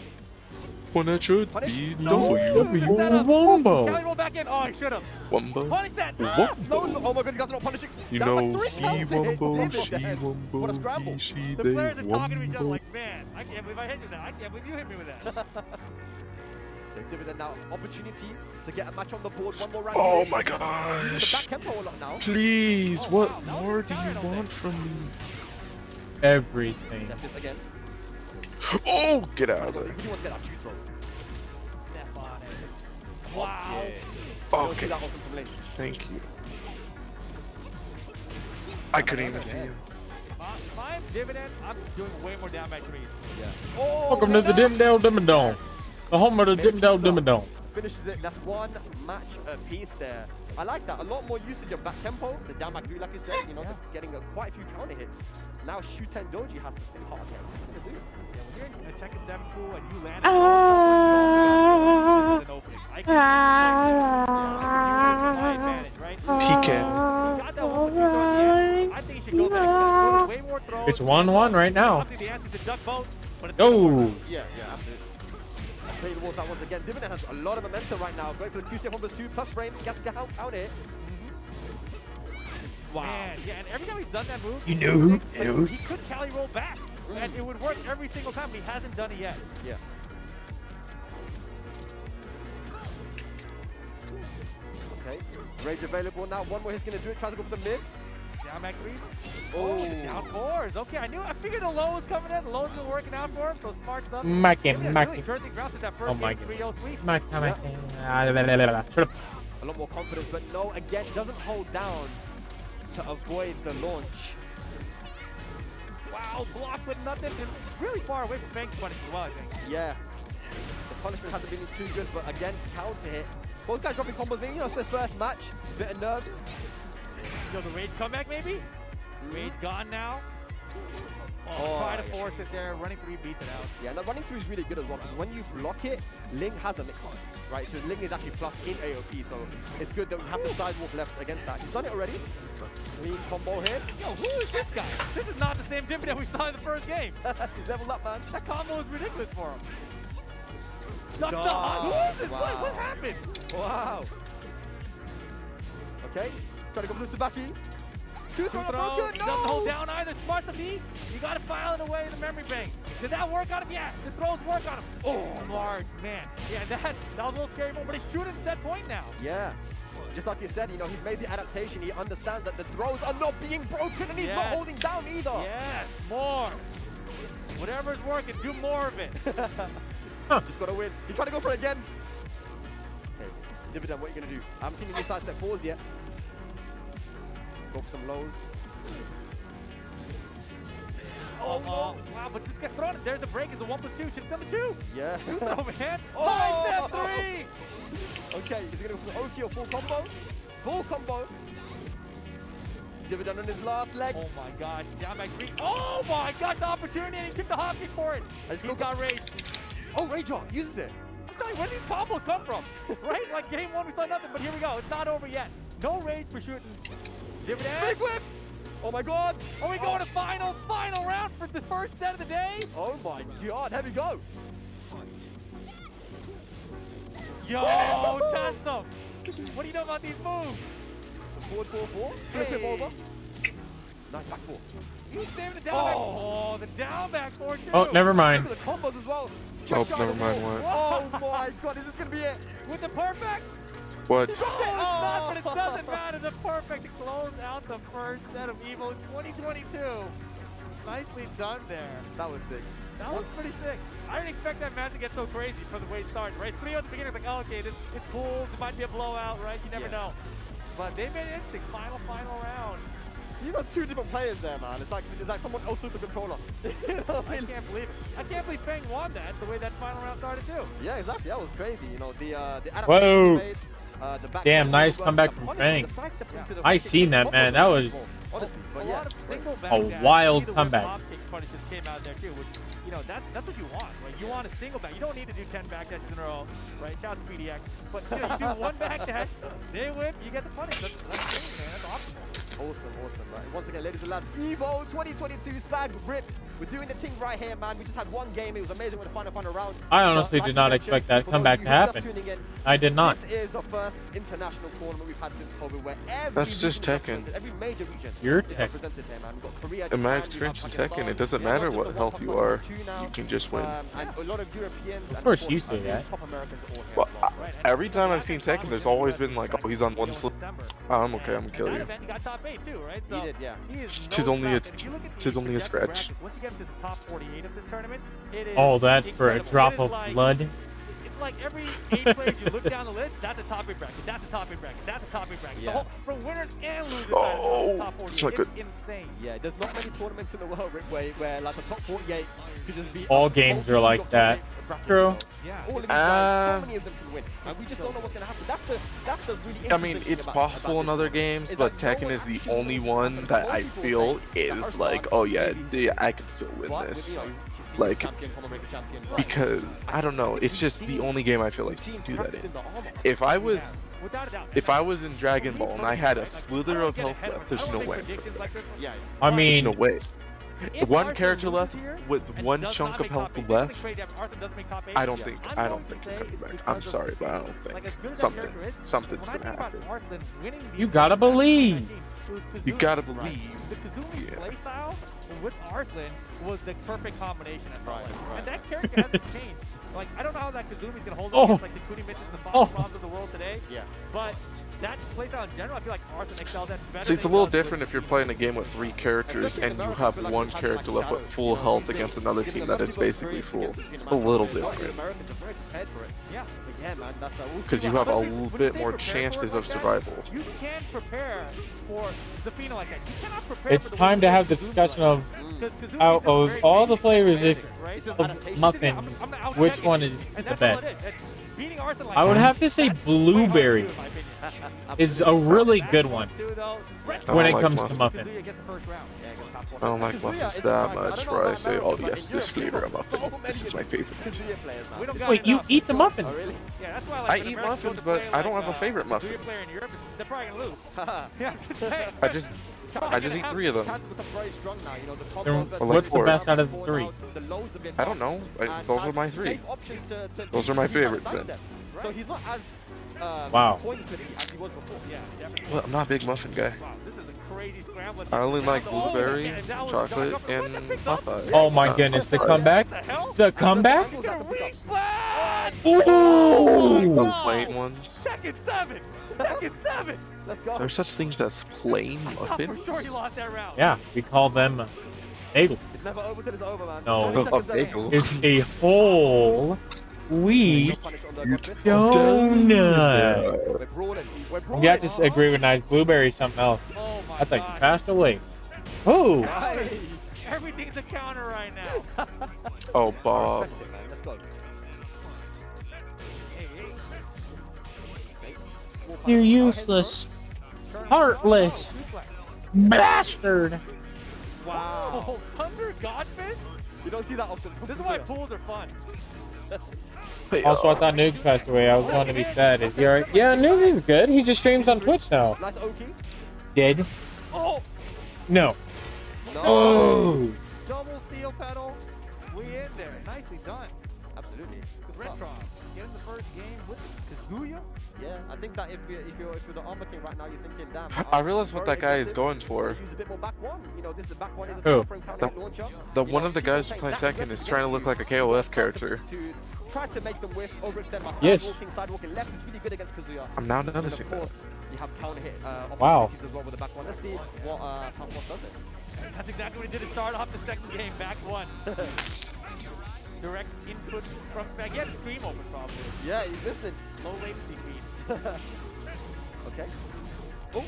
When it should be Wumbo. Kelly roll back in. Oh, he should have. Wumbo. Punish that. No, oh my god, you guys are not punishing. You That know, was 3 he counts to hit wumbo, David she then. wumbo, What a scramble. he, she, The they players are talking to each other wumbo. like, man, I can't believe I hit you with that. I can't believe you hit me with that. Dividend now, opportunity to get a match on the board. One more round. Oh my The gosh. back tempo a lot now. Please, what more do you want from me? Everything. That's this again. Oh, get out of You there. really want to get that throw. Step on it. Wow. Okay. That open from lane. Thank you. I couldn't even see him. If I'm Dividend, I'm doing way more down by 3. Yeah. Oh, Welcome to the Dim Dale Dimmadome. The home of the Dim Dale Dimmadome. Finishes it. That's one match apiece there. I like that. A lot more usage of back tempo. The down back 3, like you said, getting quite a few counter hits. Now Shuten Doji has to think hard. What's he gonna do? Yeah, when you're in a Tekken 7 pool and you land an opening. I can see my advantage, right? T-Can. I think you should go back. Go way more throws. It's 1-1 right now. Obviously, the answer is to duck both, but it's Oh. Yeah, absolutely. Play the walls out once again. Dividend has a lot of momentum right now. Going for the QCF 1+2 plus frame. Gets to help out it. Wow. Man, yeah, and every time he's done that move, You know who knows? he could Cali roll back, and it would work every single time, but he hasn't done it yet. Yeah. Okay. Rage available now. One more he's going to do it. Tries to go for the mid. Down back 3. Oh. Down 4s. Okay, I figured the low was coming in. The low's been working out for him, so smart stuff. Mackin. Really turning ground since that first Oh my game, 3-0 sweep. A lot more confidence, but no, again, doesn't hold down to avoid the launch. Wow, Wow, blocked with nothing. And really far away from Fang's punish as well, I think. Yeah. The punishment hasn't been too good, but again, counter hit. Both guys dropping combos. Maybe, you know, it's their first match. Bit of nerves. Yo, the rage comeback maybe? Rage gone now. Try to force it there. Running 3 beats it out. Yeah, and that running 3 is really good as well, because when you block it, Ling has a mix, right? So Ling is actually plus in AOP, so it's good that we have the sidewalk left against that. He's done it already. Clean combo here. Yo, who is this guy? This is not the same Dimmy that we saw in the first game. He's leveled up, man. That combo is ridiculous for him. Who is this? Wow. What happened? Wow. Okay, try to go for the Sabaki. Two throw, no! Doesn't hold down either. Smart to be. You got to file it away in the memory bank. Did that work on him? Yeah. The throws work on him. Oh, large, man. Yeah, that was a little scary, but he's shooting set point now. Yeah. Just like you said, you know, he's made the adaptation. He understands that the throws are not being broken, and he's not holding down either. Yes, more. Whatever's working, do more of it. Just got to win. He's trying to go for it again. Okay, Dividend, what are you going to do? I haven't seen any side step fours yet. Go for some lows. Oh, wow, but just get thrown. There's the break. It's a 1+2. Should have done the 2. Yeah. Oh, man. Oh! 3. Okay, is he going to go for Oki or full combo? Full combo. Dividend on his last leg. Oh, my God. Down by 3. Oh, my God. The opportunity, and he took the hockey for it. He's got rage. Oh, Rage on. Uses it. I'm telling you, where do these combos come from? Right? Like, game 1, we saw nothing, but here we go. It's not over yet. No rage for shooting. Dividend. Big whip. Oh my God! Are we going to final round for the first set of the day? Oh my God, here we go! Yo, test them! What do you know about these moves? The forward 4-4, flip him over. Nice back 4. You saved the down back. Oh, the down back 4 too. Oh, never mind. Look at the combos as well. Oh, never mind what. Oh my God, is this gonna be it? With the perfect? What? Oh, it's not, but it doesn't matter. The perfect to close out the first set of EVO 2022. Nicely done there. That was sick. That was pretty sick. I didn't expect that match to get so crazy for the way it started, right? 3 at the beginning, like, oh, okay, it's cool. It might be a blowout, right? You never know. But they made it interesting. Final round. You got 2 different players there, man. It's like someone else with the controller. You know, I can't believe it. I can't believe Fang won that the way that final round started too. Yeah, exactly. That was crazy. You know, the adaptation Whoa. made, the Damn, nice comeback from Fang. I seen that, man. That was a wild comeback. Punishes came out there too, which, you know, that's what you want, right? You want a single back. You don't need to do 10 back dashes in a row, right? Shout out to PDX. But you know, you do 1 back dash, they whip, you get the punish. That's great, man. That's awesome. Awesome. Right. Once again, ladies and lads, EVO 2022 Spag Rip. We're doing the thing right here, man. We just had 1 game. It was amazing with the final round. I honestly did not expect that comeback to happen. I did not. This is the first international tournament we've had since COVID where That's just Tekken. Every major region You're is represented here, man. We've got Korea, In my Japan, experience in we have Tekken, Pakistan, it doesn't matter what health you are. You can just win. And a lot of Europeans. Of course you say that. Top Americans all here. Well, every time I've seen Tekken, there's always been like, oh, he's on 1 flip. Oh, I'm okay, I'm gonna kill you. He got top 8 too, right? He did, yeah. Tis only a scratch. Once you get to the top 48 of this tournament, it is All that for a drop of blood. It's like every 8 players you look down the list, that's a top 8 bracket, that's a top 8 bracket, that's a top 8 bracket. Yeah. So from winners and losers, Oh, top 48. it's not good. Insane. Yeah, there's not many tournaments in the world, Rick, where like the top 48 could just be All games are like that. True. Yeah. All of these guys, so many of them can win, and we just don't know what's gonna happen. That's the really interesting I mean, thing it's about possible in this other tournament. games, Is but that no Tekken one is the actually only knows one what that I people feel think is are like, strong, oh yeah, maybe I can still win but this. with, you know, Like, champion, common breaker champion, right? because I don't know, it's just the only game I feel like you can do that in. If I was in Dragon Ball and I had a slither of health left, there's no way. I There's mean, no way. 1 character left with 1 chunk of health left. I don't think you're coming back. I'm sorry, but I don't think something's gonna happen. you gotta believe. You gotta believe. The Kazumi playstyle with Arslan was the perfect combination at all. And that character hasn't changed. Like, I don't know how that Kazumi's gonna hold Oh. up against like the Kuni Mitches and the Oh. Fox Bombs of the world today. Yeah. But that playstyle in general, I feel like Arthur excels at better. See, it's a than little he does different if you're playing a game with 3 characters and you have one character left with full health against another team that is basically full. A little different. Americans are very prepared for it. Yeah. But yeah, man, that's Because you have a little bit more chances of survival. You can prepare for Zafina like that. You cannot prepare It's for the time way to have the Kazumi discussion does. of 'Cause Kazumi's out a of very all the basic, flavors basic, right? of muffins, I'm gonna which out-tech one it. is And the that's all best? it is. It's beating Arthur like I would that. have to say blueberry is a really good one when it comes to muffin. I don't like muffins that much where I say, oh yes, this flavor of muffin. This is my favorite. Wait, you eat the muffins? Yeah, that's why I eat muffins, but I don't have a favorite muffin. player in Europe, they're probably gonna lose. Yeah, I'm just saying. I just eat 3 of them. Then Or like what's the 4. best out of the 3? I don't know. Those are my 3. Those are my favorites then. So he's not as Wow. pointed as he was before. Yeah, definitely. Well, I'm not a big muffin guy. Wow, this is a crazy scramble. I only like blueberry, chocolate, and Popeye. Oh my goodness, the comeback? The comeback? Those Ooh! plain ones. Second 7! Second 7! Let's go. There's such things as plain For muffins. sure he lost that round. Yeah, we call them bagel. It's never over till it's over, man. No, 20 seconds bagel. away. it's a whole wheat donut. We're brawling. We're You brawling. got to agree with nice blueberry something else. Oh my I thought you God. passed away. Ooh! Nice. Everything's a counter right now. Oh, Bob. Respect it, man. Let's go. Hey, hey. You're useless. Heartless. Bastard! Wow. Oh, Thunder Godfist? You don't see that often. This is why pools are fun. Also, I thought Noogs passed away. I was going to be sad. Is he alright? Yeah, Noogs is good. He just streams on Twitch now. Nice Oki. Dead? Oh! No. No. Oh! Double steel pedal. We in there. Nicely done. Absolutely. Good stuff. Retron getting the first game with Kazuya. Yeah, I think that if you're the Armor King right now, you're thinking, damn. I realize what that guy is going for. Use a bit more back one. You know, this is back one is a Who? frame counter launcher. One of the guys playing Tekken is trying to look like a KOF character. To try to make them whiff, overextend by Yes. sidewalking left is really good against Kazuya. I'm now And noticing of that. course, you have counter hit Wow. opportunities as well with the back one. Let's see what Santos does it. That's exactly what he did to start off the second game. Back one. Direct input from back. He had the stream open probably. Yeah, he's listening. Low latency feed. Okay. Oh.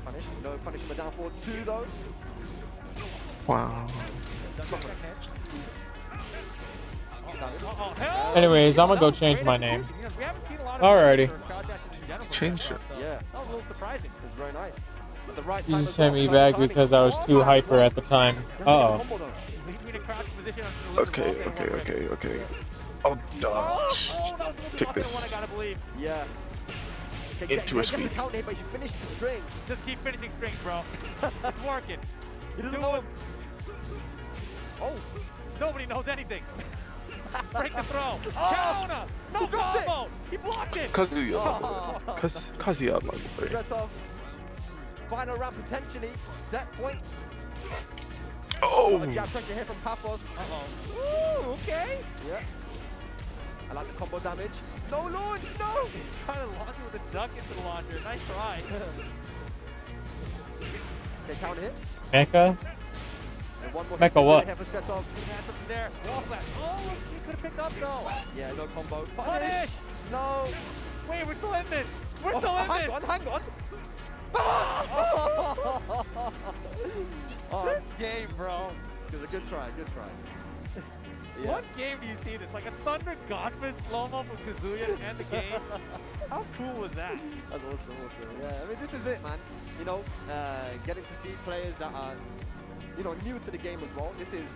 Punish. No punish him down forward 2 though. Wow. Anyways, I'm gonna go change my name. Alrighty. Change it. Yeah. That was a little surprising. It was very nice. At the right You time just as well. sent me back because I was too hyper at the time. Uh-oh. Okay. Oh, dodge. Take this. Yeah. Okay, Into a get the sweep. counter hit, but you finished the string. Just keep finishing strings, bro. It's working. He doesn't know him. Oh, nobody knows anything. Break the throw. Oh, Counter. No he dropped it. combo. He blocked it. Kazuya. Kazuya, my boy. That's off. Final round potentially. Set point. Oh. A jab pressure here from Paphos. Ooh, okay. Yeah. I like the combo damage. No launch, no! Trying to launch it with a duck into the launcher. Nice try. Okay, counter hit. Mecha? And one more Mecha what? here for Stretov. There. Wall flash. Oh, he could have picked up though. Yeah, no combo. Punish! No! Wait, we're still in this. We're still in this. Hang on. Oh, game, bro. It was a good try, Yeah. What game do you see this? Like a Thunder Godfist slow-mo from Kazuya to end the game? How cool was that? That's awesome. Yeah, I mean, this is it, man. You know, getting to see players that are, you know, new to the game as well. This is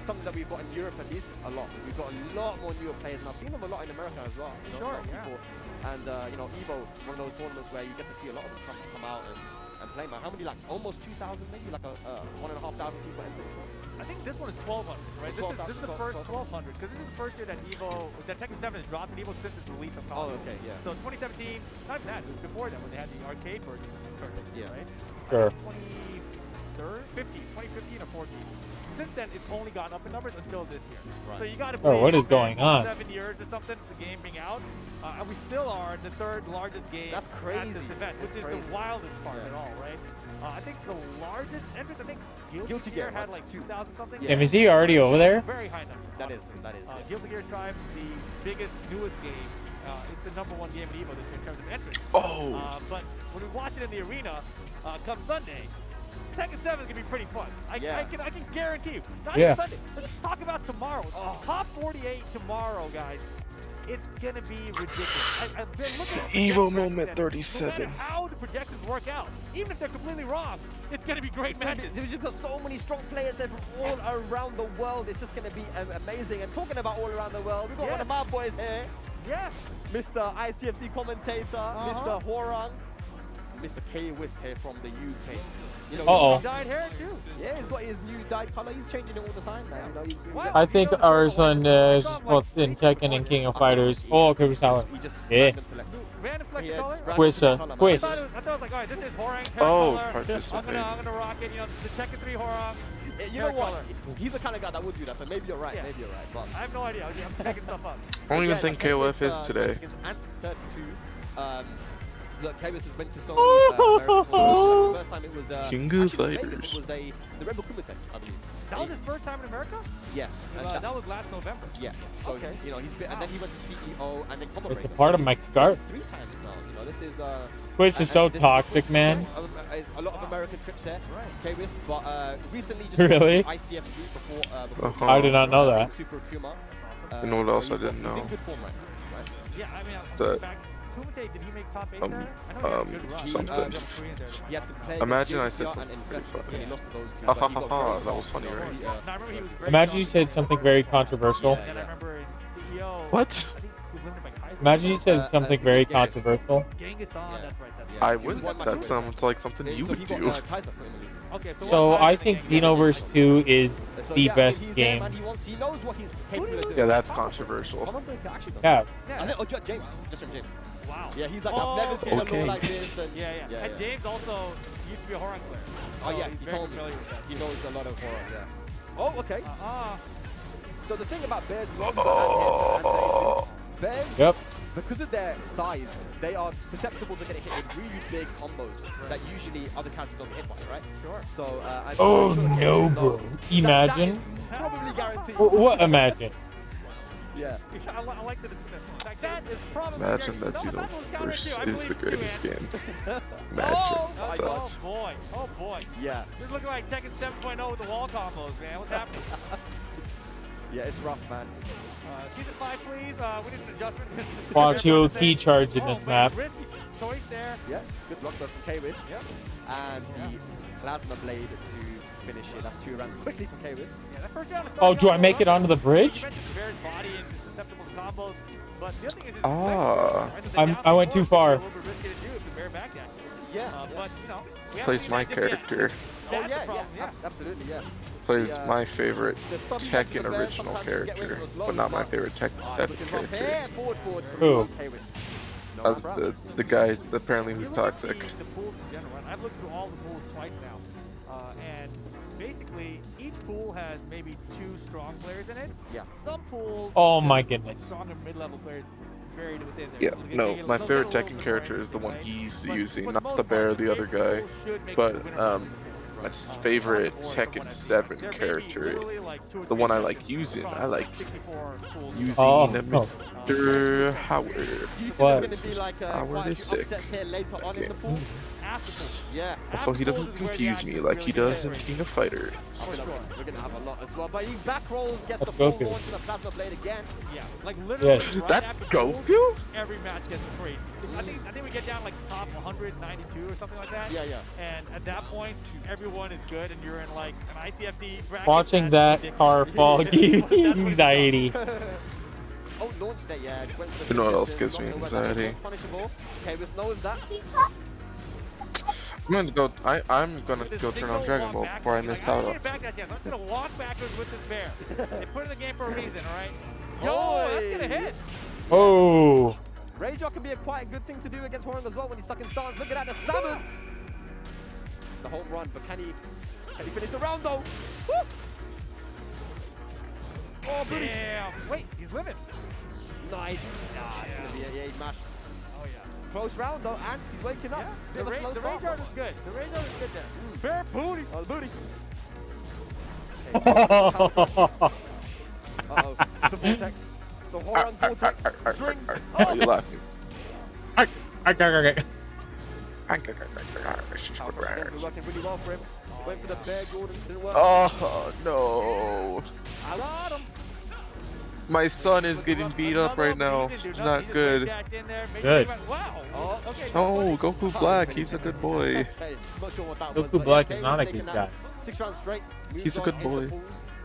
something that we've got in Europe at least a lot. We've got a lot more newer players, and I've seen them a lot in America as well. You know, Sure, a lot of yeah. people. And, you know, EVO, one of those tournaments where you get to see a lot of them come out and play, man. How many, like, almost 2,000 maybe? Like 1,500 people enter this one? I think this one is 1,200, right? This is the first 1,200, because this is the first year that EVO, that Tekken 7 has dropped, and EVO since its release of console. Oh, okay, yeah. So 2017, not even that, it was before that when they had the arcade version tournament, Yeah. right? Sure. 2015 or 14. Since then, it's only gone up in numbers until this year. Right. So you got to Oh, what is going on? 7 years or something, the game being out, and we still are the third largest game. That's crazy. At this event, which is the wildest part at all, right? I think the largest entrance, I think Guilty Gear had like 2,000 something. Yeah, is he already over there? Very high number. That is. Guilty Gear Strive, the biggest, newest game. It's the #1 game in EVO this year in terms of entrance. Oh. But when we watch it in the arena, come Sunday, Tekken 7 is gonna be pretty fun. I can guarantee you. Not even Sunday. Let's talk about tomorrow. Top 48 tomorrow, guys. It's gonna be ridiculous. I've been looking at Evo moment 37. No matter how the projections work out, even if they're completely wrong, it's gonna be great matches. We've just got so many strong players there from all around the world. It's just gonna be amazing. And talking about all around the world, we've got one of my boys here. Yes. Mr. ICFC commentator, Mr. Horang, Mr. K-Wiss here from the UK. You know, he's dyed hair too. Yeah, he's got his new dyed color. He's changing it all the time, man. You know, I think our son is both in Tekken and King of Fighters. Oh, okay, we're solid. Yeah. Random select the color? Quiz. I thought it was like, all right, this is Horang hair color. I'm gonna rock it. You know, the Tekken 3 Horang. You know what? He's the kind of guy that would do that, so maybe you're right. Maybe you're right. But I have no idea. I'm making stuff up. I don't even think KOF is today. Antic 32. Look, KOF has been to so many American tournaments. The first time it was King of Fighters. It was the Red Bull Kumite, I believe. That was his first time in America? Yes. That was last November. Yeah. So you know, he's been, and then he went to CEO and then Combo It's a part of my cart. 3 times now. You know, this is Quiz is so toxic, man. A lot of American trips there. Right. KOF, but recently just really ICFC before I did not know that. Super Puma. You know what else I didn't know? He's in good form, right? Yeah, I mean, that Kumite, did he make top 8 there? I know he had a good run. something. He had to play Imagine I said something pretty funny. He lost to those two, Ha but ha he ha got ha, very that was funny, right? Imagine you said something very controversial. And I remember in CEO, What? Imagine you said something very controversial. Genghis Khan, that's right. I wouldn't. That sounds like something you would do. So I think Xenoverse 2 is the best game. He knows what he's capable of doing. Yeah, that's controversial. Yeah. James, just from James. Wow. Yeah, he's like, I've never seen a law like this. And yeah. And James also used to be a Horang player. Oh yeah, he's he very told me. familiar with that. He knows a lot of Horang, yeah. Oh, okay. So the thing about bears is bears, because of their size, they are susceptible to getting hit with really big combos that usually other characters don't get hit by, right? Sure. So I'm Oh sure no, bro. Imagine. that is probably guaranteed. What imagine? Yeah. I like that. Like, that is probably Imagine that Xenoverse is the greatest game. Imagine. Oh boy. Oh boy. Yeah. This is looking like Tekken 7.0 with the wall combos, man. What's happening? Yeah, it's rough, man. Season 5, please. We need an adjustment. Watch you key charge in this map. Choice there. Yeah, good block from K-Wiz. Yep. And the Plasma Blade to finish it. That's 2 rounds quickly from K-Wiz. Yeah, that first round is Oh, do I make it onto the bridge? You mentioned the bear's body and susceptible to combos, but the other thing is I went too far. Yeah. But, you know, Plays my character. Oh, yeah, absolutely, yeah. Plays my favorite Tekken original character, but not my favorite Tekken 7 character. Who? The guy apparently who's toxic. I've looked through all the pools twice now, and basically each pool has maybe 2 strong players in it. Yeah. Some pools. Oh my goodness. Stronger mid-level players buried within there. Yeah, no, my favorite Tekken character is the one he's using, not the bear or the other guy, but my favorite Tekken 7 character, the one I like using, Mr. Howard. What? Howard is sick. Also, he doesn't confuse me like he does in King of Fighters. We're gonna have a lot as well, but he back rolls, gets the full launch to the Plasma Blade again. Yeah, like literally. Yes. Right That's Goku? Every match gets crazy. I think we get down like top 192 or something like that. Yeah. And at that point, everyone is good, and you're in like an ICFD bracket. Watching that car fall gives me anxiety. Oh, launch that, yeah. You know what else gives me anxiety? Okay, this knows that. I'm gonna go turn on Dragon Ball before I miss out on. I'm gonna walk backwards with this bear. They put it in the game for a reason, alright? Yo, that's gonna hit. Oh. Rage can be a quite good thing to do against Horang as well when he's stuck in stance. Look at that, the salmon! The home run, but can he Can he finish the round though? Woo! Oh, booty. Damn. Wait, he's living. Nice. Nah, it's gonna be he mashed. Oh yeah. Close round though, and he's waking up. The range guard is good. The range guard is good there. Fair booty. Oh, the booty. Uh-oh. The vortex. The Horon vortex. Strings. Oh, you're laughing. We're working really well for him. Went for the bear Gordon. Didn't work. Oh, no. I got him. My son is getting beat up right now. It's not good. Good. Wow. Okay. No, Goku Black. He's a good boy. Goku Black is not a good guy. 6 rounds straight. He's a good boy.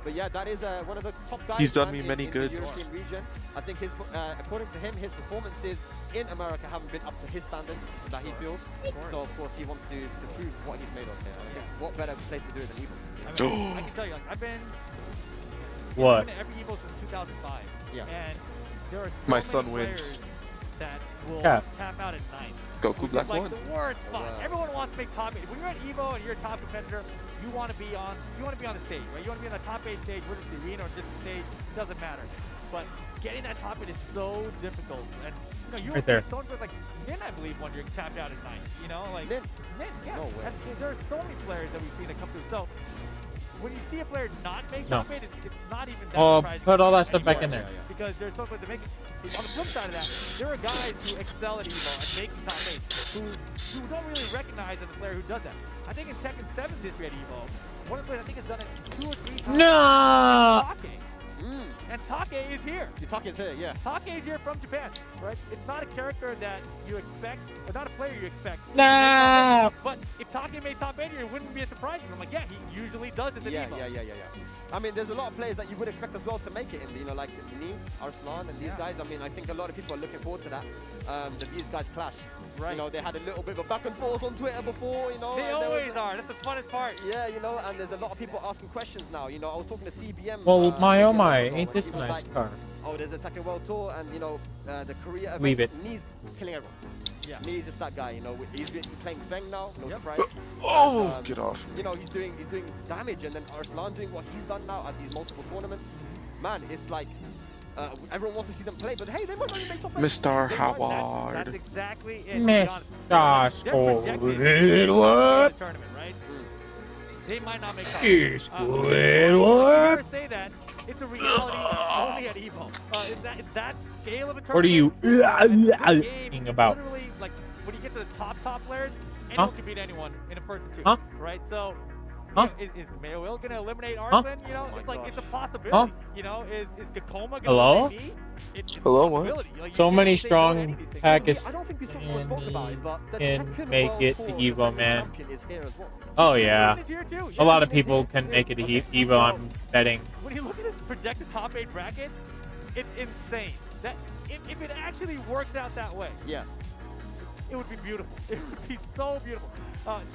But yeah, that is one of the top guys. He's done me many in goods. the European region. I think his, according to him, his performances in America haven't been up to his standards that he feels. So of course he wants to prove what he's made of here. I think what better place to do it than Evo? I can tell you, like, I've been what? Every Evo since 2005. Yeah. And there are so My many son players wins. that will Yeah. tap out at 9. Goku Black like won. the worst spot. Everyone wants to make top 8. When you're at Evo and you're a top competitor, you want to be on the stage, right? You want to be on the top 8 stage, whether it's the arena or just the stage, it doesn't matter. But getting that top 8 is so difficult. And you know, you Right there. were like Min, I believe, when you're tapped out at 9. You know, like Min, yeah. No way. There are so many players that we've seen that come through. So when you see a player not make No. top 8, it's not even that Oh, surprising. put all that stuff back in there. Because there's so much to make it. On the flip side of that, there are guys who excel at Evo and making top 8 who don't really recognize as a player who does that. I think in Tekken 7's history at Evo, one of the players I think has done it 2 or 3 times. No! And Take is here. Take is here, yeah. Take is here from Japan, right? It's not a character that you expect, or not a player you expect. No! But if Take made top 8 here, it wouldn't be a surprise. I'm like, yeah, he usually does it at Evo. Yeah. I mean, there's a lot of players that you would expect as well to make it in, you know, like Ni, Arslan, and these guys. I mean, I think a lot of people are looking forward to that. That these guys clash. Right. You know, they had a little bit of a back and forth on Twitter before, you know. They always are. That's the funnest part. Yeah, you know, and there's a lot of people asking questions now. You know, I was talking to CBM. Well, my oh my, ago, ain't and this he a was nice like, car? Oh, there's a Tekken World Tour, and you know, the Korea event. Leave it. Ni's killing everyone. Yeah. Ni's just that guy. You know, he's playing Feng now. No surprise. Oh, And, get off. You know, he's doing damage, and then Arslan doing what he's done now at these multiple tournaments. Man, it's like everyone wants to see them play, but hey, they might not even make top 8. Mr. Howard. That's exactly it. Mr. Squidward. Tournament, right? They might not make top 8. Squidward. Never say that. It's a reality only at Evo. It's that scale of a tournament. What are you game, about? Literally, like when you get to the top players, anyone can beat anyone in a first and 2. Right? So. Huh? You know, is Mayo Will gonna eliminate Arslan? You know, it's like it's a possibility. Huh? You know, is Gakoma gonna Hello? eliminate me? It's Hello, a what? possibility. Like, So you many can't say no to strong any of these things. Pakistani I don't think we spoke about it, but the can Tekken make World it Tour to Evo, man. champion is here as well. Oh yeah, Is here too. a lot of people can make it to Evo. I'm betting. When you look at this projected top 8 bracket, it's insane. That if it actually works out that way, yeah, it would be beautiful. It would be so beautiful.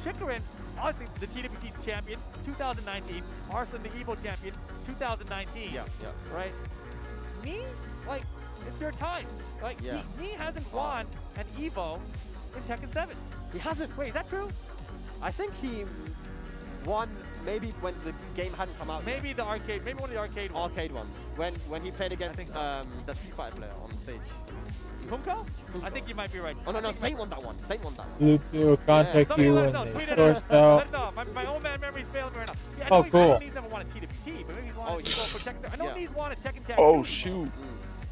Chikarin, obviously the TWT champion, 2019. Arslan, the Evo champion, 2019. Yeah. Right? Ni, like, it's your time. Like, Yeah. Ni hasn't won an Evo in Tekken 7. He hasn't. Wait, is that true? I think he won maybe when the game hadn't come out. Maybe yet. the arcade, maybe one of the arcade ones. Arcade ones. When he played against the Street Fighter player on stage. Kumko? I think you might be right. Oh no, Saint won that one. Saint won that one. Luke will contact Somebody you let when us know. they Tweet it source out. Let out. us know. My old man memory's failing me right now. Yeah, I Oh, know cool. I know he's never won a TWT, but maybe he's won a Evo for Tekken. I know he's won a Tekken Tag. Oh, shoot.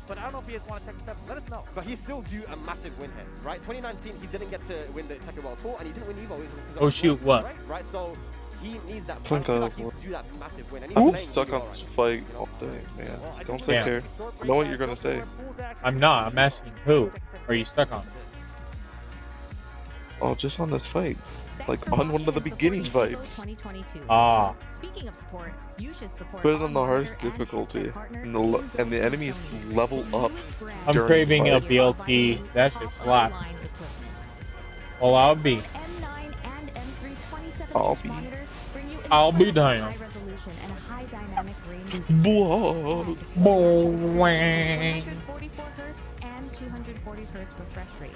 But I don't know if he has won a Tekken 7. Let us know. But he's still due a massive win here, right? 2019, he didn't get to win the Tekken World Tour, and he didn't win Evo. Oh, shoot, what? Right, so he needs that. Think I feel of like he's due that massive win. And he's I'm playing stuck really on well this right fight all day, man. I Don't think say Yeah. care. I know what you're gonna say. I'm not. I'm asking who are you stuck on? Oh, just on this fight. Like on one of the beginning fights. 2022. Ah. Speaking of support, you should support Put it on the hardest difficulty, and the enemies level up. I'm during craving the a fight. BLT. That should slap. Well, I'll be. M9 and M3 27 I'll inch be. monitors bring you I'll be incredible down. high resolution and a high dynamic range. Whoa. 144 hertz and 240 hertz refresh rates.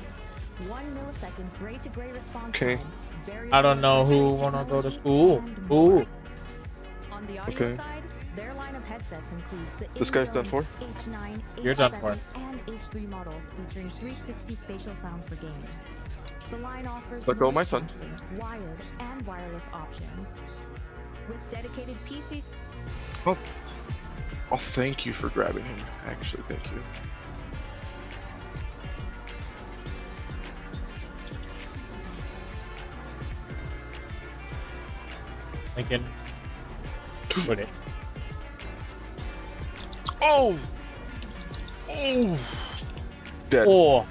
1 millisecond gray to gray response Okay. time. Very I don't know who wanna go to school. Ooh. On the audio Okay. side, their line of headsets includes the This guy's done for? H9, You're done H7, for. and H3 models featuring 360 spatial sound for gamers. The line offers Let go of my noise son. canceling, wired and wireless options. With dedicated PCs. Oh, thank you for grabbing him. Actually, thank you. Lincoln. Put it. Oh! Oh! Dead. Oh.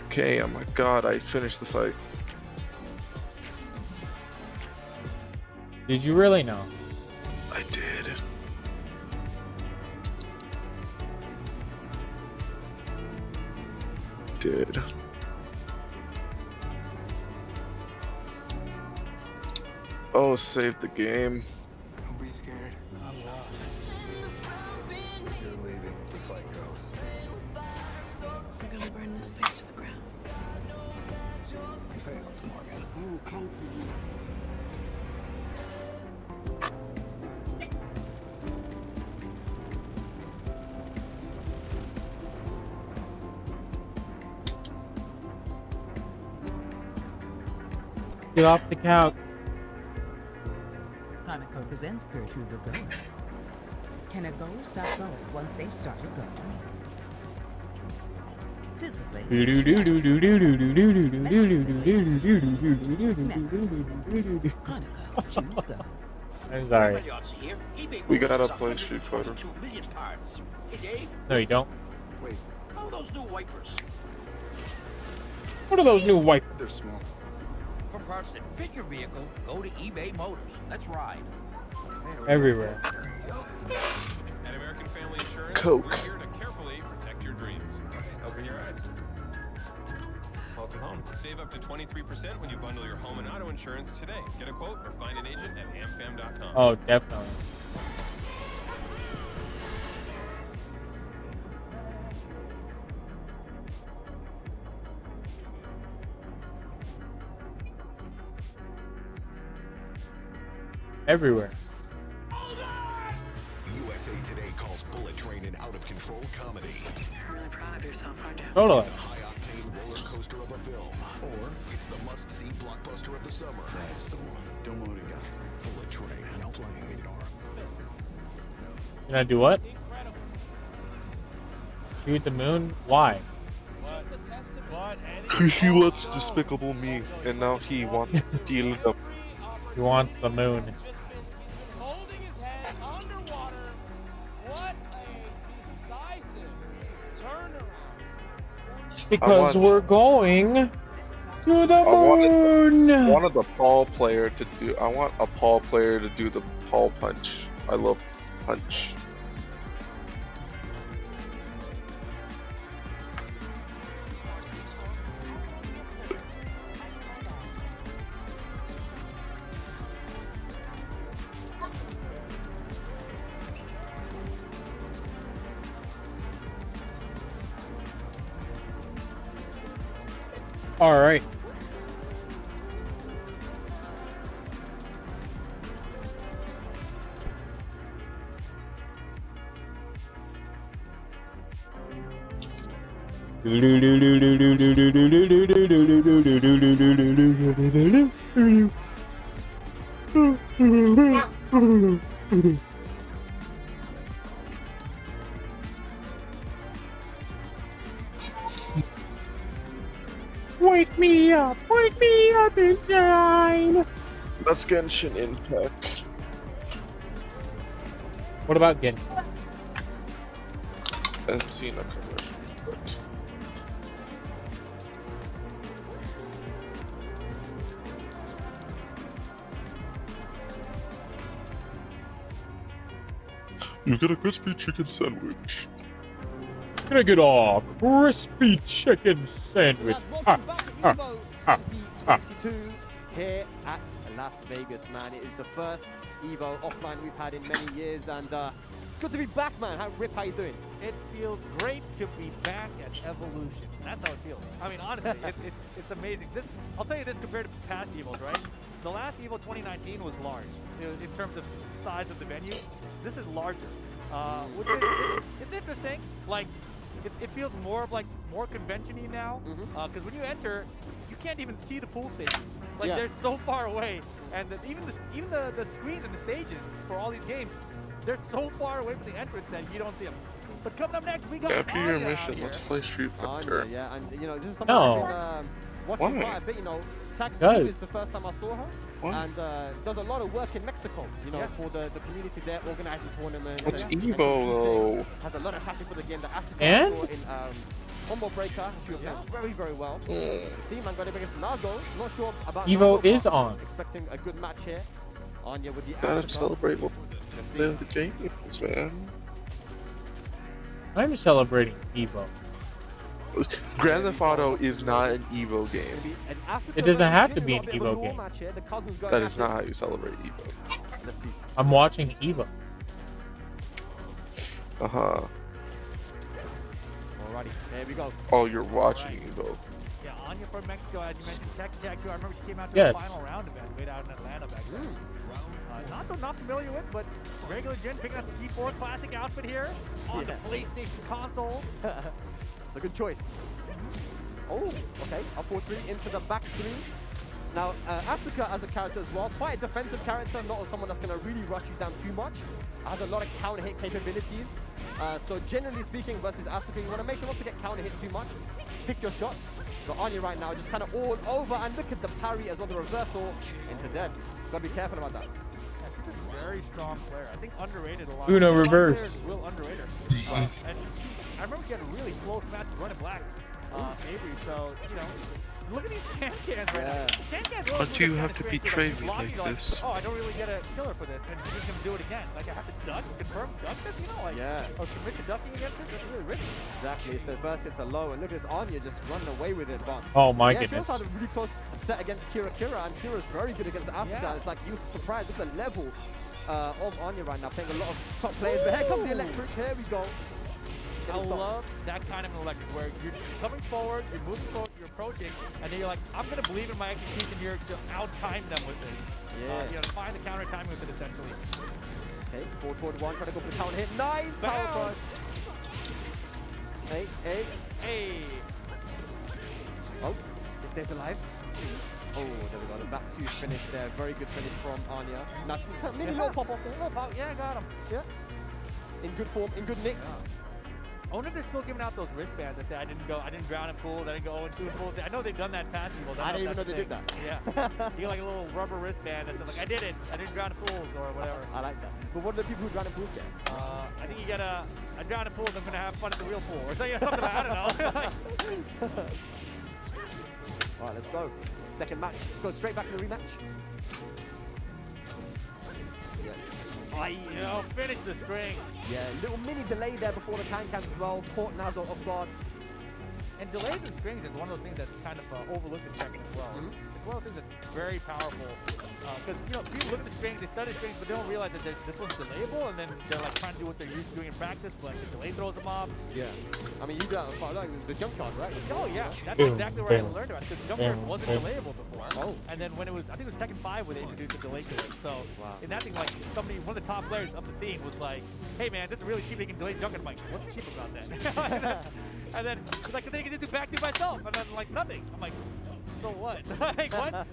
Okay, oh my god, I finished the fight. Did you really know? I did. Did. Oh, save the game. Don't be scared. I'm lost. You're leaving to fight ghosts. They're gonna burn this place to the ground. You failed, Morgan. Get off the couch. Conoco presents Gertrude the Goer. Can a goer stop going once they started going? Physically. I'm sorry. We gotta play Street Fighter. No, you don't. Wait. Oh, those new wipers. What are those new wipers? They're small. For parts that fit your vehicle, go to eBay Motors. Let's ride. Everywhere. At American Family Insurance, Coke. we're here to carefully protect your dreams. Open your eyes. Welcome home. Save up to 23% when you bundle your home and auto insurance today. Get a quote or find an agent at amfam.com. Oh, definitely. Everywhere. USA Today calls Bullet Train an out-of-control comedy. You're really proud of yourself, aren't you? Totally. It's a high-octane roller coaster of a film. Or it's the must-see blockbuster of the summer. That's the one. Don't move it again. Bullet Train, now playing rated R. Can I do what? Shoot the moon? Why? Cause he wants Despicable Me, and now he wants to deal with them. He wants the moon. Holding his head underwater. What a decisive turnaround. Because we're going to the moon. I wanted the Paul player to do. I want a Paul player to do the Paul punch. I love punch. All right. Wake me up inside. That's Genshin Impact. What about Genshin? I've seen a commercial, but you get a crispy chicken sandwich. Can I get a crispy chicken sandwich? Welcome back to EVO 2022 here at Las Vegas, man. It is the first EVO offline we've had in many years, and good to be back, man. Rip, how you doing? It feels great to be back at Evolution. That's how it feels. I mean, honestly, it's amazing. I'll tell you this compared to past Evos, right? The last Evo 2019 was large in terms of size of the venue. This is larger, which is it's interesting. Like, it feels more convention-y now, because when you enter, you can't even see the pool stations. Like they're so far away, and even the screens and the stages for all these games, they're so far away from the entrance that you don't see them. But coming up next, we got After your mission, let's play Street Fighter. Yeah, and you know, this is something I've been watching quite a bit. You know, Tag is the first time I saw her, and does a lot of work in Mexico. You know, for the community there, organizing tournaments. What's Evo though? Has a lot of passion for the game. The and in Combo Breaker, she was very, very well. Steam, I'm going to bring us Nazo. Not sure about Evo Nazo, is on. Expecting a good match here. Anya with the Gotta celebrate what the game is, man. I'm celebrating Evo. Grand Theft Auto is not an Evo game. It doesn't have to be an Evo game. That is not how you celebrate Evo. I'm watching Evo. Alrighty, there we go. Oh, you're watching Evo. Yeah, Anya from Mexico, as you mentioned, Tag 2. I remember she came out to the final round event way out in Atlanta back then. Not familiar with, but regular Gen picking up the G4 classic outfit here on the PlayStation console. A good choice. Oh, okay. Up 4-3 into the back 3. Now, Asuka as a character as well, quite a defensive character, not someone that's going to really rush you down too much. Has a lot of counter hit capabilities. So generally speaking, versus Asuka, you want to make sure not to get counter hit too much. Pick your shots. So Anya right now just kind of all over, and look at the parry as well, the reversal into dead. Gotta be careful about that. Yeah, she's a very strong player. I think underrated a lot. Uno reverse. Will underrate her. And I remember she had a really close match with Running Black, Avery. So you know, look at these can-cans right now. Can-cans Why do you have to betray me like this? Oh, I don't really get a killer for this, and she's gonna do it again. Like I have to duck, confirm duck this, you know, like or commit to ducking against this. That's really risky. Exactly. It's the versus a low, and look at this Anya just running away with it. But oh my goodness. goodness. She also had a really close set against Kira, and Kira's very good against Asuka. It's like you were surprised at the level of Anya right now, playing a lot of top players. But here comes the electric. Here we go. I love that kind of an electric where you're coming forward, you're moving forward, you're approaching, and then you're like, I'm going to believe in my execution here to out-time them with it. You know, find the counter timing with it essentially. Okay, forward 1, trying to go for the counter hit. Nice power punch. Hey. Oh, he stays alive. Oh, there we go. The back 2 finish there. Very good finish from Anya. Now, maybe a little pop off there. Little pop. Yeah, I got him. Yeah. In good form, in good nick. I wonder if they're still giving out those wristbands that say I didn't drown in pools, I didn't go 0-2 in pools. I know they've done that past people. I didn't even know they did that. Yeah. You get like a little rubber wristband that's like, I did it. I didn't drown in pools or whatever. I like that. But what do the people who drown in pools get? I think you get I drown in pools, I'm going to have fun at the real pool. Or something like, I don't know. Alright, let's go. Second match. Let's go straight back to the rematch. You know, finish the string. Yeah, little mini delay there before the can-cans as well. Caught Nazo off guard. And delays and strings is one of those things that's kind of overlooked in Tekken as well. It's one of those things that's very powerful. Because, you know, people look at the strings, they study strings, but they don't realize that this one's delayable, and then they're like trying to do what they're used to doing in practice, but like the delay throws them off. Yeah. I mean, you got like the jump card, right? Oh, yeah. That's exactly where I learned about it, because jump card wasn't delayable before. Oh. And then when it was, I think it was Tekken 5 where they introduced the delay to it. So, in that thing, like, one of the top players of the scene was like, hey man, this is really cheap, they can delay jump card. I'm like, what's cheap about that? And then it's like, they can just do back to myself, and then like nothing. I'm like, so what? Like what?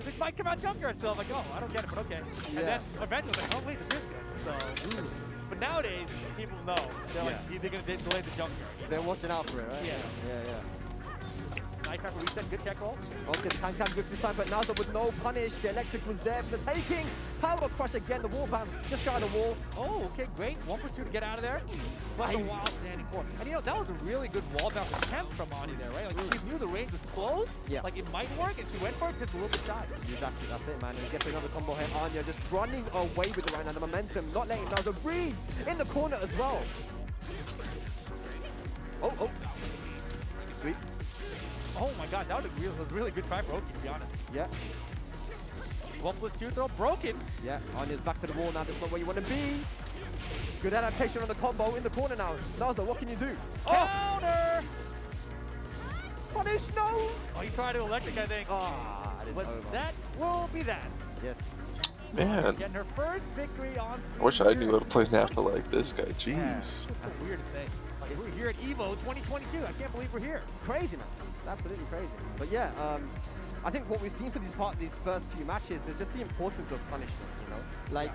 This might come out junkyard still. I'm like, oh, I don't get it, but okay. And then eventually, I'm like, oh wait, this is good. So, but nowadays, people know they're like, they're gonna delay the junkyard. They're watching out for it, right? Yeah. Nice time for reset, good check roll. Okay, can good this time, but Nazo with no punish. The electric was there for the taking. Power crush again, the wall bounce just shy of the wall. Oh, okay, great. 1 for 2 to get out of there. But a wild standing forward. And you know, that was a really good wall bounce attempt from Anya there, right? Like, she knew the range was close. Yeah. Like, it might work, and she went for it just a little bit shy. Exactly, that's it, man. And gets another combo here. Anya just running away with it right now. The momentum, not letting Nazo breathe. In the corner as well. Oh. Sweet. Oh my god, that was a really good try for Oki, to be honest. Yeah. 1+2 throw broken. Yeah, Anya's back to the wall now. That's not where you want to be. Good adaptation on the combo in the corner now. Nazda, what can you do? Counter! Punish, no! Oh, he tried to electric, I think. Ah, but that will be that. Yes. Man, Getting her first victory on I wish I knew how to play Nappa like this guy. Jeez. Yeah, that's a weird thing. Like, we're here at EVO 2022. I can't believe we're here. It's crazy, man. It's absolutely crazy. But yeah, I think what we've seen for these first few matches is just the importance of punishment, you know? Like,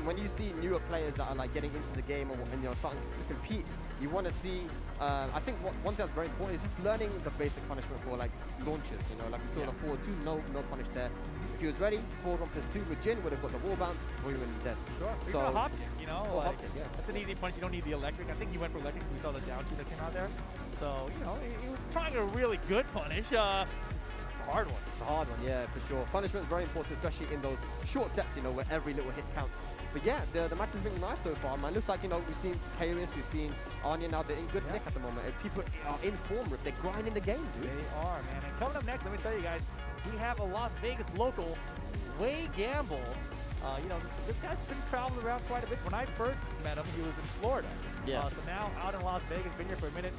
when you see newer players that are like getting into the game and starting to compete, you want to see. I think one thing that's very important is just learning the basic punishment for like launches. You know, like we saw the 4-2, no punish there. If he was ready, 4-1+2 with Jin would have got the wall bounce, or he would have been dead. Sure. So hop kick, you know, like, yeah. That's an easy punch. You don't need the electric. I think he went for electric. We saw the down two that came out there. So you know, he was trying a really good punish. It's a hard one. It's a hard one, yeah, for sure. Punishment is very important, especially in those short sets, you know, where every little hit counts. But yeah, the match has been nice so far, man. Looks like, you know, we've seen Karius, we've seen Anya now. They're in good nick at the moment. If people are in form, if they're grinding the game, dude. They are, man. And coming up next, let me tell you guys, we have a Las Vegas local, Way Gamble. You know, this guy's been traveling around quite a bit. When I first met him, he was in Florida. Yeah. So now out in Las Vegas, been here for a minute.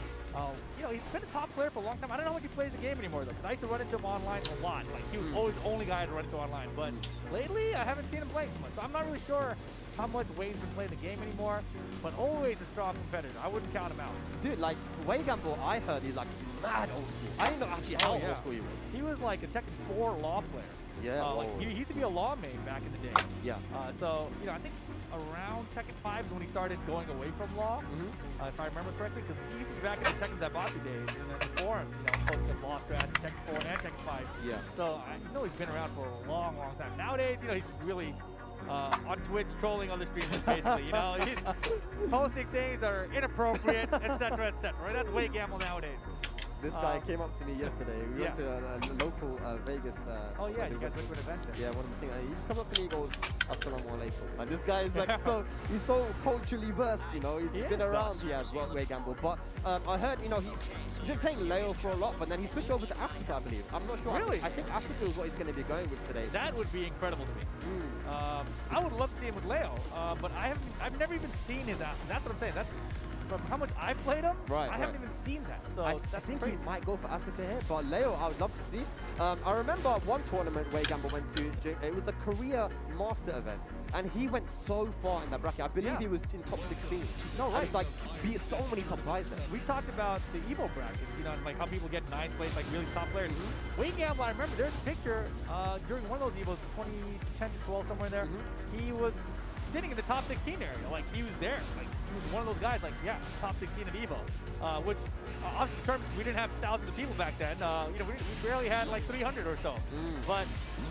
You know, he's been a top player for a long time. I don't know how much he plays the game anymore, though, because I used to run into him online a lot. Like, he was always the only guy to run into online. But lately, I haven't seen him play so much. So I'm not really sure how much Way's been playing the game anymore, but always a strong competitor. I wouldn't count him out. Dude, like, Way Gamble, I heard he's like mad old school. I didn't know actually how old school he was. He was like a Tekken 4 law player. Yeah. Like he used to be a law main back in the day. Yeah. So, you know, I think around Tekken 5 is when he started going away from law, if I remember correctly, because he used to be back in the Tekken Zabatsu days, and then before him, you know, posted law strats in Tekken 4 and Tekken 5. Yeah. So I know he's been around for a long, long time. Nowadays, you know, he's really on Twitch trolling other streamers, basically. You know, he's posting things that are inappropriate, etc., etc. Right? That's Way Gamble nowadays. This guy came up to me yesterday. We went to a local Vegas. Oh yeah, you guys went to an event there. Yeah, one of the things. He just comes up to me and goes, "Assalamu alaikum." And this guy is like he's so culturally versed, you know. He's been around, Way Gamble. But I heard, you know, he's been playing Leo for a lot, but then he switched over to Africa, I believe. I'm not sure. Really? I think Africa is what he's going to be going with today. That would be incredible to me. I would love to see him with Leo, but I've never even seen his ass. That's what I'm saying. That's from how much I played him, I haven't even seen that. So I that's think crazy. he might go for Asuka here, but Leo, I would love to see. I remember one tournament Way Gamble went to. It was the Korea Master event, and he went so far in that bracket. I believe he was in top 16. No, right. And it's like beat so many top guys there. We talked about the Evo bracket, you know, like how people get 9th place, like really top players. Way Gamble, I remember there's a picture during one of those Evos, 2010 to 12, somewhere there. He was sitting in the top 16 area, like he was there. Like he was one of those guys, like top 16 at Evo. Which, obviously, in terms, we didn't have thousands of people back then. You know, we barely had like 300 or so. But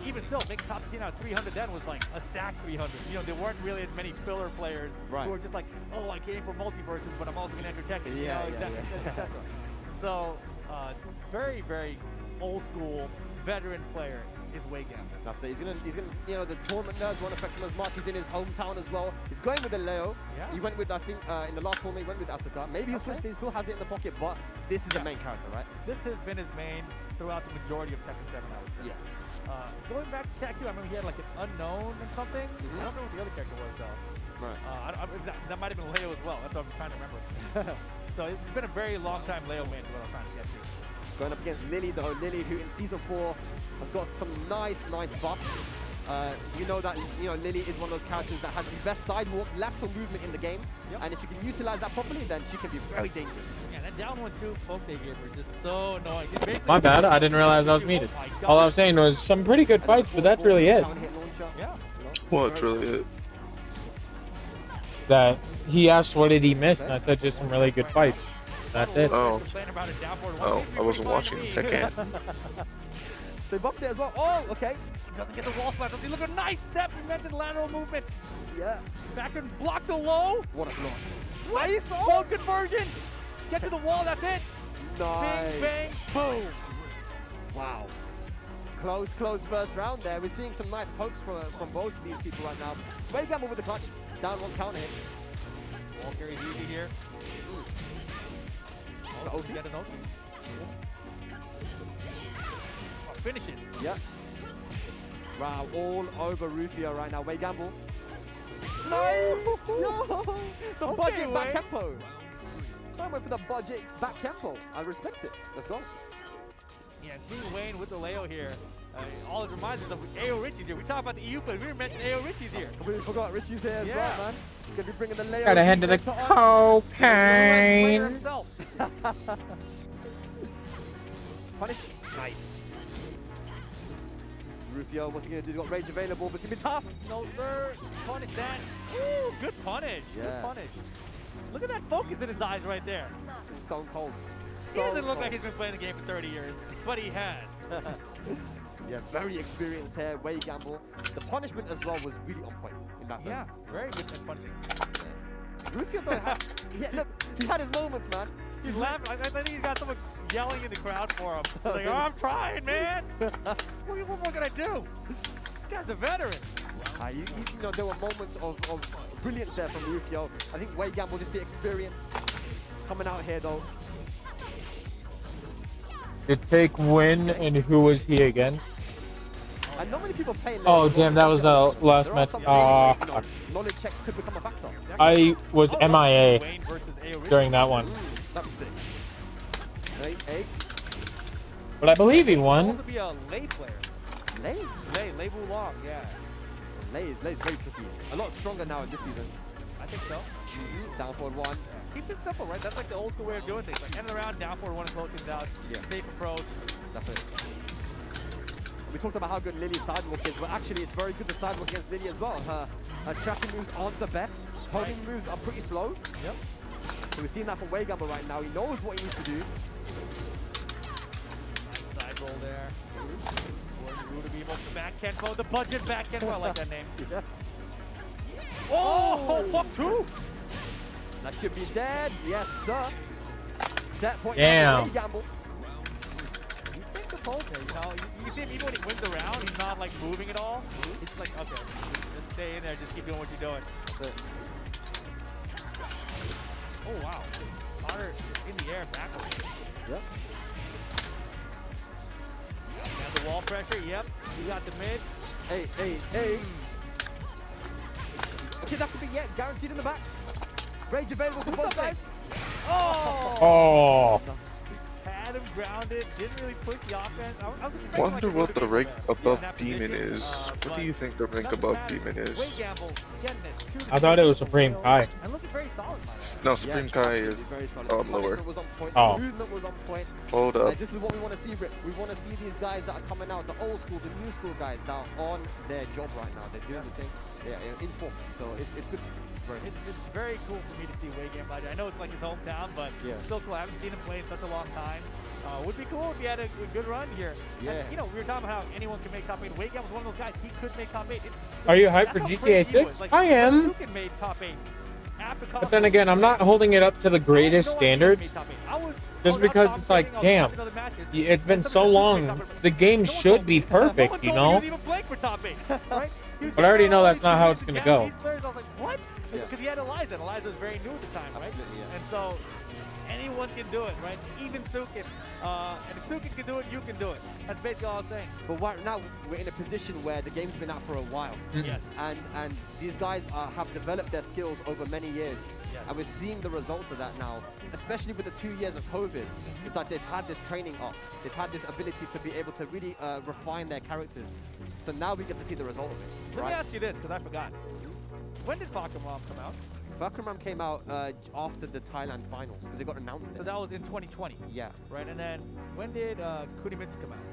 even still, making top 16 out of 300 then was like a stacked 300. You know, there weren't really as many filler players who were just like, oh, I came for multiverses, but I'm also gonna enter Tekken. You know, etc. So, very, very old school veteran player is Way Gamble. That's it. He's gonna, you know, the tournament nerds won't affect him as much. He's in his hometown as well. He's going with the Leo. Yeah. He went with, I think, in the last tournament, he went with Asuka. Maybe he switched, he still has it in the pocket, but this is the main character, right? This has been his main throughout the majority of Tekken 7, I would say. Going back to Tech 2, I remember he had like an unknown or something. I don't know what the other character was, though. Right. That might have been Leo as well. That's what I'm trying to remember. So it's been a very long time Leo main is what I'm trying to get to. Going up against Lily, though. Lily, who in Season 4 has got some nice buffs. You know that, you know, Lily is one of those characters that has the best sidewalk, lateral movement in the game. And if you can utilize that properly, then she can be very dangerous. Yeah, that down 1-2 poke they gave were just so annoying. My bad, I didn't realize I was muted. All I was saying was some pretty good fights, but that's really it. What's really it? That he asked what did he miss, and I said just some really good fights. That's it. Oh, I wasn't watching Tekken. They bumped it as well. Oh, okay. Doesn't get the wall slap. Doesn't he look a nice step invented lateral movement? Yeah. Back and block the low. What a block. Nice mode conversion. Get to the wall. That's it. Nice. Bing, bang, boom. Wow. Close first round there. We're seeing some nice pokes from both of these people right now. Way Gamble with the clutch. Down one counter hit. Wall carries easy here. Get an open. Finish it. Yep. Wow, all over Rufio right now. Way Gamble. Nice! Yo! The Okay, budget back Wayne. tempo. I went for the budget back tempo. I respect it. Let's go. Yeah, seeing Wayne with the Leo here, all it reminds us of A.O. Richie's here. We talked about the EU players. We didn't mention A.O. Richie's here. Completely forgot Richie's here as well, man. Gonna be bringing the Leo. Gotta head to the cocaine. Punish. Nice. Rufio, what's he gonna do? He's got rage available, but it's gonna be tough. No, sir. Punish that. Ooh, good punish. Yeah. Good punish. Look at that focus in his eyes right there. Stone cold. He doesn't look like he's been playing the game for 30 years, but he has. Yeah, very experienced here. Way gamble. The punishment as well was really on point in that. Yeah, very good at punishing. Rufio though, look, he had his moments, man. He's laughing. I think he's got someone yelling in the crowd for him. He's like, oh, I'm trying, man. What more can I do? This guy's a veteran. You know, there were moments of brilliance there from Rufio. I think Way Gamble just the experience coming out here though. Did Take win, and who was he against? And not many people playing. Oh damn, that was a last match. Knowledge checks could become a factor. I was MIA during that one, but I believe he won. To be a Lei player. Lei Wulong, yeah. Lei is very tricky. A lot stronger now in this season. I think so. Down forward one. Keep it simple, right? That's like the old school way of doing things. Like end around, down forward one, and close things out. Yeah. Safe approach. That's it. We talked about how good Lily's sidewalk is, but actually it's very good the sidewalk against Lily as well. Her tracking moves aren't the best. Homing moves are pretty slow. Yep. So we're seeing that from Way Gamble right now. He knows what he needs to do. Nice side roll there. Back Kenpo, the budget back Kenpo. I like that name. Yeah. Oh, fuck two. That should be dead. Yes, sir. Set point. Damn. Way Gamble. He's been composed there, you know. You can see him even when he wins the round, he's not like moving at all. He's just like, okay, just stay in there, just keep doing what you're doing. Oh wow. Potter in the air backwards. Yep. And the wall pressure, yep. You got the mid. Hey. Okay, that could be guaranteed in the back. Rage available for both guys. Oh. Had him grounded, didn't really push the offense. I wonder what the rank above Demon is. What do you think the rank above Demon is? I thought it was Supreme Kai. And looking very solid by that. No, Supreme Kai is lower. Oh. Movement was on point. Hold up. This is what we want to see, Rip. We want to see these guys that are coming out, the old school, the new school guys that are on their job right now. They're doing the thing. Yeah, in form. So it's good to see. It's very cool for me to see Way Gamble. I know it's like his hometown, but still cool. I haven't seen him play in such a long time. Would be cool if he had a good run here. Yeah. And, you know, we were talking about how anyone can make top 8. Way Gamble was one of those guys. He could make top 8. Are you hyped for GTA 6? Like, I am. Can made top 8. But then again, I'm not holding it up to the greatest standards. Just because it's like, damn, it's been so long. The game should be perfect, you know? But I already know that's not how it's going to go. I was like, what? Because he had Eliza, and Eliza was very new at the time, right? And so anyone can do it, right? Even Sukin. And if Sukin can do it, you can do it. That's basically all I'm saying. But right now, we're in a position where the game's been out for a while. Yes. And these guys have developed their skills over many years. Yes. And we're seeing the results of that now, especially with the 2 years of COVID. It's like they've had this training off. They've had this ability to be able to really refine their characters. So now we get to see the result of it. Let me ask you this, because I forgot. When did Bakuram come out? Bakuram came out after the Thailand finals, because it got announced there. So that was in 2020? Yeah. Right, and then when did Kunimitsu come out?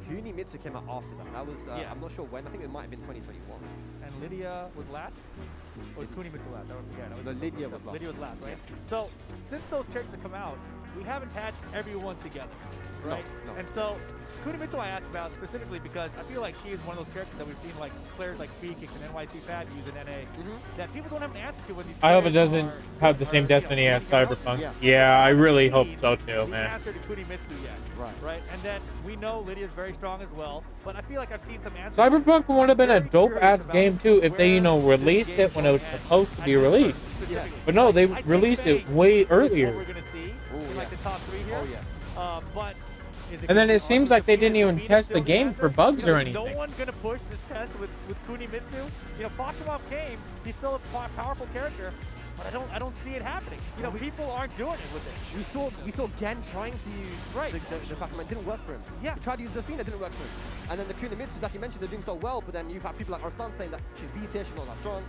Kunimitsu came out after that. That was, I'm not sure when, I think it might have been 2021. And Lydia was last? Or was Kunimitsu last? I forget. No, Lydia was last. Lydia was last, right? Yeah. So, since those characters have come out, we haven't had everyone together, right? No. And so, Kunimitsu I asked about specifically because I feel like she is one of those characters that we've seen like players like Speakix and NYC Fat use in NA that people don't have an answer to when these I hope it doesn't have the same destiny as Cyberpunk. Yeah, I really hope so too, man. Answer to Kunimitsu yet. Right. And then we know Lydia's very strong as well, but I feel like I've seen some answers. Cyberpunk would have been a dope-ass game too if they, released it when it was supposed to be released. But no, they released it way earlier. What we're gonna see in like the top 3 here. But is And then it seems like they didn't even test the game for bugs or anything. No one's gonna push this test with Kunimitsu. You know, Pokemon came. He's still a powerful character, but I don't see it happening. You know, people aren't doing it with it. We saw Gen trying to use the Pokemon. It didn't work for him. Yeah. He tried to use Zafina, it didn't work for him. And then the Kunimitsu, like you mentioned, they're doing so well, but then you have people like Arslan saying that she's B tier, she's not that strong.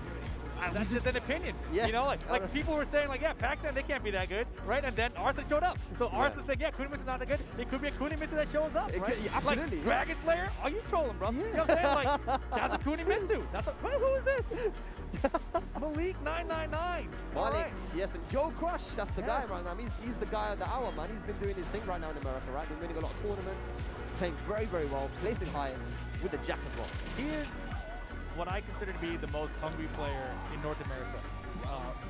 That's just an opinion. Yeah. You know, like people were saying, like, yeah, Pac-Man, they can't be that good, right? And then Arthur showed up. So Arthur said, yeah, Kunimitsu's not that good. It could be a Kunimitsu that shows up, right? Absolutely. Like, Dragon Slayer? Are you trolling, bro? You know what I'm saying? Like, that's a Kunimitsu. Who is this? Malik 999. Malik, yes, and Joe Crush, that's the guy right now. He's the guy of the hour, man. He's been doing his thing right now in America, right? Been winning a lot of tournaments, playing very, very well, placing high with the Jack as well. He is what I consider to be the most hungry player in North America.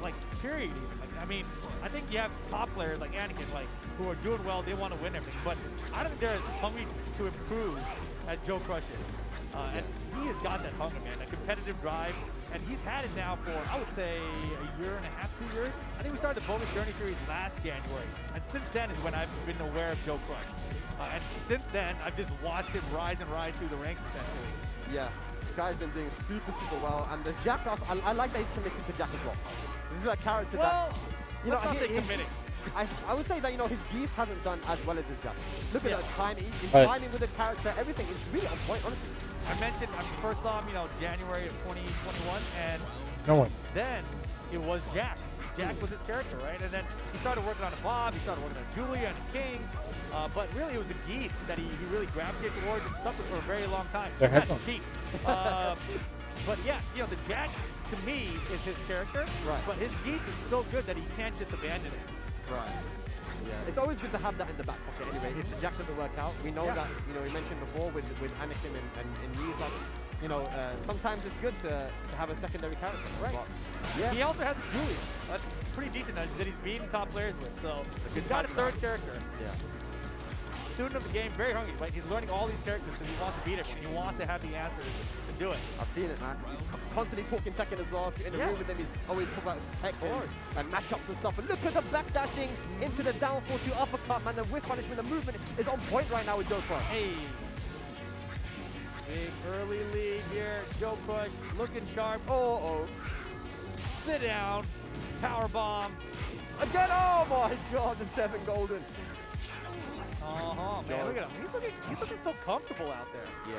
Like, period. Like, I mean, I think you have top players like Anakin, like, who are doing well, they want to win everything, but I don't think they're as hungry to improve as Joe Crush is. And he has got that hunger, man, a competitive drive, and he's had it now for, I would say, a year and a half, 2 years. I think we started the Bonus Journey Series last January, and since then is when I've been aware of Joe Crush. And since then, I've just watched him rise and rise through the ranks, essentially. Yeah. This guy's been doing super well, and the Jack off, I like that he's committed to Jack as well. This is a character that, you know, he's committing. I would say that, you know, his Geese hasn't done as well as his Jack. Look at that timing, his timing with the character, everything is really on point, honestly. I mentioned, I first saw him, you know, January of 2021, and then it was Jack. Jack was his character, right? And then he started working on a Bob, he started working on Julia and the King, but really it was the Geese that he really gravitated towards and stuck with for a very long time. That's cheap. But yeah, you know, the Jack, to me, is his character, but his Geese is so good that he can't just abandon it. Right. Yeah. It's always good to have that in the back pocket anyway. If the Jack doesn't work out, we know that, you know, we mentioned before with Anakin and Lee, like, you know, sometimes it's good to have a secondary character. Right. But, yeah. He also has a Julia. That's pretty decent that he's beating top players with. So he's got a third character. Yeah. Student of the game, very hungry, right? He's learning all these characters because he wants to beat everyone. He wants to have the answers to do it. I've seen it, man. He's constantly talking Tekken as well. If you're in the room with him, he's always talking about tech and matchups and stuff. And look at the backdashing into the down 4-2 uppercut, man. The whiff punishment, the movement is on point right now with Joe Crush. Hey. Big early lead here. Joe Crush looking sharp. Oh. Sit down. Power bomb. Again. Oh my God, the 7 golden. Man, look at him. He's looking so comfortable out there. Yeah.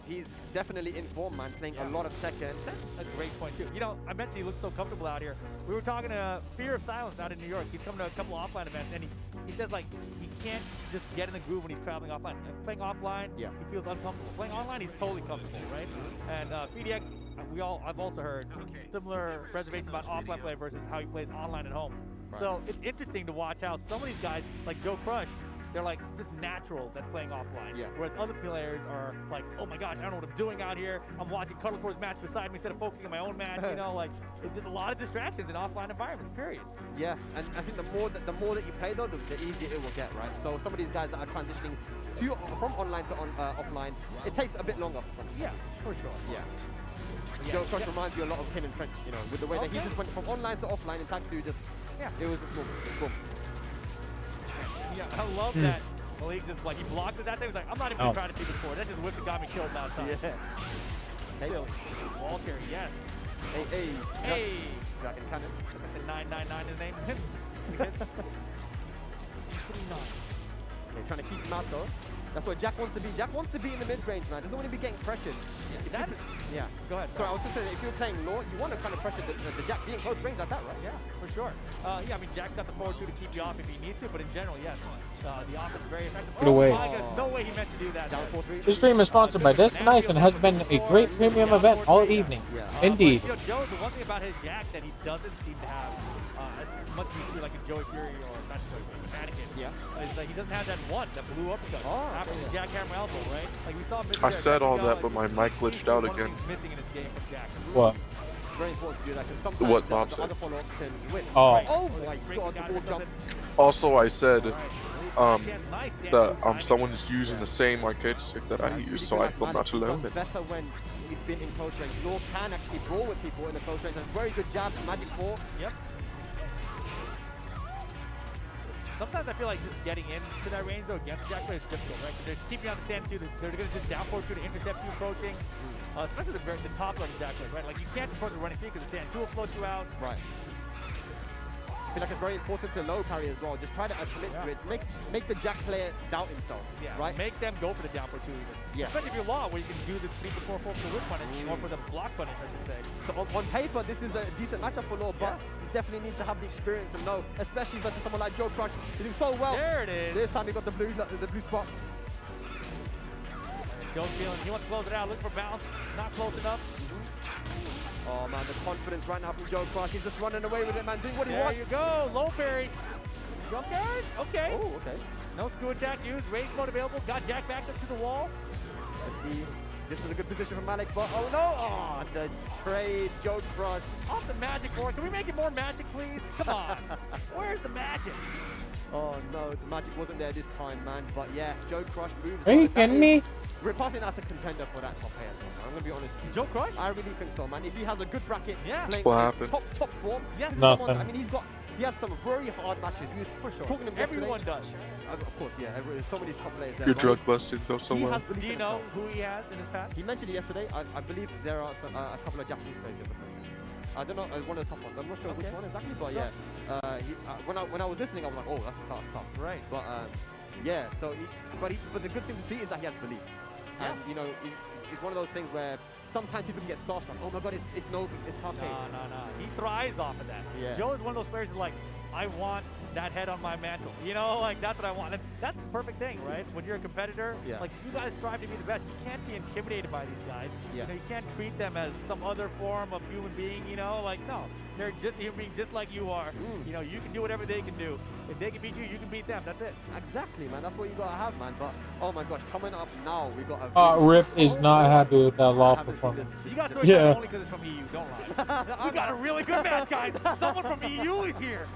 He's definitely in form, man, playing a lot of Tekken. That's a great point, too. You know, I mentioned he looks so comfortable out here. We were talking to Fear of Silence out in New York. He's coming to a couple of offline events, and he says, like, he can't just get in the groove when he's traveling offline. Playing offline, he feels uncomfortable. Playing online, he's totally comfortable, right? And PDX, I've also heard similar reservations about offline play versus how he plays online at home. Right. So it's interesting to watch how some of these guys, like Joe Crush, they're like just naturals at playing offline. Yeah. Whereas other players are like, oh my gosh, I don't know what I'm doing out here. I'm watching Cuddlecore's match beside me instead of focusing on my own match. You know, like there's a lot of distractions in offline environments. Period. Yeah, and I think the more that you play though, the easier it will get, right? So some of these guys that are transitioning from online to offline, it takes a bit longer for some. Yeah, for sure. Yeah. Joe Crush reminds you a lot of Ken and Trench, you know, with the way that he just went from online to offline in tag 2, just it was a small boom. Yeah, I love that. Malik just like he blocked it that day. He was like, I'm not even gonna try to see the score. That just whipped and got me killed last time. Yeah. Hey, wall carry, yes. Hey. Dragon Cannon. The 999 is name. Okay, trying to keep him out though. That's what Jack wants to be. Jack wants to be in the mid-range, man. Doesn't want to be getting pressured. Yeah. Go ahead. Sorry, I was just saying, if you're playing law, you want to kind of pressure the Jack being close range like that, right? Yeah, for sure. Yeah, I mean, Jack's got the forward 2 to keep you off if he needs to, but in general, yes. The offense is very effective. Get away. My God, no way he meant to do that. Down 4-3. This stream is sponsored by Destinize and has been a great premium event all evening. Indeed. But, you know, Joe, the one thing about his Jack that he doesn't seem to have as much as you see like a Joey Fury or not Joey Fury, Anakin, is that he doesn't have that one that blew up after the jackhammer elbow, right? Like we saw him. I said all that, but my mic glitched out again. Missing in his game from Jack. What? Very important to do that because sometimes what Bob said. Other follow-up can win. Oh. Right. Oh my God, the wall jump. Also, I said that someone is using the same arcade stick that I use, so I feel not alone. It's better when he's been in close range. Law can actually brawl with people in the close range. And very good jab, Magic 4. Yep. sometimes I feel like just getting into that range though against Jack Play is difficult, right? They're keeping on the stand too. They're going to just down forward you to intercept you approaching, especially the top running Jack Play, right? Like you can't approach the running feet because the stand two will float you out. Right. I feel like it's very important to low parry as well. Just try to commit to it. Make the Jack player doubt himself. Yeah. Right. Make them go for the down for two even. Yeah. Especially if you're long, where you can do the 3-4 for the whip punish or for the block punish, I should say. So on paper, this is a decent matchup for Law, but he definitely needs to have the experience and know, especially versus someone like Joe Crush. He's doing so well. There it is. This time he got the blue spots. Joe's feeling he wants to close it out. Look for bounce. Not close enough. Oh man, the confidence right now from Joe Crush. He's just running away with it, man. Doing what he wants. There you go. Low parry. Jump guard. Okay. Oh, okay. No screw attack used. Range mode available. Got Jack back up to the wall. Let's see. This is a good position for Malik, but oh no! Oh, the trade, Joe Crush. Off the magic board. Can we make it more magic, please? Come on. Where's the magic? Oh no, the magic wasn't there this time, man. But yeah, Joe Crush moves. Are you kidding me? I think that's a contender for that top pair. I'm gonna be honest. Joe Crush? I really think so, man. If he has a good bracket, playing What happened? top form, yes. Someone, I mean, he has some very hard matches. We were for sure. talking to him Everyone yesterday. does. Of course, yeah. There's so many top players there. You're drug busted, go He somewhere. has belief Do you in know himself. who he has in his past? He mentioned it yesterday. I believe there are a couple of Japanese players yesterday. I don't know, one of the top ones. I'm not sure which one exactly, but yeah. When I was listening, I was like, oh, that's tough. Right. But yeah. So, but the good thing to see is that he has belief. Yeah. And you know, it's one of those things where sometimes people can get starstruck. Oh my God, it's Nobu, it's Take. No. He thrives off of that. Yeah. Joe is one of those players who's like, I want that head on my mantle. You know, like that's what I want. And that's the perfect thing, right? When you're a competitor, like you guys strive to be the best. You can't be intimidated by these guys. Yeah. You know, you can't treat them as some other form of human being, you know, like no. They're just human beings just like you are. You know, you can do whatever they can do. If they can beat you, you can beat them. That's it. Exactly, man. That's what you gotta have, man. But oh my gosh, coming up now, we got a Rip is not happy with that law performance. You got to only because it's from EU. Don't lie. We got a really good match, guys. Someone from EU is here.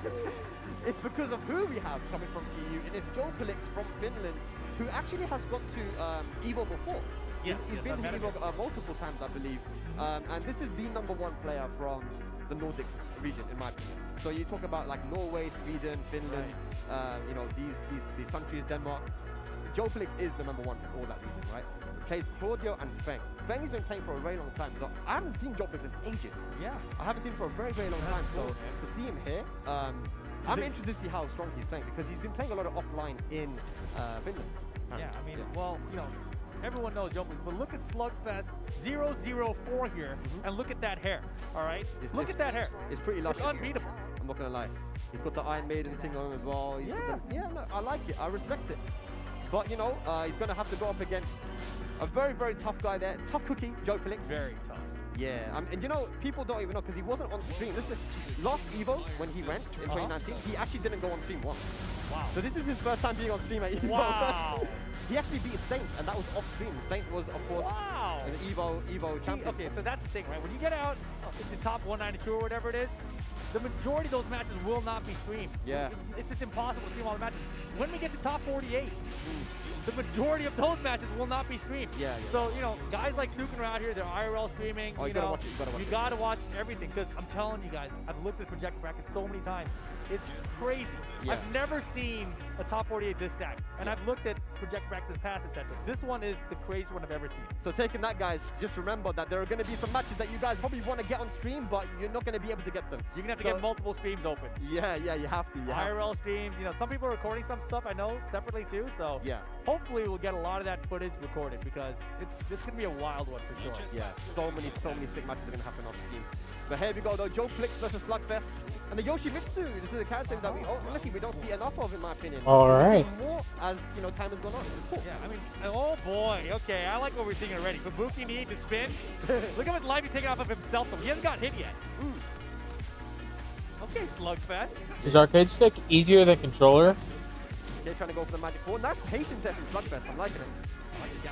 It's because of who we have coming from EU, and it's Joe Pelix from Finland, who actually has gone to EVO before. Yeah, he's been to EVO multiple times, I believe. And this is the #1 player from the Nordic region, in my opinion. So you talk about like Norway, Sweden, Finland, you know, these countries, Denmark. Joe Pelix is the #1 for all that region, right? He plays Claudio and Feng. Feng has been playing for a very long time, so I haven't seen Joe Pelix in ages. Yeah. I haven't seen him for a very, very long time. So to see him here, I'm interested to see how strong he's playing because he's been playing a lot of offline in Finland. Yeah, I mean, well, you know, everyone knows Joe Pelix, but look at Slugfest 004 here, and look at that hair, all right? Look at that hair. It's pretty luscious. It's unbeatable. I'm not going to lie. He's got the Iron Maiden thing on as well. No, I like it. I respect it. But, you know, he's going to have to go up against a very, very tough guy there. Tough cookie, Joe Pelix. Very tough. Yeah, and you know, people don't even know because he wasn't on stream. This is last EVO when he went in 2019. He actually didn't go on stream once. Wow. So this is his first time being on stream at EVO. Wow. He actually beat Saint, and that was off stream. Saint was, of course, an EVO champion. Okay, so that's the thing, right? When you get out in the top 192 or whatever it is, the majority of those matches will not be streamed. Yeah. It's just impossible to stream all the matches. When we get to top 48, the majority of those matches will not be streamed. Yeah. So, you know, guys like Sukin are out here, they're IRL streaming. Oh, you gotta watch it. You gotta watch everything, because I'm telling you guys, I've looked at projector brackets so many times. It's crazy. Yeah. I've never seen a top 48 this stacked, and I've looked at projector brackets in the past, etc. This one is the craziest one I've ever seen. So taking that, guys, just remember that there are going to be some matches that you guys probably want to get on stream, but you're not going to be able to get them. You're going to have to get multiple streams open. Yeah, you have to. IRL streams, you know, some people are recording some stuff, I know, separately too, so yeah. Hopefully we'll get a lot of that footage recorded, because this could be a wild one for sure. Yeah, so many sick matches are going to happen off stream. But here we go though, Joe Pelix versus Slugfest. And the Yoshimitsu, this is a character that honestly, we don't see enough of, in my opinion. Alright. More as, you know, time has gone on. It's cool. Yeah, I mean, oh boy, okay, I like what we're seeing already. Kabuki need to spin. Look how much life he's taking off of himself though. He hasn't got hit yet. Okay, Slugfest. Is arcade stick easier than controller? Okay, trying to go for the magic four. Nice patience there from Slugfest, I'm liking it.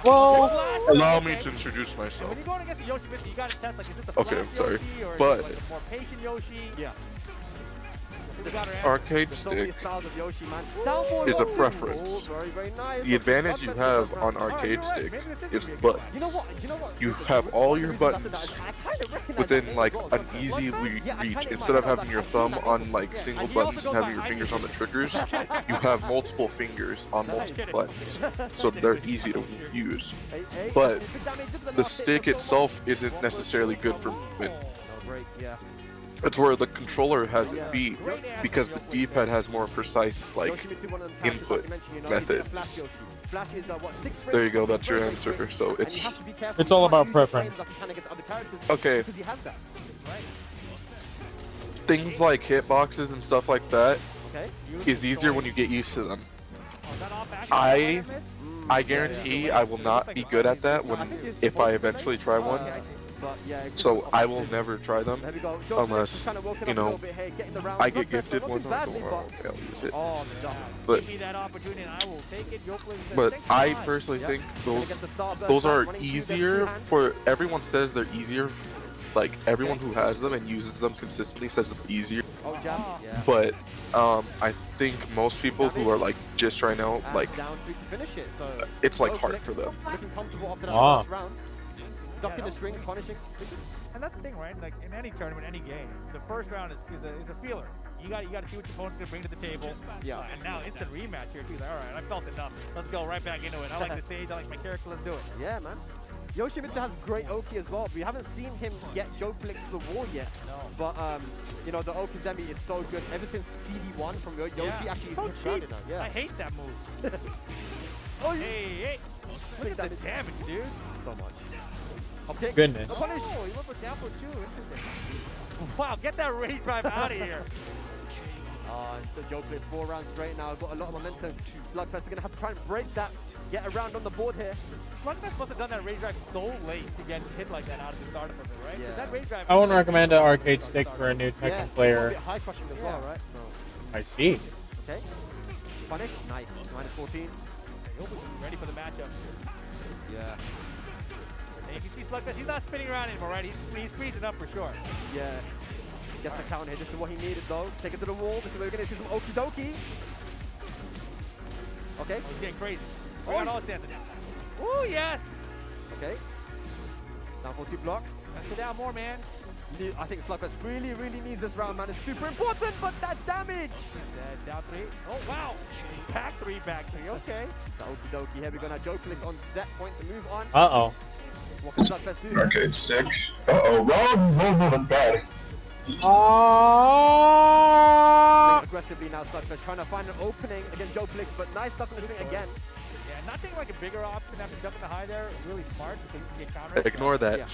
Well, allow me to introduce myself. When you're going against the Yoshimitsu, you gotta test, like, is this a Okay, flash I'm sorry, Yoshi or but like a more patient Yoshi? Yeah. arcade stick is a preference. The advantage you have on arcade stick is the buttons. You have all your buttons within like an easy reach. Instead of having your thumb on like single buttons and having your fingers on the triggers, you have multiple fingers on multiple buttons, so they're easy to use. But the stick itself isn't necessarily good for movement. That's where the controller has it beat, because the D-pad has more precise like input methods. There you go, that's your answer. So it's all about preference. Okay. Things like hitboxes and stuff like that is easier when you get used to them. I guarantee I will not be good at that if I eventually try one. So I will never try them unless, you know, I get gifted one or I'll use it. But I personally think those are easier for everyone. Says they're easier, like everyone who has them and uses them consistently says they're easier. But I think most people who are like just trying out, like it's like hard for them. Ducking the strings, punishing. And that's the thing, right? Like in any tournament, any game, the first round is a feeler. You got to see what your opponent's gonna bring to the table. Yeah. And now instant rematch here too. Like, all right, I felt enough. Let's go right back into it. I like the stage. I like my character. Let's do it. Yeah, man. Yoshimitsu has great Oki as well. We haven't seen him get Joe flicks to the wall yet. No. But you know, the Okizemi is so good. Ever since CD1 from Yoshi actually so grounded now. Yeah. I hate that move. Oh, hey. Look at the damage, dude. So much. Goodness. Oh, he went for down for 2. Interesting. Wow, get that rage drive out of here. The Joe plays 4 rounds straight now. Got a lot of momentum. Slugfest are going to have to try and break that. Get around on the board here. Slugfest must have done that rage drive so late to get hit like that out of the start of it, right? Yeah. That rage drive I wouldn't recommend an arcade stick for a new Tekken player. High crushing as well, right? So. I see. Okay. Punish. Nice. Minus 14. Ready for the matchup. Yeah. And you can see Slugfest, he's not spinning around anymore, right? He's freezing up for sure. Yeah. Gets the counter hit. This is what he needed, though. Take it to the wall. This is where we're going to see some okie dokie. Okay. Oh, he's getting crazy. We got all standing now. Ooh, yes! Okay. Down for 2 block. Let's go down more, man. I think Slugfest really needs this round, man. It's super important, but that damage! Down 3. Oh, wow! Back 3, back 3. Okay. So okie dokie. Here we go now. Joe clicks on set point to move on. Uh-oh. What can Slugfest do? Arcade stick. Uh-oh. No, that's bad. Aggressively now, Slugfest trying to find an opening against Joe Flicks, but nice stuff on the swing again. Yeah, not taking like a bigger option after jumping the high there. Really smart because you can get countered. Ignore that. Yeah.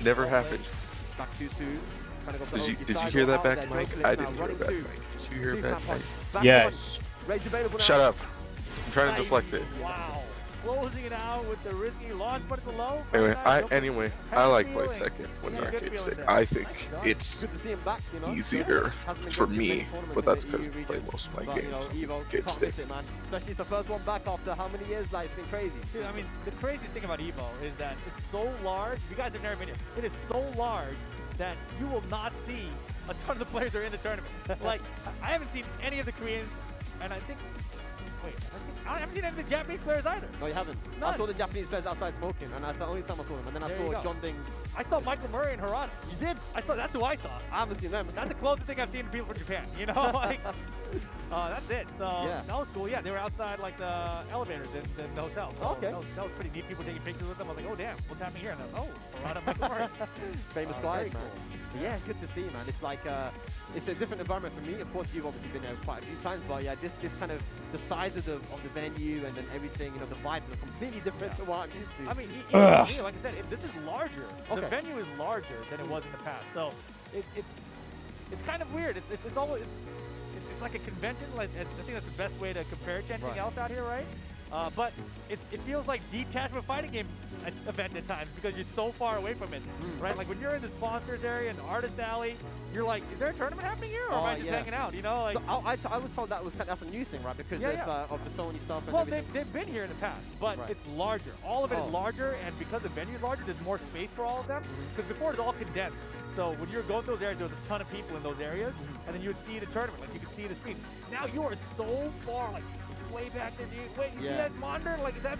Never happened. Back 2-2. Did you hear that back, Mike? I didn't hear that, Mike. Did you hear that, Mike? Yes. Shut up. I'm trying to deflect it. Wow. Closing it out with the risky launch, but it's low. Anyway, I like play Tekken with an arcade stick. I think it's easier for me, but that's because I play most of my games on arcade stick. Especially it's the first one back after how many years? Like, it's been crazy. Dude, I mean, the craziest thing about Evo is that it's so large. You guys have never been here. It is so large that you will not see a ton of the players that are in the tournament. Like, I haven't seen any of the Koreans, and I think. Wait, I haven't seen any of the Japanese players either. No, you haven't. None. I saw the Japanese players outside smoking, and that's the only time I saw them. And then I saw John Ding. I saw Michael Murray and Harada. You did? That's who I saw. I haven't seen them. That's the closest thing I've seen to people from Japan. You know, like, that's it. So that was cool. Yeah, they were outside like the elevators in the hotel. So okay. That was pretty neat. People taking pictures with them. I was like, oh damn, what's happening here? And I was, Harada, Michael Murray. Famous guys, man. But yeah, good to see, man. It's like it's a different environment for me. Of course, you've obviously been there quite a few times, but yeah, this kind of the size of the venue and then everything, you know, the vibes are completely different to what I'm used to. I mean, like I said, this is larger. Okay. The venue is larger than it was in the past, so it's kind of weird. It's always it's like a convention. Like I think that's the best way to compare it to anything else out here, right? But it feels like detached from a fighting game event at times because you're so far away from it, right? Like when you're in the sponsors area and the artist alley, you're like, is there a tournament happening here, or am I just hanging out? You know, like. So I was told that's a new thing, right? Because of the Sony stuff. And well, everything. they've been here in the past, but it's larger. All of it is larger, and because the venue is larger, there's more space for all of them. Because before it's all condensed. So when you were going through those areas, there was a ton of people in those areas, and then you would see the tournament, like you could see the screen. Now you are so far, like way back there, dude. Wait, you see that monitor? Like is that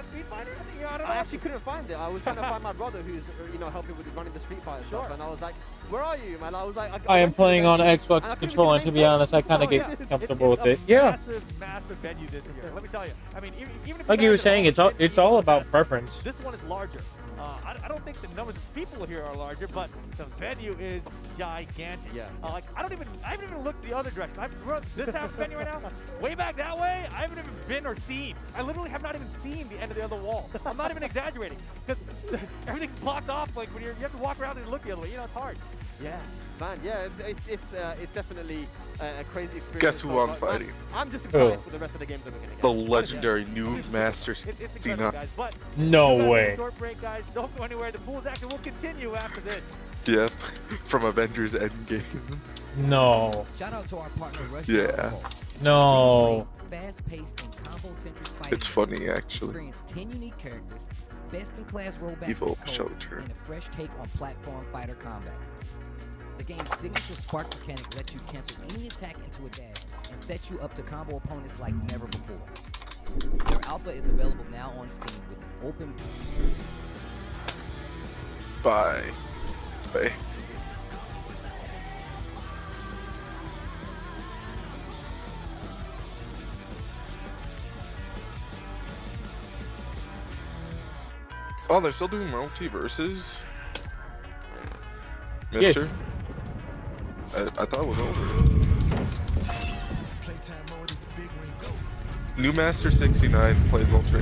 Street Fighter? I don't know. I actually couldn't find it. I was trying to find my brother who's, you know, helping with running the Street Fighter stuff, and I was like, where are you, man? I was like, I am playing on Xbox controller, and to be honest, I kind of get comfortable with it. Yeah. Massive venue this year. Let me tell you. I mean, even if Like you were saying, it's all about preference. This one is larger. I don't think the numbers of people here are larger, but the venue is gigantic. Yeah. Like I haven't even looked the other direction. This half the venue right now, way back that way, I haven't even been or seen. I literally have not even seen the end of the other wall. I'm not even exaggerating because everything's blocked off. Like when you have to walk around and look the other way. You know, it's hard. Yeah, man. Yeah, it's definitely a crazy experience. Guess who I'm fighting? I'm just excited for the rest of the games that we're gonna get. The legendary new Master Cena. No way. Short break, guys. Don't go anywhere. The pool's action will continue after this. Yep, from Avengers Endgame. No. Shout out to our partner, Rush. Yeah. No. Fast-paced and combo-centric fighting. It's funny, actually. Experience 10 unique characters, best-in-class rollback Evil code, Shelter. and a fresh take on platform fighter combat. The game's signature spark mechanic lets you cancel any attack into a dash and sets you up to combo opponents like never before. Their alpha is available now on Steam with an open... Bye. Bye. Oh, they're still doing multiverses? Mister? I thought it was over. New Master 69 plays Ultra,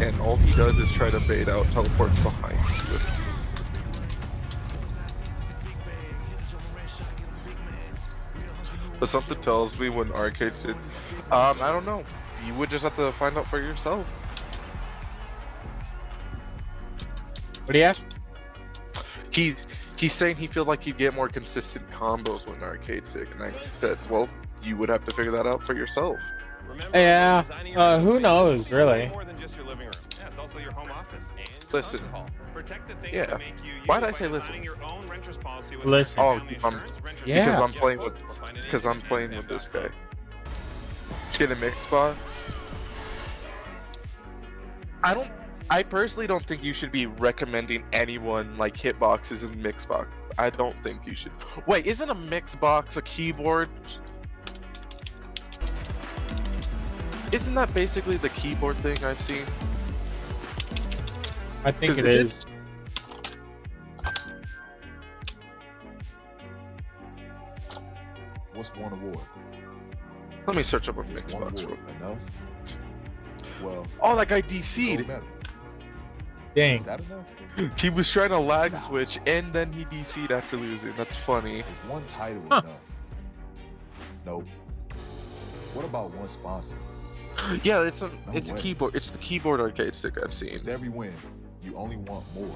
and all he does is try to bait out teleports behind you. But something tells me when arcades did, I don't know. You would just have to find out for yourself. What do you ask? He's saying he feels like he'd get more consistent combos when arcade stick, and I said, well, you would have to figure that out for yourself. Yeah, who knows, really? More than just your living room. Yeah, it's also your home office and your Listen. concert hall. Protect the things Yeah. that make you Why did you I say by listen? designing your own renter's policy with Listen. Oh, family because insurance, renter's Yeah. I'm playing with or find an because I'm agent playing at with this guy. Sam.com. Get a mix box. I personally don't think you should be recommending anyone like hitboxes and mix box. I don't think you should. Wait, isn't a mix box a keyboard? Isn't that basically the keyboard thing I've seen? I think it is. What's one award? Let me search up a Is mix one box. award enough? Well, Oh, that guy no DC'd. matter. Dang. Is that enough? He was trying to lag switch and then he DC'd after losing. That's funny. Is one title Huh. enough? Nope. What about one sponsor? Yeah, it's a No it's a way. keyboard. It's the keyboard arcade stick I've seen. With every win, you only want more.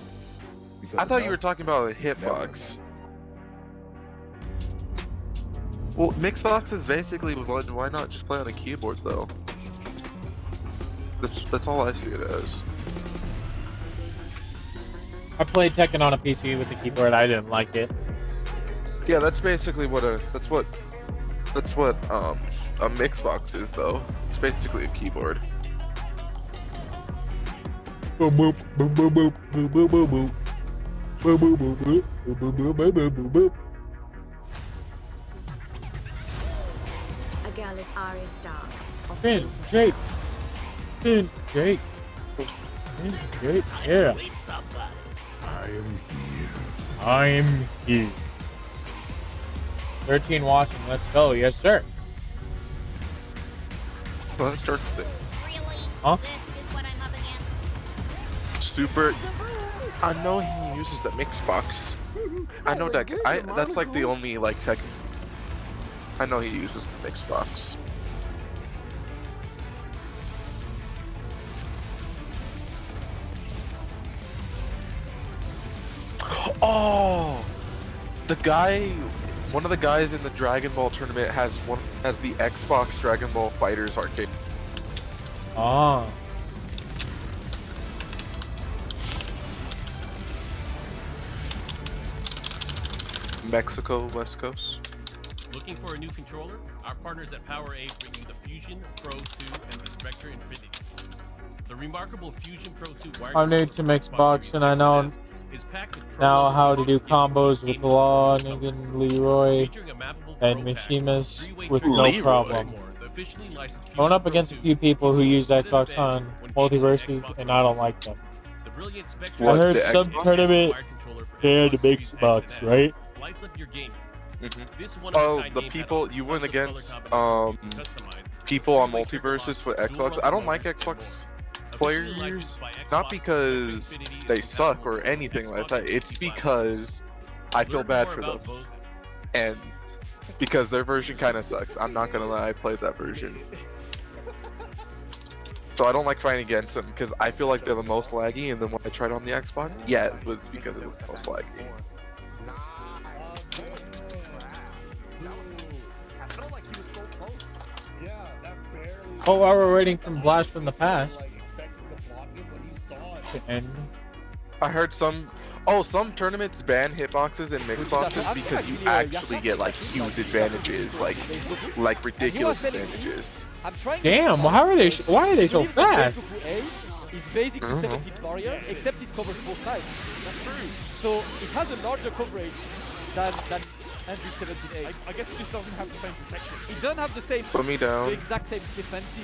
Because I thought you were enough talking about a is never hitbox. enough. Well, Mixbox is basically why not just play on a keyboard though? That's all I see it as. I played Tekken on a PC with the keyboard. I didn't like it. Yeah, that's basically what a Mixbox is though. It's basically a keyboard. Boop boop boop boop boop boop boop boop boop. Boop boop boop boop boop boop boop boop boop boop. A girl is Arya Stark. Finn, Jake. Finn, Jake. Finn, Jake. Yeah. I am here. 13 watching. Let's go. Yes, sir. So let's start the thing. Huh? Super. I know he uses the Mixbox. I know that. That's like the only like tech. I know he uses the Mixbox. Oh, the guy, one of the guys in the Dragon Ball tournament has the Xbox Dragon Ball Fighters arcade. Ah. Mexico, West Coast. Looking for a new controller? Our partners at PowerA bring you the Fusion Pro 2 and the Spectre Infinity. The remarkable Fusion Pro 2 wired I'm new to Mixbox, and I know now how to do combos with Law, Negan, Leroy, and Mishimas with no problem. Going up against a few people who use Xbox on multiverses, and I don't like them. I heard some tournament they had the Mixbox, right? Oh, the people you went against people on multiverses for Xbox. I don't like Xbox players, not because they suck or anything like that. It's because I feel bad for them, and because their version kind of sucks. I'm not gonna lie, I played that version, so I don't like fighting against them because I feel like they're the most laggy. And then when I tried on the Xbox, yeah, it was because it was the most laggy. Oh, while we're waiting for Blast from the Past to end. I heard some tournaments ban hitboxes and mixboxes because you actually get like huge advantages, like ridiculous advantages. Damn, why are they so fast? It's basically 17 barrier, except it covers both sides. That's true. So it has a larger coverage than Android 17A. I guess it just doesn't have the same protection. It doesn't have the same. Put me down. The exact same defensive.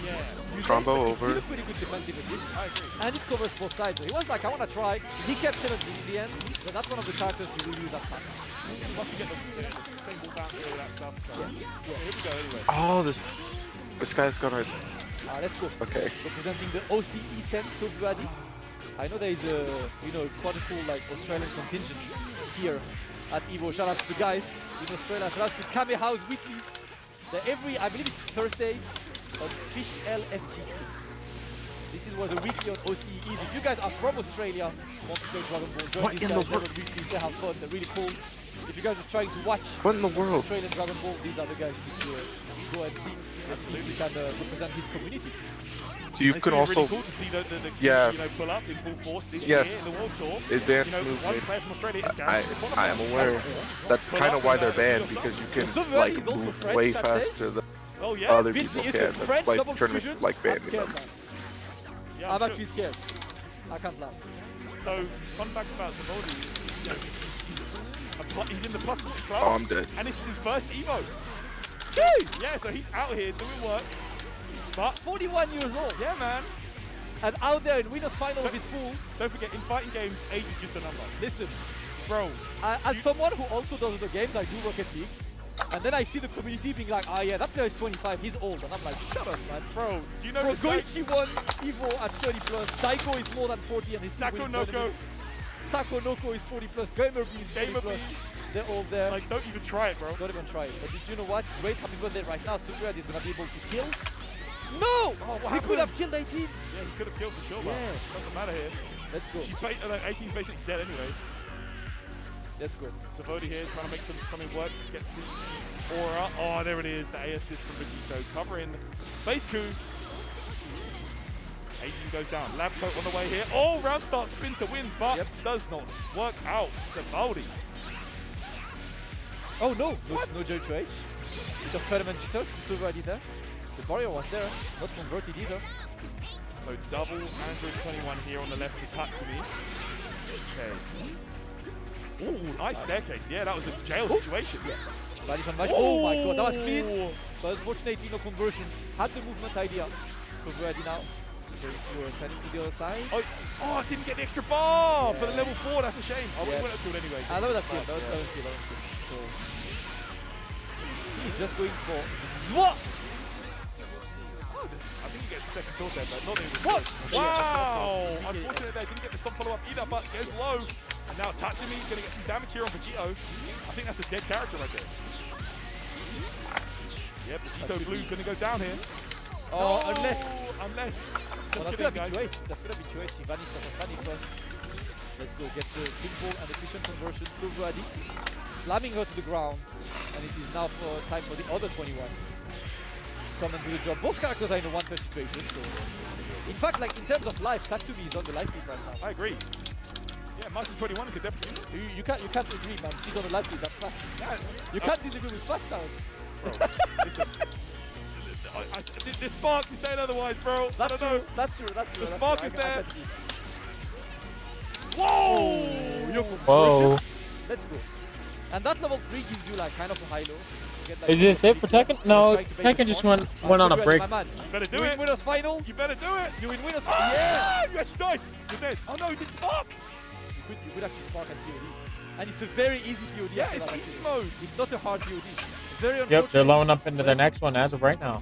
Combo it's over. Still a pretty good defensive with this. I agree. And it covers both sides. So he was like, I want to try. He kept 17 in the end, but that's one of the characters he really used that time. Plus you get the same ball bounce and all that stuff. So. Yeah. Here we go anyway. Oh, this guy's got our. Let's go. Okay. Representing the OCE sense of Brady. I know there is a quite a cool like Australian contingent here at Evo. Shout out to the guys in Australia. Shout out to Kame House Weeklies. They're I believe it's Thursdays on Fish LFGC. This is what the weekly on OCE is. If you guys are from Australia, want to play Dragon Ball, join these guys. They're on weeklies. They have fun. They're really cool. If you guys are trying to watch Australian Dragon Ball, these are the guys you need to go and see if you can represent his community. You can also really cool to see the pull up in full force this year in the World Tour. Advanced movement. I am aware. That's kind of why they're banned, because you can like move way faster than other people can. That's why tournaments like banning them. Yeah, I'm actually scared. I can't lie. So, fun fact about Zavodi is he's in the plus club. Oh, I'm dead. And this is his first Evo. Yeah, so he's out here doing work. But 41 years old. Yeah, man. And out there in winner's final of his pool. Don't forget, in fighting games, age is just a number. Listen, bro. As someone who also does the games, I do Rocket League. And then I see the community being like, yeah, that player is 25, he's old. And I'm like, shut up, man. Bro, do you know this Goichi won Evo at 30 plus. Daiko is more than 40 and he's Sako Noko. Sako Noko is 40 plus. Gamer B is 40 plus. They're all there. Like, don't even try it, bro. Don't even try it. But did you know what? Great happy birthday right now. Super is going to be able to kill. No! He could have killed 18. Yeah, he could have killed for sure, but doesn't matter here. Let's go. 18's basically dead anyway. Let's go. Savodi here trying to make something work. Gets the aura. Oh, there it is. The A assist from Vegito covering base coup. 18 goes down. Lab coat on the way here. Oh, round start spin to win, but does not work out. Savodi. Oh no! No Joe to H. Bit of tournament jitters. Savodi there. The barrier was there, not converted either. So double Android 21 here on the left for Tatsumi. Okay. Ooh, nice staircase. Yeah, that was a jail situation. Yeah. Oh my god, that was clean. But unfortunately, no conversion. Had the movement idea. Converted now. Sending to the other side. Oh, didn't get the extra bar for the level 4. That's a shame. Oh, we wouldn't have killed anyway. That was kill. That was kill. So he's just going for what? I think he gets the second sword there, but not even. What? Wow! Unfortunately, they didn't get the stop follow-up either, but goes low. And now Tatsumi going to get some damage here on Vegito. I think that's a dead character right there. Yep, Vegito Blue going to go down here. Oh, no, unless. Just kidding, guys. That's going to be 2H. Ivani first. Let's go get the simple and efficient conversion. Suvradi slamming her to the ground. And it is now time for the other 21. Come and do the job. Both characters are in a 1-turn situation. So. In fact, like in terms of life, Tatsumi is on the life feed right now. I agree. Yeah, Martin 21 could definitely. You can't agree, man. He's on the live stream. That's fact. You can't disagree with flat sounds. Bro, listen. This spark, you saying otherwise, bro. I don't know. That's true. The spark is there. Whoa! Whoa. Let's go. And that level 3 gives you like kind of a high low. Is this it for Tekken? No, Tekken just went on a break. You better do it. Winners final. You better do it. You win winners final. Yeah! You actually died. You're dead. Oh no, you didn't spark. You could actually spark on TOD. And it's a very easy TOD. Yeah, it's easy mode. It's not a hard TOD. Very unfortunate. Yep, they're loading up into the next one as of right now.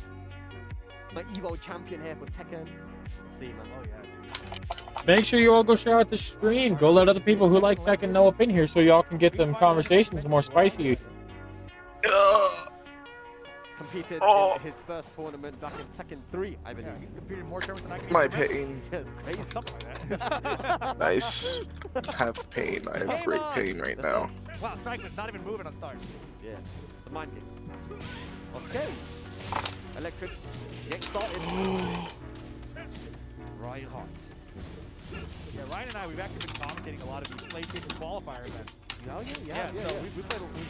My Evo champion here for Tekken. Let's see, man. Oh, yeah. Make sure you all go share out the stream. Go let other people who like Tekken know up in here so y'all can get them conversations more spicy. Competed in his first tournament back in Tekken 3, I believe. He's competed more tournaments than I can. My pain. It's crazy. Something like that. Nice. Have pain. I have great pain right now. Wow, Strike was not even moving on start. Yeah, it's the mind game. Okay. Electrics, get started. Ryan Hart. Yeah, Ryan and I, we've actually been commentating a lot of these PlayStation qualifier events. Oh, yeah. So we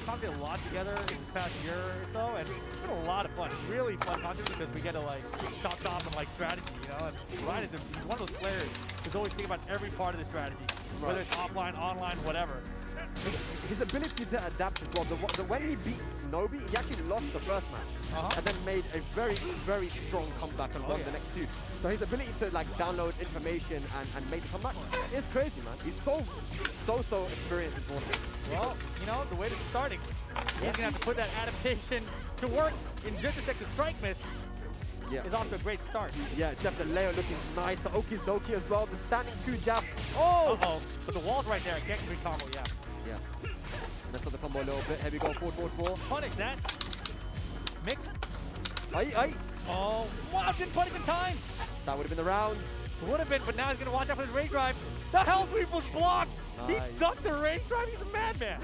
talked a lot together in this past year or so, and it's been a lot of fun. It's really fun content because we get to like talk and like strategy, you know. And Ryan is one of those players who's always thinking about every part of the strategy, whether it's offline, online, whatever. His ability to adapt as well. When he beat Nobi, he actually lost the first match and then made a very, very strong comeback and won the next two. So his ability to like download information and make the comeback is crazy, man. He's so experienced in Fortnite. Well, you know, the way it's starting, he's gonna have to put that adaptation to work in just a second. Strike miss. Yeah. Is off to a great start. Yeah, Jeff the Leo looking nice. The Okidoki as well. The standing 2 jab. Oh! Uh-oh. But the wall's right there. Can't be combo, yeah. Yeah. Let's the combo a little bit. Here we go. Forward. Punish that. Mix. Aye. Oh, wow, didn't punish in time. That would have been the round. Would have been, but now he's going to watch out for his rage drive. The hell sweep was blocked. Nice. He ducked the rage drive. He's a madman.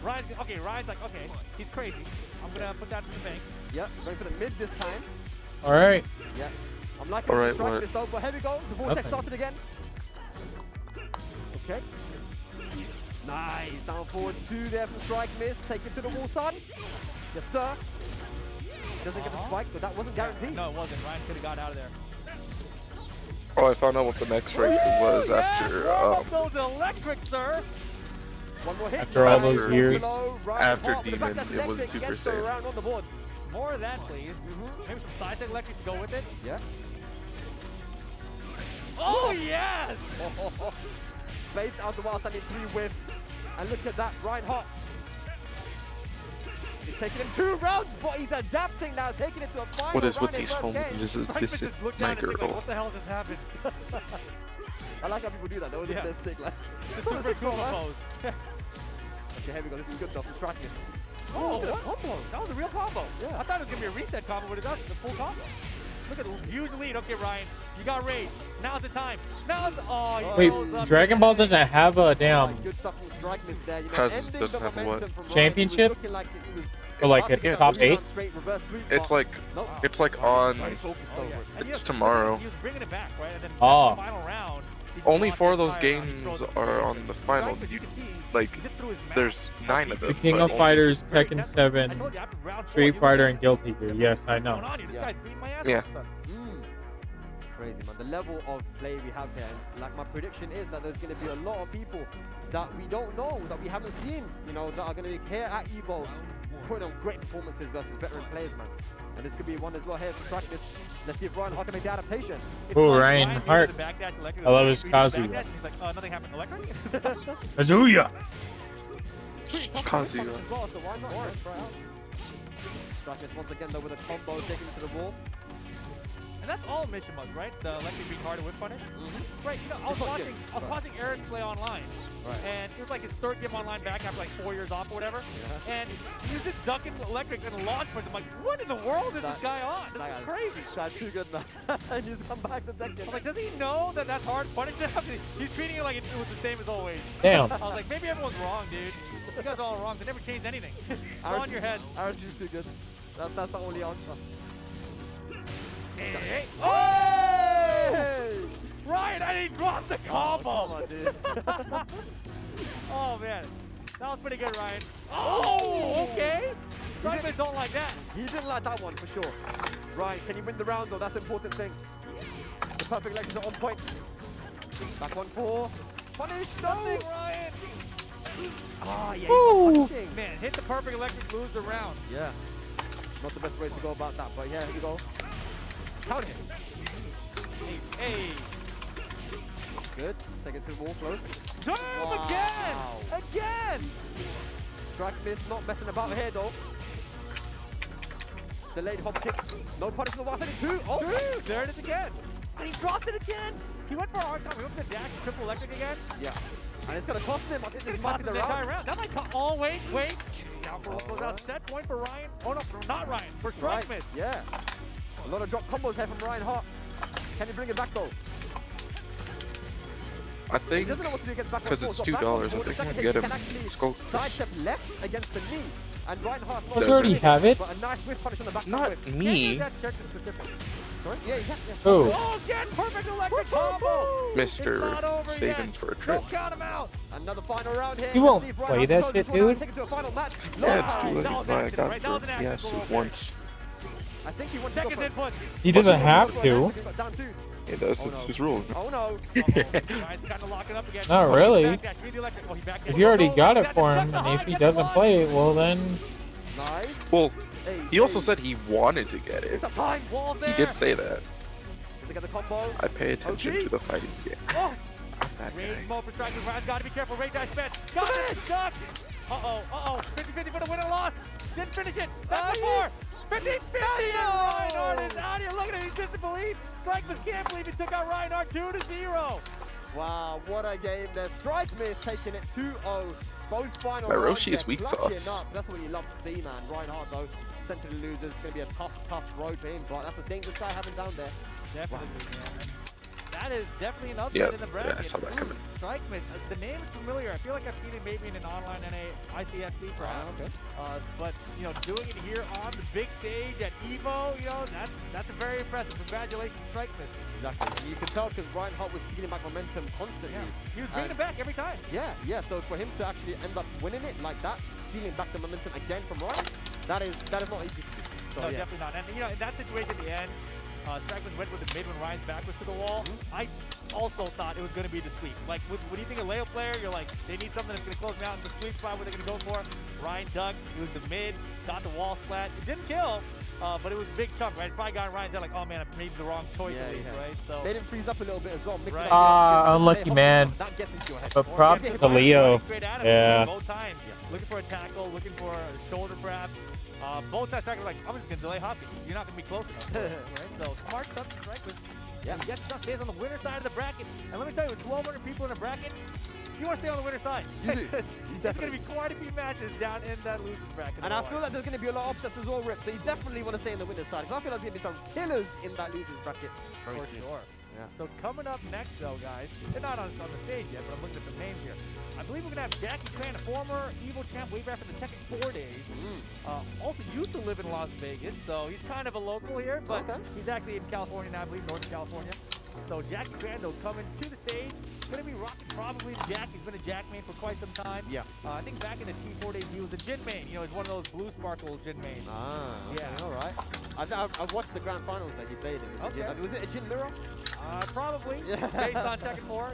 Ryan's like, okay, he's crazy. I'm going to put that in the bank. Yep, going for the mid this time. All right. Yeah. I'm liking the strike this over. Here we go. The vortex started again. Okay. Nice. Down forward 2 there from Strike miss. Take it to the wall, son. Yes, sir. Doesn't get the spike, but that wasn't guaranteed. No, it wasn't. Ryan could have got out of there. Oh, I found out what the next rank was after. Those electric, sir. One more hit. After all those years. After Demon, it was Super Saiyan. On the board. More of that, please. Maybe some side tech electric to go with it. Yeah. Oh, yes! Bates out the wild standing 3 whiff. And look at that, Ryan Hart. He's taking him 2 rounds, but he's adapting now, taking it to a final. What is with these homies? This is my girl. Like, what the hell just happened? I like how people do that. That was their stick. Like, super cool pose. Okay, here we go. This is good though. From Strikness. Oh, what combo? That was a real combo. Yeah. I thought it was gonna be a reset combo, but it does the full combo. Look at the huge lead. Okay, Ryan, you got rage. Now's the time. Wait, Dragon Ball doesn't have a damn good stuff from Strikness there. You know, doesn't have a what? Championship? Or like a top 8? It's like on. It's tomorrow. He was bringing it back, right? And then Oh. the final round. Only 4 of those games are on the final. There's 9 of them. The King of Fighters, Tekken 7, Street Fighter, and Guilty Gear. Yes, I know. Yeah. Crazy, man. The level of play we have here, and like my prediction is that there's going to be a lot of people that we don't know, that we haven't seen, you know, that are going to be here at Evo, putting on great performances versus veteran players, man. And this could be one as well here for Strikness. Let's see if Ryan Hart can make the adaptation. Oh, Ryan Hart. I love his Kazuya. He's like, nothing happened. Electric? Kazuya! Kazuya. So why not? Strikness once again though with a combo taking it to the wall. And that's all mission modes, right? The electric being hard to whip punish. Right, you know, I was watching Eric play online. Right. And it was like his 3rd game online back after like 4 years off or whatever. And he was just ducking electric and launch punch. I'm like, what in the world is this guy on? This is crazy. That's too good, man. And he's come back to Tekken. I'm like, does he know that that's hard punish? He's treating it like it was the same as always. Damn. I was like, maybe everyone's wrong, dude. You guys are all wrong. They never changed anything. It's on your head. RSG's too good. That's the only answer. Hey! Hey! Ryan, and he dropped the combo! Oh, dude. Oh, man. That was pretty good, Ryan. Oh, okay. Strikers don't like that. He didn't like that one, for sure. Ryan, can you win the round, though? That's the important thing. The perfect legs are on point. Back 1-4. Punish, nothing. Ryan. Ah, yeah, Woo. he's punishing. Man, hit the perfect electric, lose the round. Yeah. Not the best way to go about that, but yeah, here we go. Count it. Hey. Good. Take it to the wall, close. Damn, again! Strike miss, not messing about here though. Delayed hop kicks. No punishment while setting 2. Oh, dude, there it is again. And he dropped it again. He went for a hard time. He went for the dash, triple electric again. Yeah. And it's going to cost him. I think this might be the round. That might cost. Oh, wait. Down for goes out. Set point for Ryan. Oh, no, not Ryan. For strike miss. Yeah. A lot of drop combos here from Ryan Hart. Can he bring it back though? I think because it's $2, I think I can get him skull. Sidestep left against the knee, and Ryan Hart. You already have it. But a nice whip punish on the back. Not me. Sorry? Yeah, Oh. Oh, again, perfect electric combo. Mr. Saving for a trip. Don't count him out. Another final round here. You won't play that shit, dude. Take it to a final match. Yeah, it's too late. I got through. Yes, once. I think he wants to go for He doesn't have to. Yeah, that's his rule. Oh no. Not really. If you already got it for him, and if he doesn't play it, well then. Nice. Well, he also said he wanted to get it. It's a time wall there. He did say that. Did they get the combo? I pay attention to the fighting game. Oh. Rage mode for strikers. Ryan's got to be careful. Rage dice spent. Got it. Stuck. Uh-oh. 50-50 for the winner loss. Didn't finish it. That's the 4. 50-50 and Ryan Hart is out here. Look at him. He just believe. Strikers can't believe he took out Ryan Hart 2-0. Wow, what a game there. Strike miss taking it 2-0. Both final rounds. Roshi is weak sauce. That's what you love to see, man. Ryan Hart, though, sent to the losers. It's going to be a tough road for him, but that's a dangerous guy having down there. Definitely, man. That is definitely an upset in the bracket. Yeah, I saw that coming. Strike miss. The name is familiar. I feel like I've seen it maybe in an online NA ICFC perhaps. Okay. But doing it here on the big stage at Evo, that's a very impressive. Congratulations, Strike miss. Exactly. And you can tell because Ryan Hart was stealing back momentum constantly. Yeah. He was bringing it back every time. Yeah. So for him to actually end up winning it like that, stealing back the momentum again from Ryan, that is not easy to do. So, no, definitely not. And in that situation at the end, Strikeman went with the mid when Ryan's back was to the wall. I also thought it was going to be the sweep. Like, what do you think of Leo player? You're like, they need something that's going to close them out in the sweep spot. What they're going to go for? Ryan dug. It was the mid. Got the wall splat. It didn't kill, but it was a big chunk, right? Probably got Ryan's head like, oh man, I made the wrong choice, right? So they didn't freeze up a little bit as well. Unlucky man. But props to Leo. Yeah. Both times. Looking for a tackle, looking for a shoulder grab. Both times Strikers like, I'm just going to delay hopping. You're not going to be close enough. Right? So smart stuff to Strikers. Yeah. And yet stuff stays on the winner side of the bracket. And let me tell you, with 1,200 people in a bracket, you want to stay on the winner side. You do. There's going to be quite a few matches down in that loser's bracket. And I feel like there's going to be a lot of upsets as well, Rip. So you definitely want to stay in the winner's side. Because I feel like there's going to be some killers in that loser's bracket. For sure. Yeah. So coming up next, though, guys, they're not on the stage yet, but I'm looking at some names here. I believe we're going to have Jackie Tran, a former Evo champ way back in the Tekken 4 days. Also used to live in Las Vegas, so he's kind of a local here, but he's actually in California now, I believe, Northern California. So Jackie Tran, though, coming to the stage. Going to be rocking probably the Jack. He's been a Jack main for quite some time. Yeah. I think back in the T4 days, he was a Jin main. He's one of those blue sparkles Jin mains. Yeah. All right. I've watched the grand finals that he played in. Okay. Was it a Jin mirror? Probably. Based on Tekken 4,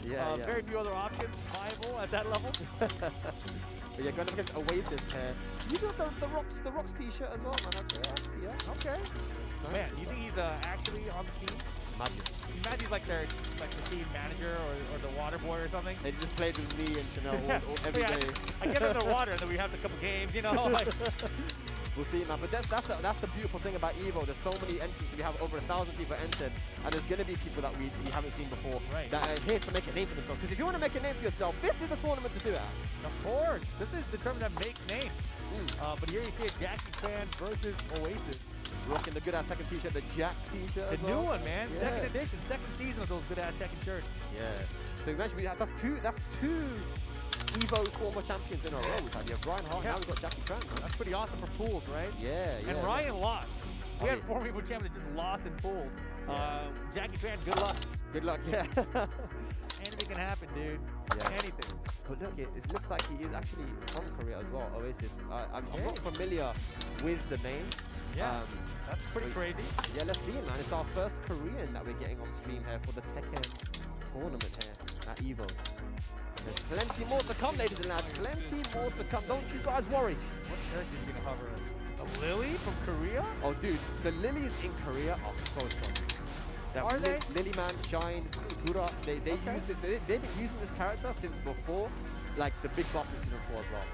Yeah. Very few other options viable at that level. But yeah, going up against Oasis here. You got the Rocks t-shirt as well, man. Okay. Man, you think he's actually on the team? Imagine he's like the team manager or the water boy or something. They just played with me and Chanel every day. I get them the water and then we have a couple games, Like. We'll see, man. But that's the beautiful thing about Evo. There's so many entries. We have over 1,000 people entered, and there's gonna be people that we haven't seen before that are here to make a name for themselves. Because if you want to make a name for yourself, this is the tournament to do it. Of course, this is the tournament that makes names. But here you see a Jackie Tran versus Oasis. Rocking the good ass Tekken t-shirt, the Jack t-shirt. The new one, man. Yeah. Second edition, second season of those good ass Tekken shirts. Yeah. So imagine that's two Evo former champions in a row. We've had Ryan Hart, now we've got Jackie Tran. That's pretty awesome for pools, right? Yeah. And Ryan lost. We had a former Evo champion that just lost in pools. Jackie Tran, good luck. Good luck, yeah. Anything can happen, dude. Yeah. Anything. But look, it looks like he is actually from Korea as well, Oasis. I'm not familiar with the name. Yeah, that's pretty crazy. Yeah, let's see it, man. It's our first Korean that we're getting on stream here for the Tekken tournament here at EVO. There's plenty more to come, ladies and lads. Plenty more to come. Don't you guys worry. What character is going to hover us? The Lily from Korea? Oh, dude, the Lilies in Korea are so strong. Are they? Lilyman, Shine, Gura, they've been using this character since before, like the big boss in season 4 as well.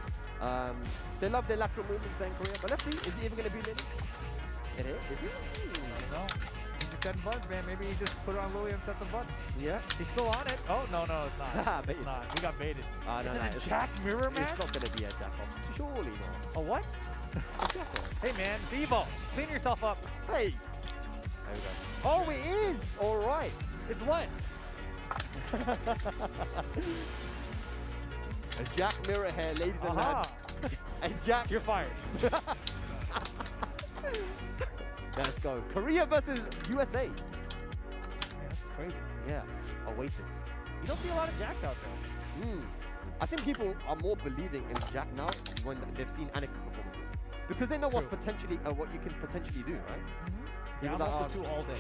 They love their lateral movements there in Korea, but let's see, is he even going to be Lily? It is? Is he? I don't know. He's just setting buds, man. Maybe he just put it on Lily and set the buds. Yeah. He's still on it. Oh, no, it's not. It's not. We got baited. No, is it a Jack Mirror, man? It's not going to be a Jack-off. Surely not. A what? Hey, man, Devo, clean yourself up. Hey. There we go. Oh, it is! All right. It's what? A Jack Mirror hair, ladies and lads. A Jack. You're fired. Let's go. Korea versus USA. Man, that's crazy. Yeah. Oasis. You don't see a lot of Jacks out there. I think people are more believing in Jack now when they've seen Anakin's performances. Because they know what's potentially what you can potentially do, right? Yeah, I'm up to 2 all day.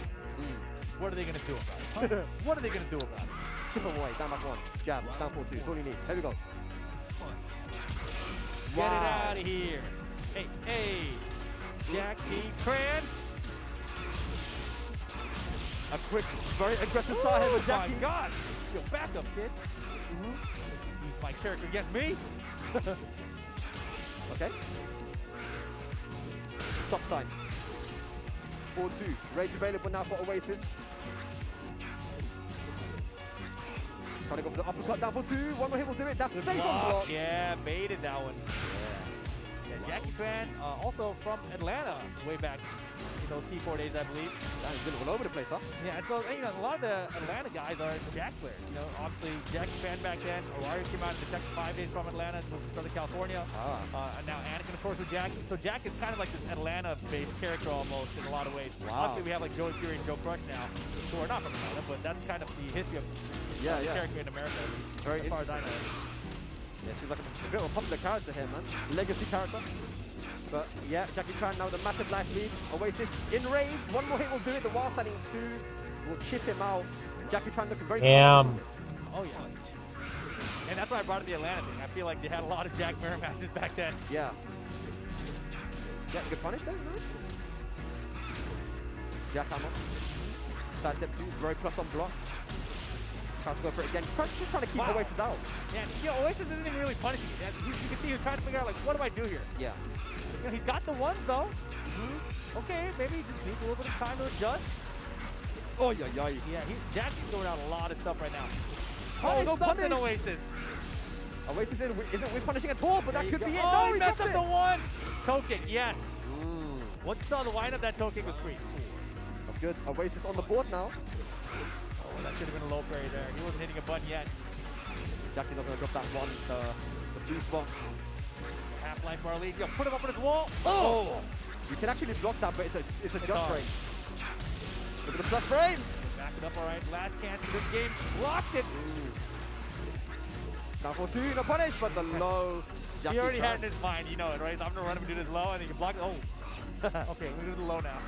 What are they going to do about it? What are they going to do about it? Chip away, down back 1. Jab, down 4-2. That's all you need. Here we go. Get it out of here. Hey. Jackie Cran. A quick, very aggressive start here with Jackie. Oh my God. Yo, back up, kid. Use my character against me. Okay. Stop time. 4-2. Rage available now for Oasis. Trying to go for the uppercut down for 2. One more hit will do it. That's safe on block. Yeah, baited that one. Yeah, Jackie Cran, also from Atlanta, way back in those T4 days, I believe. He's been all over the place, huh? Yeah, and so, a lot of the Atlanta guys are Jack players. Obviously, Jackie Cran back then. Warriors came out in the Tekken 5 days from Atlanta to Southern California. And now Anakin, of course, with Jackie. So Jack is kind of like this Atlanta-based character almost in a lot of ways. Wow. Obviously, we have like Joey Fury and Joe Crush now, who are not from Atlanta, but that's kind of the history of the character in America, as far as I know. Yeah, she's like a bit of a popular character here, man. Legacy character. But yeah, Jackie Chan now with a massive life lead. Oasis in range. One more hit will do it. The wall standing 2 will chip him out. And Jackie Chan looking very Damn. Oh yeah. And that's why I brought up the Atlanta thing. I feel like they had a lot of Jack Mirror matches back then. Yeah. Yeah, good punish there. Nice. Jack Hammer. Side step 2. Very close on block. Tries to go for it again. Just trying to keep Oasis out. Yeah, Oasis isn't even really punishing it. You can see he's trying to figure out, like, what do I do here? Yeah. He's got the ones, though. Okay, maybe he just needs a little bit of time to adjust. Oh, yeah. Yeah, Jack's throwing out a lot of stuff right now. Oh, no punish! Oasis. Oasis isn't with punishing at all, but that could be it. Oh, No, he messed up the one! Token, yes. Once you saw the wind up, that token was free. That's good. Oasis on the board now. Oh, that should have been a low parry there. He wasn't hitting a button yet. Jackie's not going to drop that one, the boost box. Half-life bar lead. Yo, put him up on his wall. Oh! You can actually block that, but it's a just frame. Look at the plus frame. Back it up, all right. Last chance of this game. Blocked it. Down for 2, no punish, but the low. He already had it in his mind, you know it, right? So I'm going to run him and do this low, and then you can block it. Oh. Okay, we're going to do the low now.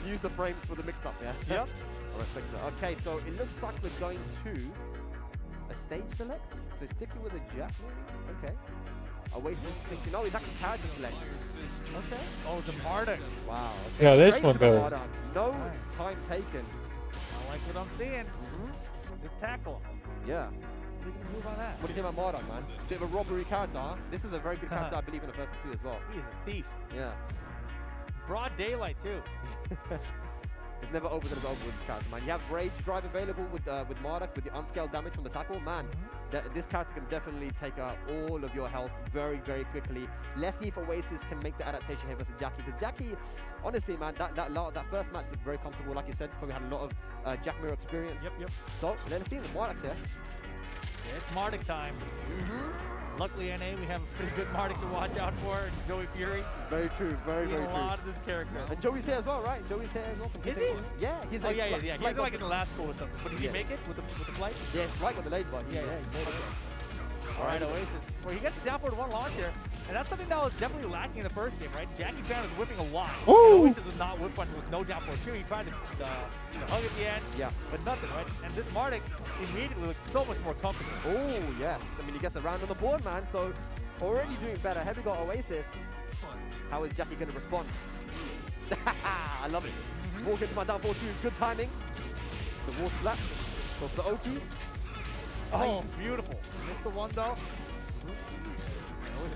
Use the frames for the mix-up, yeah? Yep. I respect that. Okay, so it looks like we're going to a stage select. So sticking with a Jack, maybe? Okay. Oasis thinking, no, he's actually character select. Okay. Oh, the Marduk. Wow. Okay. Yeah, this one though. No time taken. I like what I'm seeing. Just tackle him. Yeah. What are you going to move on that? What do you think about Marduk, man? Bit of a robbery character, huh? This is a very good character, I believe, in the first 2 as well. He's a thief. Yeah. Broad daylight, too. It's never over than it's over with this character, man. You have Rage Drive available with Marduk, with the unscaled damage from the tackle. Man, this character can definitely take out all of your health very, very quickly. Let's see if Oasis can make the adaptation here versus Jackie. Because Jackie, honestly, man, that first match looked very comfortable. Like you said, probably had a lot of Jack Mirror experience. Yep. So, let's see the Marduk's here. Yeah, it's Marduk time. Luckily, NA, we have a pretty good Martic to watch out for, and Joey Fury. Very true, very true. A lot of this character. And Joey's here as well, right? Joey's here as well. Is he? Yeah, he's yeah. He's like in the last pool with them. But did he make it with the flight? Yeah, flight with the late one. Yeah, he made it. All right, Oasis. Well, he gets the down forward one launch here. And that's something that was definitely lacking in the first game, right? Jackie Chan was whipping a lot. Ooh. Oasis was not whip punching with no down forward two. He tried to hug at the end, but nothing, right? And this Martic immediately looks so much more comfortable. Oh, yes. I mean, he gets a round on the board, man. So already doing better. Here we got Oasis. How is Jackie going to respond? I love it. Walk into my down forward two. Good timing. The wall slap. Goes for the Oki. Oh, beautiful. Missed the one, though.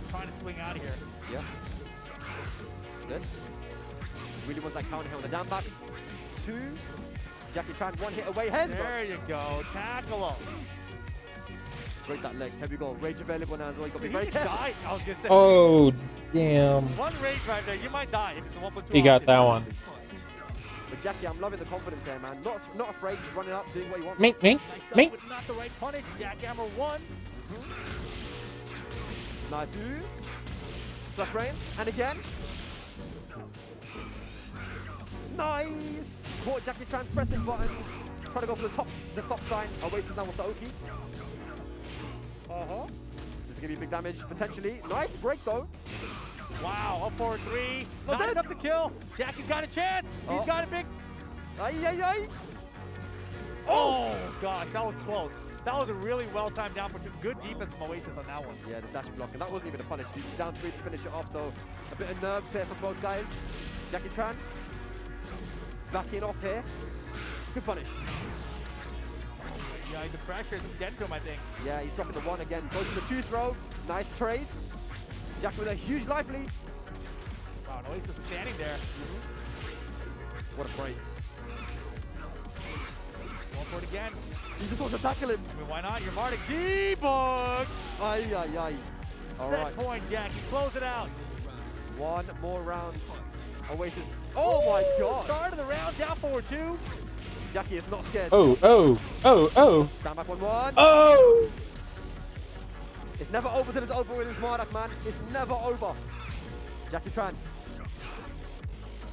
Just trying to swing out of here. Yeah. Good. Really wants that counter here on the down back. Two. Jackie Chan, one hit away. Head. There you go. Tackle him. Break that leg. Here we go. Rage available now as well. You got to be very careful. Die. I was gonna say. Oh, damn. One rage right there. You might die if it's a 1+2. He got that one. But Jackie, I'm loving the confidence here, man. Not afraid. Just running up, doing what you want. Mink. Not the right punish. Jackhammer one. Nice. Flush rain. And again. Nice. Caught Jackie Chan pressing buttons. Trying to go for the top sign. Oasis now with the Oki. This is going to be big damage, potentially. Nice break, though. Wow, up forward three. Not enough to kill. Jackie's got a chance. He's got a big... Ay. Oh, gosh, that was close. That was a really well-timed down for two. Good defense from Oasis on that one. Yeah, the dash block, and that wasn't even a punish. He was down three to finish it off, so a bit of nerves there for both guys. Jackie Chan backing off here. Good punish. Yeah, the pressure is getting to him, I think. Yeah, he's dropping the one again. Goes for the two throw. Nice trade. Jackie with a huge life lead. Wow, Oasis standing there. What a break. Going for it again. He just wants to tackle him. I mean, why not? You're Martic. Debug! Ay. All right. Set point, Jackie. Close it out. One more round. Oasis. Oh my god. Start of the round. Down forward two. Jackie is not scared. Oh. Down back 1-1. Oh! It's never over till it's over with his Martic, man. It's never over. Jackie Chan.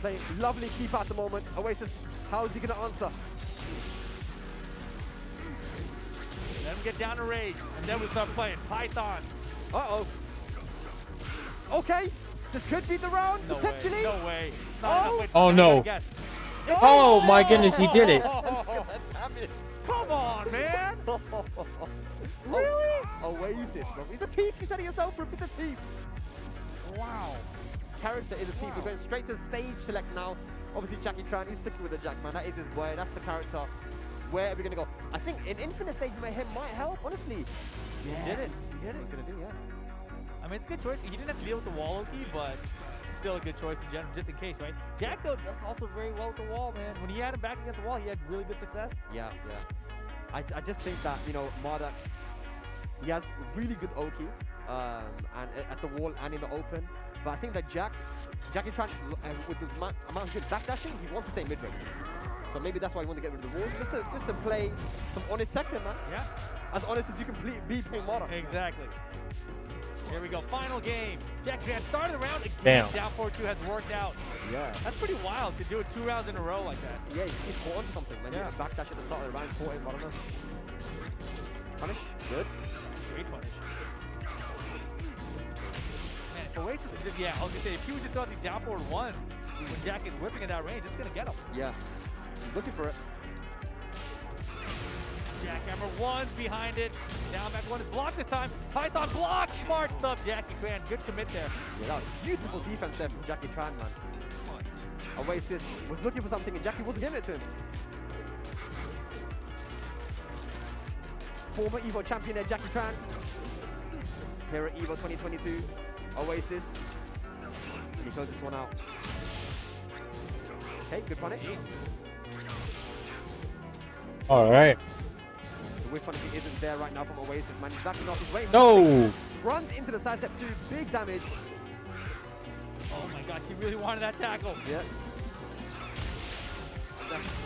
Playing lovely keep at the moment. Oasis, how is he going to answer? Let him get down to rage, and then we start playing Python. Uh-oh. Okay. This could be the round, no potentially. Way, no way. Oh, no. Oh, my goodness, he did it. Come on, man. Really? Oasis, bro. He's a thief. You said it yourself, Rip. It's a thief. Wow. Character is a thief. We're going straight to stage select now. Obviously, Jackie Chan, he's sticking with the Jack, man. That is his boy. That's the character. Where are we going to go? I think in Infinite Stage Mayhem might help, honestly. Yeah. He did it. He did That's what it. he's going to do, yeah. I mean, it's a good choice. He didn't have to deal with the wall, but still a good choice in general, just in case, right? Jack, though, does also very well with the wall, man. When he had him back against the wall, he had really good success. Yeah. I just think that, you know, Martic, he has really good Oki and at the wall and in the open. But I think that Jackie Chan, with the amount of good backdashing, he wants to stay mid-range. So maybe that's why he wanted to get rid of the walls, just to play some honest Tekken, man. Yeah. As honest as you can be playing Martic. Exactly. Here we go, final game. Jackie Chan started the round again. Damn. Down 4-2 has worked out. Yeah. That's pretty wild to do it 2 rounds in a row like that. Yeah, he's caught onto something, man. Yeah. Backdash at the start of the round, caught him, I don't know. Punish, good. Great punish. Man, Oasis is just, yeah, I was gonna say, if he was just on the down forward one, when Jack is whipping in that range, it's gonna get him. Yeah. He's looking for it. Jackhammer one's behind it. Down back one is blocked this time. Python block. Smart stuff, Jackie Chan. Good commit there. Yeah, that was beautiful defense there from Jackie Chan, man. Oasis was looking for something and Jackie wasn't giving it to him. Former EVO champion there, Jackie Chan. Here at EVO 2022. Oasis. And he closed this one out. Okay, good punish. All right. The whiff punishing isn't there right now from Oasis, man. He's backing off his way. No! Runs into the sidestep too. Big damage. Oh my gosh, he really wanted that tackle. Yeah.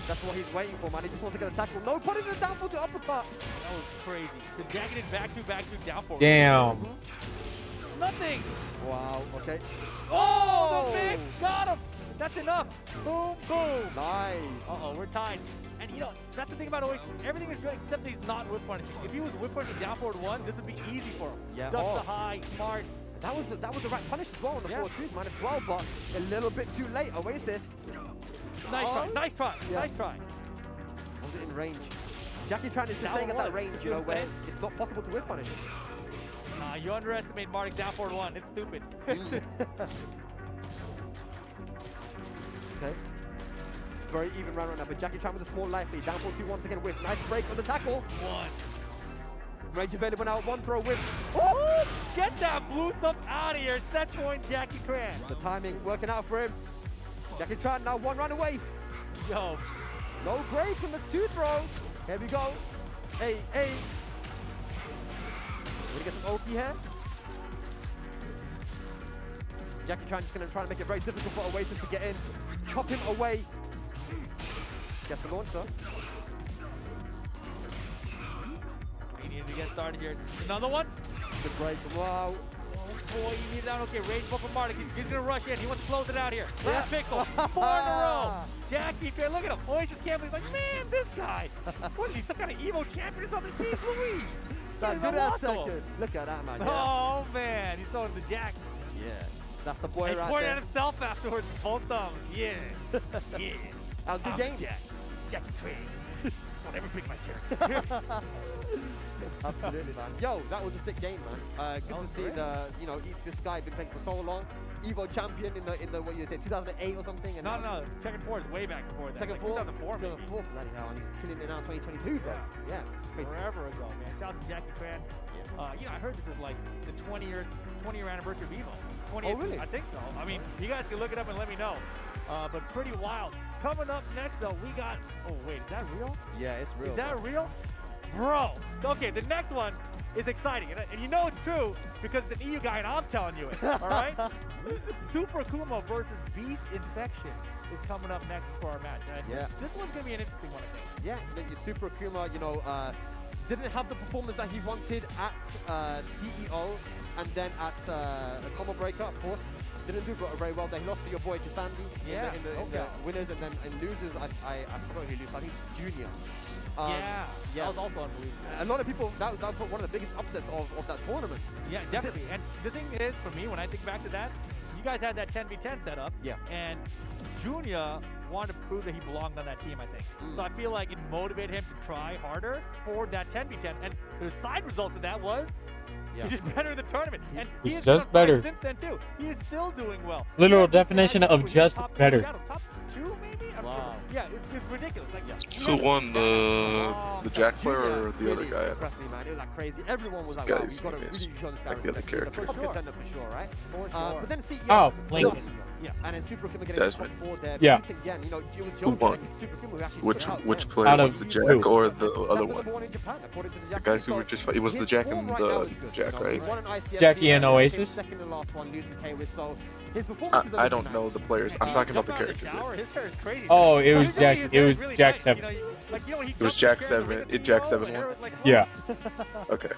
That's what he's waiting for, man. He just wants to get a tackle. No, putting the downfall to uppercut. That was crazy. The jacketed back to down forward. Damn. Nothing. Wow. Okay. Oh, the big got him. That's enough. Boom, boom. Nice. Uh-oh, we're tied. And, you know, that's the thing about Oasis. Everything is good except that he's not whip punishing. If he was whip punishing down forward 1, this would be easy for him. Yeah. Duck the high, smart. That was the right punish as well on the forward 2, minus 12, but a little bit too late. Oasis. Nice try, nice try, Yeah. nice try. Was it in range? Jackie Tran is just staying at that range, you know, where it's not possible to whip punish. Nah, you underestimate Martic down forward 1. It's stupid. Okay. Very even round right now, but Jackie Tran with a small life lead. Down 4-2 once again with nice break on the tackle. 1. Range available now, 1 throw with. Oh! Get that blue stuff out of here. Set point, Jackie Tran. The timing working out for him. Jackie Tran now 1 run away. Yo. No break on the 2 throw. Here we go. Hey, hey. Gonna get some Oki here. Jackie Tran just gonna try to make it very difficult for Oasis to get in. Chop him away. Gets the launch though. We need to get started here. Another one. Good break. Wow. Oh boy, you need that. Okay, range ball from Martic. He's gonna rush in. He wants to close it out here. Last pickle. 4 in a row. Jackie Tran, look at him. Oasis can't believe, like, man, this guy. What is he, some kind of Evo champion or something? Jeez Louise. That good ass second. Look at that, man. Oh man, he's throwing the Jack. Yeah. That's the boy He right pointed there. at himself afterwards. Both thumbs. Yeah. Yeah. That was a good game. Jack. Jackie Tran. Don't ever pick my chair. Absolutely, man. Yo, that was a sick game, man. Good to see this guy been playing for so long. Evo champion in the what you say 2008 or something. And No. Tekken 4 is way back before that. Tekken like 4. 2004. 2004. Bloody hell, and he's killing it now in 2022, bro. Yeah. Crazy. Forever ago, man. Shout out to Jackie Tran. I heard this is like the 20-year anniversary of Evo. 20th, Oh, really? I think so. I mean, you guys can look it up and let me know. But pretty wild. Coming up next, though, we got. Oh wait, is that real? Yeah, it's real. Is that real? Bro. Okay, the next one is exciting. And you know it's true because it's an EU guy and I'm telling you it. All right? Super Kuma versus Beast Infection is coming up next for our match. And this one's going to be an interesting one, I think. Yeah, your Super Kuma, didn't have the performance that he wanted at CEO and then at Combo Breaker, of course. Didn't do very well there. He lost to your boy Jasandi in the winners, and then in losers, I forgot who he lost. I think it's Junior. That was also unbelievable. A lot of people, that was one of the biggest upsets of that tournament. Yeah, definitely. And the thing is, for me, when I think back to that, you guys had that 10v10 setup. Yeah. And Junior wanted to prove that he belonged on that team, I think. So I feel like it motivated him to try harder for that 10v10. And the side result of that was he's just better in the tournament. And he is just better. Since then, too. He is still doing well. Literal definition of just better. Top 2, maybe? Wow. Yeah, it's ridiculous. Like, Who won, the Jack player or the other guy? Impressed me, man. It was like crazy. Everyone was like, Guy wow, is we've got to really show this guy like the other respect. He's a character. top contender for sure, right? But then CEO. Oh, Lincoln. Yeah, and then Super Kuma getting top 4 there. Yeah. Beating again, it was Who won? Super Kuma who actually Which player? Out won, of the Jack who? or the other That's one? the one in Japan, according to the The Japanese. guys who were just it was the Jack and the Jack, right? Jackie and Oasis? Second and last one, losing K-Wiz, so his performance is I don't know the players. I'm talking about the characters. His hair is crazy. Oh, it was Jack. It was Jack 7. It was Jack 7. It Jack 7 one. Yeah. Okay.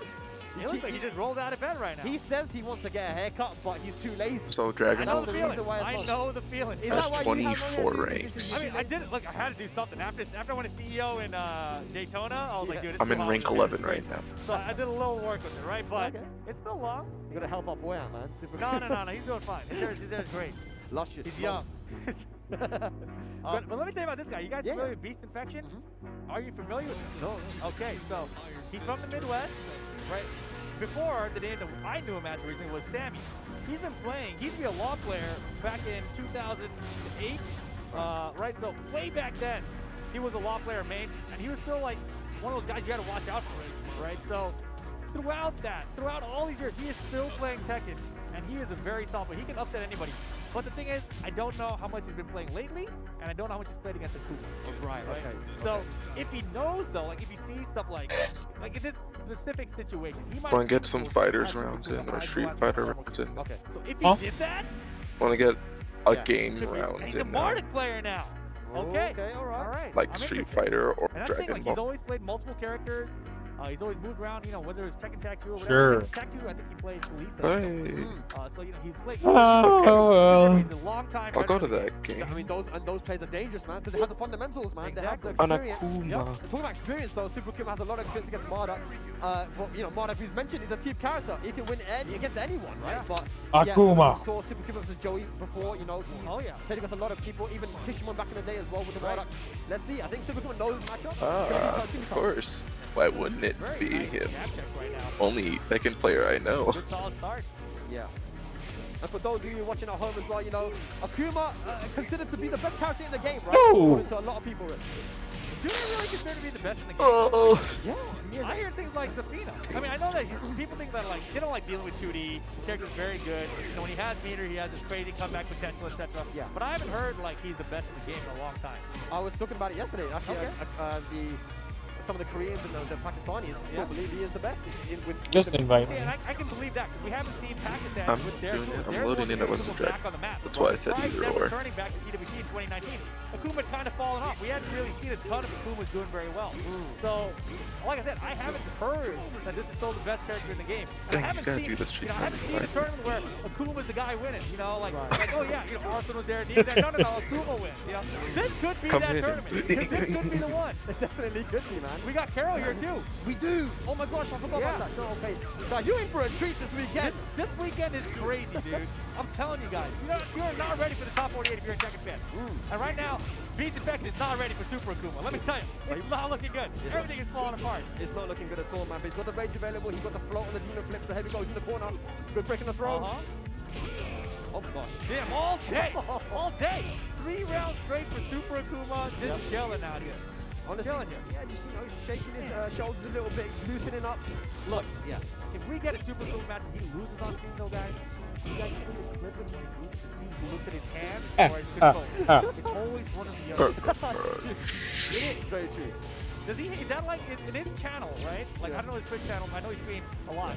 It looks like he just rolled out of bed right now. He says he wants to get a haircut, but he's too lazy. So Dragon I know Ball the feeling. I know the feeling. has 24 ranks. I mean, I did it. Look, I had to do something. After I went to CEO in Daytona, I was like, dude, it's I'm in too rank hard. 11 right now. So I did a little work with it, right? But it's still long. You gotta help our boy out, man. Super No. He's doing fine. His hair is great. Luscious. He's young. But let me tell you about this guy. You guys familiar with Beast Infection? Are you familiar with him? No. Okay, so he's from the Midwest, right? Before, the name that I knew him as originally was Sammy. He's been playing. He used to be a law player back in 2008, right? So way back then, he was a law player main, and he was still like one of those guys you got to watch out for, right? So throughout all these years, he is still playing Tekken, and he is a very solid player. He can upset anybody. But the thing is, I don't know how much he's been playing lately, and I don't know how much he's played against the Kuma or Brian, right? Okay. So if he knows though, like if he sees stuff like in this specific situation, he might Want to get some fighters rounds in or Street Fighter rounds in? Okay. So if he did that, Want to get a Yeah. game he's round a in? Martic player now. Okay, all right. like Street Fighter or And that's the thing, Dragon like, he's Ball. always played multiple characters. He's always moved around, you know, whether it's Tekken Tag 2 or whatever. Sure. Tekken Tag 2, I think he played Lisa. Hey. So, you know, he's played. Oh, He's a long time. I'll go to that game. I mean, those plays are dangerous, man, because they have the fundamentals, man. Exactly. They have the experience. Anakuma. Yep. Talking about experience, though, Super Kuma has a lot of experience against Marduk. But, you know, Marduk, who's mentioned, is a team character. He can win against anyone, right? But Akuma. we saw Super Kuma versus Joey before, you know. He's played against a lot of people, even Tishimon back in the day as well with the Marduk. Let's see. I think Super Kuma knows his matchup. Of course. Why wouldn't it be him? Only second player I know. Good solid start. Yeah. And for those of you watching at home as well, you know, Akuma considered to be the best character in the game, right? According to a lot of people. Do you really consider to be the best in the game? Oh. Yeah. I hear things like Zafina. I mean, I know that people think that, like, they don't like dealing with 2D. The character's very good. You know, when he has meter, he has this crazy comeback potential, etc. Yeah. But I haven't heard, like, he's the best in the game in a long time. I was talking about it yesterday. Actually, some of the Koreans and the Pakistanis still believe he is the best. Just invite me. And I can believe that because we haven't seen Pakistan I'm with their doing it. I'm their loading in. It wasn't back. That's why I said either or. Returning back to TWT in 2019, Akuma had kind of fallen off. We hadn't really seen a ton of Akuma's doing very well. So, like I said, I haven't heard that this is still the best character in the game. I haven't seen a tournament where Akuma's the guy winning. You know, like oh yeah, you know, Arsenal's there, no, Akuma wins. You know, this could be that tournament. This could be the one. It definitely could be, man. We got Carol here too. We do. Oh my gosh, I forgot about that. No, okay. So you're in for a treat this weekend. This weekend is crazy, dude. I'm telling you guys, you are not ready for the top 48 if you're a Tekken fan. And right now, Beat Defected is not ready for Super Akuma. Let me tell you, it's not looking good. Everything is falling apart. It's not looking good at all, man. But he's got the rage available. He's got the float on the demon flip. So here he goes in the corner. Good breaking the throw. Oh my gosh. Damn, all day. All day. 3 rounds straight for Super Akuma. Just chilling out here. Honestly, yeah, just, you know, shaking his shoulders a little bit, loosening up. Look, if we get a Super Akuma match and he loses on screen though, guys, you guys see his clip when he looks at his hand or his control. It's always one of the other. It is very true. Does he? Is that like in his channel, right? Like I don't know his Twitch channel. I know he streams a lot.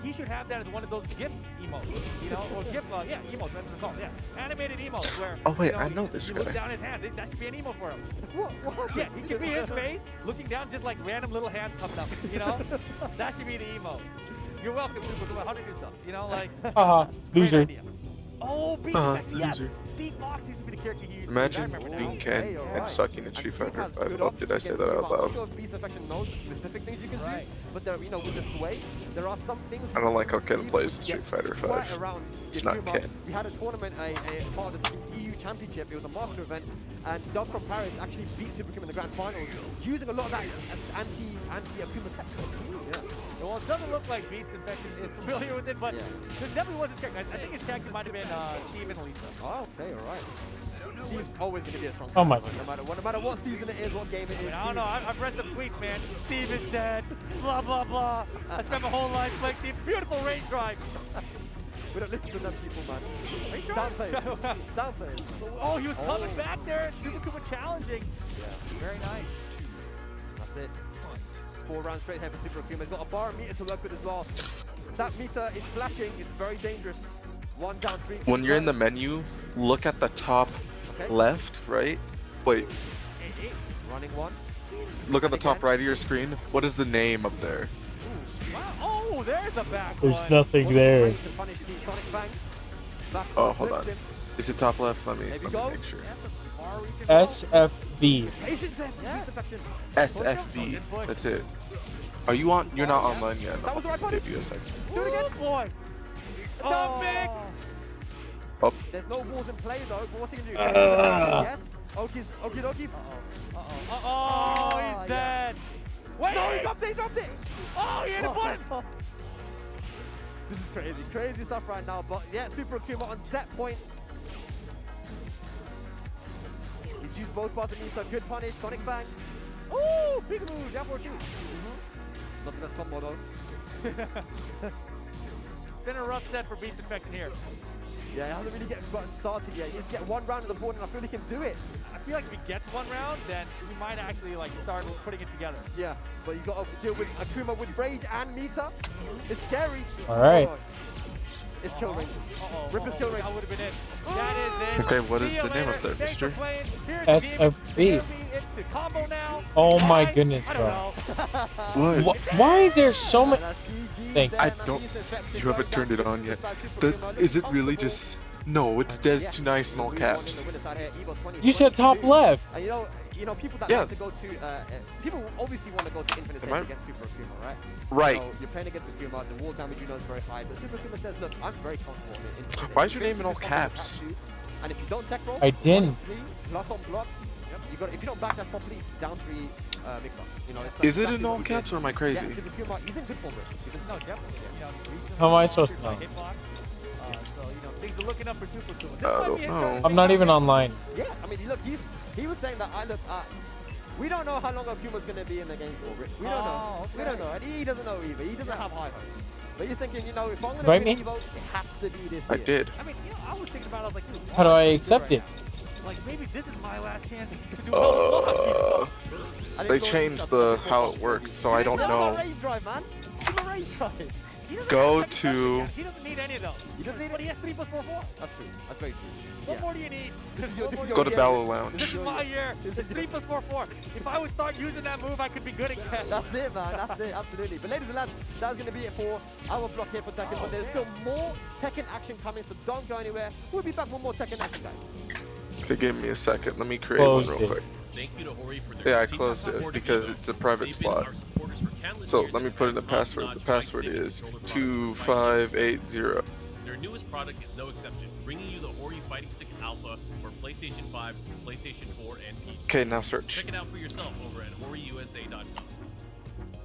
He should have that as one of those GIF emotes, you know, or GIF, emotes. That's what it's called. Yeah, animated emotes where. Oh wait, you know, I know this he guy. looks down his hand. That should be an emote for him. What? Yeah, he should be his face looking down, just like random little hands coming up. You know, that should be the emote. You're welcome, Super. How to do something? You know, like. Loser. Oh, Beat yes. Steve Fox used to be the character you used. Imagine being Ken and sucking in Street Fighter 5. Oh, did I say that out I'm not loud? sure if Beast Affection knows the specific things you can do, but there, you know, with the sway, there are some things. I don't like how Ken plays in Street Fighter 5. It's not Ken. We had a tournament, a part of the EU Championship. It was a master event, and Doug from Paris actually beat Super Akuma in the grand finals using a lot of that anti-Akuma tech. Yeah. Well, it doesn't look like Beast Infection is familiar with it, but there definitely was his character. I think his character might have been Steve and Lisa. Oh, okay, alright. Steve's always going to be a strong character. No matter what season it is, what game it is. I don't know. I've read some tweets, man. Steve is dead. Blah, blah, blah. I spent my whole life playing Steve. Beautiful range drive. We don't listen to them people, man. Downplay. Downplay. Oh, he was coming back there. Super Akuma challenging. Yeah. Very nice. That's it. 4 rounds straight here for Super Akuma. He's got a bar meter to work with as well. That meter is flashing. It's very dangerous. 1 down, 3. When you're in the menu, look at the top left, right? Wait. Running 1. Look at the top right of your screen. What is the name up there? Wow. Oh, there's a back There's one. nothing there. Oh, hold on. Is it top left? Let me make sure. SFB. SFB. That's it. Are you on? You're not online yet. I'll give you a second. Do it again. Boy. Oh. Big. Oh. There's no walls in play though. But what's he gonna do? Yes. Okie dokie. Oh, he's dead. Wait. No, he dropped it. He dropped it. Oh, he hit a button. This is crazy. Crazy stuff right now. But yeah, Super Akuma on set point. He's used both parts of me, so good punish. Sonic Bang. Ooh, big move. Down 4-2. Not the best combo though. Been a rough set for Beast Infection here. Yeah, he hasn't really gotten started yet. He needs to get 1 round of the board, and I feel he can do it. I feel like if he gets 1 round, then we might actually like start putting it together. Yeah, but you got to deal with Akuma with rage and meter. It's scary. All right. It's Kill Rangers. Rip is Kill Rangers. That would have been it. That is it. Okay, what is the name of that, Thanks for mister? playing. Here's SFB. into combo now. Oh my Why? goodness, I don't bro. know. What? Why is there so much? Thank you. I don't. You haven't turned it on yet. Is it really just? No, it's Des too nice in all caps. You said top left. And you know, people that Yeah. want to go to, people obviously want to go to Infinite Am Stage I- against Super Akuma, right? Right. So you're playing against Akuma, the wall damage you know is very high, but Super Akuma says, look, I'm very comfortable in Infinite Stage. Why is your You name in all can do this caps? on the and if you don't tech roll, I didn't. 1-3, plus on block, you got. If you don't back that properly, down 3 mix up. You know, it's Is it exactly in what all we caps did. or am I crazy? Yeah, Super Akuma, he's in good form, bro. No, definitely. You know, he's recently How am I supposed to know? hitbox. So, you know, things are looking up for Super Akuma. This I might don't be a know. good I'm not even online. Yeah, I mean, look, he was saying that we don't know how long Akuma's going to be in the game for, Rich. We don't know. okay. We don't know. And he doesn't know either. He doesn't have high hopes. But you're thinking, you know, if I'm going Right to win me? Evo, it has to be this I year. did. I mean, you know, I was thinking about it. I was like, dude, How do why I am so accept good it? right now? Like, maybe this is my last chance to do all They changed the how it works, so I don't know. Rage drive, man. Give him a rage drive. Go to. He doesn't need any of those. He doesn't need But he has 3 plus 4, 4. That's true. That's very true. What more do you need? Go to Battle This Lounge. is my year. It's 3 plus 4, 4. If I would start using that move, I could be good again. That's it, man. That's it. Absolutely. But ladies and lads, that's going to be it for our block here for Tekken. But there's still more Tekken action coming, so don't go anywhere. We'll be back with more Tekken action, guys. Okay, give me a second. Let me create one real quick. Thank you to Hori for their Yeah, I continued closed it support of because Evo. it's a private They've been slot. our supporters for countless So years let me and put in the have password. The top-notch password fighting is controller 2580. Their newest product is no exception, bringing you the Hori Fighting Stick Alpha for PlayStation 5, PlayStation 4, and PC. Okay, now search. Check it out for yourself over at HoriUSA.com.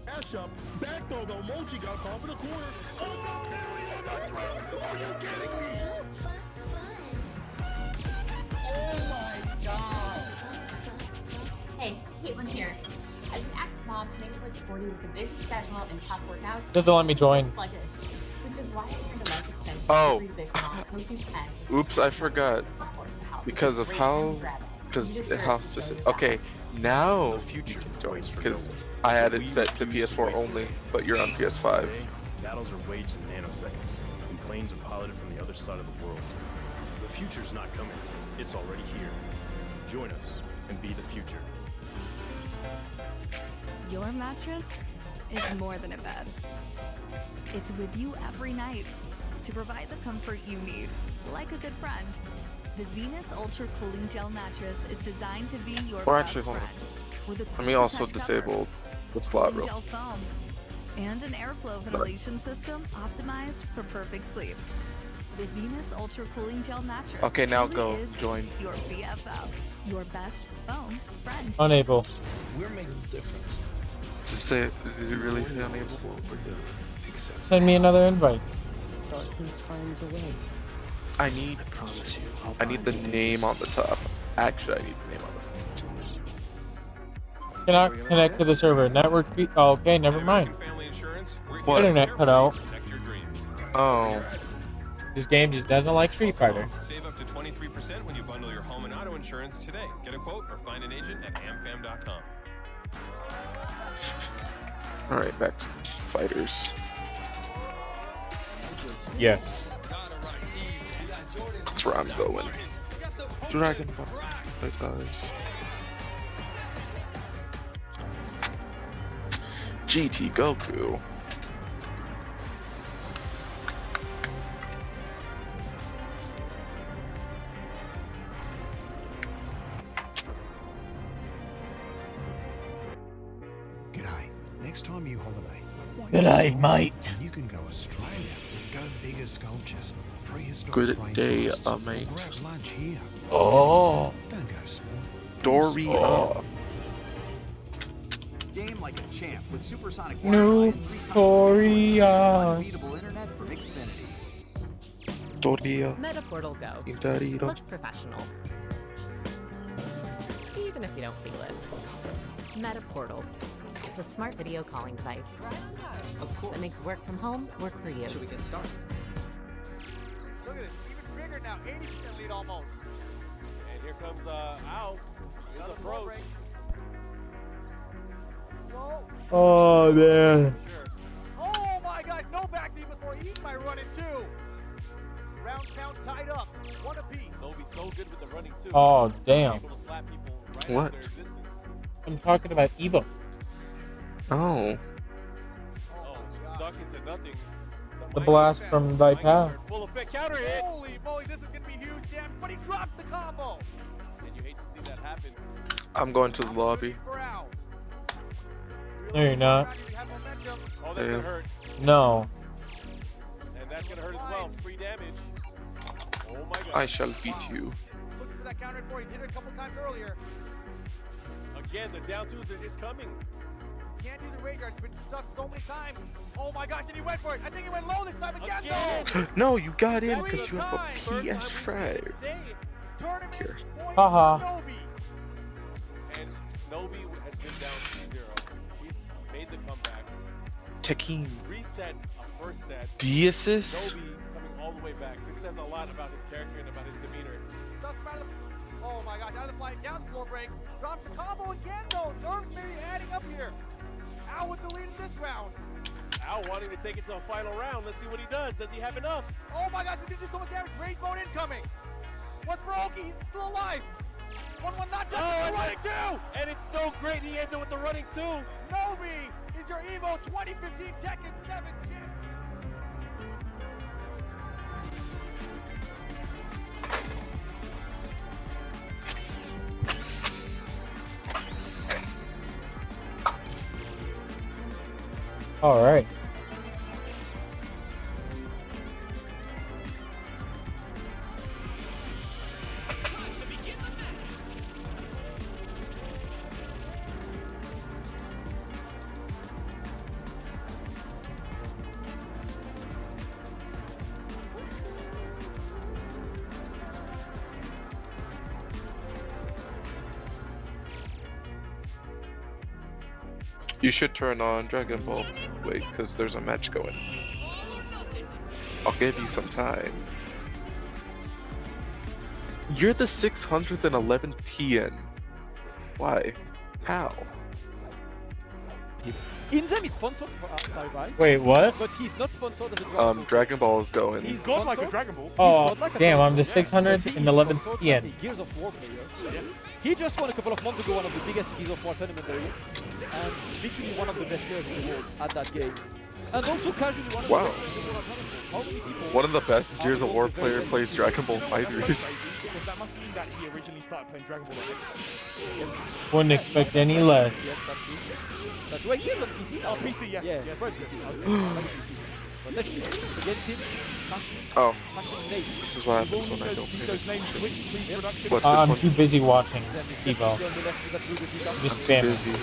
Dash up, back throw though. Mochi got caught for the corner. Oh no, Henry on that drill. Are you kidding me? Oh my god. Hey, Caitlin here. As an active mom playing towards 40 with a busy schedule and tough workouts, Doesn't let me join. it's sluggish, which is why I turned to life extension Oh. to Big Mom Pro 10. Oops, I forgot. Because of how. Because how specific. Okay, now you can join. Because I had it set to PS4 only, but you're on PS5. Battles are waged in nanoseconds, and planes are piloted from the other side of the world. The future's not coming. It's already here. Join us and be the future. Your mattress is more than a bed. It's with you every night to provide the comfort you need, like a good friend. The Zenith Ultra Cooling Gel Mattress is designed to be your Or best actually, hold on. friend. With a Let me also disable the slot cooling real. gel foam and an airflow ventilation system optimized for perfect sleep. The Zenith Ultra Cooling Gel Mattress. Okay, now truly go. is Join. Your BFF, your best foam friend. Unable. We're making a difference. Did it really say unable? Send me another invite. Darkness finds a way. I need the name on the top. Actually, I need the name on the Cannot connect to the server. Network fee. Oh, okay, never mind. What? Internet cut out. Oh. This game just doesn't like Street Fighter. Save up to 23% when you bundle your home and auto insurance today. Get a quote or find an agent at amfam.com. Alright, back to fighters. Yes. That's where I'm going. Dragon Ball Fighters. GT Goku. G'day. Next time you holiday, G'day, mate. You can go Australia, go bigger sculptures, prehistoric Good day, rainforests, mate. or grab lunch here. Oh. Don't go small. Dory. Game like a champ with supersonic New Korea. unbeatable internet from Xfinity. Doria. Metaportal Go. Intarito. Looks professional. Even if you don't feel it. Metaportal. It's a smart video calling device. Of course. That makes work from home work for you. Should we get started? Look at it, even bigger now, 80% lead almost. And here comes Al. His approach. Oh man. Oh my gosh, no back D before. He might run it too. Round count tied up. One apiece. Nobi's so good with the running too. Oh, damn. Able to slap people right What? out of their existence. I'm talking about Evo. Oh. Oh, duck into nothing. The blast from Vital. Full effect counter hit. Holy moly, this is gonna be huge damage, but he drops the combo. And you hate to see that happen. I'm going to the lobby. No, you're not. Oh, that's gonna hurt. No. And that's gonna hurt as well. Free damage. Oh my god. I shall beat you. Looking for that counter for. He's hit it a couple times earlier. Again, the down twos are just coming. Can't use a rage guard. It's been stuffed so many times. Oh my gosh, and he went for it. I think he went low this time again. though. No, you got in because you have a PS5. Here. Haha. And Nobi has been down 2-0. He's made the comeback. Tekken. Reset a first set. The assist. Nobi coming all the way back. This says a lot about his character and about his demeanor. Oh my gosh, out of the fight, down the floor break. Drops the combo again though. Nerves maybe adding up here. Al with the lead in this round. Al wanting to take it to a final round. Let's see what he does. Does he have enough? Oh my gosh, he did so much damage. Rage mode incoming. What's for Oki? He's still alive. 1-1 not done. Oh, the running two. And it's so great he ends it with the running two. Nobi is your Evo 2015 Tekken 7 champ. All right. You should turn on Dragon Ball. Wait, because there's a match going. I'll give you some time. You're the 611 TN. Why? How? Inzem is sponsored by Vice. Wait, what? But he's not sponsored as a Dragon Ball. Dragon Ball is going. He's got like a Dragon Ball. Oh, damn, I'm the 611th yen. Gears of War player. Yes. He just won a couple of months ago one of the biggest Gears of War tournament there is. And literally one of the best players in the world at that game. And also casually one of the best in the world at tournament. How many people... One of the best Gears of War player plays Dragon Ball Fighters. Because that must mean that he originally started playing Dragon Ball on Xbox. Wouldn't expect any less. Yeah, that's true. That's wait, he's on PC. Oh, PC, yes. Yeah, yes, first yes, PC. yes. Okay. But let's see. Against him, Oh, this is what happens when I don't pay those names switched, please, production. What's this I'm one? too busy watching Evo. Just spamming.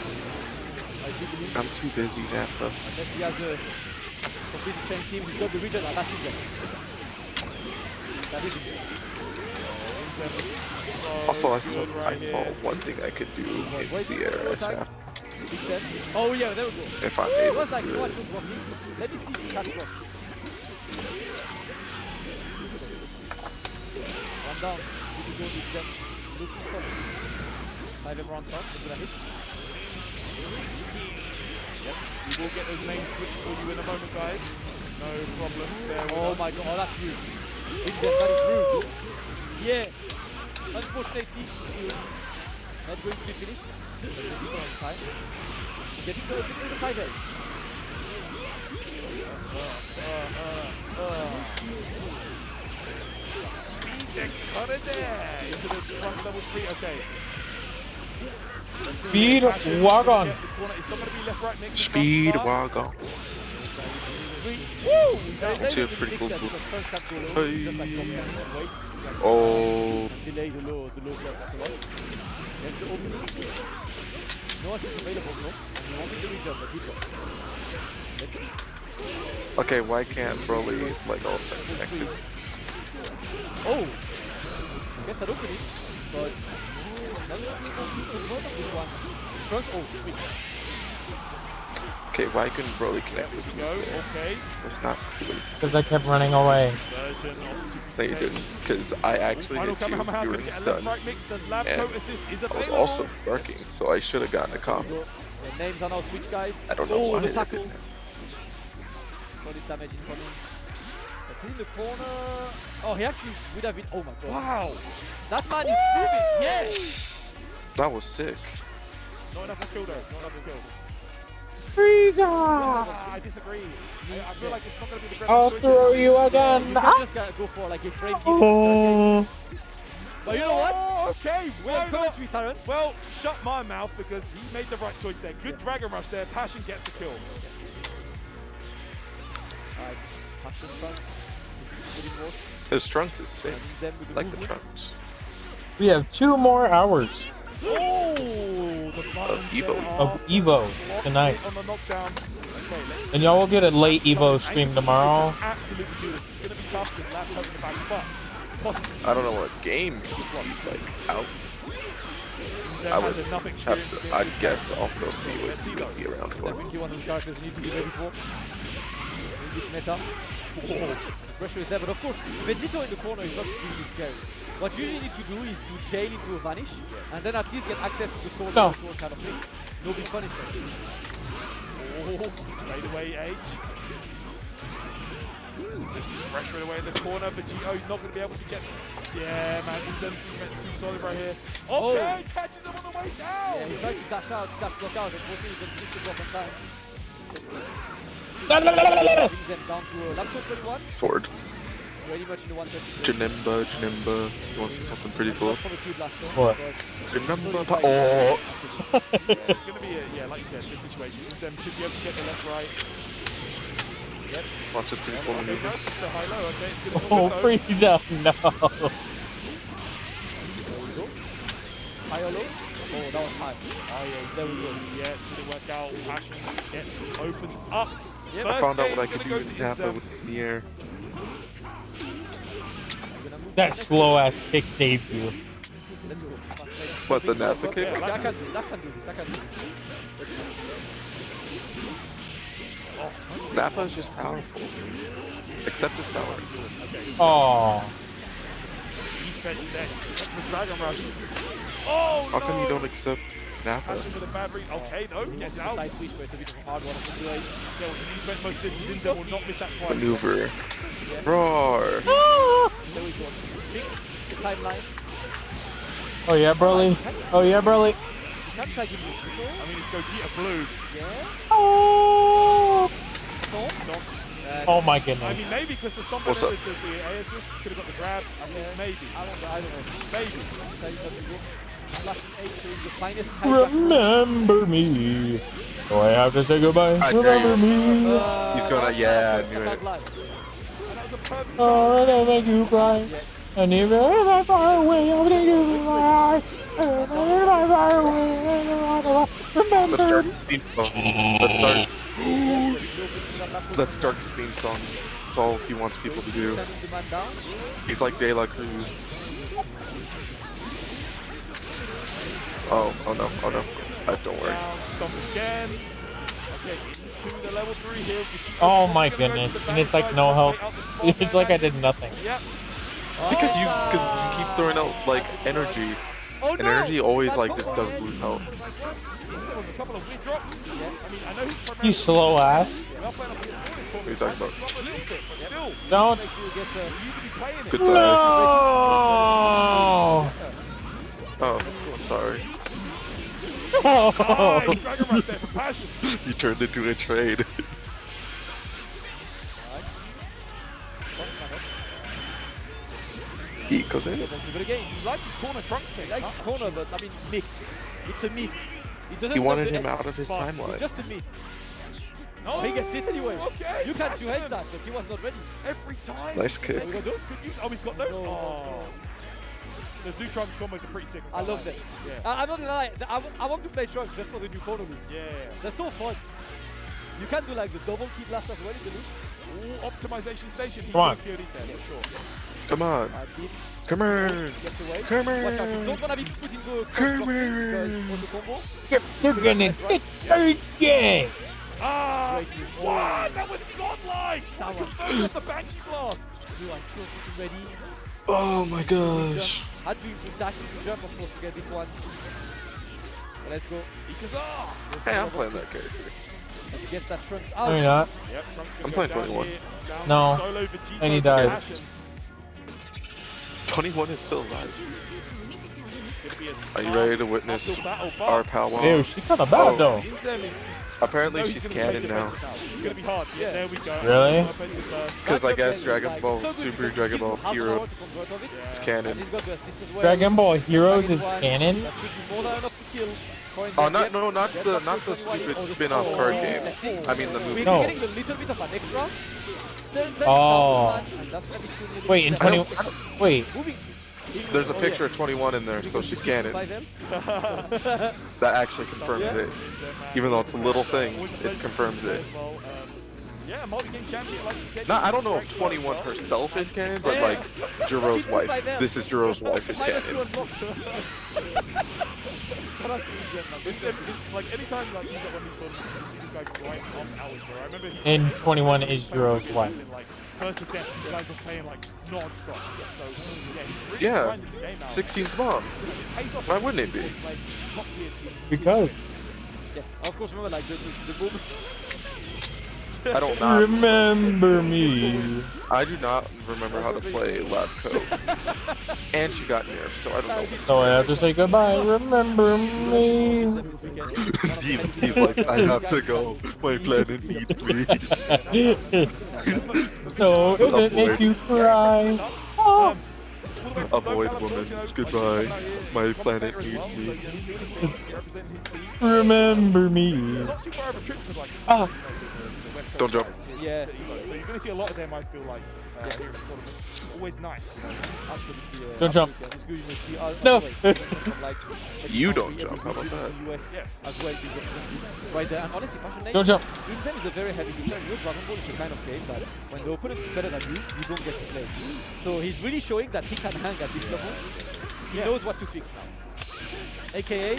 I'm too busy, Nappa. Unless he has a completely changed team, he's got the region, that's it. That is it. Also, I saw one thing I could do in the air SF. Oh yeah, there we go. If I'm able was to like, do what it. was blocking? Let me see if he can block. One down. Good to go with them. Looking solid. 5 rounds out. They're gonna hit. Yep. We will get those names switched for you in a moment, guys. No problem. Oh my god, that's huge. That is rude. Yeah. Unfortunately, not going to be finished. But the people on time. Getting the 5-8. Speed the cutter there into the trunk level 3. Okay. Speed wagon. It's not going to be left, right, mix. Speed wagon. Woo! Actually, a pretty cool move. Hey. Oh. Delay the low block at the right. There's the opening. No assist available, so he wants to reach out, but he drops. Let's see. Okay, why can't Broly like all set connected? Oh! Gets an opening, but not this one. Strong. Oh, sweet. Okay, why couldn't Broly connect with me? Okay. That's not cool. Because I kept running away. No, you didn't. Because I actually hit you during stun. And I was also barking, so I should have gotten a combo. The names are now switched, guys. I don't know why the I tackle. didn't. Solid damage incoming. He's in the corner. Oh, he actually would have been. Oh my god. Wow. That man is streaming. Yes. That was sick. Not enough to kill though. Not enough to kill. Frieza! I disagree. I feel like it's not going to be the I'll choice. throw you again. You can just go for like a frame kill. Oh. But you know what? Oh, okay. Well, commentary, Terrence. Well, shut my mouth because he made the right choice there. Good Dragon Rush there. Passion gets the kill. Passion Trunks. His Trunks is sick. Like the Trunks. We have 2 more hours Oh, the of Evo. of Evo tonight. On the knockdown. Okay, let's And y'all will get a late Evo stream tomorrow. absolutely do this. It's going to be tough because Lab has the back, but it's possible. I don't know what game he's like out. I would have to, I'd guess I'll go see what he would be around for. Definitely one of those characters you need to be ready for. In this meta. Pressure is there, but of course, Vegito in the corner is not really scary. What you usually need to do is to chain into a vanish, and then at least get access to the sword No. kind of thing. No big punishment. Oh, straight away, H. Just pressure away in the corner. Vegito not going to be able to get. Yeah, man, Inzen defense too solid right here. Okay, catches him on the way down. Yeah, he tried to dash out, dash block out, unfortunately, he didn't to block on time. Brings them down to laptop 21. Sword. Very much in the 130. Janimba. You want to see something pretty cool? What? Janimba. Oh! It's going to be a, like you said, good situation. Inzen should be able to get the left right. Yep. Watch this pretty cool maneuver. The high-low, okay, it's going to Oh, Frieza, no. High or low? Oh, that was high. Oh, yeah, there we go. Yeah, didn't work out. Passion gets, opens up. Yep. I found out what I could do with Nappa with the air. That slow ass kick saved you. Let's go. What, the Nappa kick? Yeah, that can do this. Nappa is just powerful. Accept his power. Oh. Defense next. That's the Dragon Rush. Oh, How come you don't accept Nappa? Passion with a bad read. Okay, no, gets out. Side switch, but it's a bit of a hard one to do. So he spent most of this because Inzen will not miss that twice. Maneuver. Roar. There we go. Fixed the timeline. Oh yeah, Broly. Oh yeah, Broly. You can't tag him with I mean, it's Gogeta Blue. Yeah. Oh. Stomp. Oh my goodness. I mean, maybe because the stomp with the A assist could have got the grab. I mean, maybe. I don't know. Maybe. Remember me. Do I have to say goodbye? Remember me. He's gonna, yeah, I knew it. Oh, I don't make you cry. And even if I'm far away, I'll take you in my eyes. And if I'm far away, remember. Let's start his theme song. That's all he wants people to do. He's like De La Cruz. Oh no. Don't worry. Down, stomp again. Okay, into the level 3 here. Oh my goodness. And it's like no help. It's like I did nothing. Yep. Because you keep throwing out like energy. And energy always like just does blue health. A couple of weird drops. I mean, I know he's You slow ass. What are you talking about? Don't. Goodbye. No. Oh, I'm sorry. Oh. Dragon Rush there for Passion. You turned into a trade. He goes in. He likes his corner Trunks mix. He likes his corner, but I mean, mix. It's a me. He wanted him out of his timeline. It's just a me. No, he gets it anyway. Okay, you can't do headstand, but he was not ready. Every time. Nice kick. Good use. Oh, he's got those. Oh. Those new Trunks combos are pretty sick. I love them. Yeah. I'm not gonna lie. I want to play Trunks just for the new corner moves. Yeah. They're so fun. You can do like the double key blast as well in the loop. Ooh, optimization station. Come on. There for sure. Come on. Come on. Come on. Watch out. You don't want to be put into a combo. You're gonna hit third game. Ah! What? That was godlike! That confirmed off the Banshee Blast! You are so fucking ready. Oh my gosh. Had to dash into jump, of course, to get this one. But let's go. Ikaza! Hey, I'm playing that character. And he gets that Trunks out. No, you're not. Yep, Trunks I'm playing 21. No. Solo Vegeta And he died. Passion. 21 is still alive. It's gonna be Are you ready to witness uphill battle, but our powwow? Ew, she's kinda bad though. Inzem is just, Apparently he's she's gonna play canon now. defensive now. It's gonna be hard. Yeah, there we go. Really? Offensive burst. Because I guess Dragon Ball Super Dragon Ball Hero is canon. Dragon Ball Heroes is canon? Oh, not the stupid spin-off card game. I mean the movie. No. Oh. Wait, in 20. Wait. There's a picture of 21 in there, so she's canon. That actually confirms it. Even though it's a little thing, it confirms it. Yeah, multi-game champion, like you said. Not, I don't know if 21 herself is canon, but like Jiro's wife. This is Jiro's wife is canon. Like anytime like he's at one of these tournaments, you see this guy grind off hours, bro. I remember he In 21 is Jiro's wife. like first to death, these guys are playing like non-stop. So yeah, he's really Yeah, grinding the game out. 16's mom. Why wouldn't it be? Like top tier teams. Because. Yeah, of course, remember like the movement. I don't not remember me. I do not remember how to play Lab Code. And she got nerfed, so I don't know. So I have to say goodbye. Remember me. He's like, I have to go. My planet needs me. So it didn't make you cry. Oh. Avoid woman. Goodbye. My planet needs me. Remember me. Ah. Don't jump. Yeah. So you're gonna see a lot of them. I feel like here in the tournament. Always nice. Actually, Don't jump. No. You don't jump. How about that? Right there, and honestly, Passion Don't jump. Inzen is a very heavy hitter. Your Dragon Ball is the kind of game that when the opponent is better than you, you don't get to play. So he's really showing that he can hang at this level. He knows what to fix now. AKA,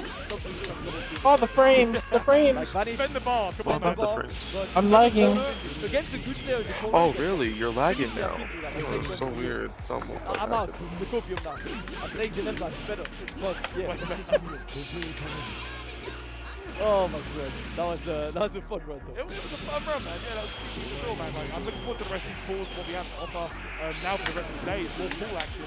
Oh, the frames. The frames. Spend the bar. Come on, What about the frames? I'm lagging. Against the good players, the Oh, really? You're lagging now. Oh, it's so weird. It's almost like I'm out. The copium now. I'm playing Geneva. It's better. But yeah. Oh my god, that was a fun run though. It was a fun run, man. Yeah, that was good for sure, man. Like, I'm looking forward to the rest of these pools, what we have to offer. Now for the rest of the day, it's more pool action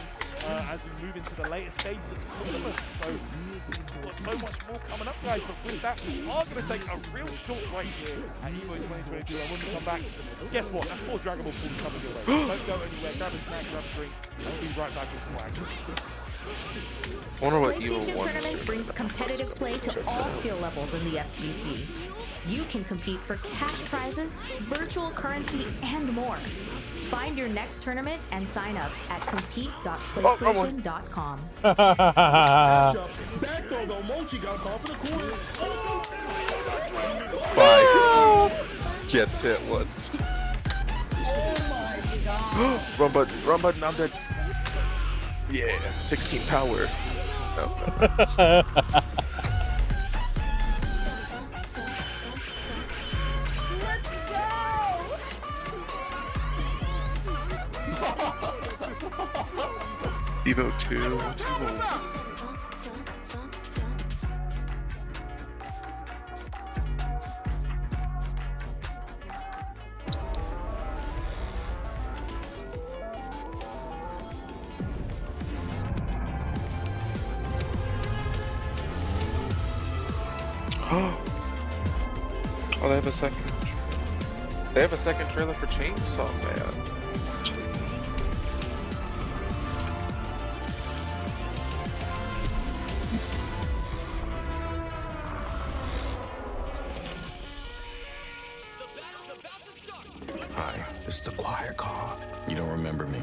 as we move into the later stages of the tournament. So we've got so much more coming up, guys. But with that, we are going to take a real short break here at EVO 2022. And when we come back, guess what? That's more Dragon Ball pools coming your way. So don't go anywhere. Grab a snack, grab a drink, and we'll be right back with some more action. I wonder what PlayStation Evo 1 Tournaments brings competitive play to all skill levels in the FGC. You can compete for cash prizes, virtual currency, and more. Find your next tournament and sign up at compete.playstation.com. Bye. Gets hit once. Run button, I'm dead. Yeah, 16 power. Okay. Evo 2, what's Evo 1? Oh, they have a second. They have a second trailer for Chainsaw Man. Hi, this is the quiet car. You don't remember me.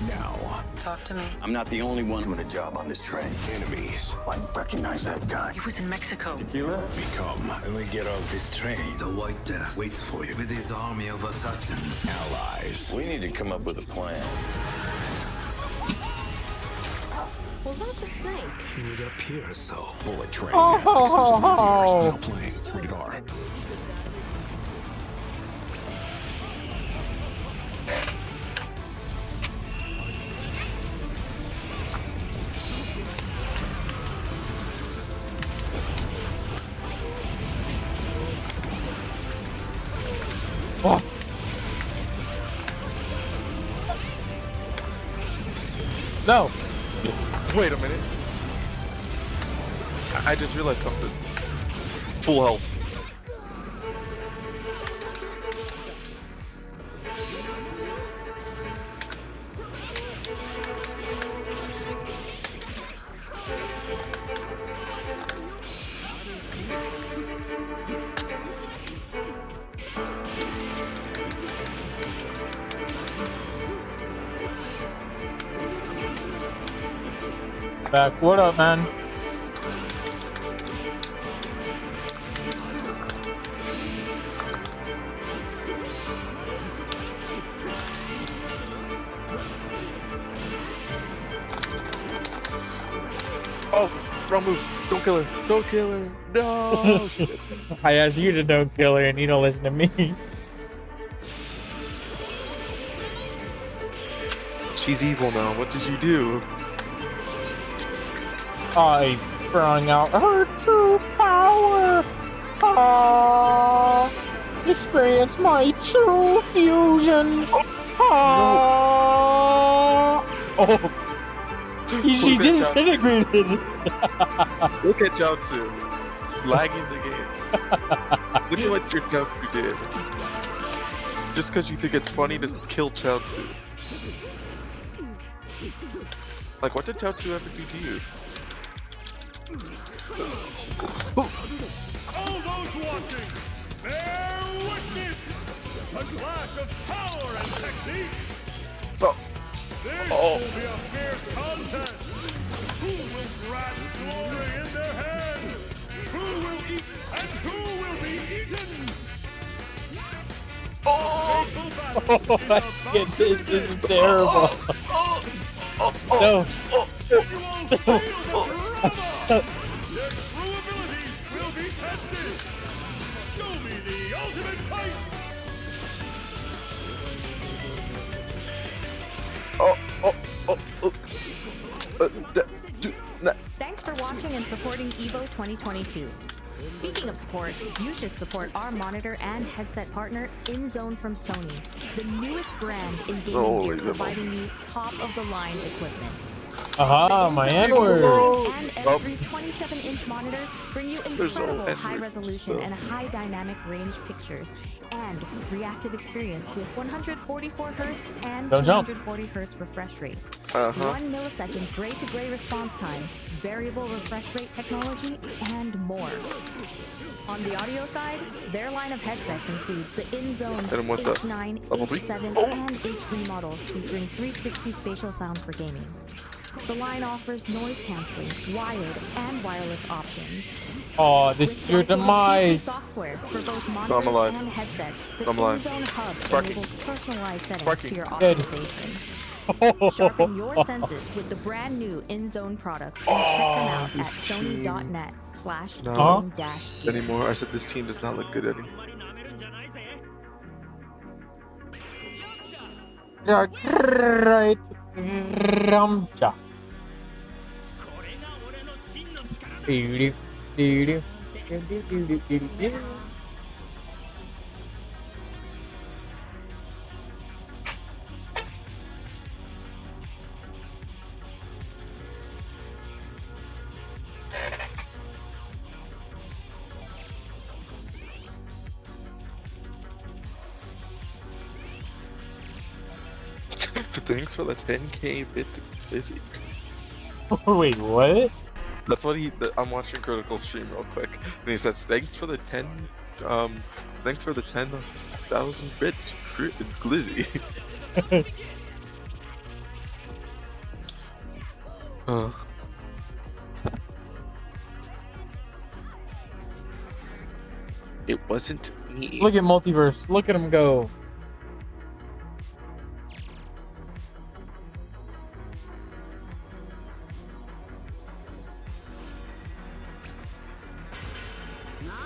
Now, Talk to me. I'm not the only one doing a job on this train. Enemies, I recognize that guy. He was in Mexico. Tequila? Become. When we get off this train, the White Death waits for you with his army of assassins. Allies. We need to come up with a plan. Was that a snake? It would appear so. Bullet Train. Oh. Exclusively in theaters. Now playing. Rated R. Oh. No. Wait a minute. I just realized something. Full health. Back. What up, man? Oh, wrong move. Don't kill her. Don't kill her. No. She did. I asked you to don't kill her, and you don't listen to me. She's evil now. What did you do? I sprung out her true power. Experience my true fusion. Oh, she disintegrated. Look at Jiaozi. He's lagging the game. Look at what your Jiaozi did. Just because you think it's funny doesn't kill Jiaozi. Like, what did Jiaozi ever do to you? All those watching, bear witness! A clash of power and technique! Oh. This Oh. will be a fierce contest! Who will grasp glory in their hands? Who will eat and who will be eaten? Oh, this is terrible. No. Their true abilities will be tested! Show me the ultimate fight! Thanks for watching and supporting EVO 2022. Speaking of support, you should support our monitor and headset partner, InZone from Sony, the newest brand in gaming gear, providing you top-of-the-line equipment. Aha, my N-word. And every 27-inch monitors bring you incredible high-resolution and high-dynamic range pictures, and reactive experience with 144 Hz and 240 Hz refresh rates, 1 millisecond gray-to-gray response time, variable refresh rate technology, and more. On the audio side, their line of headsets includes the InZone H9, H7, and H3 models featuring 360 spatial sound for gaming. The line offers noise canceling, wired, and wireless options. Oh, this is your demise. Software for both monitors and headsets. The InZone Hub enables personalized settings to your optimization. Sharpen your senses with the brand new InZone products, and check them out at sony.net/zone-gear. Anymore. I said this team does not look good anymore. Right. Ramcha. Thanks for the 10k bit busy. Wait, what? That's what I'm watching Critical stream real quick, and he says, "Thanks for the 10,000 bits, Glizzy." It wasn't me. Look at Multiverse. Look at him go.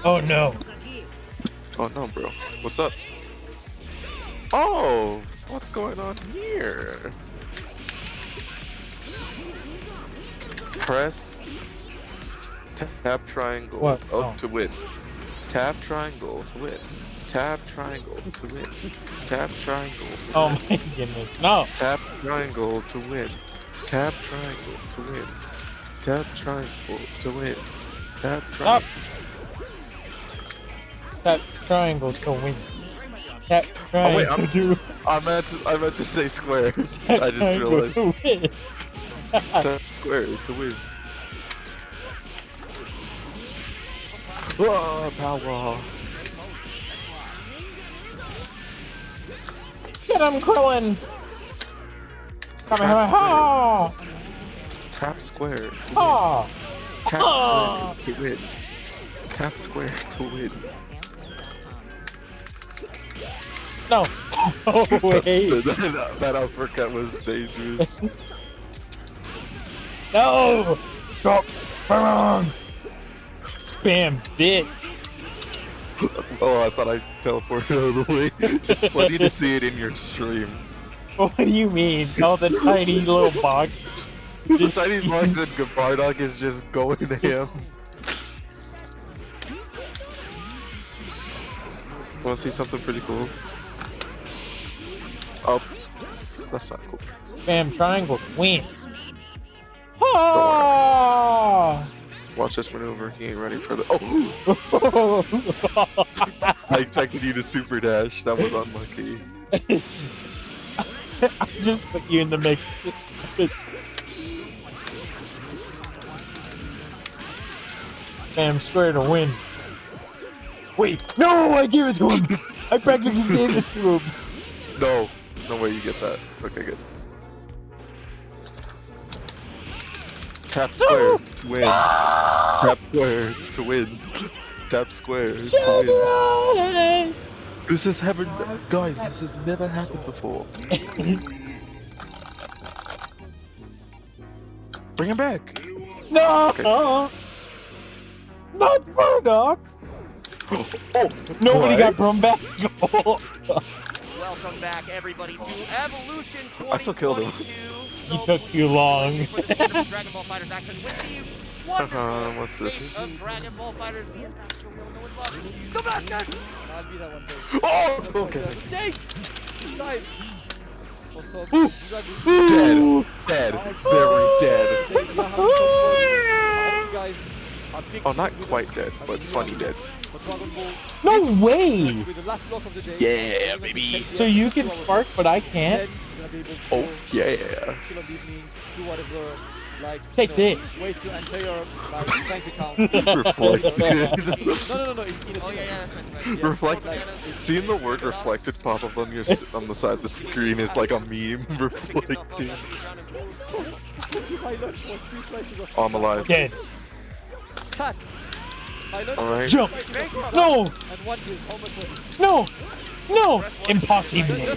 Oh no. Oh no, bro. What's up? Oh, what's going on here? Press tap triangle to win. Tap triangle to win. Tap triangle to win. Tap triangle to Oh win. my goodness. No. Tap triangle to win. Tap triangle to win. Tap triangle to win. Tap triangle. Tap triangle to win. Tap triangle Oh wait, to I meant to say square. I just triangle realized. to win. Tap square to win. Oh, power. Get him, Krillin! Ha! Tap square to win. Ha! Tap Ha! square to win. Tap square to win. No! No way! that uppercut was dangerous. No! Stop! Bam! Spam bits! Oh, I thought I teleported out of the way. It's funny to see it in your stream. What do you mean? Oh, the tiny little box. The tiny box and Bardock is just going ham. Want to see something pretty cool? Oh, that's not cool. Spam triangle win. Ah! Watch this maneuver. He ain't ready for the. Oh! I expected you to super dash. That was unlucky. I just put you in the mix. Spam square to win. Wait, no! I gave it to him. I practically gave it to him. No, no way you get that. Okay, good. Tap square to win. Tap square to win. Tap square to win. This has happened, guys. This has never happened before. Bring him back. No! Okay. Not Bardock! Oh, nobody what? got brought back. Welcome back, everybody, to Evolution 2022. I still killed him. He took too long. Dragon Ball Fighters action with the wonderful What's this? face of Dragon Ball Fighters. The Ambassador will know it well. The Basket! I'll be that one day. Oh, okay. Jake! It's time. What's up? Ooh. Dead. Dead. Very dead. Guys, a big Oh, not quite dead, but funny dead. No way! with the last block of the day. Yeah, baby. So you can spark, but I can't? Oh, yeah. Chill on the evening, do whatever, like, Take this. waste your entire like, bank account. Reflect. No. In a Reflect. Seeing the word reflected pop up on your on the side of the screen is like a meme. Reflecting. My lunch was 2 slices of Oh, I'm alive. Dead. Tat. My lunch Alright. Jump. was No! and 1 drink. How much was it? No! No! Impossible!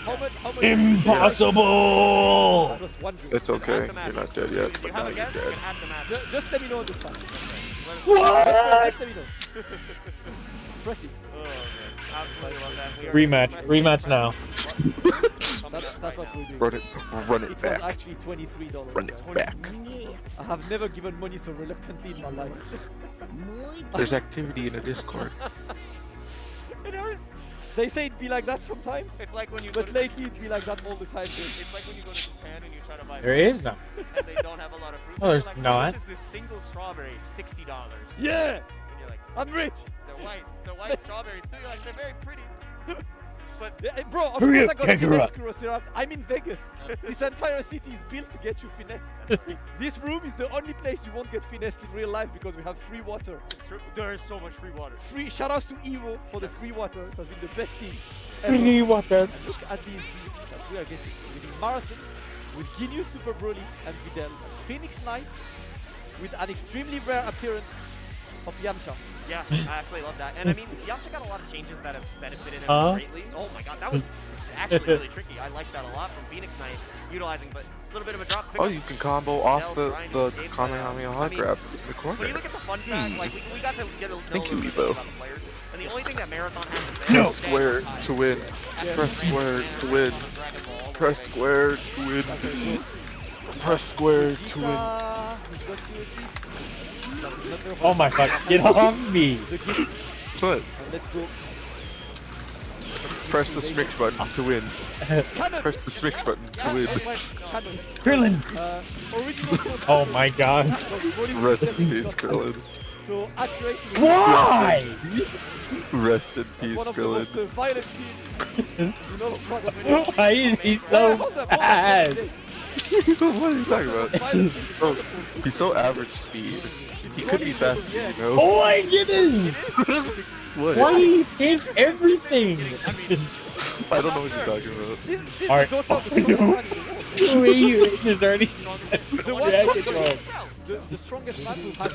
How much Impossible! Just 1 drink. It's okay. You're not dead yet, but now you're dead. Just let me know this time. What? Just let me know. Press it. Oh man, absolutely love that. Rematch now. That's what we do. Run it It back. was actually $23. Run it back. I have never given money so reluctantly in my life. There's activity in a Discord. It hurts. They say it be like that sometimes. It's like when you But lately it be like that all the time. It's like when you go to Japan and you try to buy There is none. and they don't have a lot of fruit. Oh, there's like, not. How much is this single strawberry? $60. Yeah! And you're like, I'm rich! the white strawberries too. You're like, they're very pretty. But Yeah, bro, of Hurry course up, I got Kakarot. finesse syrup. I'm in Vegas. This entire city is built to get you finessed. This room is the only place you won't get finessed in real life because we have free water. there is so much free water. Free shoutouts to Evo for the free water. It has been the best thing ever. Free water. And look at these teams that we are getting. We're getting marathons with Ginyu, Super Broly, and Videl. Phoenix Knights with an extremely rare appearance of Yamcha. Yeah, I absolutely love that. And I mean, Yamcha got a lot of changes that have benefited him greatly. Oh my god, that was actually really tricky. I like that a lot from Phoenix Knight, utilizing, but a little bit of a drop. Oh, you can combo off the Kamehameha grab in the corner. When you look at the fun fact, like we got to get a little bit Evo. about the players. And the only thing that Marathon has to say Press is square to win. Press square to win. Press square to win. Press square to win. Oh my god, get off me! What? Let's go. Press the switch button to win. Press the switch button to win. Krillin! Oh my god. Rest in peace, Krillin. So Why? Rest in peace, Krillin. Why is he so fast? What are you talking about? He's so average speed. He could be faster, you know? Oh my goodness! What? Why do you take everything? I don't know what you're talking about. Alright. The way you is already the strongest man who has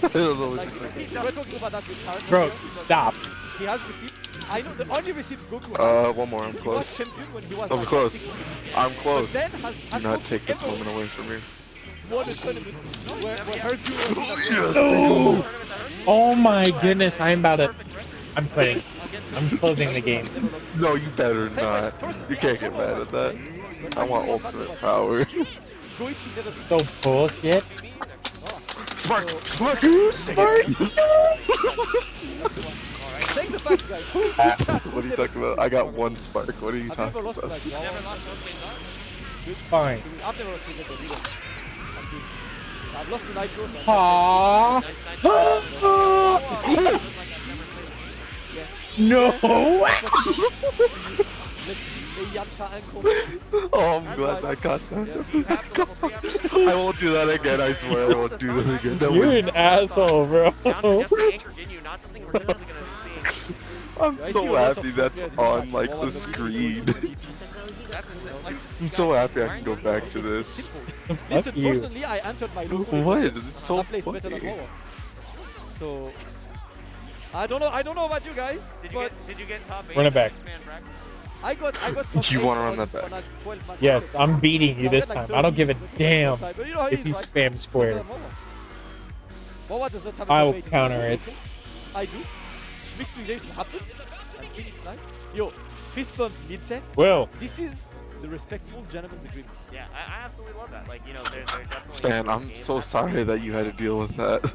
I don't know what you're talking about. We're talking about that with Naruto. Bro, stop. He has received. I know the only receipt Goku has. One more. I'm is close. He was champion when he was I'm like close. 16. I'm close. But then Do not take this moment away from me. Won a tournament where Hercule was Oh, oh my goodness, I'm quitting. I'm closing the game. No, you better not. You can't get mad at that. I want ultimate power. So bullshit. Spark! Spark! Spark! Take the facts, guys. What are you talking about? I got one spark. What are you talking about? Fine. I've never lost to I've lost to Nitro. Aww. No! Oh, I'm glad I got that. I won't do that again, I swear I won't do that again. That You're was... an asshole, bro. I'm so happy that's on, like, the screen. I'm so happy I can go back to this. Listen, personally, I entered my local. What? It's so funny. So, I don't know about you guys. Did you get top 8? Run it back. I got top you 8 want to run that back? Yes, I'm beating you this time. I don't give a damn if you spam square. I will counter it. I do. Mixed rejection happens. And Phoenix Knight. Yo, fist bump mid set. Well. This is the respectful gentleman's agreement. Yeah, I absolutely love that. Like, you know, they're definitely. Man, I'm so sorry that you had to deal with that.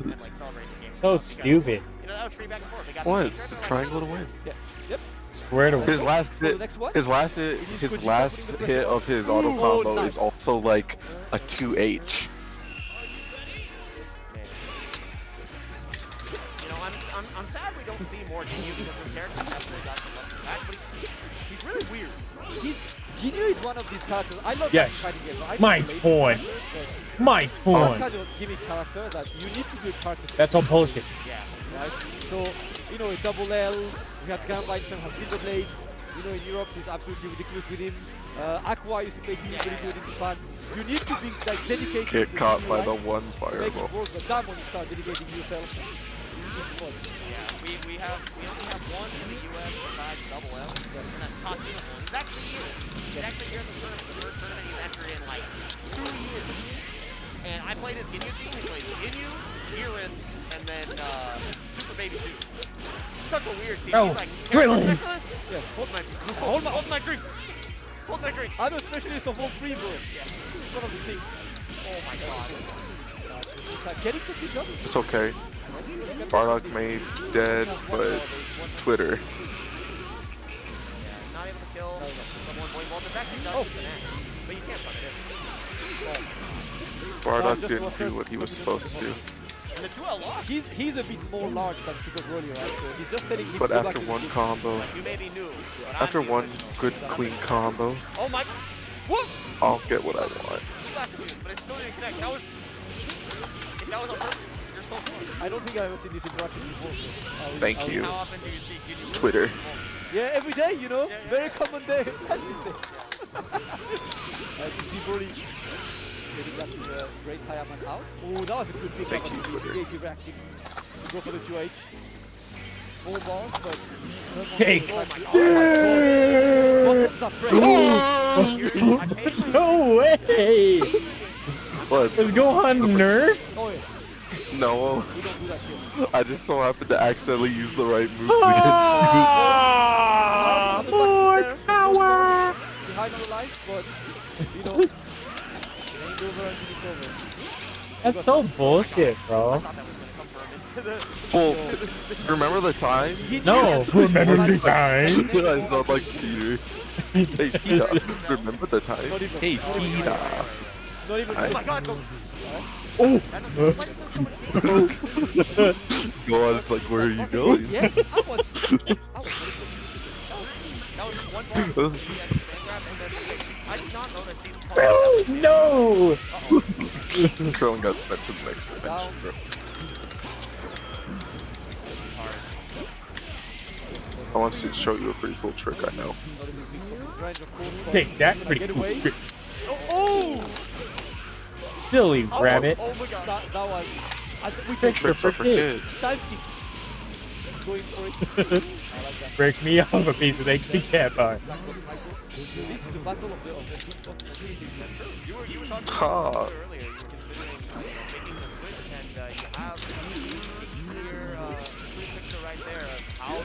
So stupid. You know, that was pretty back and forth. They got What? The triangle to win. Yeah. Yep. Square to win. His last hit, his last hit of his auto combo is also like a 2H. You know, I'm sad we don't see more Ginyu because his character definitely got some love for that, but he's really weird. Ginyu is one of these characters. I love yes. fighting games. My point. My point. Kind of gimmick character that you need to be a character. That's all bullshit. Yeah. Right? So, you know, a double L, we had Gambit, we have Silver Blades. You know, in Europe, he's absolutely ridiculous with him. Aqua used to play him very good in Japan. You need to be like dedicated. Get caught by the one fireball. Make it work, but that when you start dedicating yourself, it's fun. Yeah, we only have one in the US besides double L, and that's Tatsuma. He's actually here. He's actually here in the tournament. The first tournament he's entered in like 2 years. And I played his Ginyu team. He played Ginyu, Jiren, and then Super Baby 2. Such a weird team. Oh, he's like, Krillin! Yeah, hold my drink. Hold my drink. I'm a specialist of all three, bro. Yes. One of the things. Oh my god. Getting to pick up. It's okay. Bardock may be dead, but Twitter. Yeah, not able to kill someone going well. This actually does connect, but you can't fuck it. Bardock didn't do what he was supposed to do. And the 2L lost. He's a bit more large than Super Broly, right? So he's just telling him But to go after back one to combo, You may be new. after one good clean combo, Oh my. What? I'll get what I want. But it still didn't connect. That was. If that was on purpose, you're so smart. I don't think I've ever seen this interaction before. So Thank you. How often do you see Ginyu? Twitter. Yeah, every day, you know? Yeah, very common day. Catch this day. Broly getting that great Saiyaman out. Oh, that was a good pick up on the negative reaction to go for the 2H. 4 balls, but... Cake! No way! What? Is Gohan nerf? Oh, yeah. No. I just so happened to accidentally use the right moves More power! Behind on the line, but, you know, it ain't over until it's over. That's so bullshit, bro. I thought that was going to come for a mid Well, remember the time? No, remember the time? I sound like Peter. Hey, Peter, remember the time? Hey, Peter. Not even. Oh my God! No. Oh! Go on, it's like, where are you going? Yes, I was. That was one ball. I did not know that these. No! Krillin got sent to the next dimension, bro. I want to show you a pretty cool trick I know. Take that, pretty cool trick. Oh! Silly rabbit. Oh my God, that was. We Tricks take are for kids. dive kick. Going for it. Break me off a piece of XP cat bar. This is the battle of the hitbox. You were talking Ha. about earlier. You were considering making the switch, and you have clear picture right there of how the.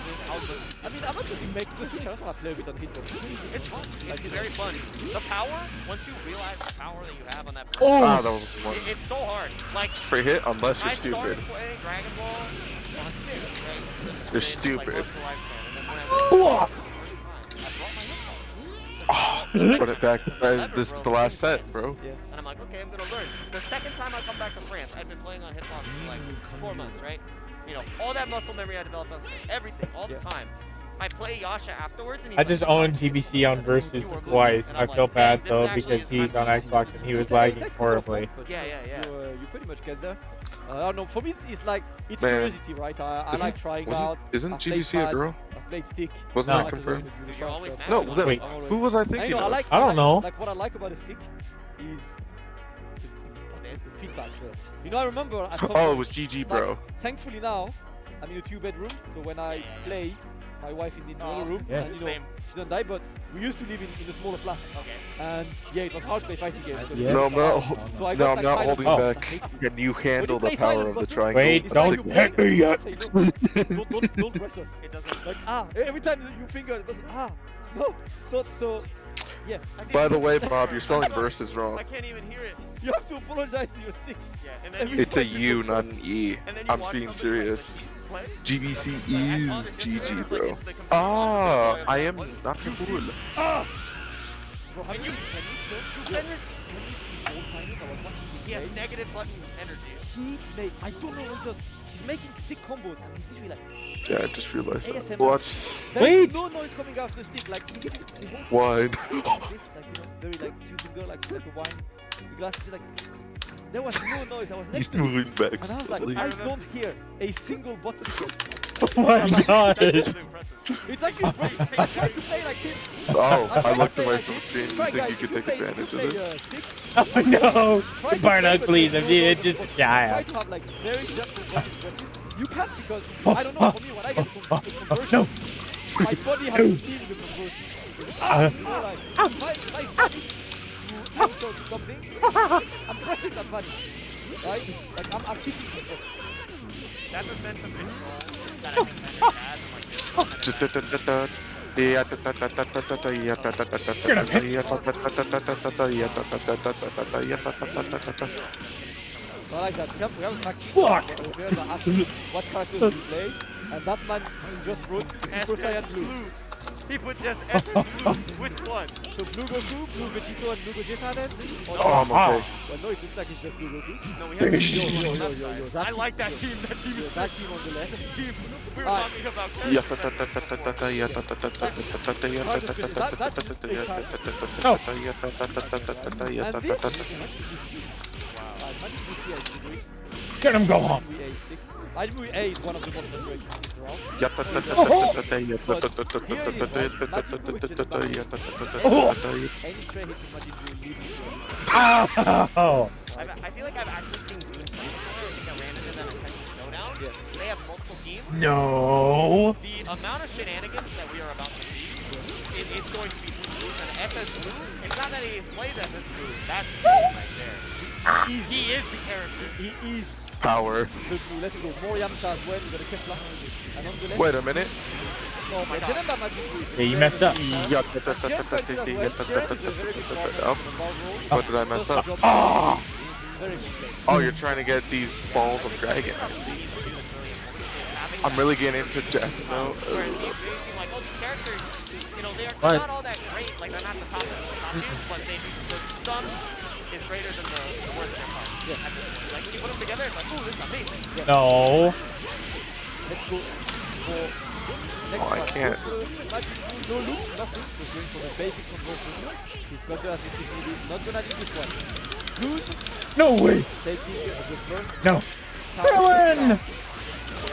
I mean, I'm not just making the switch. I also want to play with on hitbox. It's fun. It's very fun. The power. Once you realize the power that you have on that. Oh, wow, that was a good one. It's so hard. Like. Free hit unless you're I stupid. started playing Dragon Ball on stick, right? You're stupid. Put it back. This is the last set, bro. And I'm like, okay, I'm gonna learn. The second time I come back to France, I've been playing on hitbox for like 4 months, right? You know, all that muscle memory I developed on everything, all the time. I play Yasha afterwards, and I just owned GBC on Versus twice. I feel bad though because he's on Xbox and he was lagging horribly. Yeah. You pretty much get there. I don't know. For me, it's like it's Man. curiosity, right? I like trying out. Isn't I've played GBC a pads, girl? I've played stick. Wasn't No. that confirmed? You're always mad. No, then, Wait. who was I thinking I of? like. I don't know. Like what I like about a stick is the feedback. You know, I remember. At some Oh, point, it was GG, bro. Like, thankfully now, I'm in a 2-bedroom, so when I play, my wife in the other room, Yeah. and you know, Same. she doesn't die. But we used to live in a smaller flat, Okay. and yeah, it was hard to play fighting games. because Yeah. No, it I'm was not. hard. So I No, got, I'm like, not silent holding button. back. I hate it. Can you handle When the you play power silent of the buttons, triangle? Wait, it's don't like you hit play- me yet. say, don't press us. It doesn't. Like every time you finger, it goes no, don't. So yeah, By the way, Bob, you're spelling verses I wrong. can't even hear it. you have to apologize to your stick. Yeah, and then Every you It's a U, not an E. and then you I'm watch being somebody serious. play. GBC Like, I saw is this yesterday, GG, it's like bro. it's the complete Ah, opposite of I am what is- not cool. Bro, have you Can you- old finals? I was watching him He has play. negative button energy. He made. I don't know what he does. He's making sick combos, and he's literally like. Yeah, I just realized that. ASMR. Watch. There's Wait! no noise coming out of the stick. Like he holds Wine. this, like, you know, very like cute and girl, like a wine. The glasses, like. There was no noise. I was next He's to him, moving back and I was like, slowly. I don't hear a single button press. Oh my god. It's actually great. I tried to play like him. Oh, I looked play away like from the this. screen. Try, You think guys, you could if take play- advantage if of you this? play, stick, Oh no. try to Bardock, play please. with It's just try yeah. to have like very gentle button presses. You can't because I don't know. For me, when I get the conversion, my body has to feel the conversion. You know, like if I vanish to answer to something, I'm pressing that vanish, right? Like I'm kicking the button. That's a sense of control that I think Bender has, and like this one that I like that. We have a fact sheet. Fuck! There's an ask what characters do you play, and that man just wrote Super Saiyan Blue. He put just SS Blue. Which one? So Blue Goku, Blue Vegito, and Blue Vegeta then? Or Oh, I'm okay. Well, no, it looks like it's just Blue Goku. No, we have Yo. I like that team. That team is That team on the left. that team. We were Alright. talking about Get him, go home. Majmui A is one of the most frustrating things around. Any stray hit in Majin will leave you. Oh. I feel like I've actually seen good teams there. I think I ran into them at Texas Showdown. Yeah. They have multiple teams. No. The amount of shenanigans that we are about to see, it's going to be Blue. And SS Blue, it's not that he plays SS Blue. That's his name right there. He is the character. He is Power. the Blue. Let's go. More Yamcha as well. We got a Kefla. And on the left. Wait a minute. Oh my god. Yeah, you messed up. What did I mess up? Oh. Oh, you're trying to get these balls of dragon. I see. I'm really getting into death now. Where they seem like, oh, these characters, you know, they're What? not all that great. Like, they're not the top tiers, but the sum is greater than the worth of their parts. Yeah. At this point. Like, when you put them together, it's like, ooh, this is amazing. Yeah. No. Let's go for next Oh, I can't. No loops, nothing. Just going for the basic conversion. He's got the assistive move. Not gonna do this one. Good. No way. Taking the first. No. Villain!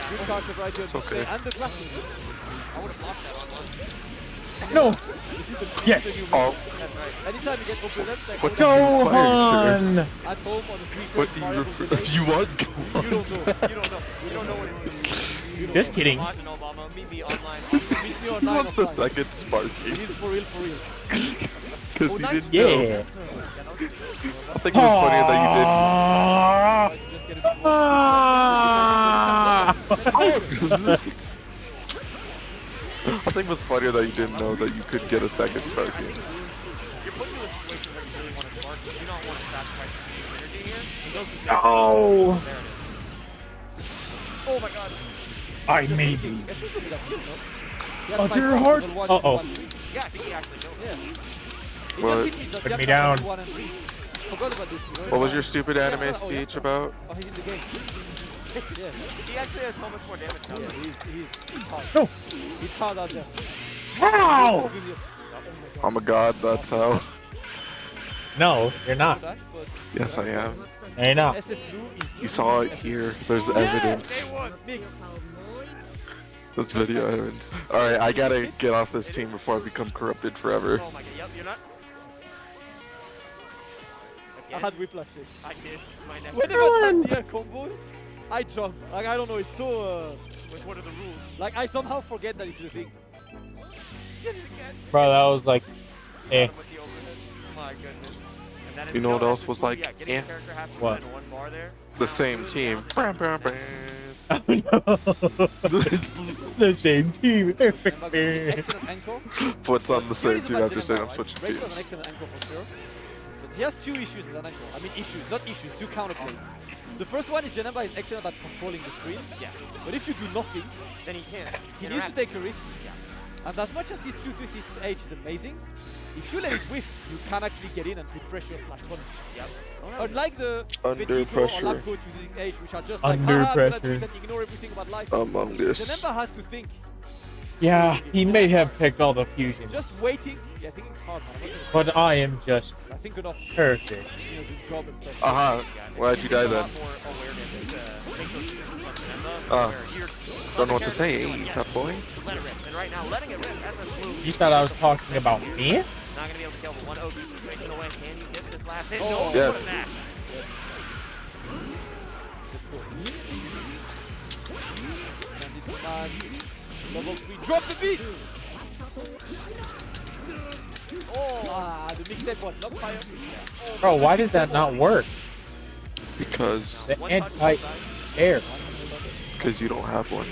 Good charge right here. Okay. And the classic. I would have blocked that on one. No. This is the Yes. Oh. That's right. Anytime you get opponents like What do you require, sir? at home on the street. What do you refer? You want? Go on. You don't know. You don't know. You don't know what it's gonna be. Just kidding. Meet me online. He wants the second Sparky. It is for real, for real. Because he didn't Yeah. know. I think it was funny that you didn't. I think it was funnier that you didn't know that you could get a second Sparky. You're put into a situation where you really want to spark. You don't want to sacrifice the energy here. No. There it is. Oh my god. I made you. Yeah, Oh, your heart. Uh oh. Yeah, I think he actually knows. Yeah. What? Put me down. Forgot about this. What was your stupid anime speech about? Oh, he's in the game. Yeah. He actually has so much more damage now. Yeah, he's hard. No. It's hard out there. How? I'm a god, that's how. No, you're not. Yes, I am. You're not. You saw it here. There's evidence. That's video evidence. Alright, I gotta get off this team before I become corrupted forever. Oh my god, yep, you're not. I had whiplash this. I did. My neck. Whenever I tap the combos, I jump. Like, I don't know, it's so what are the rules? Like, I somehow forget that it's the thing. Bro, that was like, eh. My goodness. And that is You know what else was like, eh? What? The same team. Oh no. The same team. Excellent ankle. What's on the same team after saying I'm switching Rachel teams? has an excellent ankle for sure. But he has two issues as an ankle. I mean issues, not issues, two counterplays. The first one is Janemba is excellent at controlling the screen. Yes. But if you do nothing, then he can't. He needs to take a risk. Yeah. And as much as his 236H is amazing, if you let it whiff, you can actually get in and put pressure slash punish. Yep. Unlike the Under Vegito pressure. or Labco 236H, which are just Under like, pressure. you can ignore everything about life. Among Us. Janemba has to think. Yeah, he may have picked all the fusions, Just waiting. Yeah, thinking it's hard, man. but I am just I think enough. perfect. You know, the job and stuff. Uh-huh. Why'd you die then? Don't know what to say, tough boy. Let it rip. And right now, letting it rip, SS Blue. You thought I was talking about me? Not gonna be able to kill the one OG situation away. Can you get this last hit? No. Yes. Let's go. Level 3. Drop the beat! Oh, the mix set one. Not fire. Bro, why does that not work? Because The anti-air. because you don't have one.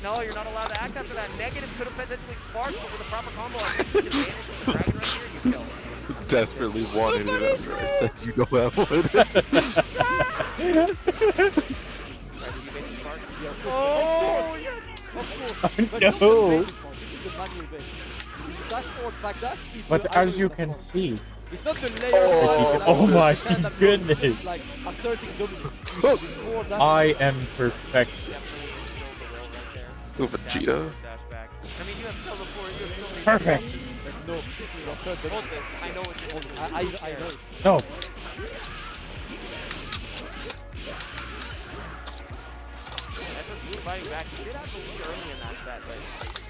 No, you're not allowed to act after that. Negative could have potentially sparked, but with a proper combo, I think you can vanish with the dragon right here, you kill. Desperately wanted it after I said you don't have one. Oh, yes! Of course. No. This is the manual base. Dash forward, back dash is But the as idle you of can the see, it's not the layer. oh my goodness, Like asserting dominance. Before that. I am perfection. Ooh, Vegeta. I mean, you have teleport, you have so many. Perfect. No, Hold this. I know what you're holding. I know it. No. SS Blue fighting back. He did have the lead early in that set, but,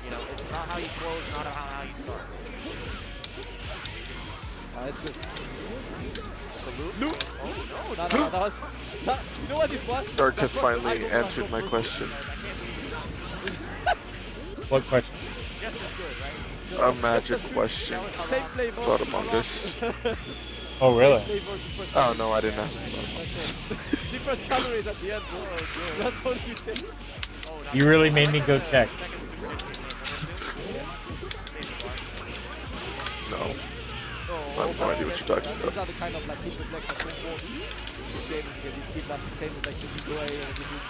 you know, it's about how you close, not about how you start. That's good. The loop? Loop! Oh, no, that was... you know what this was? Dark has finally answered my question. What question? Just as good, right? A magic question Same flavor. about Among Us. Oh really? Oh no, I didn't ask about Among Us. Different calories at the end. That's what you say. You really made me go check. No. I have no idea what you're talking These are about. the kind of like hit reflex that don't work. this game and get these keep lasts the same as like the Nico A and everything.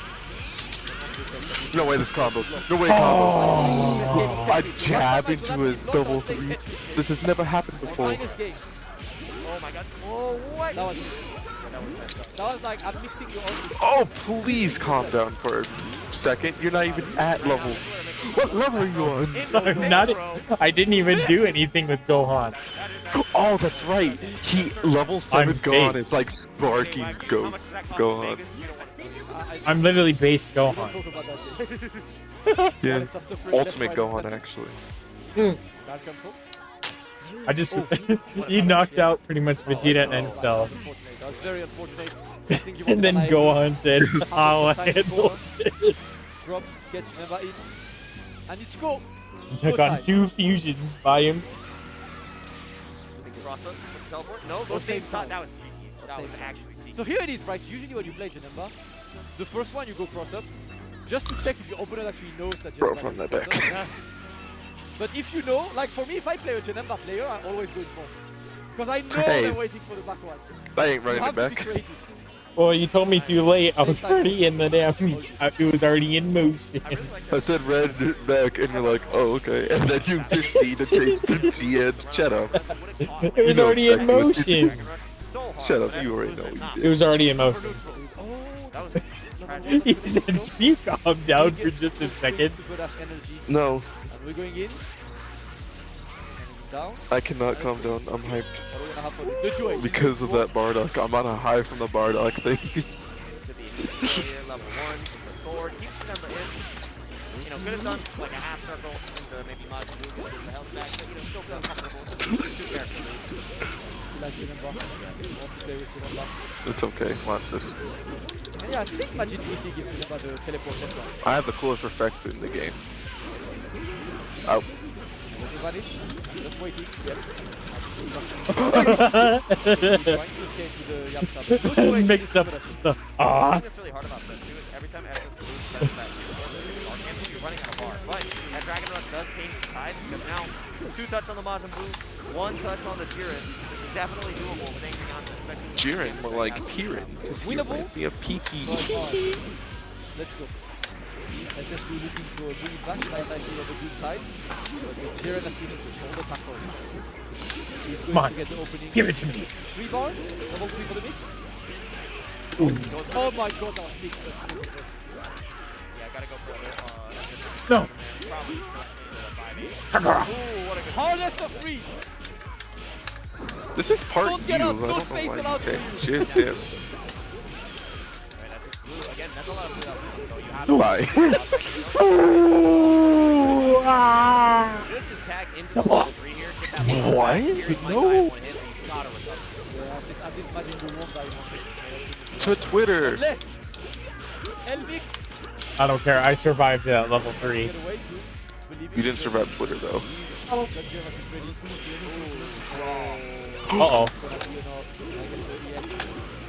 No way this combos. No way combos. I jab into his double 3. This has never happened before. Oh my god. Oh, what? That was like, I'm mixing your own. Oh, please calm down for a second. You're not even at level. What level are you on? I'm not. I didn't even do anything with Gohan. Oh, that's right. He level 7 Gohan is like sparking Gohan. I'm literally base Gohan. Yeah, ultimate Gohan actually. I just he knocked out pretty much Vegeta and Cell. That was very unfortunate. And then Gohan said, "I'll handle this." Drops, gets never in, and it's go. He took on 2 fusions by him. Cross up, teleport. No, go same side. That was cheeky. That was actually cheeky. So here it is, right? Usually when you play Janemba, the first one you go cross up, just to check if your opponent actually knows that Bro, Janemba run that cross back. up. But if you know, like for me, if I play a Janemba player, I always go in front. Because I know Hey. they're waiting for the back one. I ain't running You it have to be back. creative. Well, you told me too late. I was already in the damn. It was already in motion. I said red back, and you're like, oh, okay. And then you proceed to change to T and shut up. It was already in motion. Shut up, you already know what you did. It was already in motion. He said, "Can you calm down for just a second?" No, And we're going in. Down. I cannot calm down. I'm hyped. What are we gonna have for this situation? Because of that Bardock. I'm on a high from the Bardock thing. Should be level 1 with the sword. Keeps the number in. You know, could have done like a half circle into maybe Majin Buu to get the health back, but you know, still feel comfortable. Too careful. It's okay. Watch this. Yeah, I think Majin Buu gives Janemba the teleport test one. I have the coolest effect in the game. Out. Vanish. Just waiting. Yep. Mix up the. The thing that's really hard about that too is every time SS loses that resource, you're running out of bar. But that Dragon Rush does change the tides because now 2 touch on the Majin Buu, 1 touch on the Jiren. This is definitely doable with anything on this, especially Jiren, more like Kirin, because he might be a PP. Let's go. SS Blue looking to bring it back, like I see on the good side. But Jiren assist the shoulder tackle. He's going Come on, to get the opening. give it to me. 3 bars, level 3 for the mix. Ooh. Oh my god, that was big. Yeah, gotta go for it. No. Ooh, what a good Hardest of 3. This is part Don't you. get I up, don't know don't face why it you out say to you. just him. Alright, that's just blue. Again, that's a lot of blue up, so you have Why? Ooh, ah. should just tag into the level 3 here, get that level What? back. Jiren might No. die in 1 hit, but you gotta recover. Yeah, at this Majin Buu won't die in 1 hit. To Twitter. Unless Elmix I don't care. I survived that level 3. get away to believe You didn't survive Twitter though. Oh. That Jiren is ready. Uh-oh.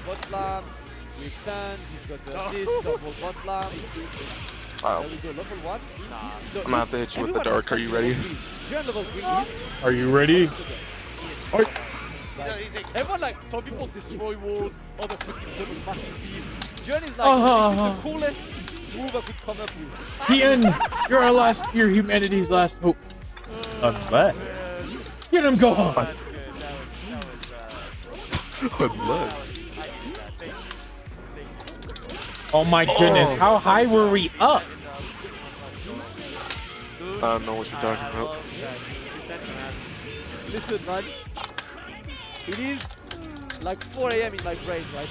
Bot slam, we extend, he's got the assist, double bot slam. Wow. There we go, level 1. I'm gonna have to hit you with the dark. Are you ready? Jiren level 3 is. Are you ready? Everyone like, some people destroy walls, other freaking with massive beams. Jiren is like, this is the coolest move I could come up with. The end. You're humanity's last hope. Unless. Get him, Gohan. That's good. That was Unless. Oh my goodness. How high were we up? I don't know what you're talking about. Listen, man. It is like 4 AM in my brain, right?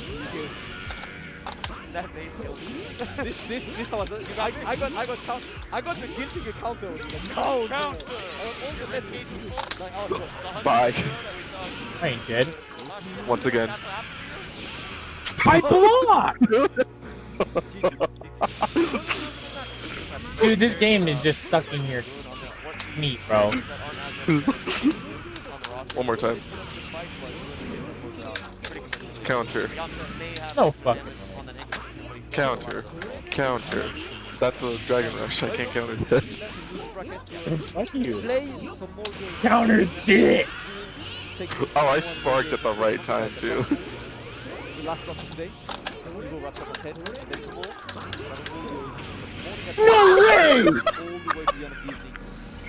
that base killed me. this was I got the guilty counter. Counter. All the less games. Like, oh, Bye. I ain't dead. Once again. I blocked! Dude, this game is just sucking your meat, bro. One more time. Counter. No fuck. Counter. Counter. That's a Dragon Rush. I can't counter that. Fuck you. Counter this! Oh, I sparked at the right time too. the last block of today. Evo wraps up at 10, and then tomorrow, Dragon Ball goes from the morning at No way! all the way to the end of the evening.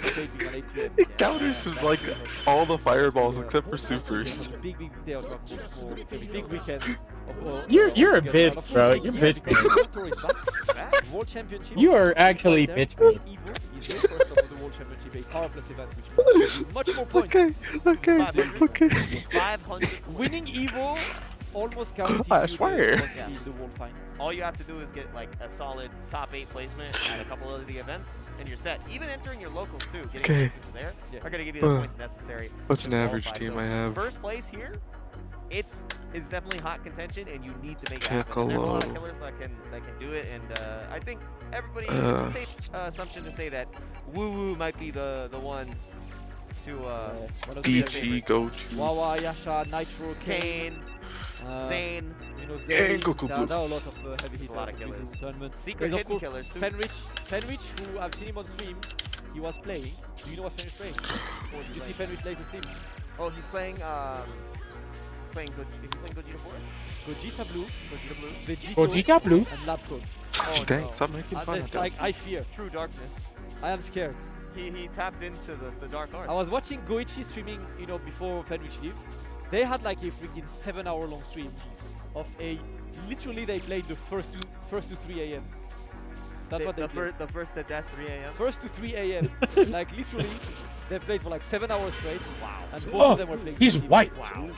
Taping at 8 p.m. It counters like all the fireballs except for supers. Big day of Dragon Ball tomorrow. It's gonna be a big weekend. You're a bitch, bro. You're bitch man. World Championship. You are actually bitch man. Evo is the first of the World Championship, a power plus event, which means much more points. Okay. 500. Winning Evo almost guarantees I swear. the world final. All you have to do is get like a solid top 8 placement at a couple of the events, and you're set. Even entering your locals too, getting placements there are going to give you the points necessary. What's an to average qualify. team So I have? First place here, it's definitely hot contention, and you need to make it Piccolo. happen. And there's a lot of killers that can do it, and I think everybody. It's a safe assumption to say that Woo Woo might be the one to BG go to Wawa, Yasha, Nitro, Kane. Zane, you know, and Goku. there are a lot of heavy hitters. A lot of killers. In the tournament. Secret There's, of hidden course, killers too. Fenrich, who I've seen him on stream, he was playing. Do you know what Fenrich playing? Did you see Fenrich latest team? Oh, he's playing. Is he playing Gogeta 4? Gogeta Blue, Vegito, Gogeta Blue, and Lab Coach. Oh, Dang, no. stop making fun of Like, us. I fear. True darkness. I am scared. He tapped into the dark arts. I was watching Goichi streaming, you know, before Fenrich leave. They had like a freaking 7-hour-long stream of literally they played the first to 3 a.m. That's what they played. The first to death 3 a.m. First to 3 a.m. Like literally, they played for like 7 hours straight. Wow. And both of them were playing. He's white. Wow.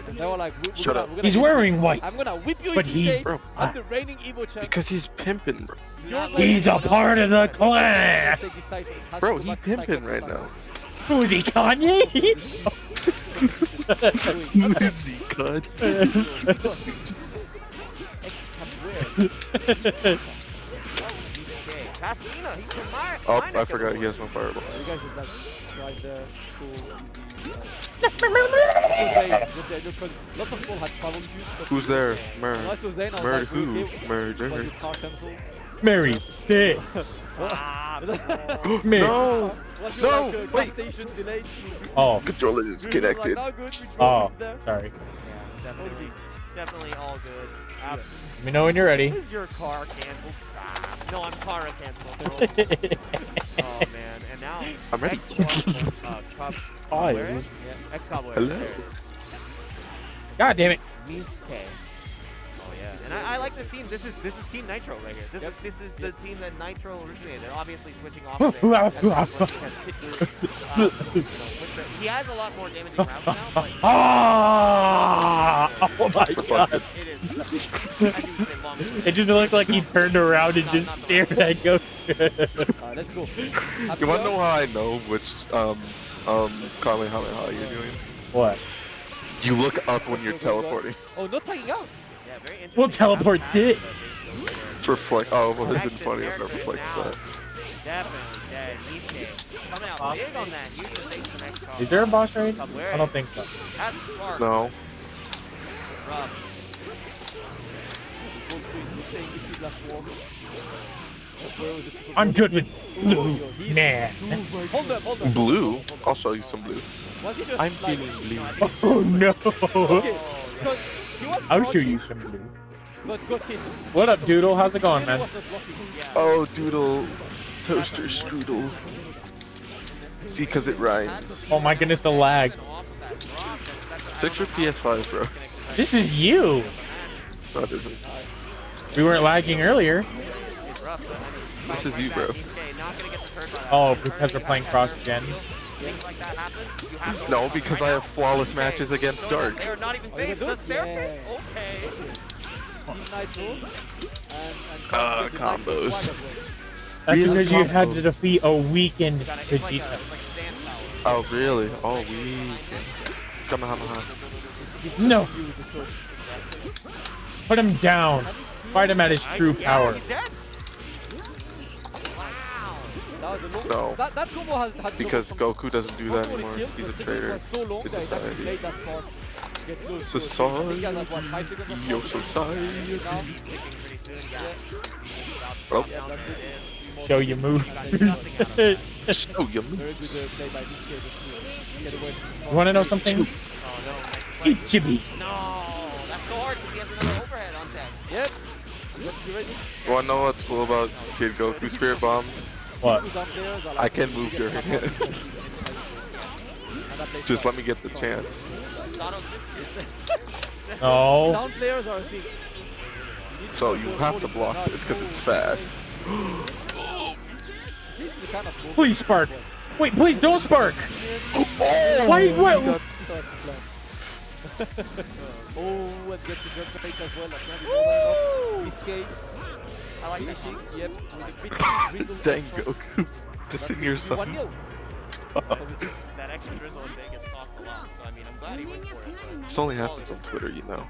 And they were like, Shut up. He's wearing white. I'm gonna whip you But into he's shape. bro. I'm the reigning Evo champ. Because he's pimping, bro. He's a part of the clan. Bro, he pimping right now. Who is he, Kanye? Who is he, God? Pasadena, he's from my. Oh, I forgot he has no fireballs. You guys just like tried to lots of people had travel issues. Who's there? When I saw Zane, I was Mer like, who? okay, Murder. was the car cancelled? Mary, bitch. Mary. No! Was your, No! like, gas Wait! station delayed? Oh. Controller is connected. Like, no, good, we drove Oh, there. sorry. Yeah, definitely all good. Absolutely. Let me know when you're ready. Is your car canceled? Stop. No, I'm car canceled. Oh man, and now I'm ready. Hi. Yeah, ex-Cowboy. Hello. God damn it. Miske. Oh yeah, and I like this team. This is Team Nitro right here. This is the team that Nitro originated. They're obviously switching off of it. He has a lot more damaging rounds now, but Oh my god. It is. As you would say, long. It just looked like he turned around and just stared at Goku. Let's go. You wanna know how I know which Kamehameha you're doing? What? You look up when you're teleporting. Oh, not tagging out. Yeah, very interesting. We'll teleport this. To reflect. Oh, well, it'd been funny if I reflected that. Definitely dead. Miske coming out big on that. Use the stakes the next call. Is there a boss raid? I don't think so. Has a spark. No. Rough. I'm good with blue. Man. Hold up. Blue? I'll show you some blue. Was he just I'm like, feeling blue. Oh no. Okay, because he was I'll show crouching, you some blue. but got hit. What up, Doodle? How's it going, He man? was not blocking. Oh, Doodle. Toaster strudel. See, because it rhymes. Oh my goodness, the lag. Fix your PS5, bro. This is you. No, it isn't. We weren't lagging earlier. This is you, bro. Oh, because we're playing cross-gen. No, because I have flawless matches against Dark. They're not even faced the staircase? Okay. Team Nitro and Combos. That's Really because you had combo. to defeat a weakened It's like Vegeta. a stand power. Oh, really? Oh, we. Kamehameha. No. Put him down. Fight him at his true power. He's dead. that was a long, No. that combo has Because Goku doesn't do that Goku anymore. killed, He's a but traitor. it was so long His that it actually society. made that part get close. Society. He had like, what, 5 seconds of Your pause? society. Now, Oh. yeah, that's it. Show your moves. Show your Very good moves. play by this kid. Get away from You want to know something? Oh no. Ichibi. No, that's so hard because he has another overhead on tech. Yep. You ready? You wanna know what's cool about Kid Goku Spirit Bomb? What? I can move their hand. Just let me get the chance. No. Down players are a thing. So you have to block this because it's fast. Please spark. Wait, please don't spark. Oh, Wait, what? Oh, and get the jump page as well. That's gonna be more escape. I like finishing. Yep. With Dang Goku. Just in your son. 1-0. That extra drizzle in Vegas cost a lot, so I mean, I'm glad he went for it. This only happens on Twitter, you know.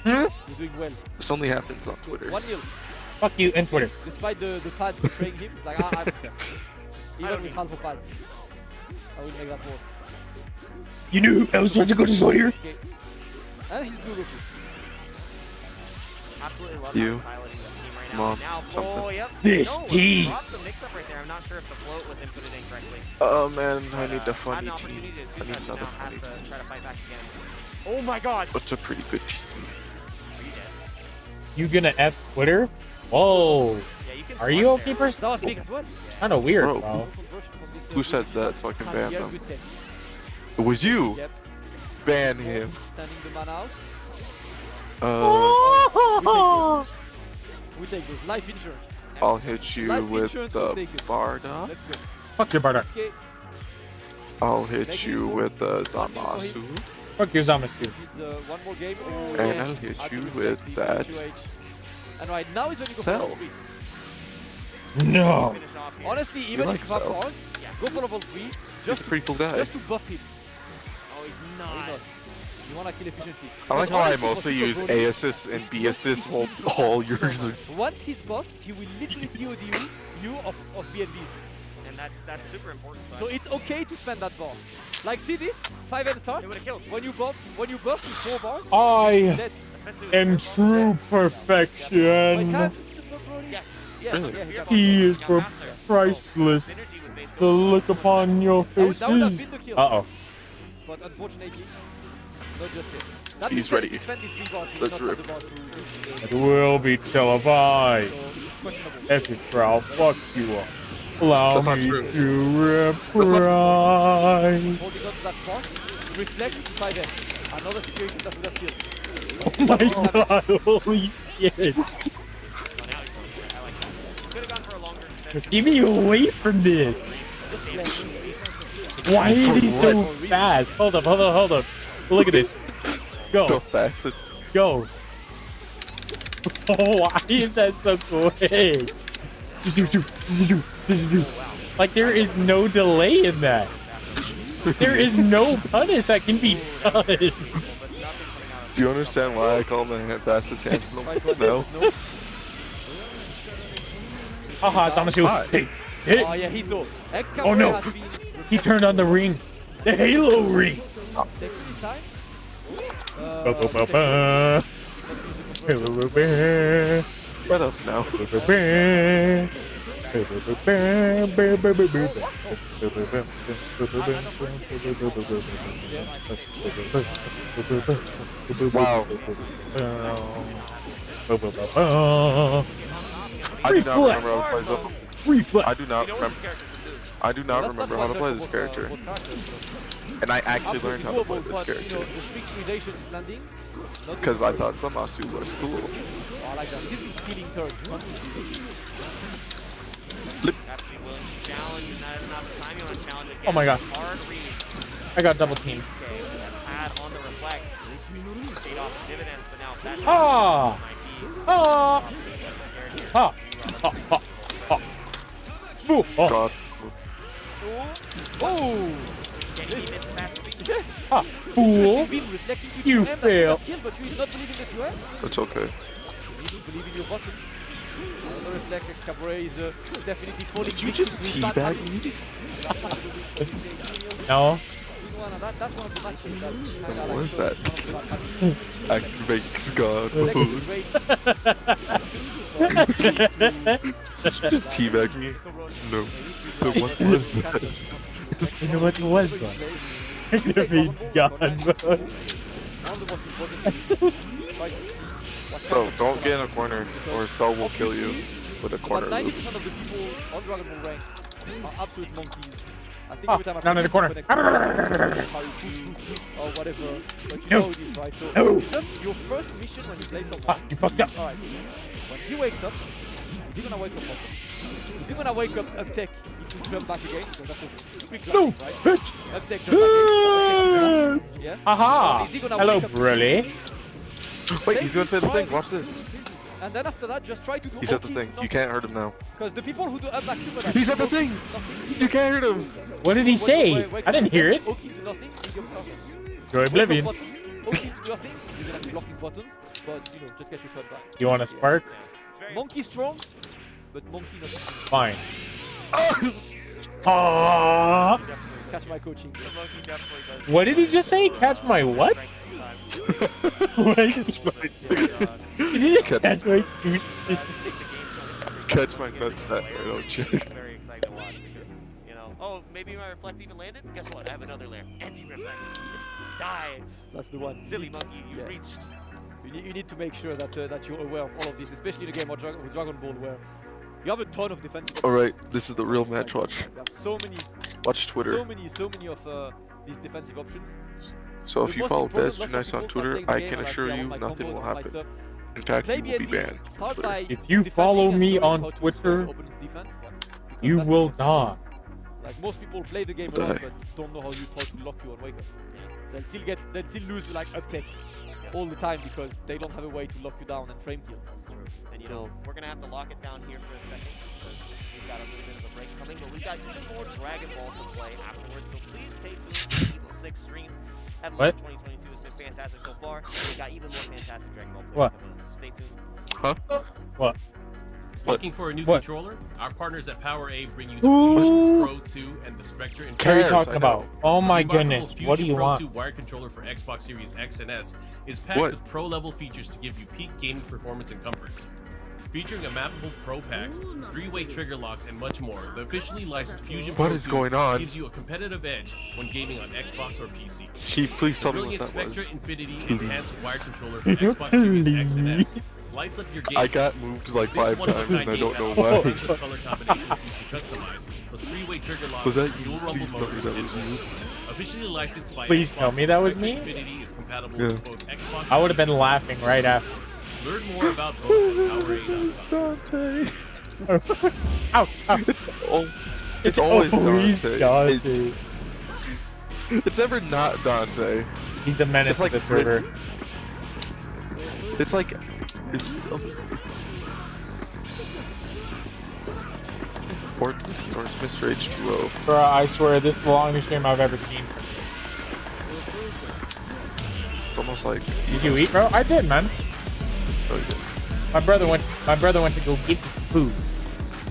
You're doing well. This only happens on Twitter. 1-0. Fuck you and Twitter. Despite the pad betraying him, it's like, I'm even with half a pad. I will make that work. You knew I was about to go to Sawyer. And he's blue Goku. Absolutely love You, how he's piloting this team right now. Mom, Now, something. yep. This team. Dropped the mix-up right there. I'm not sure if the float was inputted incorrectly. Oh man, I need the Had funny an team. opportunity to I two need touch, another now funny has to team. try to fight back again. Oh my god! What's a pretty good team? Are you dead? You gonna F Twitter? Whoa. Yeah, you can Are you okay, person? That was big as well. Kind of weird, Bro, bro. Who said that so I can ban Yeah, them? good tech. It was you! Yep. Ban him. Sending the man out. We take this. Life insurance. I'll hit you Life with insurance the will take it. Bardock. Let's go. Fuck your Bardock. Escape. I'll hit you with the Zamasu. Fuck your Zamasu. Needs, one more game. Oh, And yes. I'll hit I'll you be with reflecting that. HOH. And right now is when you go Cell. for level 3. No. Honestly, even like if you have Cell. pause, go for level 3. He's Just a pretty cool guy. Just to buff him. Oh, he's Why not. not? You wanna kill efficiently. I like But how I honestly, mostly for use Super A Broly, assists and B it's assists while 15% all yours so are. once he's buffed, he will literally TOD you of BNBs. And that's super important. So it's okay to spend that bar. Like, see this? 5 end starts. It would've killed. When you buff with 4 bars, I dead. am true perfection. Yes. Yes. Really? Yeah, he got He is buffed. priceless. The look upon your That would have faces. been the kill. Uh-oh. But unfortunately, not just it. That He's means that ready. if you spend these 3 bars, you Let's will not rip. have the bars to It will be televised. So, questionable. F is proud. Fuck you up. Allow That's not me true. to reprise. Holding on to that spot, reflect 5 end. Another situation that would have killed. Oh my god, holy shit. Get me away from this. Why is he so fast? Hold up. Look at this. Go Go. fast. Go. Oh, why is that so quick? Like, there is no delay in that. There is no punish that can be done. Do you understand why I call my fastest hands no? Haha, Zamasu. Hey, hit. Oh yeah, he saw. Oh no. He turned on the ring. The Halo ring. Shut up now. Wow. I do not remember how to play Zelda. Reflex. I do not remember how to play this character. And I actually learned how to play this character. Because I thought Zamasu was cool. I like that. He's been stealing turns. Oh my god. I got double team. Ah! Ah! Ah! Ah! Ah! Ooh, oh. God. Oh! Ah, fool! You fail. It's okay. Believe in your button. Another reflect, Cabaret is definitely falling. Did you just teabag me? No. That's one of the matches that What is that? Activate God mode. Just teabag me? No. What was that? You know what was that? Activate God mode. try to see what So kind of don't people get in are a corner, because or Cell will kill you obviously, with a about corner loop. 90% of the people on Dragon Ball ranks are absolute monkeys. I think Oh, every time I not in the corner. or whatever, but you No. know this, right? So No. just your first mission when you play someone. You fucked up. Alright. When he wakes up, is he gonna wake up bottom? Is he gonna wake up tech to jump back again? Because that's a big No. jump, right? Up tech, jump back in. Yeah? Aha. Or is he gonna Hello, wake up Brilly. Wait, he's gonna say the thing. Watch this. and then after that, just try to do He said the thing. You can't hurt him now. Because the people who do up back super He said the thing. You can't hurt him. What did he say? I didn't hear it. Oki to nothing, medium starter. Joy Oblivion. Oki to nothing, you're gonna be blocking buttons, but you know, just get your turn back. You want a spark? Monkey strong, but monkey not strong. Fine. Aww. Catch my coaching. What did he just say? Catch my what? What? Catch my Catch my nuts that I don't check. Very excited to watch because, you know, oh, maybe my reflect even landed? Guess what? I have another lair. Anti-reflect. Die. That's the one. Silly monkey, you reached. You need to make sure that that you're aware of all of this, especially in a game of Dragon Ball where you have a ton of defensive. Alright, this is the real match. Watch. You have so many. Watch Twitter. So many of these defensive options. So if The you most follow important, Best lots of Unites on people start Twitter, playing the I game can like, assure yeah, I you want my nothing combos, will I want my happen. stuff. In fact, Play you will be BNB, banned. start by If you follow defending me and knowing on how to Twitter, control opponent's defense, because you that's will the die. Like most people play the game a Die. lot, but don't know how you try to lock you on wake up. They'll still lose like uptake all the time because they don't have a way to lock you down and frame kill. And you know, we're gonna have to lock it down here for a second because we've got a little bit of a break coming, but we've got even more Dragon Ball to play afterwards. So please stay tuned to the Evo 6 stream. What? 2022 has been fantastic so far. We've got even more fantastic Dragon Ball players What? coming up. So stay tuned. Huh? What? Looking for a new What? controller? Our partners at Power A bring you the Ooh. Fusion Pro 2 and the Spectre. What are you talking about? Oh my The remarkable goodness. Fusion What do you Pro want? 2 wired controller for Xbox Series X and S is packed What? with pro-level features to give you peak gaming performance and comfort. Featuring a mappable Pro Pack, 3-way trigger locks, and much more, the officially licensed Fusion What Pro is 2 going on? gives you a competitive edge when gaming on Xbox or PC. Please tell me what Brilliant that was. Spectre Infinity Please. enhanced wired controller for Xbox Series X and S lights up your game. I got moved like 5 times and I don't know why. why. Color combinations you can customize, plus 3-way trigger locks, Was that you? dual rumble Please tell me motors, that and was more. you. Officially licensed by Please Xbox, tell me that was Spectre me. Infinity is compatible Yeah. with both Xbox. I would have been laughing right after. Learn more about both at PowerA.com. It's Dante. Ow, ow. It's always always Dante. Dante. It's never not Dante. He's a menace It's like to the server. It's like it's or it's Mr. H2O. Bro, I swear this is the longest stream I've ever seen. It's almost like Did you eat, bro? I did, man. Oh, you did. My brother went to go get some food.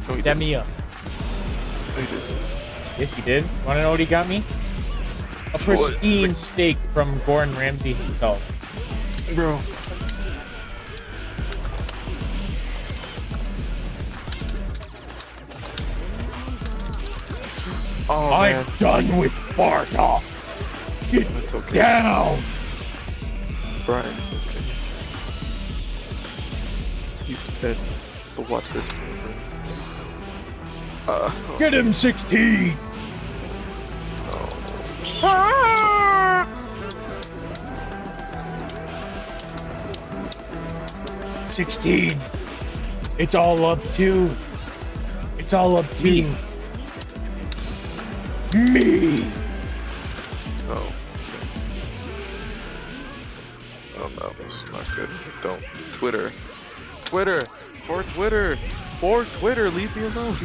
No, he Set didn't. me up. No, he didn't. Yes, he did. Wanna know what he got me? A pristine steak from Gordon Ramsay himself. Bro. Oh, I'm man. done with Bartok. Get That's okay. down. Brian's okay. He's dead. But watch this maneuver. Get him 16. Oh, 16. It's all up to. It's all up to me. Oh. Oh no, this is not good. Don't. Twitter. Twitter! For Twitter! For Twitter! Leave me alone!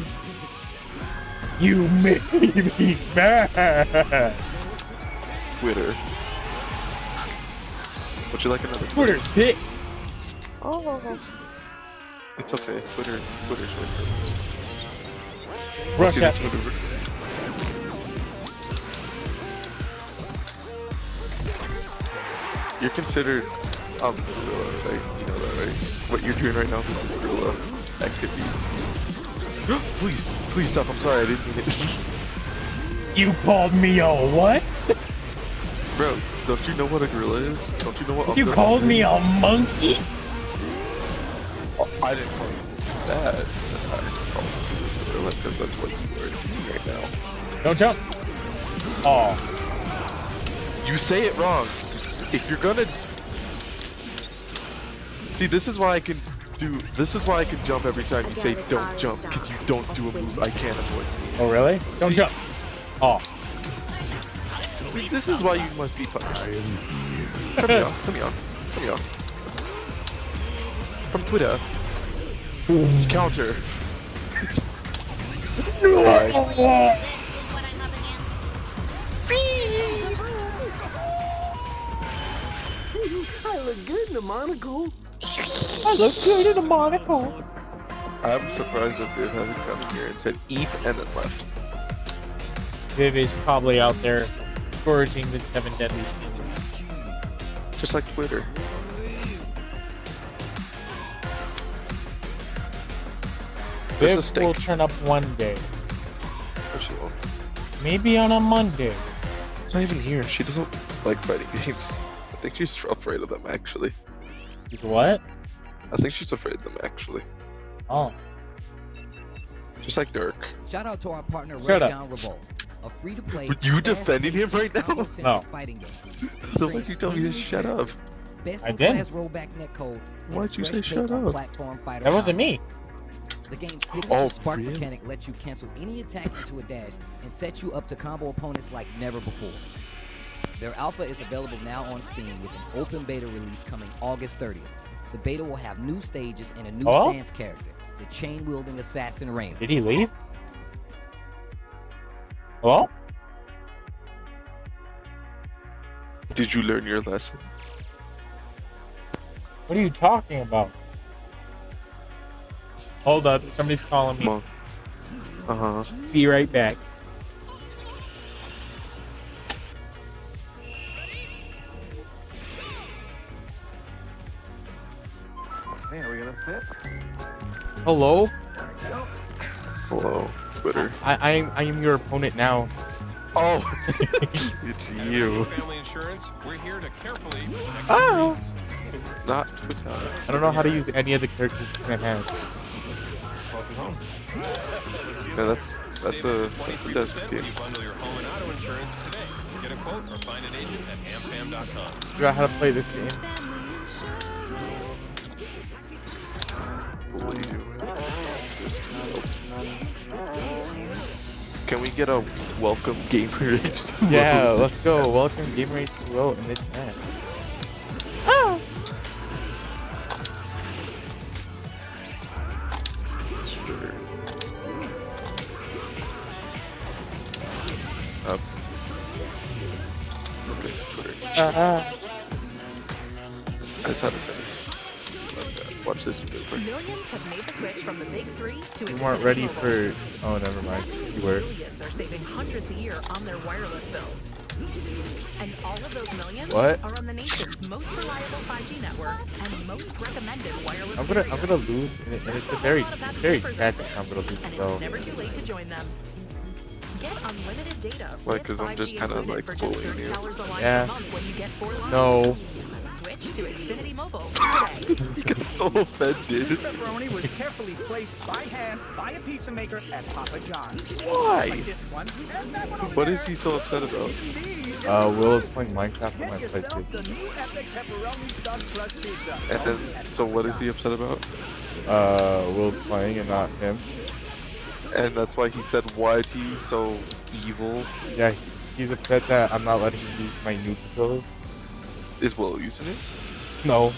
You made me mad. Twitter. Would you like another Twitter hit. Oh. It's okay. Twitter's way for Rush see that. this maneuver. You're considered gorilla, right? You know that, right? What you're doing right now, this is gorilla activities. Please stop, I'm sorry, I didn't mean it. You called me a what? Bro, Don't you know what a gorilla is? Don't you know what? You called me a monkey? Oh, I didn't call you that. I called you a gorilla because that's what you are doing right now. Don't jump. Oh. You say it wrong. If you're gonna see, this is why I can jump every time you say don't jump, because you don't do a move I can't avoid. Oh really? Don't jump. Oh. See, this is why you must be punished. Come here. From Twitter. Counter. I look good in a monocle. I look good in a monocle. I'm surprised that Viv hasn't come here and said eep and then left. Viv is probably out there foraging the 7 deadly sins. Just like Twitter. Viv will turn up one day. No, she won't. Maybe on a Monday. She's not even here. She doesn't like fighting games. I think she's afraid of them, actually. She's what? I think she's afraid of them, actually. Oh. Just like Dirk. Shout out to our partner Shut up. Raydown Revolt, a free-to-play. Were you defending him right now? No. Fighting game. So why'd you tell me to shut up? Best I in did. class rollback netcode. Why'd you say shut up? Platform fighter That wasn't combat. me. The game's signature Oh, spark really? mechanic lets you cancel any attack into a dash and set you up to combo opponents like never before. Their alpha is available now on Steam with an open beta release coming August 30th. The beta will have new stages and a new stance character, the chain-wielding assassin Rainer. Did he leave? Hello? Did you learn your lesson? What are you talking about? Hold up, somebody's calling me. Uh-huh. Be right back. Hey, are we gonna fit? Hello? Hello, Twitter. I am your opponent now. Oh, it's you. Family insurance, we're here to carefully protect Oh. your dreams. Not Twitter. I don't know how to use any of the characters I have. Welcome home. Yeah, that's Save a up to 23% when you bundle your home and auto insurance today. Get a quote or find an agent at amfam.com. Figure out how to play this game. Can we get a welcome gamer H2O? Yeah, let's go. Welcome Gamer H2O in this match. Oh! Up. It's okay, Twitter. I just had to finish. Watch this maneuver. Millions have made the switch from the big three to You weren't ready for. Oh, never mind. You were. Millions are saving hundreds a year on their wireless bill. And all of those millions What? are on the nation's most reliable 5G network and most recommended wireless I'm carrier. gonna lose, and it's a very tragic I'm gonna lose. And So it's never too late to join them. Get unlimited data Why? with Because I'm just 5G kind of included like for just bullying you. $30 a line Yeah. per month when you get 4 lines. no. Switch to Xfinity Mobile today. He got so offended. Pepperoni was carefully placed by hand by a pizza maker at Papa John's. Why? Like this one, and that one over What there. is he so upset about? Will is playing Minecraft on my Get yourself the PlayStation. new epic pepperoni stuffed crust pizza. And then, so what is he upset about? Will's playing and not him. And that's why he said, why is he so evil? Yeah, he's upset that I'm not letting him use my new controller. Is Will using it? No.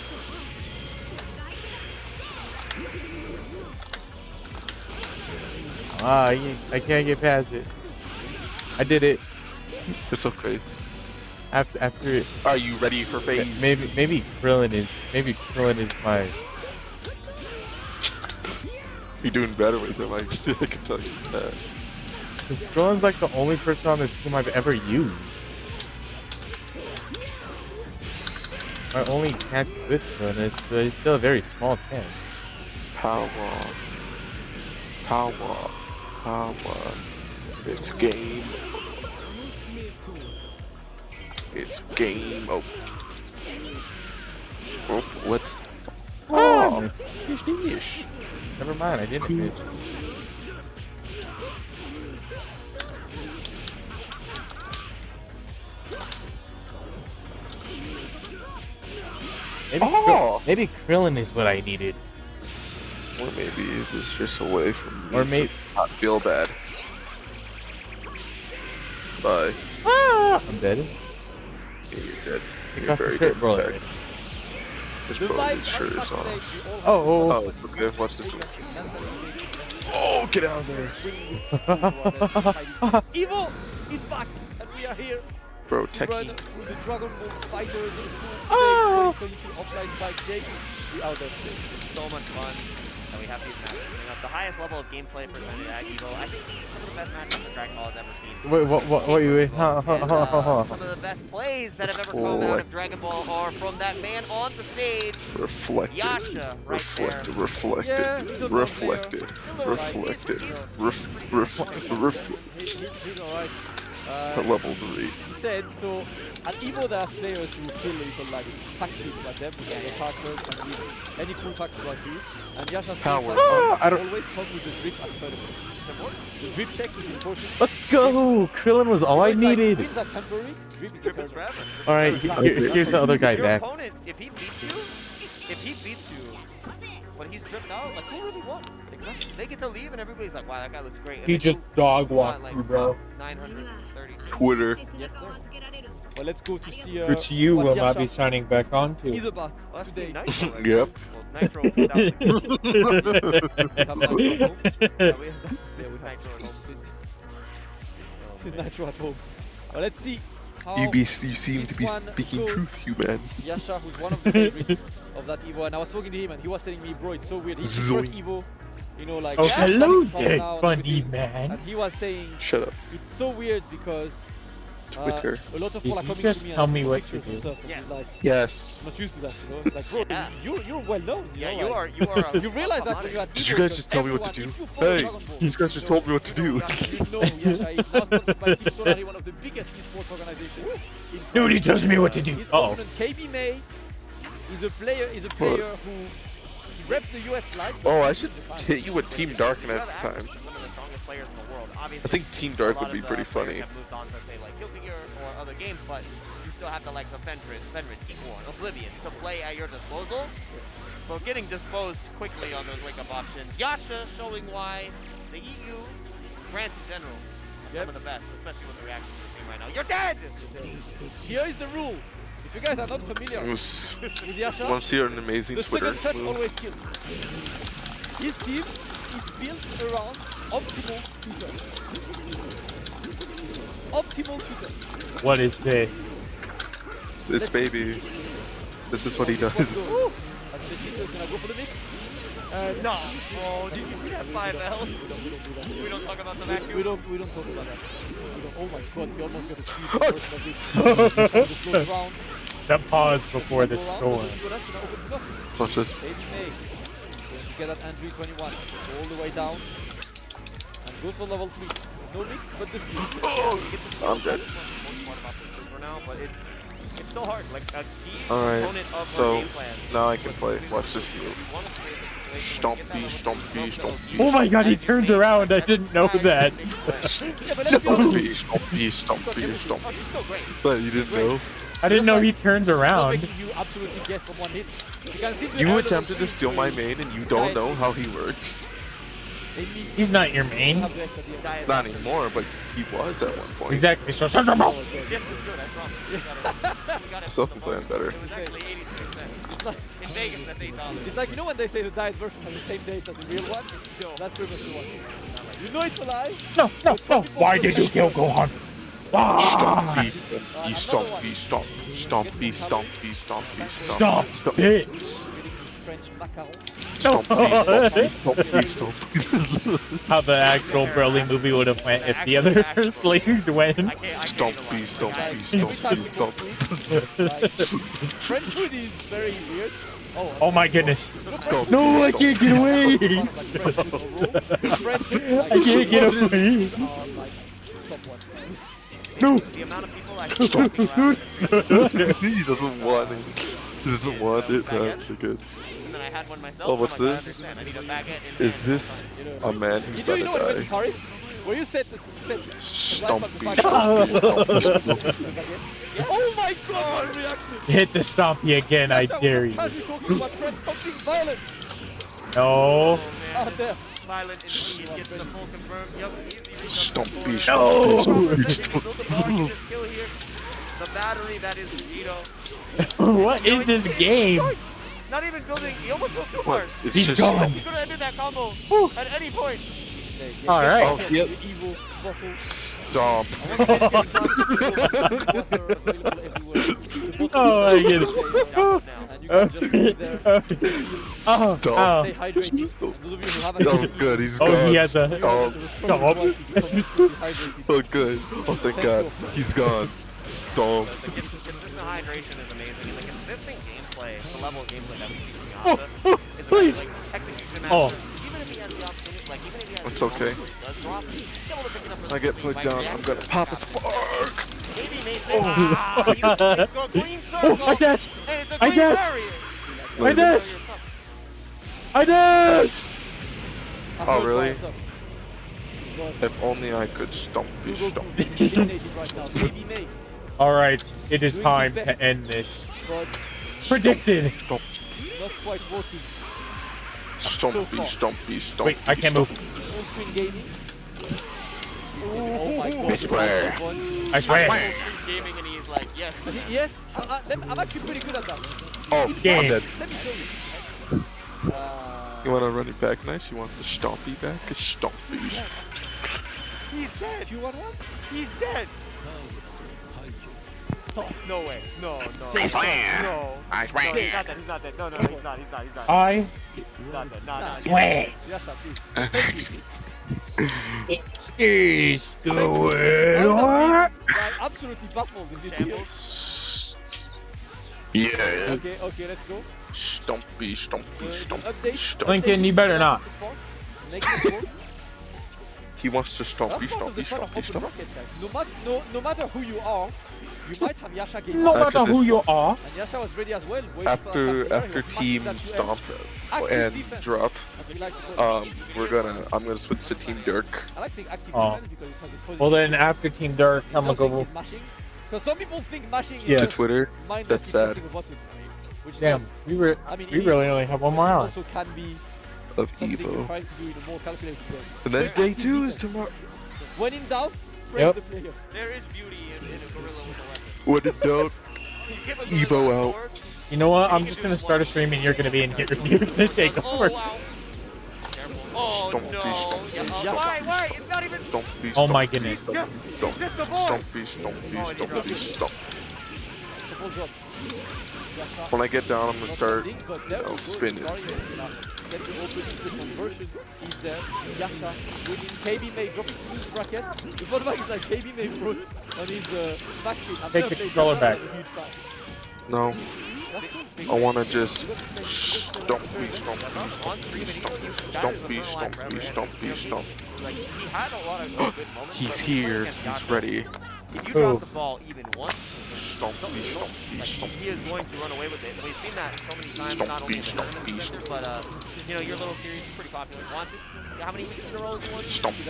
I can't get past it. I did it. It's okay. After it. Are you ready for phase? Maybe Krillin is my. You're doing better with him, I can tell you that. Because Krillin's like the only person on this team I've ever used. My only chance with Krillin is it's still a very small chance. Power. It's game. It's game over. Oh, what? Oh, fish. Never mind, I didn't fish. Maybe Krillin is what I needed. Or maybe it was just a way for me or maybe to not feel bad. Bye. I'm dead. Yeah, you're dead. Take You're off your very shirt, dead. bro. Back. This bro's shirt is off. Oh. Okay, watch this. Oh, get out of there. Evo is back, and we are here. Bro, Run techie. through the Dragon Ball Fighters Oh. 2022 offline by Jake. We are there. It's so much fun, and we have these matches coming up. The highest level of gameplay presented at Evo. I think some of the best matches that Dragon Ball has ever seen. Wait. Some of the best plays that have ever come out of Dragon Ball are from that man on the stage, Reflected. Yasha, right there. Reflected. He's alright. Level 3. He said, so at Evo there are players who kill little like fact sheets about them, with their characters and with any cool facts about you. And Yasha's Power. always come with the drip at tournaments. The drip check is important. Let's go! Krillin was all I needed. Wins are temporary, drip is Drip is forever. Alright, here's the other guy Your back. opponent, if he beats you, but he's dripped out, like who really won? Exactly. They get to leave and everybody's like, wow, that guy looks great. And He then just who dog won, walked like, you, bro. 936. Twitter. Yes, sir. Well, let's go to see Which you what will Yasha not be signing back on is to. about today. Nitro, Yep. Nitro without We have Nitro at home. This is Nitro at home. This is Nitro at home. Well, let's see how You seem to be this one speaking goes. truth, you man. Yasha, who's one of the favorites of that Evo, and I was talking to him, and he was telling me, bro, it's so weird. It's his first Evo, you know, like. Oh, starting hello from there, now and funny everything. man. And he was saying, Shut up. it's so weird because. Twitter. A lot of Did people are you coming just to me tell and me asking what pictures to and do? stuff, and Yes. he's like, Yes. I'm not used to that, you know? It's like, bro, Yeah. you're well known. Yeah, know? you like, are. You realize that when you're at Did you Evo, guys just tell me what to everyone, do? if you follow Hey, Dragon Ball, these guys just told me what to do. You know Yasha is now sponsored by Team Solari, one of the biggest esports organizations. in Nobody France. tells me what to do. His Uh-oh. opponent, KB May, is a player who he reps the US flag. Oh, I should hit you with Team Dark next time. Some of the strongest players in the world. Obviously, I think Team a Dark lot would be of, pretty players funny. have moved on to say like Guilty Gear or other games, but you still have the likes of Fenris, Equal, and Oblivion to play at your disposal. But getting disposed quickly on those wake-up options. Yasha showing why the EU, France in general, are some of the best, especially with the reactions we're seeing right now. You're dead! Here is the rule. If you guys are not familiar with Yasha, Want to see an amazing the Twitter second touch move? always kills. His team is built around optimal shooters. Optimal shooters. What is this? It's baby. This is what he does. Woo! And the cheater is gonna go for the mix. No. Oh, did you see that 5L? We don't talk about the vacuum. We don't talk about that. Oh my god, we almost got a cheat version of this. Round. That pause before the storm. Watch this. Baby May going to get at Andrew 21. All the way down. And goes for level 3. No mix, but the steal. Oh, I'm dead. Now, but it's so hard. Like a key Alright, component of so our game plan. now I can play. Watch this move. Stompy, stompy, stompy. Oh my god, he turns around. I didn't know that. Stompy, stompy, stompy, stompy. But you didn't know? I didn't know he turns around. You absolutely guess from one hit. You attempted to steal my main and you don't know how he works. He's not your main. Not anymore, but he was at one point. Exactly. So shut up. Just as good, I promise. Something plan's better. It was actually 83 cents. In Vegas, that's $8. It's like, you know when they say the diet version has the same taste as the real one? That's pretty much the one. You know it's a lie? No. Why did you kill Gohan? Stompy, stompy, stompy, stompy, stompy, stompy, stompy. Stop it. French macaron. Stompy. How the actual Broly movie would have went if the other things went. Stompy, stompy, stompy. French food is very weird. Oh my goodness. No, I can't get away. I can't get away. top one. No. The amount of people I see walking around with a He doesn't want it. He doesn't want it. That's good. and then I had one myself. Oh, I'm what's like, I this? understand. I need a baguette in Is hand this a man who's You know about when you to went to die? Paris? Were you set to Stompy. Oh my god, reaction! Hit the stompy again, I dare you. Casually talking to my friends, stop being violent! No. Out there. Violent indeed gets the full confirmed. Yep, easy. Stompy. The battery that is Vegito. What is this game? Not even building. He almost built 2 cars. He's gone. He could have ended that combo at any point. All right. Oh, yep. Stomp. Oh my goodness. Stay hydrated. Oh, good. He's gone. Oh, he has a Stomp. Oh, good. Oh, thank God. He's gone. Stomp. The consistent hydration is amazing, and the consistent gameplay, the level of gameplay that we see from Yasa is please. like execution Oh. masters. Even if he has the opportunity, like even if he has It's the okay. does drop, he's still picking up I get put down. I'm gonna pop a spark. Maybe makes it. Oh. He's got a green circle. I dashed. And it's a I green dashed. barrier. I dashed. I dashed. Oh, really? If only I could stompy. All right, it is time to end this. Predicted. Not quite working. Stompy. Wait, I can't move. On-screen gaming. Oh my god. I swear. I swear. Gaming and he's like, yes. Yes, I'm actually pretty good at that. Oh, I'm Game. dead. Let me show you. You want to run it back nice? You want the stompy back? It's stompy. He's dead. You want one? He's dead. Stop. No way. No. I swear. No. I swear. He's not dead. He's not dead. No, he's not. He's not. I He's not dead. No. swear. Yes, please. Is going I'm absolutely baffled with this deal. Yeah. Okay, let's go. Stompy. Lincoln, you better not. He wants to stompy. No matter who you are, you might have Yasha game. No matter who you are. And Yasha was ready as well. After team stomp and drop, I'm gonna switch to team Dirk. I like saying active Oh. defense because it has a positive. Well then, after Team Dark, I'm gonna go. Because some people think mashing is Yeah. To just Twitter. mindlessly That's sad. pressing a button, which Damn, not. we it really only have one more hour. also can be Of something you're Evo. trying to do in a more calculated way. And then Very day active 2 is defense. tomorrow. When in doubt, praise Yep. the player. There is beauty in a gorilla with a weapon. What a dope. Give a Evo gorilla a out. sword, You know what? I'm just gonna start a stream and you're gonna be in here to take over. Oh, wow. Careful. Oh, Stompy, no. stompy, Yeah, stompy, why? It's not even... Stompy. Oh my goodness. Stompy. Couple drops. Yasha. When I get down, I'm gonna start, But there we go. spinning. Get the open the conversion. He's there. Yasha winning. KB May dropping to his bracket. The fun fact is like KB May wrote on his fact sheet. I've Take never the played controller Yasha, back. I'm a huge fan. No, That's cool. I wanna just stompy. Like, he had a lot of good moments. He's but here. against He's Yasha, ready. If you drop the ball even once, Stompy. he is going to run away with it. We've seen that so many times, not only in the tournaments, but you know, your little series is pretty popular. Wanted? How many weeks in a row is he won? Stomp. 2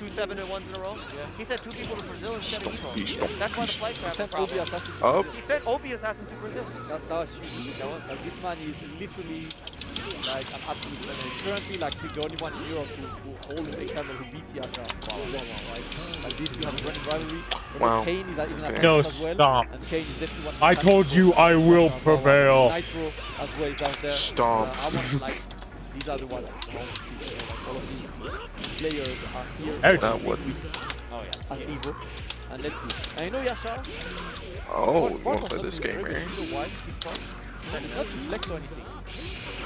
7-1s in a row? Yeah. He sent 2 people to Brazil instead of Evo. Stomp. That's why the flight traffic problem. Up. He sent Obi Assassin to Brazil. That was huge. Like, this man is literally like an absolute winner. He's currently like the only one in Europe who holds a camel who beats Yasha. Like this, you have a running rivalry. Wow. Kane is even at No, as well. stop. And Kane is definitely one. I told you I will prevail. Nitro as well is out there. Stomp. I want like these are the ones I want to see. Like, all of these players are here. That would. Oh yeah. At Evo. And let's see. I know Yasha. Oh, Spark we won't was play not this doing game very here. good. You know why he's Spark? It's not to flex or anything.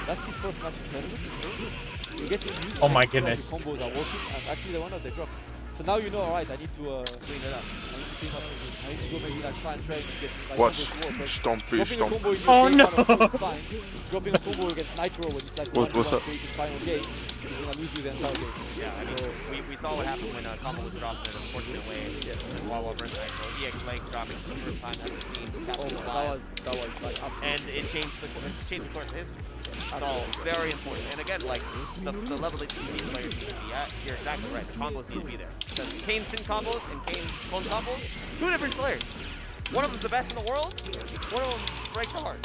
That's his first match in tournament. You get used Oh my to goodness. the combos are working, and actually the one of the drop. So now you know, alright, I need to clean it up. I need to clean up. I need to go maybe like try and train and get like Watch. combos to work. But Stompy. dropping a combo in Oh your no. game one of two is fine. Dropping a combo against Nitro when it's like What's up? creation final game. Using a lose you the entire game. Yeah, I mean, we saw what happened when Combo was dropped in an unfortunate way. While over in Nitro, EX Legs dropping for the first time ever seen. That was like and it changed the course of history. So very important. And again, like the level that these players need to be at, you're exactly right. The combos need to be there. Because Kane Sin combos and Kane Clone combos, two different players. One of them's the best in the world. One of them breaks the heart.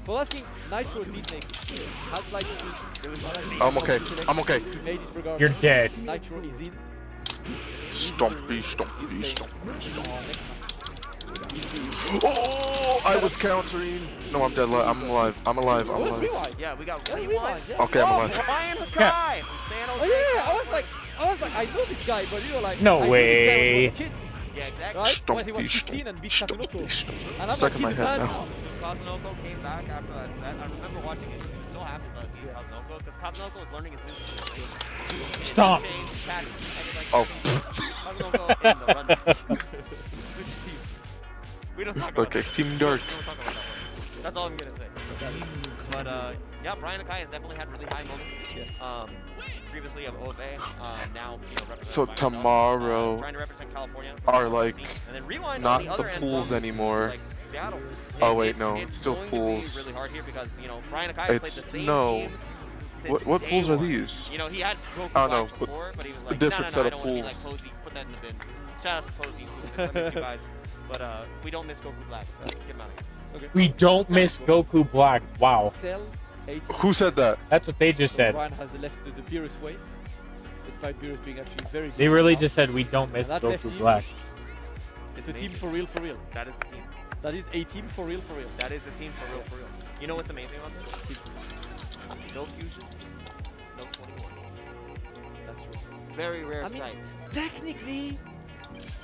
For asking Nitro did make it. How'd like to I'm okay. I'm okay. You're dead. Nitro is in. Stompy, stompy, stompy, stompy. Oh, I was countering. No, I'm dead. I'm alive. I'm alive. I'm alive. Yeah, we got Rewind. Okay, I'm alive. Ryan Hakai from San Jose. Oh yeah, I was like, I know this guy, but you know, like, no I way. Yeah, exactly. Right? When he was 16 and beat Kazunoko. And I'm Stuck like, in my he's head bad now. Kazunoko came back after that set. I remember watching it. He was so happy about beating Kazunoko because Kazunoko was learning his new system. Stop. Oh. Kazunoko in the run. Switch teams. We don't talk about Okay, that. Team Dark. We don't talk about that. That's all I'm gonna say. But yeah, Brian Akai has definitely had really high moments. Previously of OFA, now represented So by tomorrow myself, trying to represent California are like and then Rewind not on the the other end pools from, anymore. like, Seattle. Oh wait, no, it's still going pools. to be really hard here because Brian Akai has played the same team. What since pools day are one. these? He had Goku I don't Black know, before, but he was like, a different set I of don't want to be like pools. Posey. Put that in the bin. Shout out to Posey. I miss you guys. But we don't miss Goku Black. Get him out. Okay. We don't miss Goku Black. Wow. Who said that? That's what they just said. Brian has left the Beerus ways, despite Beerus being actually very good. They really now. just said we don't miss And that left Goku team, Black. It's a team for real, for real. That is the team. That is a team for real, for real. That is the team for real, for real. You know what's amazing about this? No fusions, no 21s. That's true. Very rare I mean, sight. Technically,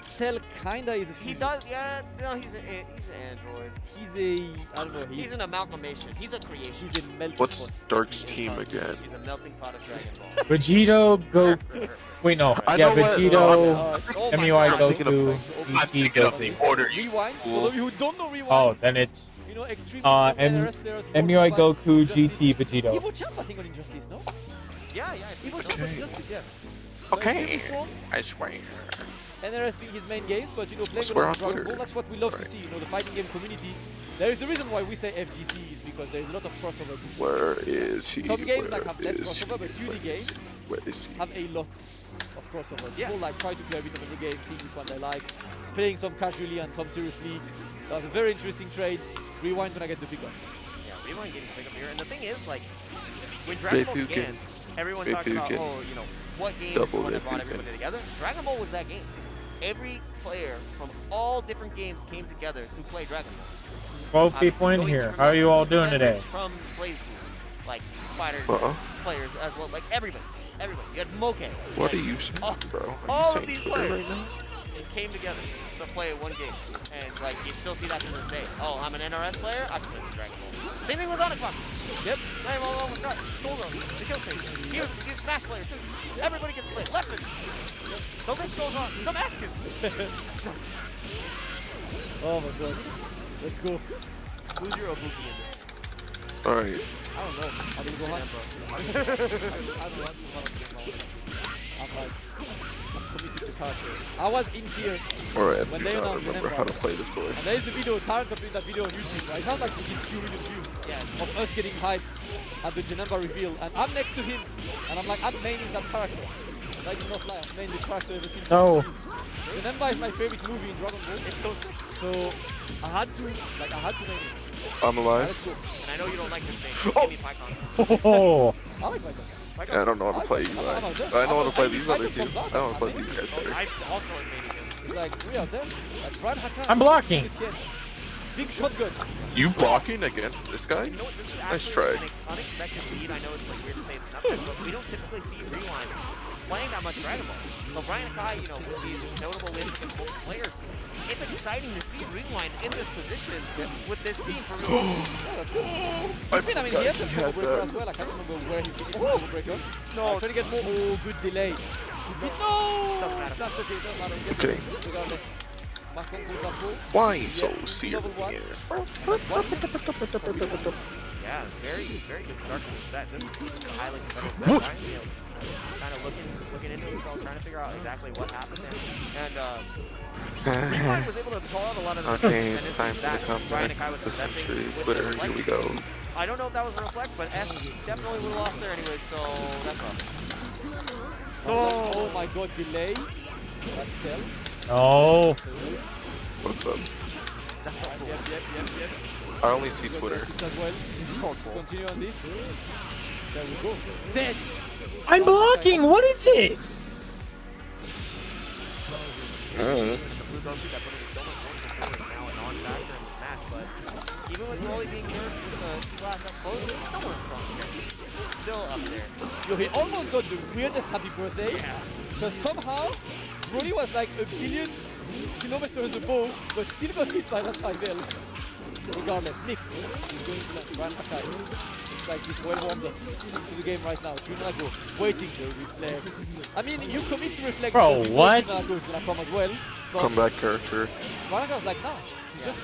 Cell kinda is a fusion. He does, yeah. No, he's an android. He's a, I don't know. He's an amalgamation. He's a creation. He's a melting What's pot. Dark's team again? He's a melting pot of Dragon Ball. Vegito, Goku. Wait, no. I Yeah, know what- Vegito, MUI, I'm thinking of- Goku, I'm GT, thinking of the Goku. order. Rewind. For those of you who don't know Rewind. Oh, then it's You know, extreme MUI, Goku, GT, Vegito. Evo Champ, I think, on Injustice, no? Yeah. Evo Champ on Injustice, yeah. Okay. I swear. NRS being his main games, but playing swear on with Dragon Twitter. Ball, that's what we love to see. The fighting game community. There is a reason why we say FGC is because there is a lot of crossover. Where is he? Some games Where have less is crossover, but he? 2D games Where is he? have a lot of crossover. People try to play a bit of every game, seeing which one they like, playing some casually and some seriously. That was a very interesting trade. Rewind when I get the pickup. Yeah, Rewind getting the pickup here. And the thing is, like, when Dragon Ball began, everyone talked about, what game is the one that brought everybody together? Dragon Ball was that game. Every player from all different games came together to play Dragon Ball. 12 people in here. How are you all doing today? From Blaze Blue, like fighter players as well, like everybody. You had Moke. What are you saying, bro? All Are of you these saying players right now? just came together to play one game, and like you still see that to this day. Oh, I'm an NRS player. I can listen to Dragon Ball. Same thing with Sonic Fox. Yep. Same almost got Skullgirl, the Kill Station. He's a Smash player too. Everybody gets split. Left. The list goes on. Damascus. Oh my god. Let's go. Who's your Obuki in this? Alright. I don't know. I'm gonna go hunt. I don't know. I'm like, I'm committed to character. I was in here Alright, when I they do not announced remember how to play this boy. And there's the video, Tarrant uploaded that video on YouTube, right? It has like 2 million views of us getting hyped at the Janemba reveal. And I'm next to him, and I'm like, I'm maining that character. And I do not lie, I'm maining the character ever since. No. Janemba is my favorite movie in Dragon Ball. It's so sick. So I had to main it. I'm alive. And I know you don't like this thing. Give me Pycon. Oh. I like Pycon. I don't know how to play UI. I know how to play these other two. I know how to play these guys better. I also invaded him. It's like, we are there. Like, Brian Hakai. I'm blocking. Big shotgun. You blocking against this guy? You know what, this is Nice actually try. an unexpected lead. I know it's like weird to say it's nothing, but we don't typically see Rewind playing that much Dragon Ball. So Brian Akai, with these notable wins against multiple players, it's exciting to see Rewind in this position with this team for real. I mean, he has a combo breaker as well. I can't remember where he's getting the combo breaker. No, trying to get more. Oh, good delay. No! Doesn't matter. That's okay, doesn't matter. Okay. Regardless. Why so serious? Yeah, very good start to the set. This is a highly competitive set. Brian, you know, kind of looking into himself, trying to figure out exactly what happened there. And Rewind was able to call out a lot of the Okay, it's time for the comeback. The century. Twitter, here we go. I don't know if that was a reflect, but S definitely would have lost there anyway, so that's rough. Oh my god, delay. That's Cell. Oh. What's up? That's so cool. Yep. I only see Twitter. Continue on this. There we go. Dead! I'm blocking! What is this? Even with Rolly being nerfed, the glass up close, it's still one strong scare. Still up there. Yo, he almost got the weirdest happy birthday. Yeah. Because somehow, Brody was like a billion kilometers above, but still got hit by that 5L. Regardless, Mix is going to land Brian Takai. It's like he's well warmed up into the game right now. Go, waiting to reflect. I mean, you commit to reflect. Bro, what? Is gonna come as well. Comeback character. Brian was like, nah,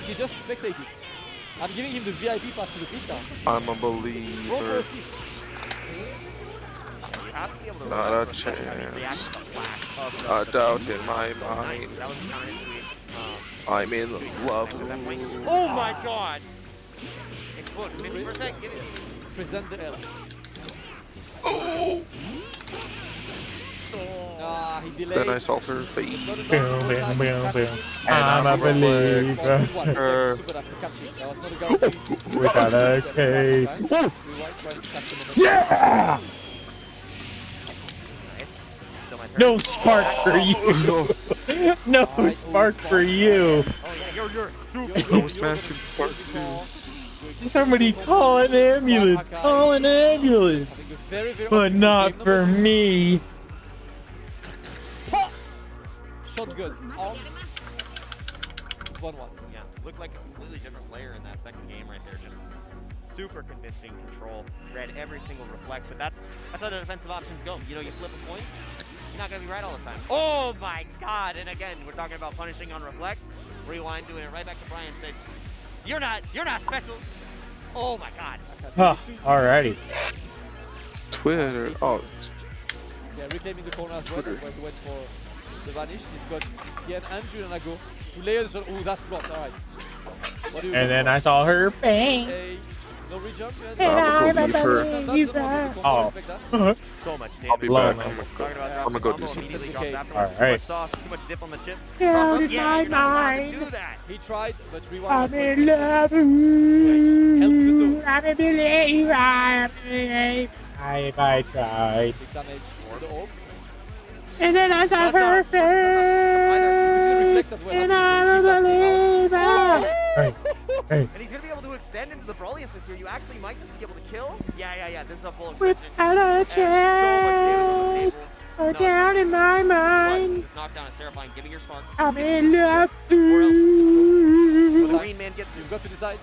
he's just spectating. I'm giving him the VIP pass to the beatdown. I'm a believer. Not a chance. I doubt in my mind. I'm in love. Oh my god! Explode 50%. Give it. Present the L. Oh! Ah, he delayed. Then I saw her face. I'm a believer. Without a case. Yeah! No spark for you. No spark for you. Oh yeah, you're super. No smashing part 2. Somebody call an ambulance. Call an ambulance. But not for me. Shotgun. 1-1. Yeah, looked like a completely different player in that second game right there. Just super convincing control. Read every single reflect, but that's how the defensive options go. You know, you flip a coin, you're not gonna be right all the time. Oh my god! And again, we're talking about punishing on reflect. Rewind, doing it right back to Brian. Said, "You're not special." Oh my god. Huh, alrighty. Twitter. Oh. Yeah, reclaiming the corner as well. Went for the vanish. He's got Tien and Julianago. 2 layers. Oh, that's blocked. Alright. And then I saw her bang. No rejump. I'm gonna go leave her. Oh. So much damage. I'll be back. I'm gonna go do something. Alright. Too much sauce, too much dip on the chip. Yeah, you're not allowed to do that. He tried, but Rewind. I'm in love. I'm a believer. If I tried. Big damage. The orb. And then I saw her face. And I'm a believer. Hey. And he's going to be able to extend into the Broly assist here. You actually might just be able to kill. Yeah. This is a full extension. Without a chance. Or down in my mind. This knockdown is terrifying. Giving your spark. I'm in love. Or else the green man gets you. Got to decide.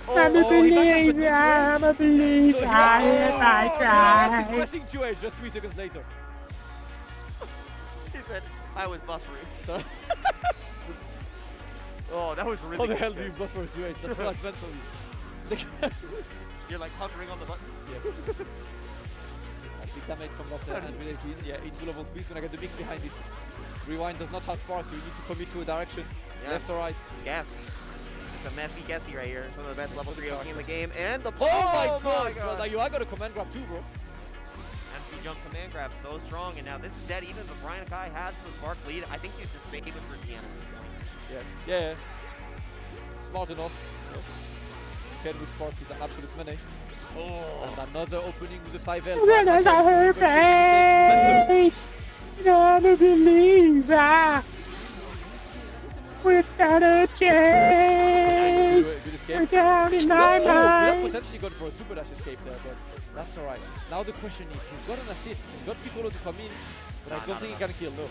I'm a believer. I'm a believer. If I try. He's pressing 2H just 3 seconds later. He said, I was buffering. Sorry. Oh, that was really How the good. hell do you buffer 2H? That's so advanced for you. You're like hovering on the button? Yeah. Big damage from that 118. Yeah, into level 3 is gonna get the mix behind this. Rewind does not have spark, so you need to commit to a direction. Yeah. Left or right. Guess. It's a messy guessy right here. It's one of the best level 3 OP in the game. And the Oh my god! Now you are gonna command grab too, bro. Empty jump command grab so strong, and now this is dead even, but Brian Akai has the spark lead. I think he's just saving it for Tiana this time. Yeah. Smart enough. Ken with spark is an absolute menace. Oh. And another opening with the 5L. Then I saw her face. And I'm a believer. Without a chance. We're down in my mind. mind. Potentially gone for a super dash escape there, but that's alright. Now the question is, he's got an assist, he's got Piccolo to come in, but I don't think he can kill, no.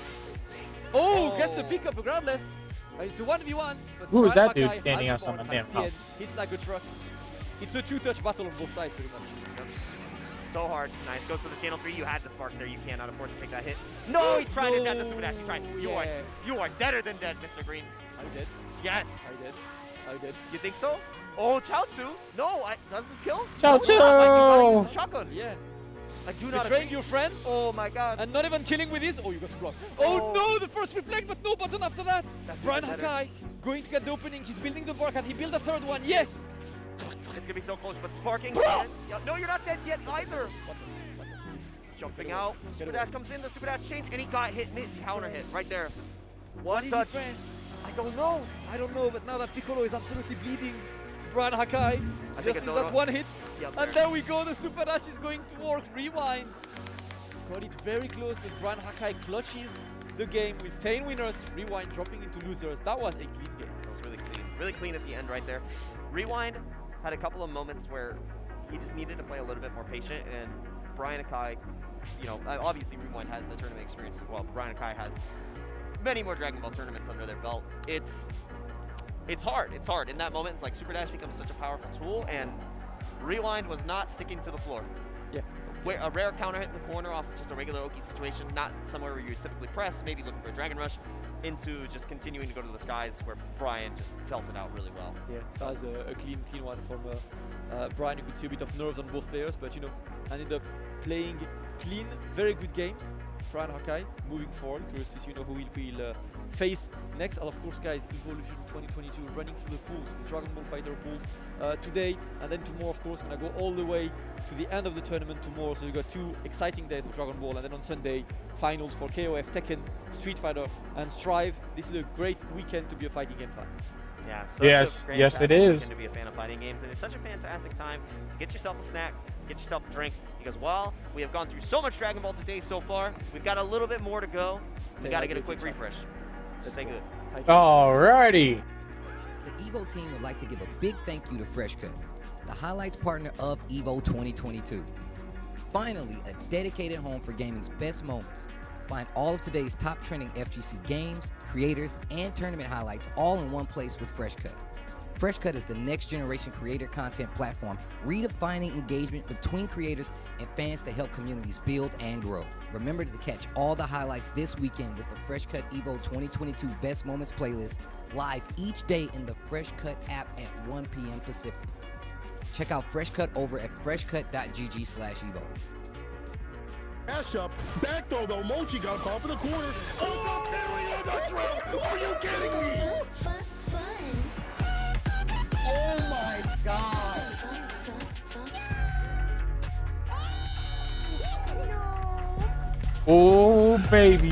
Oh, gets the pickup regardless. It's a 1v1. Who is that dude standing out on the damn house? He's like a truck. It's a 2-touch battle on both sides, pretty much. So hard. Nice. Goes for the channel 3. You had the spark there. You cannot afford to take that hit. No, he tried to dead the super dash. He tried. You are deader than dead, Mr. Green. Are you dead? Yes. Are you dead? Are you dead? You think so? Oh, Chaozu! No, does this kill? Chaozu! No, use the shotgun. Yeah. I do not Betraying agree. your friends. Oh my god. And not even killing with this. Oh, you got blocked. Oh no, the first reflect, but no button after that. Brian Hakai going to get the opening. He's building the barcade. He built the third one. Yes. It's gonna be so close, but sparking. No, you're not dead yet either. Jumping out. Super dash comes in. The super dash change, and he got hit. His counter hit right there. What touch. I don't know. I don't know, but now that Piccolo is absolutely bleeding, Brian Hakai just needs that one hit. And there we go. The super dash is going to work. Rewind. Got it very close, but Brian Hakai clutches the game with staying winners. Rewind dropping into losers. That was a clean game. That was really clean. Really clean at the end right there. Rewind had a couple of moments where he just needed to play a little bit more patient, and Brian Hakai, you know, obviously Rewind has the tournament experience as well, but Brian Hakai has many more Dragon Ball tournaments under their belt. It's hard. It's hard. In that moment, it's like Super Dash becomes such a powerful tool, and Rewind was not sticking to the floor. Yeah. A rare counter hit in the corner off of just a regular Oki situation, not somewhere where you would typically press, maybe looking for a Dragon Rush, into just continuing to go to the skies, where Brian just felt it out really well. Yeah, that was a clean one from Brian. You could see a bit of nerves on both players, but you know, ended up playing clean, very good games. Brian Hakai moving forward. Curious to see who he'll face next. And of course, guys, Evolution 2022 running through the pools, the Dragon Ball Fighter pools today, and then tomorrow, of course, gonna go all the way to the end of the tournament tomorrow. So you got 2 exciting days for Dragon Ball, and then on Sunday, finals for KOF, Tekken, Street Fighter, and Strive. This is a great weekend to be a fighting game fan. Yeah, yes, it is. To be a fan of fighting games, and it's such a fantastic time to get yourself a snack, get yourself a drink, because while we have gone through so much Dragon Ball today so far, we've got a little bit more to go. We got to get a quick refresh. Stay good. Alrighty. The Evo team would like to give a big thank you to FreshCut, the highlights partner of Evo 2022. Finally, a dedicated home for gaming's best moments. Find all of today's top trending FGC games, creators, and tournament highlights all in one place with FreshCut. FreshCut is the next generation creator content platform, redefining engagement between creators and fans to help communities build and grow. Remember to catch all the highlights this weekend with the FreshCut Evo 2022 Best Moments playlist, live each day in the FreshCut app at 1 p.m. Pacific. Check out FreshCut over at freshcut.gg/evo. Dash up, back throw though, Mochi got caught for the corner. Oh, the period of the drill! Are you kidding me? Oh my god! Oh baby,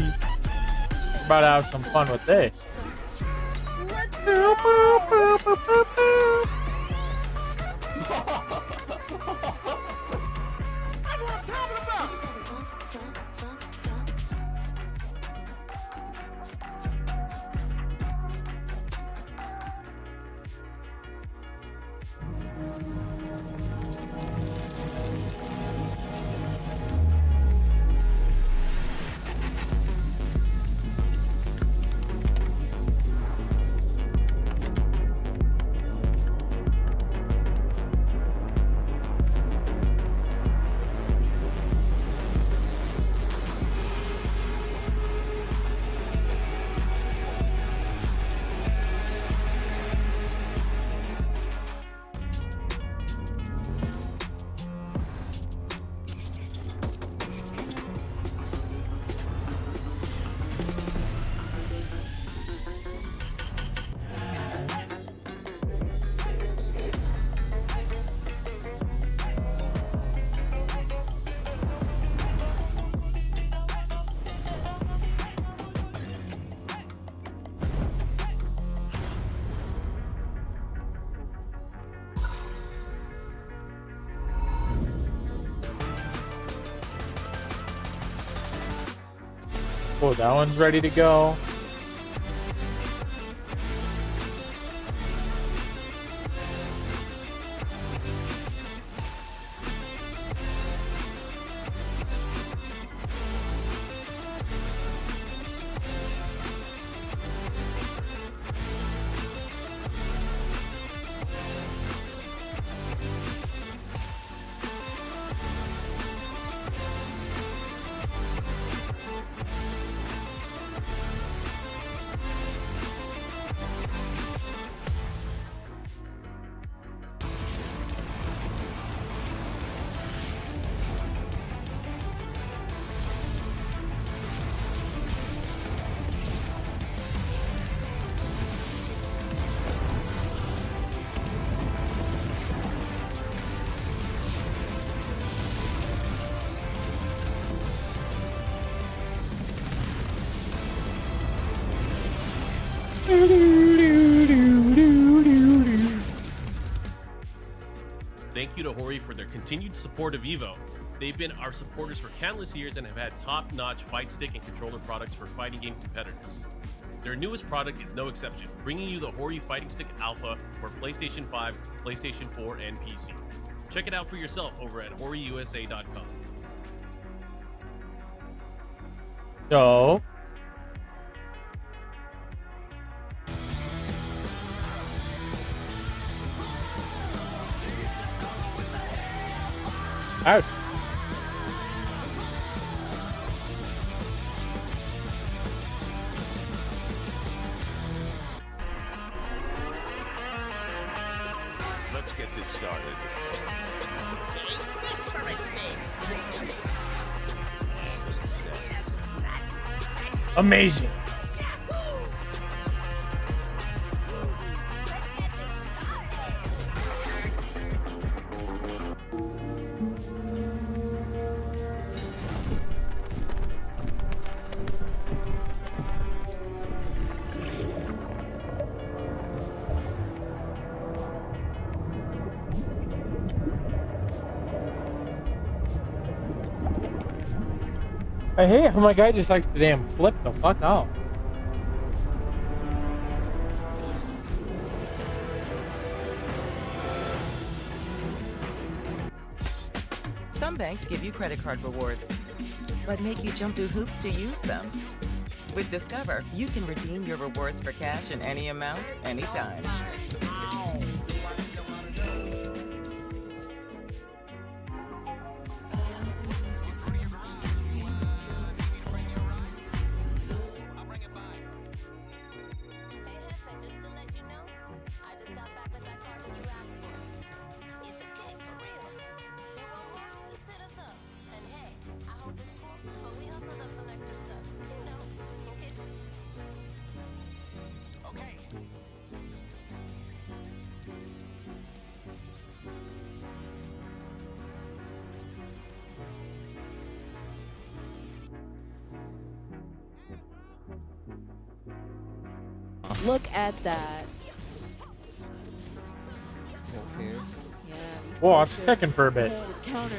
about to have some fun with this. Oh, that one's ready to go. Thank you to Hori for their continued support of EVO. They've been our supporters for countless years and have had top-notch fight stick and controller products for fighting game competitors. Their newest product is no exception, bringing you the Hori Fighting Stick Alpha for PlayStation 5, PlayStation 4, and PC. Check it out for yourself over at horiusa.com. So. Ouch. Let's get this started. Amazing. I hate how my guy just likes to damn flip the fuck out. Some banks give you credit card rewards, but make you jump through hoops to use them. With Discover, you can redeem your rewards for cash in any amount, anytime. Look at that. Here. Yeah. Whoa, I was checking for a bit. Counter.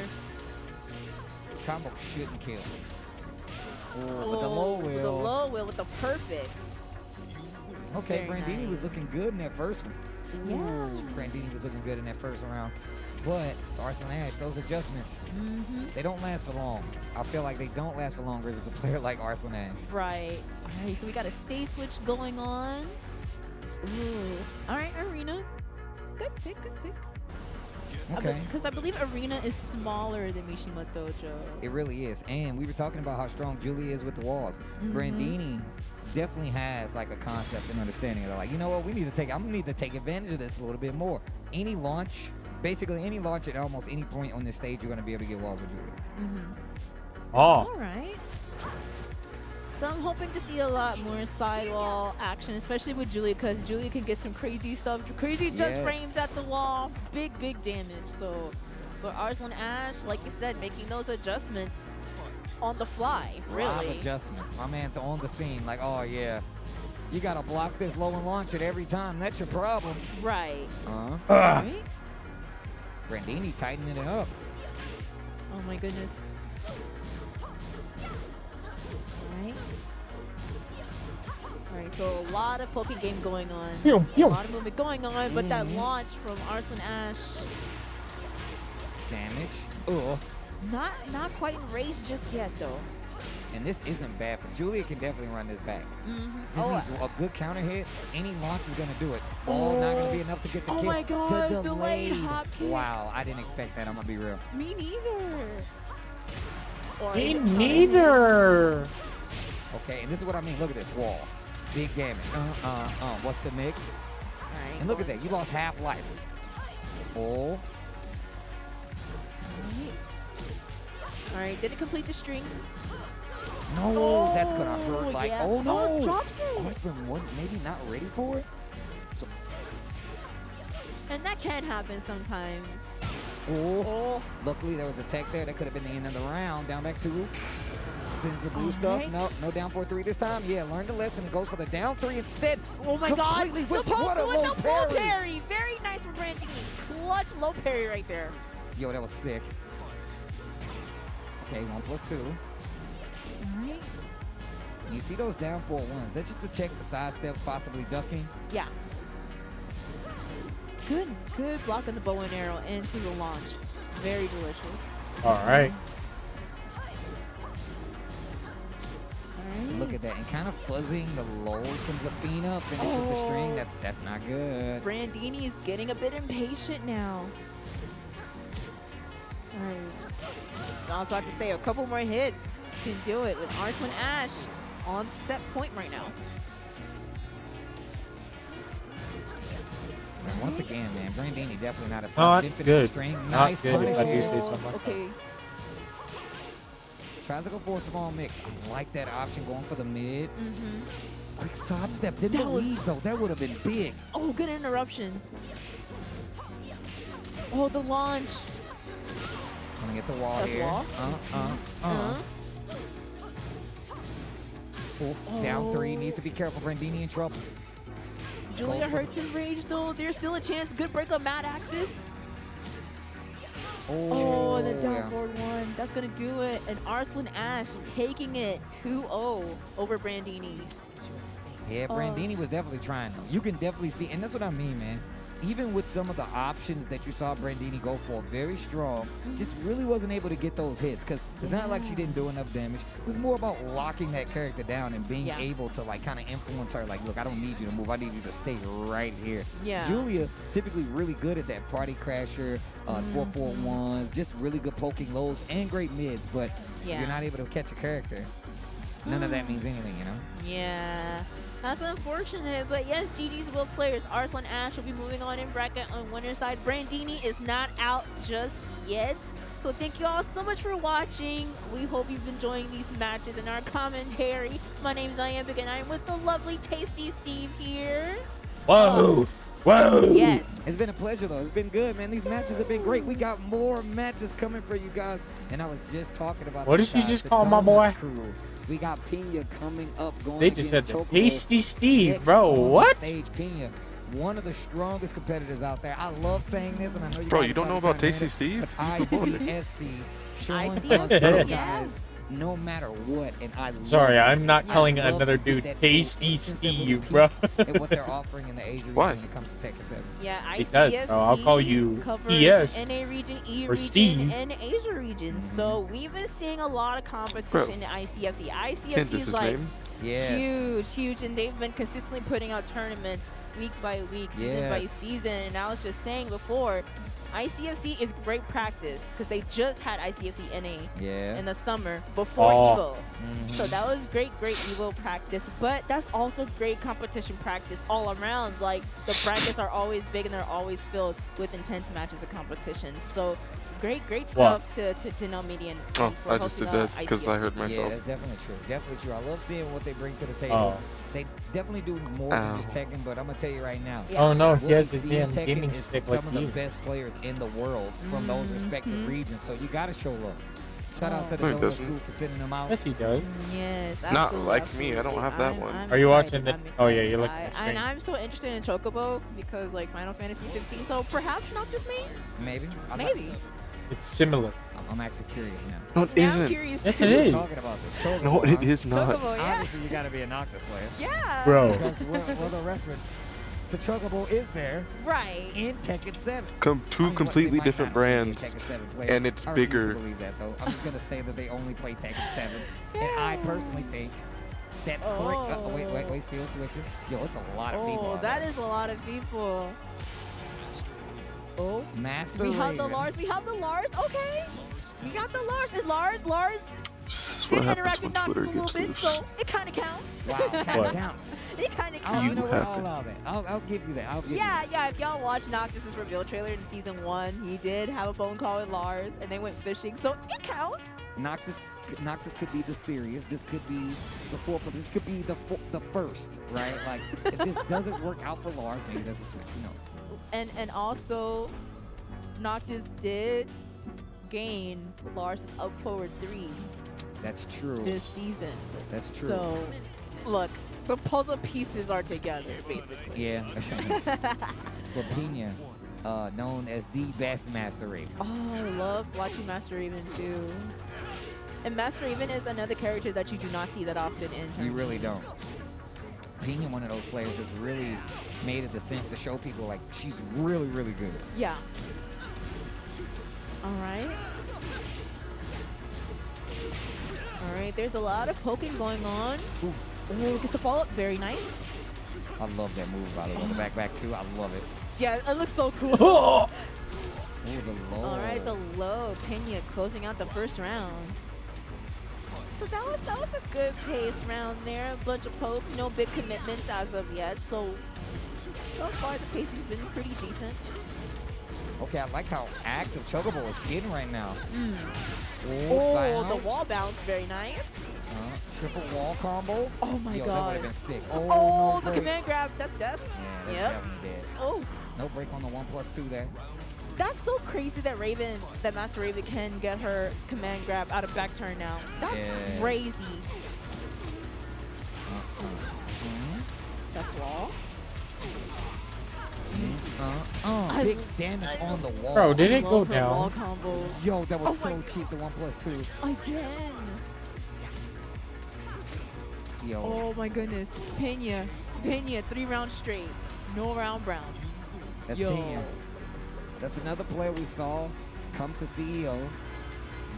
Combo shouldn't kill. Oh, With the low with the wheel. low wheel with the perfect. Okay, Very Brandini nice. was looking good in that first one. Yes. Ooh, Brandini was looking good in that first round. But it's Arslan Ash, those adjustments, they don't last for long. I feel like they don't last for long versus a player like Arslan Ash. Right. Alright, so we got a state switch going on. Ooh. Alright, Arena. Good pick, good pick. Okay. Because I believe Arena is smaller than Mishima Dojo. It really is. And we were talking about how strong Julie is with the walls. Mhm. Brandini definitely has like a concept and understanding of like, you know what, I'm gonna need to take advantage of this a little bit more. Any launch, basically any launch at almost any point on this stage, you're gonna be able to get walls with Julie. Oh. All right. So I'm hoping to see a lot more sidewall action, especially with Julia, because Julia can get some crazy stuff, crazy just Yes. frames at the wall, big damage. So for Arslan Ash, like you said, making those adjustments on the fly, Live really. adjustments. My man's on the scene like, oh yeah, you gotta block this low and launch it every time. That's your problem. Right. Right? Brandini tightening it up. Oh my goodness. Alright. Alright, so a lot of poke game going on. Pew, pew. A lot of movement going on, but that launch from Arslan Ash, Damage. Oh. not quite in range just yet though. And this isn't bad for Julia. Can definitely run this back. Just Oh, needs a good counter hit. Any launch is gonna do it. Oh, not gonna be enough to get the oh kill. my God, The delayed delay. hop kick. Wow, I didn't expect that. I'm gonna be real. Me neither. Or Me even- neither. Okay, and this is what I mean. Look at this wall. Big damage. What's the mix? Alright, And look at that. You lost half life. Oh. Alright, didn't complete the string. No, that's gonna hurt. Like, yeah. oh no. Oh, dropped it. Arslan maybe not ready for it. So, And that can happen sometimes. oh. Luckily there was a tech there. That could have been the end of the round. Down back 2. Sends the blue stuff. No, no down 4-3 this time. Yeah, learn the lesson and goes for the down 3 instead. Oh my God! Completely The whipped. What a post low with the low parry. parry. Very nice from Brandini. Clutch low parry right there. Yo, that was sick. Okay, 1+2. All right. You see those down 4-1s? That's just to check for side steps, possibly ducking. Yeah. Good block on the bow and arrow into the launch. Very delicious. All right. Look at that, and kind of fuzzing the lows from Zafina, finish with the string. That's not good. Brandini is getting a bit impatient now. All right. I was about to say a couple more hits can do it with Arslan Ash on set point right now. And once again, man, Brandini definitely not a Not stop. Didn't finish the good. string. Not Nice good, punish. if I do say so myself. Okay. Tries to go for a small mix. I like that option, going for the mid. Mm-hmm. Quick side step. Didn't believe, though. That would have been big. Oh, good interruption. Oh, the launch. Gonna get the wall That's here. wall. Down 3. Needs to be careful. Brandini in trouble. Julia hurts his rage, though. There's still a chance. Good break up Mad Axis. Oh, the down forward one. That's going to do it. And Arslan Ash taking it 2-0 over Brandini. Yeah, Brandini was definitely trying, though. You can definitely see, and that's what I mean, man. Even with some of the options that you saw Brandini go for, very strong, just really wasn't able to get those hits. Because it's not like she didn't do enough damage. It was more about locking that character down and being able to, like, kind of influence her. Like, look, I don't need you to move. I need you to stay right here. Yeah. Julia, typically really good at that party crasher, 4-4-1s, just really good poking lows and great mids. But if you're not able to catch a character, none of that means anything, you know? Yeah. That's unfortunate, but yes, GG's both players. Arslan Ash will be moving on in bracket on winner's side. Brandini is not out just yet. So thank you all so much for watching. We hope you've been enjoying these matches and our commentary. My name is Iambic and I'm with the lovely Tasty Steve here. Whoa! Whoa! Yes. It's been a pleasure, though. It's been good, man. These matches have been great. We got more matches coming for you guys. And I was just talking about What did you just call my boy? Crew. We got Pena coming up, going. They just said the Chocobo. Tasty Steve, Next bro. on What? Stage Pena, one of the strongest competitors out there. I love saying this, and I know you. Bro, guys you don't know probably about trying to Tasty hit it, Steve? but He's the boy. ICFC showing us ICFC, those yeah. guys no matter what, and I love Sorry, this. I'm not I calling love another to see dude that Tasty instant that Steve, will bro. peak at what they're offering in the Asia region Why? when it comes to Tekken 7. Yeah, Because, ICFC bro, I'll call you covers ES NA region, E or region, Steve. and Asia region. So we've been seeing a lot of competition in ICFC. ICFC His is like name. huge, and they've been consistently putting out tournaments week by week, season by season. And I was just saying before, ICFC is great practice because they just had ICFC NA in the summer before EVO. So that was great EVO practice, but that's also great competition practice all around. Like the brackets are always big and they're always filled with intense matches of competition. So great stuff to know Median. Oh, I just did that because I heard myself. Yeah, that's definitely true. Definitely true. I love seeing what they bring to the table. They definitely do more than just Tekken, but I'm gonna tell you right now. Oh no, he what has we his see in damn Tekken gaming is stick some like of the you. best players in the world from those respective regions. So you gotta show love. Shout out to the No, he Nova doesn't. School for sending them out. Yes, he does. Yes, Not absolutely, like me. I don't have that one. I'm Are you excited. watching the? I'm Oh yeah, excited. you're looking at the And screen. I'm so interested in Chocobo because like Final Fantasy 15. So perhaps not just me. Maybe. Maybe. It's similar. I'm actually curious now. No, it Yeah, I'm isn't. curious Yes, too. it We're is. talking about this. Chocobo, No, it huh? is not. Chocobo, yeah. Obviously, you gotta be a Noctis player. Yeah. Bro. Because well, the reference to Chocobo is there Right. in Tekken 7. Two completely different brands, and it's I refuse bigger. to believe that, though. I'm just gonna say that they only play Tekken 7, and I personally think that's correct. Wait, still switches. Yo, it's a lot of people. Oh, out that there. is a lot of people. Oh, Master we have the Raven. Lars. We have the Lars. Okay. We got the Lars. Is Lars This is did what interact happens with when Noctis Twitter a little gets bit, loose. so it kind of counts. Wow, that counts. It kind of I'll, counts. you know what? happen. I'll allow that. I'll give you that. I'll give you Yeah, that. yeah. If y'all watched Noctis' reveal trailer in season 1, he did have a phone call with Lars, and they went fishing, so it counts. Noctis could be the series. This could be the fourth. This could be the first, right? Like, if this doesn't work out for Lars, maybe there's a switch. Who knows? And also, Noctis did gain Lars' up forward 3. That's true. this season. That's true. So, look, the puzzle pieces are together, basically. Yeah. But Pina, known as the best Master Raven. Oh, I love watching Master Raven too. And Master Raven is another character that you do not see that often in tournaments. You really don't. Pina, one of those players that's really made a descent to show people like she's really, really good. Yeah. All right. All right, there's a lot of poking going on. Ooh. Oh, gets the follow-up. Very nice. I love that move, by the way. The back too. I love it. Yeah, it looks so cool. Ooh, the low. All right, the low. Pena closing out the first round. So that was a good paced round there. A bunch of pokes, no big commitments as of yet. So far the pace has been pretty decent. Okay, I like how active Chocobo is getting right now. Oh, the wall bounce, very nice. Triple wall combo. Oh my Yo, god. That would have been sick. Oh, no the break. command grab, that's death. Yeah, that's Yep. definitely dead. Oh. No break on the 1+2 there. That's so crazy that Master Raven can get her command grab out of back turn now. That's crazy. That's wall. Big damage on the wall. Bro, did it go Wall down? combo. Yo, that was so cheap, the 1+2. Again. Yo. Oh my goodness. Pena, 3 rounds straight. No round brown. That's Yo. Pena. That's another player we saw come to CEO.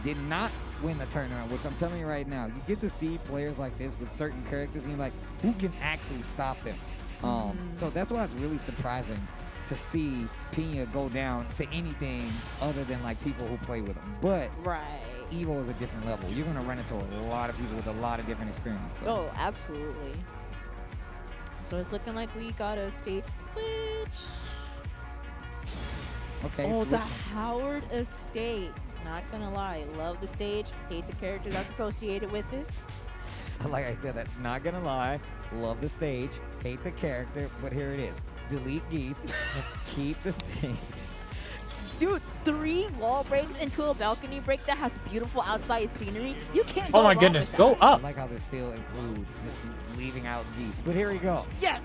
Did not win the tournament, which I'm telling you right now, you get to see players like this with certain characters, and you're like, who can actually stop them? So that's why it's really surprising to see Pena go down to anything other than like people who play with him. But Evo is a different level. You're gonna run into a lot of people with a lot of different experience. So. Oh, absolutely. So it's looking like we got a stage switch. Okay. Oh, the Howard Estate. Not gonna lie, love the stage, hate the character that's associated with it. Like I said, that's not gonna lie. Love the stage, hate the character, but here it is. Delete geese, keep the stage. Dude, 3 wall breaks into a balcony break that has beautiful outside scenery. You can't Oh go my wrong goodness, with go that. up. I like how this still includes just leaving out geese. But here we go. Yes!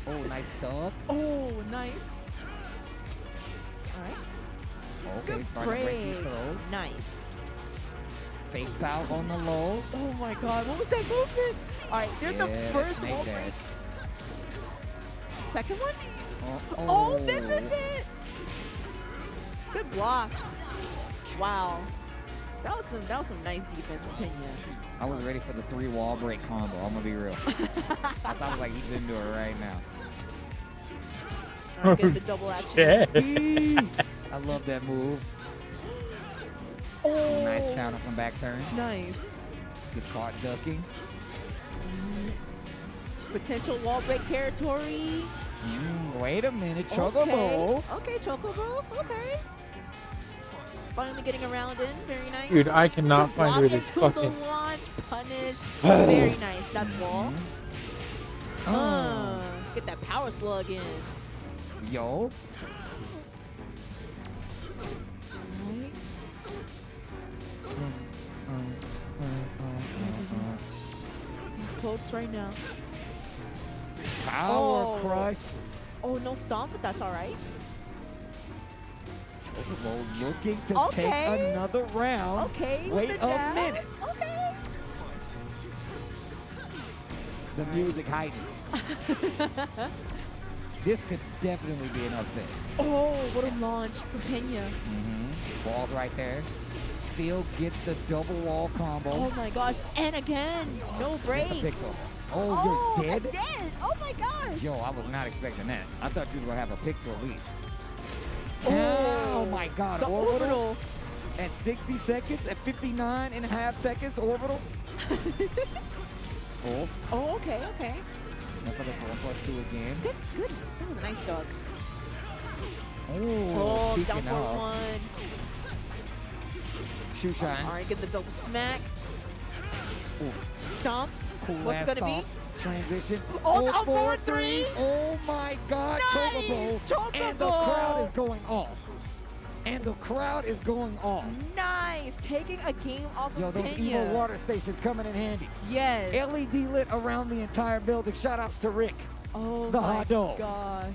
Oh, nice dub. Oh, nice. All right. Okay, Good starting to break these break. throws. Nice. Fakes out on the low. Oh my god, what was that movement? All right, there's the first snake wall dash. break. Second one? Oh, Oh, this is it! Good block. Wow. That was some nice defense from Pena. I was ready for the 3 wall break combo. I'm gonna be real. I thought like he's into it right now. All right, get the double action. I love that move. Oh, Nice counter from back turn. nice. Gets caught ducking. Potential wall break territory. Wait a minute, Chocobo. Okay, Chocobo. Okay. Finally getting around in. Very nice. Dude, I cannot find where this Block into fucking. the launch. Punish. Very nice. That's wall. Get that power slug in. Yo. These pokes right now. Power crush. Oh, no stomp, but that's all right. Chocobo looking to take another round. Okay. with Wait the a jab. minute. Okay. The music heightens. This could definitely be an upset. Oh, what a launch for Pena. Ball's right there. Still gets the double wall combo. Oh my gosh. And again, no break. Pixel. Oh, you're dead? Dead. Oh my gosh. Yo, I was not expecting that. I thought you were going to have a pixel at least. Oh, my God. The orbital. At 60 seconds, at 59 and a half seconds, orbital. Oh, okay, okay. Now for the 4+2 again. That's good. That was a nice dog. Oh, down speaking for of. 1. Shoe shine. All right, get the double smack. Stomp. Cool What's it going to be? Transition. Oh, Oh, down 4-3. Oh my God, Nice, Chocobo. And the crowd is going off. And the crowd is going off. Nice. nice. Taking a game off Yo, of those Pena. evil water stations coming in handy. Yes. LED lit around the entire building. Shout outs to Rick. Oh the my hot dog. gosh.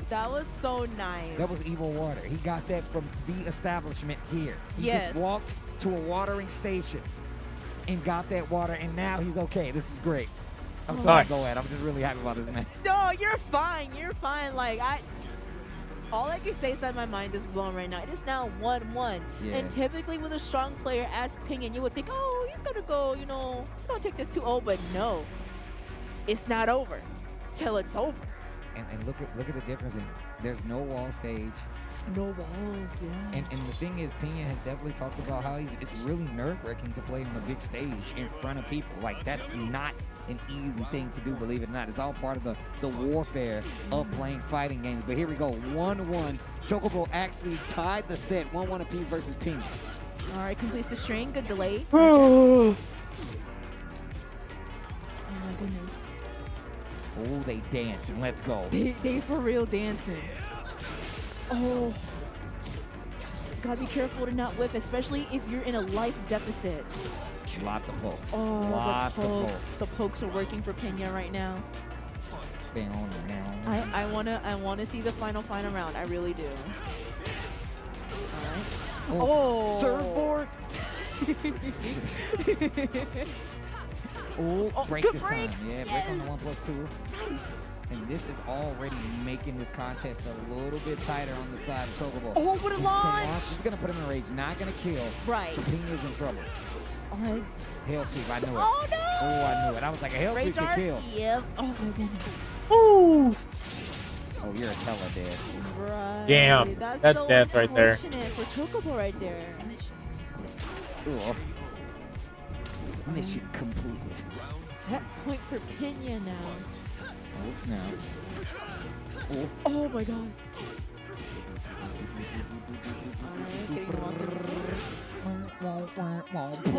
That was so nice. That was evil water. He got that from the establishment here. He Yes. just walked to a watering station and got that water, and now he's okay. This is great. I'm sorry, Nice. go ahead. I'm just really happy about this match. No, you're fine. You're fine. Like, all I can say is that my mind is blown right now. It is now 1-1. Yeah. And typically with a strong player as Pinion, you would think, oh, he's going to go, you know, he's going to take this 2-0. But no, it's not over till it's over. And look at the difference. There's no wall stage. No walls, yeah. And the thing is, Pena has definitely talked about how it's really nerve-wracking to play on the big stage in front of people. Like, that's not an easy thing to do, believe it or not. It's all part of the warfare of playing fighting games. But here we go, 1-1. Chocobo actually tied the set, 1-1 apiece versus Pena. All right, completes the string. Good delay. Oh, my goodness. oh, they dancing. Let's go. They for real dancing. Oh. Gotta be careful to not whip, especially if you're in a life deficit. Lots of pokes. Oh, Lots the of pokes. pokes. The pokes are working for Pena right now. Down. I wanna see the final round. I really do. All right. Oh. Surfboard. Oh, break good this break. time. Yeah, Yes. break on the 1+2. And this is already making this contest a little bit tighter on the side of Chocobo. Oh, what a launch! He's gonna put him in rage, not gonna kill. Right. So Pena's in trouble. All right. Hell sweep, I knew it. Oh, no! Oh, I knew it. I was like, a hell sweep Rage to art? kill. Yep. Oh, my goodness. Ooh. Oh, you're a teller, Dad. Right. Damn, that's so death right there. unfortunate for Chocobo right there. Ooh. Mission complete. Set point for Pena now. Oh, snap. Oh. Oh my god. Alright, getting the monster.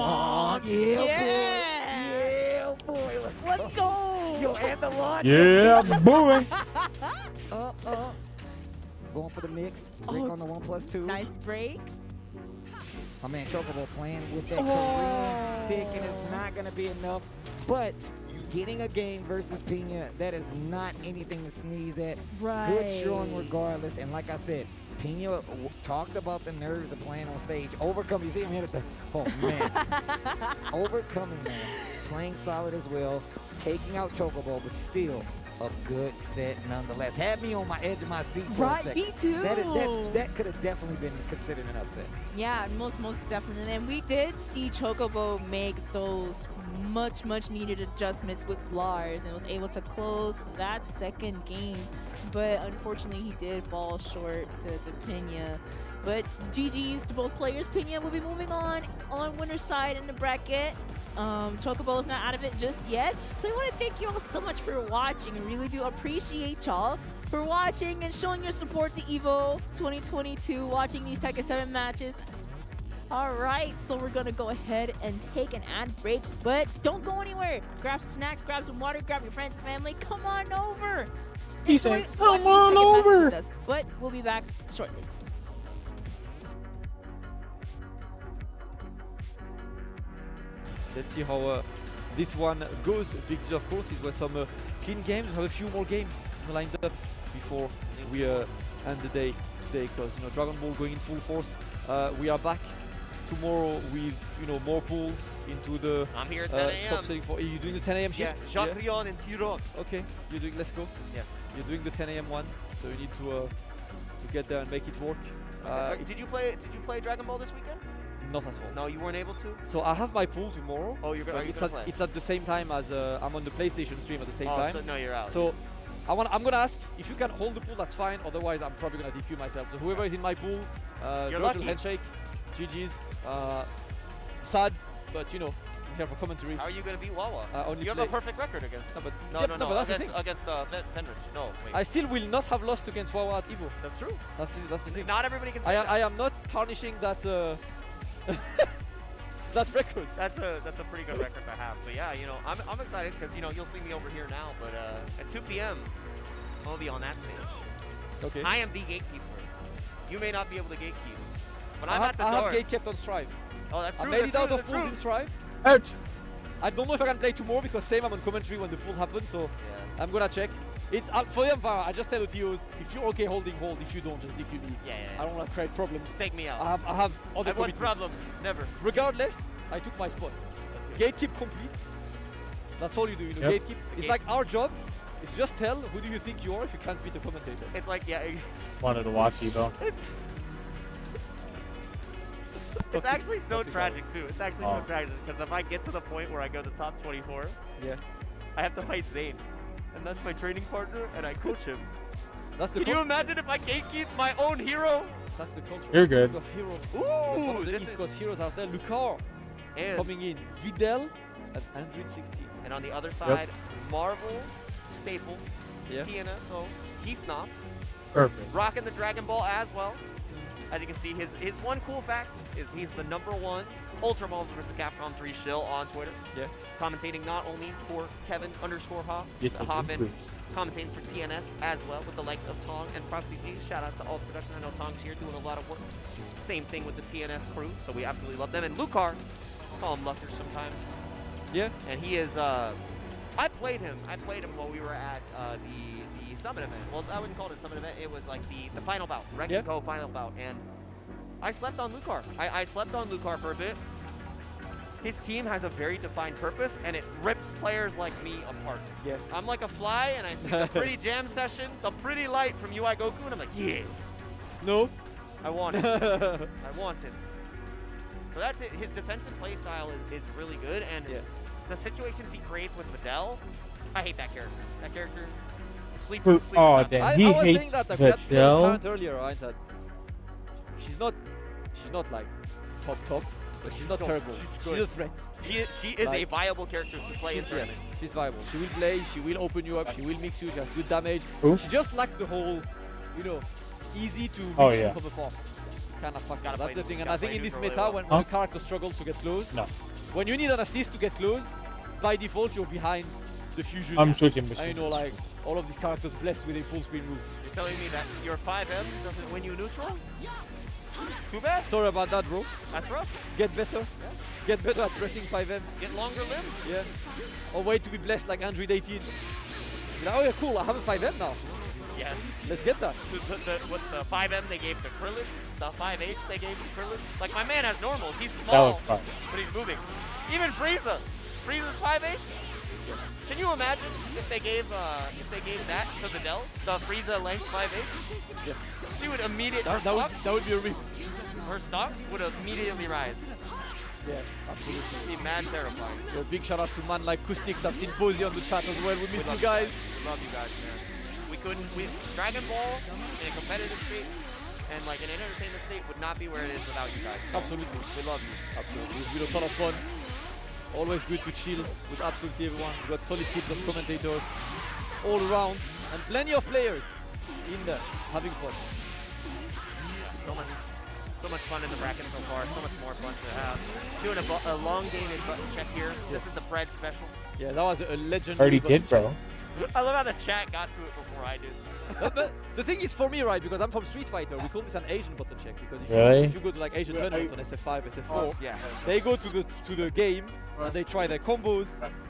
Yeah, boy. Let's go. Yo, and the launch. Yeah, boy. Going for the mix. Break on the 1+2. Nice break. My man Chocobo playing with that Korean stick, and it's not going to be enough. But getting a game versus Pena, that is not anything to sneeze at. Right. Good showing regardless. And like I said, Pena talked about the nerves of playing on stage. Overcoming, you see him hit at the, oh man. Overcoming that, playing solid as well, taking out Chocobo, but still a good set nonetheless. Had me on my edge of my seat for a second. Me too. That could have definitely been considered an upset. Yeah, most definitely. And we did see Chocobo make those much needed adjustments with Lars and was able to close that second game. But unfortunately, he did fall short to Pena. But GG's to both players. Pena will be moving on winner's side in the bracket. Chocobo is not out of it just yet. So I want to thank you all so much for watching. I really do appreciate y'all for watching and showing your support to EVO 2022, watching these Tekken 7 matches. All right, so we're gonna go ahead and take an ad break, but don't go anywhere. Grab some snacks, grab some water, grab your friends, family. Come on over. He said, Enjoy "Come watching on these Tekken matches over." with us, but we'll be back shortly. Let's see how this one goes. Because of course, it was some clean games. We have a few more games lined up before we end the day today, because Dragon Ball going in full force. We are back tomorrow with more pools into the I'm here at 10 a.m. top setting for. Are you doing the 10 a.m. shift? Yeah, Jacques Rion and T-Rock. Okay, you're doing. Let's go. Yes. You're doing the 10 a.m. one, so you need to get there and make it work. Did you play Dragon Ball this weekend? Not at all. No, you weren't able to? So I have my pool tomorrow. Oh, you're gonna play? It's at the same time as I'm on the PlayStation stream at the same time. So no, you're out. So I'm gonna ask if you can hold the pool. That's fine. Otherwise, I'm probably gonna DQ myself. So whoever is in my pool, virtual handshake, GG's, SADs, but I'm here for commentary. How are you gonna beat Wawa? Only You have play. a perfect record against. No, No, but that's the thing. against Fenrich. No, wait. I still will not have lost against Wawa at Evo. That's true. That's the thing. Not everybody can say I am not tarnishing that. That's records. That's a pretty good record to have. But yeah, I'm excited because you'll see me over here now. But at 2 p.m. I'll be on that stage. Okay. I am the gatekeeper. You may not be able to gatekeep. When I'm at the I have doors. gate kept on Strive. Oh, that's true. I made that's it out true, of that's full true. in Strive. Ouch. I don't know if I can play tomorrow because same I'm on commentary when the full happens, so Yeah. I'm gonna check. It's up for them, Vara. I just tell the TOs, if you're okay holding, hold. If you don't, just DQ me. Yeah. I don't want to create problems. Just take me out. I have other I want commitments. problems. Never. Regardless, I took my spot. Gatekeep complete. That's all you do, you know. Yep. Gatekeep. It's like our job. It's just tell who do you think you are if you can't beat the commentator. It's like, yeah. Wanted to watch Evo. It's actually so Toxic tragic too. It's actually so tragic because if I get to the point where I go to top 24, I have to fight Zayn, and that's my training partner, and I coach him. That's the. Can you imagine if I gatekeep my own hero? That's the culture. You're good. Of hero. Ooh, this is heroes out there. Lucar and coming in. Videl and Android 16. And on the other side, Marvel, Staple, Yeah. Tiana, so Heathnoff. Perfect. Rocking the Dragon Ball as well. As you can see, his one cool fact is he's the #1 Ultra Marvel vs. Capcom 3 shill on Twitter. Yeah. Commentating not only for Kevin_Hoff, Yes, the Hoffman, commentating for TNS as well with the likes of Tong and Proxy G. Shout out to all the production. I know Tong's here doing a lot of work. Same thing with the TNS crew, so we absolutely love them. And Lucar, call him Lucker sometimes. Yeah. And he is, I played him while we were at the Summit event. Well, I wouldn't call it a Summit event. It was like the final bout, Rank and Go final bout. And I slept on Lucar. I slept on Lucar for a bit. His team has a very defined purpose, and it rips players like me apart. Yeah. I'm like a fly, and I see the pretty jam session, the pretty light from UI Goku, and I'm like, yeah. No. I want it. I want it. So that's it. His defensive play style is really good, and the situations he creates with Videl, I hate that character. That character, sleeper. Oh, damn. I He was saying hates that we had some Videl. talent earlier, right? That she's not like top, but she's not so- terrible. she's She's good. a threat. She is a viable character to play in tournament. She's viable. She will play. She will open you up. She will mix you. She has good damage. Who? She just lacks the whole, easy to Oh, reach yeah. from afar. Kind of fucked up. Gotta That's play- the thing. And gotta I think play in this neutral meta, really when well. a character struggles to get close, No. when you need an assist to get close, by default you're behind the fusion. I'm switching And between. like all of these characters blessed with a full screen move. You're telling me that your 5M doesn't win you neutral? Too bad. Sorry about that, bro. That's rough. Get better. Get better at pressing 5M. Get longer limbs. Yeah. Or wait to be blessed like Android 18. You're like, oh yeah, cool. I have a 5M now. Yes. Let's get that. What the 5M they gave to Krillin, the 5H they gave to Krillin. Like my man has normals. He's That small, was fun. but he's moving. Even Frieza. Frieza's 5H. Can you imagine if they gave that to Videl, the Frieza length 5H? Yes. She would immediately. That would be a rip. Her stocks would immediately rise. Yeah, absolutely. She'd be mad terrifying. Yo, big shout out to man like Kustix. I've seen Posey on the chat as well. We miss you guys. We love you guys, man. Dragon Ball in a competitive state and like an entertainment state would not be where it is without you guys. So Absolutely. we love you. Absolutely. It's been a ton of fun. Always good to chill with absolutely everyone. We've got solid teams of commentators all around and plenty of players in there having fun. So much fun in the bracket so far. So much more fun to have. Doing a elongated button check here. This is the Fred special. Yeah, that was a legendary. Already button did, bro. I love how the chat got to it before I did. But the thing is, for me, right, because I'm from Street Fighter, we call this an Asian button check. Because if you go to like Asian tournaments on SF5, SF4, they go to the game and they try their combos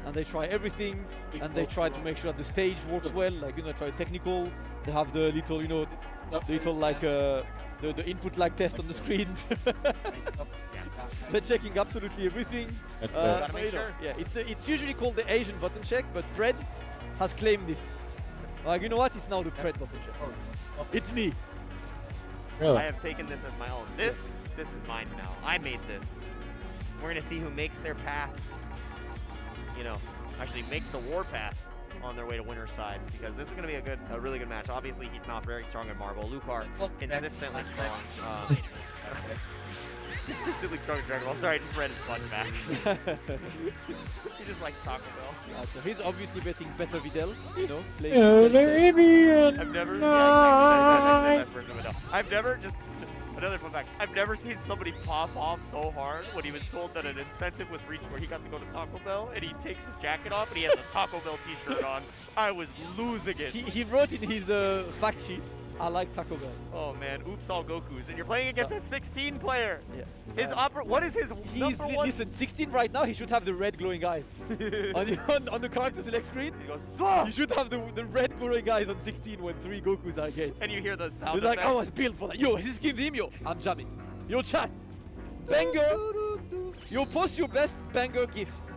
and they try everything and they try to make sure that the stage works well. Like try technical. They have the little, the little like the input lag test on the screen. They're checking absolutely everything. That's gotta make sure. Yeah, it's usually called the Asian button check, but Fred has claimed this. Like, you know what? It's now the Fred button check. It's me. Really? I have taken this as my own. This is mine now. I made this. We're gonna see who makes their path. Actually makes the war path on their way to winner's side, because this is going to be a really good match. Obviously, Heathnoff very strong in Marvel. Lucar consistently strong. Consistently strong in Dragon Ball. Sorry, I just read his fun facts. He just likes Taco Bell. Yeah, so he's obviously betting better Videl, playing Arabian I've never, that's actually the best version of Videl. I've never, just another fun fact, I've never seen somebody pop off so hard when he was told that an incentive was reached where he got to go to Taco Bell, and he takes his jacket off and he has a Taco Bell t-shirt on. I was losing it. He wrote in his fact sheet I like Taco Bell. Oh man, oops all Gokus, and you're playing against a 16 player. Yeah. His what is his number one? Listen, 16 right now. He should have the red glowing eyes on the character select screen. He goes, Swah! You should have the red glowing eyes on 16 when 3 Gokus are against. And you hear the sound. He's like, I was built for that. Yo, is this game him? Yo, I'm jamming. Yo, chat. Banger. Yo, post your best banger gifs.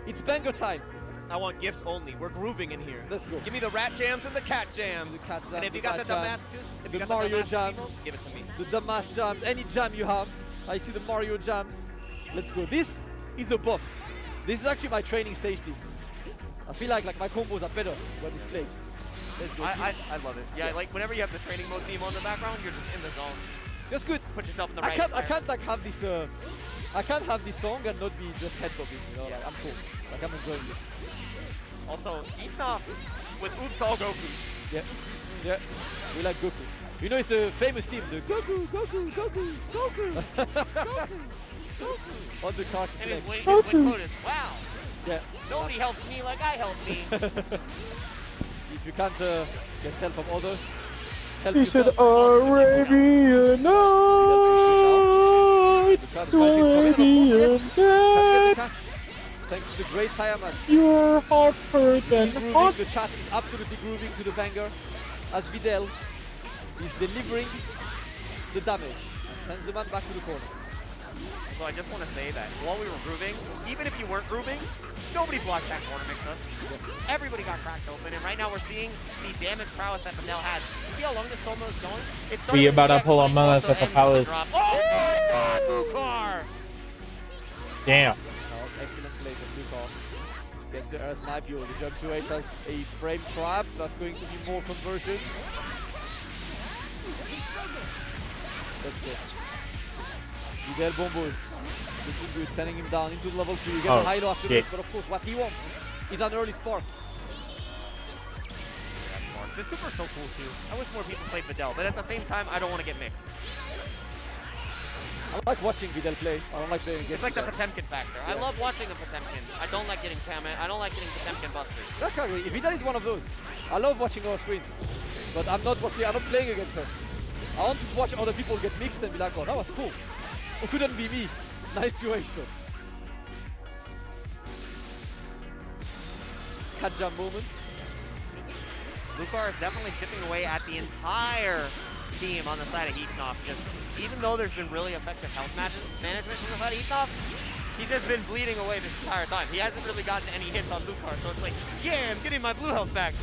It's banger time. I want gifts only. We're grooving in here. Let's go. Give me the rat jams and the cat jams. The cat jams, and if you got the Damascus, if you got Mario the Damascus jams, emote, give it to me. The Damas jams, any jam you have. I see the Mario jams. Let's go. This is a buff. This is actually my training stage team. I feel like my combos are better when this plays. Let's go. I love it. Yeah, like whenever you have the training mode theme on the background, you're just in the zone. That's good. Put yourself in the right. I can't like have this. I can't have this song and not be just head bobbing. You know, like, I'm cool. Like I'm enjoying this. Also, Ethnoff with oops all Gokus. Yeah, yeah. We like Goku. You know, it's a famous team. The Goku, Goku, Goku, Goku, Goku, Goku. On the card. And his win code is wow. Yeah. Nobody helps me like I help me. If you can't get help from others, help He yourself. said Arabian Night, Arabian Night. Thanks to the great Sayaman. You're hotter than hot. The chat is absolutely grooving to the banger as Videl is delivering the damage and sends the man back to the corner. So I just want to say that while we were grooving, even if you weren't grooving, nobody blocked that corner mix-up. Everybody got cracked open, and right now we're seeing the damage prowess that Videl has. See how long this combo is going? It's We about to pull Among Us at the palace. Oh my god, Lucar! Damn. Excellent play from Lucar. Gets the air snipe. The jump 2H has a frame trap. That's going to be more conversions. Let's go. Videl Bombos. Looking good, sending him down into level 3. You get a high low after this, but of course what he wants is an early spark. The super's so cool too. I wish more people played Videl, but at the same time, I don't want to get mixed. I like watching Videl play. I don't like playing against It's like the Videl. Potemkin factor. Yeah. I love watching a Potemkin. I don't like getting Kamet. I don't like getting Potemkin busters. That can't be. Videl is one of those. I love watching her screen, but I'm not playing against her. I want to watch other people get mixed and be like, oh, that was cool. It couldn't be me. Nice 2H though. Cat jam moment. Lucar is definitely chipping away at the entire team on the side of Heatnoff. Even though there's been really effective health management from the side of Heatnoff, he's just been bleeding away this entire time. He hasn't really gotten any hits on Lucar, so it's like, yeah, I'm getting my blue health back,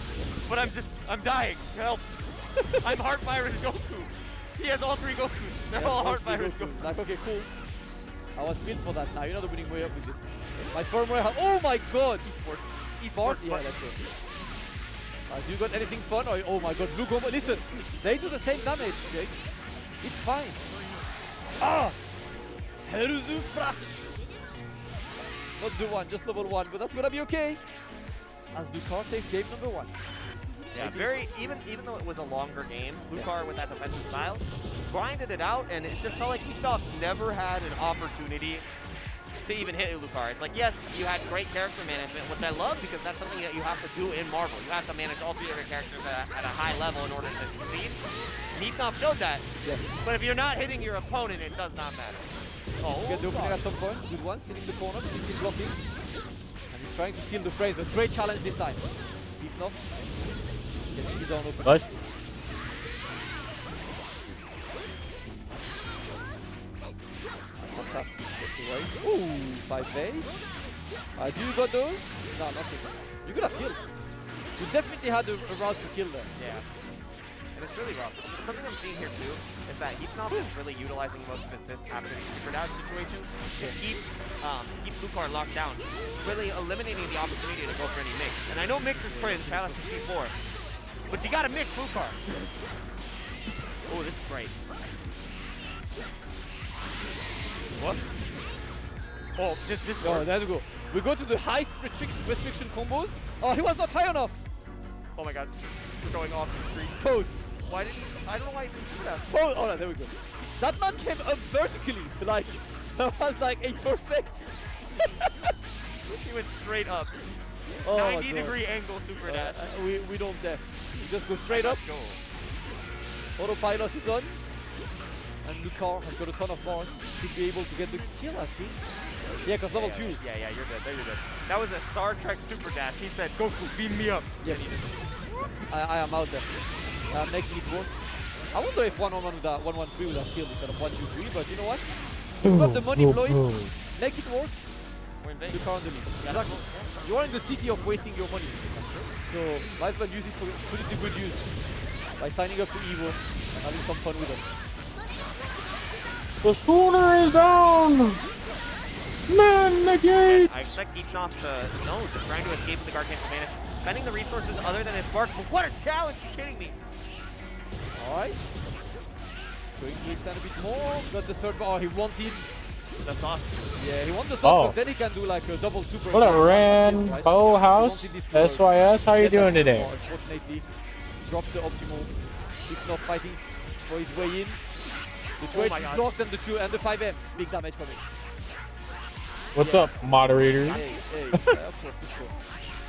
but I'm dying. Help! I'm Heart Virus Goku. He has all 3 Gokus. They're all Heart Virus Goku. Like, okay, cool. I was built for that now. You know the winning way up with this. My firmware has. Oh my god! Esports? Yeah, that's it. Do you got anything fun? Or, oh my god, blue combo. Listen, they do the same damage, Jake. It's fine. Ah! Heruzu Frash! Not the 1, just level 1, but that's gonna be okay. As Lucar takes game number 1. Yeah, even though it was a longer game, Lucar with that defensive style grinded it out, and it just felt like Heatnoff never had an opportunity to even hit Lucar. It's like, yes, you had great character management, which I love because that's something that you have to do in Marvel. You have to manage all 3 of your characters at a high level in order to succeed. Heatnoff showed that. Yes. But if you're not hitting your opponent, it does not matter. Oh, get the opening at some point. Good one, stealing the corner, but he's still blocking. And he's trying to steal the frames. A great challenge this time. Heatnoff getting his own open. What? Ooh, 5 fades. Do you got those? No, nothing. You could have killed. You definitely had a route to kill them. Yeah. And it's really rough. Something I'm seeing here too is that Heatnoff is really utilizing most of his assists after these super dodge situations to keep Lucar locked down, really eliminating the opportunity to go for any mix. And I know mix is cringe, Palace is C4, but you gotta mix Lucar. Oh, this is great. What? Oh, just oh, there we go. We go to the high restriction combos. Oh, he was not high enough. Oh my god, we're going off the street. Pose. Why did he? I don't know why he didn't do that. Pose. Oh, no, there we go. That man came up vertically, like that was like a perfect. He went straight up. Oh 90-degree angle super dash. We don't dare. We just go straight up. Go. Autopilot is on. And Lucar has got a ton of bars. Should be able to get the kill, I think. Yeah, because level 2. Yeah, you're good. There, you're good. That was a Star Trek super dash. He said, Goku, beam me up. Yes. I am out there. I'm making it work. I wonder if 1-1-1 would have 1-1-3 would have killed instead of 1-2-3, but you know what? You've got the money, blow it. Make it work. Lucar on the lead. Exactly. You are in the city of wasting your money. So might as well use it for put it to good use. By signing up to Evo and having some fun with us. The schooner is down! Man, the gate! I expect Eachnoff to, no, just trying to escape with the Gargantuan advantage. Spending the resources other than his spark, but what a challenge, are you kidding me? Alright. Going to extend a bit more. Got the third bar, he wanted the sauce. Yeah, he wants the sauce, but then he can do like a double super. What up, Rainbow House? SYS, how you doing today? Unfortunately, dropped the optimal. If not fighting for his way in. The trade is blocked and the 2 and the 5M. Big damage coming. What's up, moderators? Hey, of course.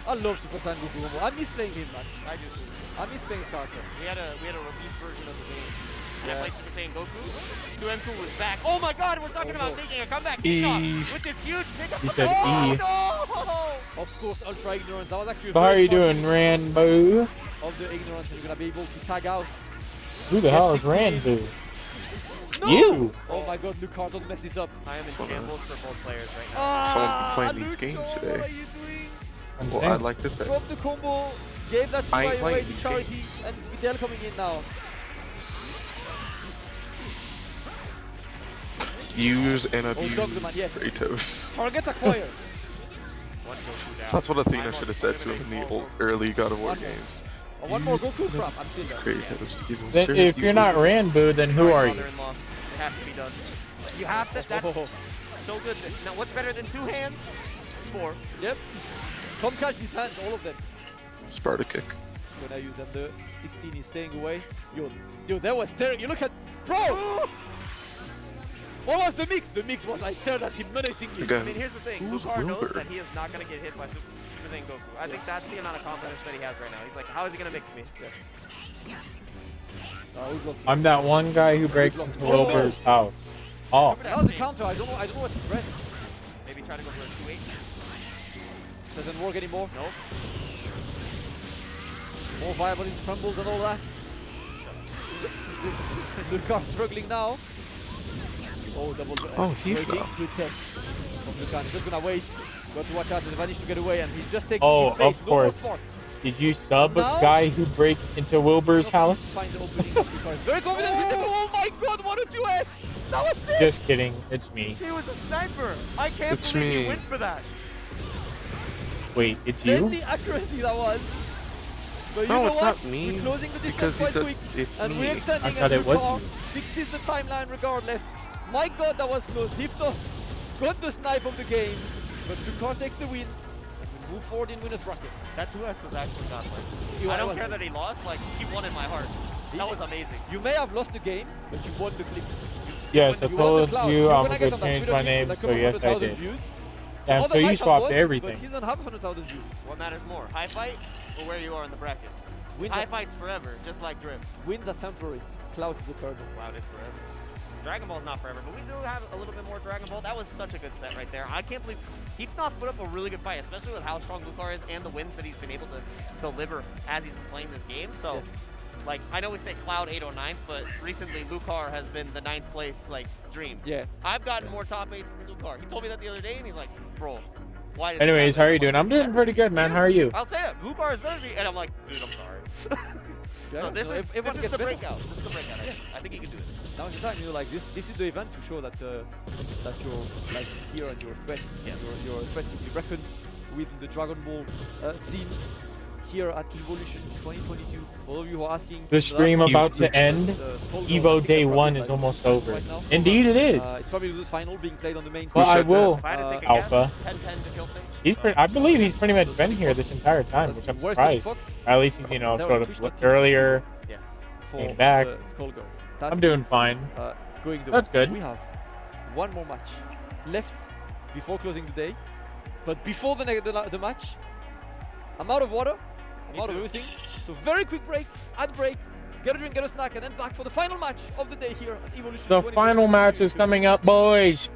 I love Super Saiyan Goku. I miss playing him, man. I do too. I miss playing Star Trek. We had a release version of the game. And I played Super Saiyan Goku. 2M was back. Oh my god, we're talking about making a comeback. With this huge pickup. He said E. No! Of course, Ultra Ignorance. That was actually How are you doing, Rainbow? Of the Ignorance, and you're gonna be able to tag out. Who the hell is Rainbow? No! You! Oh my god, Lucar, don't mess this up. I am in shambles for both players right now. Someone been playing these games today. What are you doing? Well, I'd like to say. Drop the combo, gave that I ain't away playing to charity, games. and Videl coming in now. Use and abuse yes. Kratos. Target acquired. That's what Athena should have said to him in the old, early God of War games. One more Goku crap. I'm still Kratos. Then if you're not Rainbow, then who are you? It has to be done. You have to. That's so good. Now, what's better than 2 hands? 4. Yep. Come catch these hands, all of them. Sparta kick. Gonna use them. The 16 is staying away. Yo, that was terrible. You look at, bro. What was the mix? The mix was I stared at him menacingly. I mean, here's the thing. Lucar knows that he is not going to get hit by Super Saiyan Goku. I think that's the amount of confidence that he has right now. He's like, how is he going to mix me? I'm that one guy who breaks into Wilbur's house. Oh. That was a counter. I don't know what his rest. Maybe try to go for a 2H. Doesn't work anymore. Nope. More viable in scrambles and all that. Lucar struggling now. Oh, double. Oh, he's good test. He's just gonna wait. Got to watch out. He managed to get away, and he's just taking. Oh, his place. of course. Did you sub a guy who breaks into Wilbur's house? Find the opening of the Very confident in the. Oh my god! What a 2S! That was sick. Just kidding. It's me. He was a sniper. I can't believe he went for that. Wait, it's you? Then the accuracy that was. But no, you know it's what? not me. We're closing the Because he distance said quite quick, it's and me. we're extending. I thought it was you. Fixes the timeline regardless. My god, that was close. Hifnoff got the snipe of the game, but Lucar takes the win. And we move forward in winners bracket. That 2S was actually godlike. I don't care that he lost. Like, he won in my heart. That was amazing. You may have lost the game, but you won the clip. Yes, I told you I'm going to change my name, so yes, I did. Damn, so you swapped everything. But he doesn't have 100,000 views. What matters more, high fight or where you are in the bracket? High fight's forever, just like Drift. Wins are temporary. Cloud is eternal. Cloud is forever. Dragon Ball's not forever, but we do have a little bit more Dragon Ball. That was such a good set right there. I can't believe Hifnoff put up a really good fight, especially with how strong Lucar is and the wins that he's been able to deliver as he's been playing this game. So, like, I know we say Cloud 809th, but recently Lucar has been the 9th place, like, dream. Yeah. I've gotten more top 8s than Lucar. He told me that the other day, and he's like, bro, why did Anyways, how are you doing? I'm doing pretty good, man. How are you? I'll say it. Lucar is better than me, and I'm like, dude, I'm sorry. So this is the breakout. This is the breakout. I think he can do it. Now is the time, you know, like this is the event to show that that you're like here and you're a threat. Yes. You're a threat to be reckoned with the Dragon Ball scene here at Evolution 2022. For all of you who are asking, The stream about to end. Evo Day 1 is almost over. Right now, Indeed, it is. It's probably Lulu's final being played on the main stage. Well, I will. Alpha. I believe he's pretty much been here this entire time, which I'm surprised. At least he's, you know, sort of earlier. Yes. Came back. Skullgirls. I'm doing fine. That's good. We have one more match left before closing the day, but before the match, I'm out of water. I'm out of everything. So very quick break. Ad break. Get a drink, get a snack, and then back for the final match of the day here at Evolution. The final match is coming up, boys.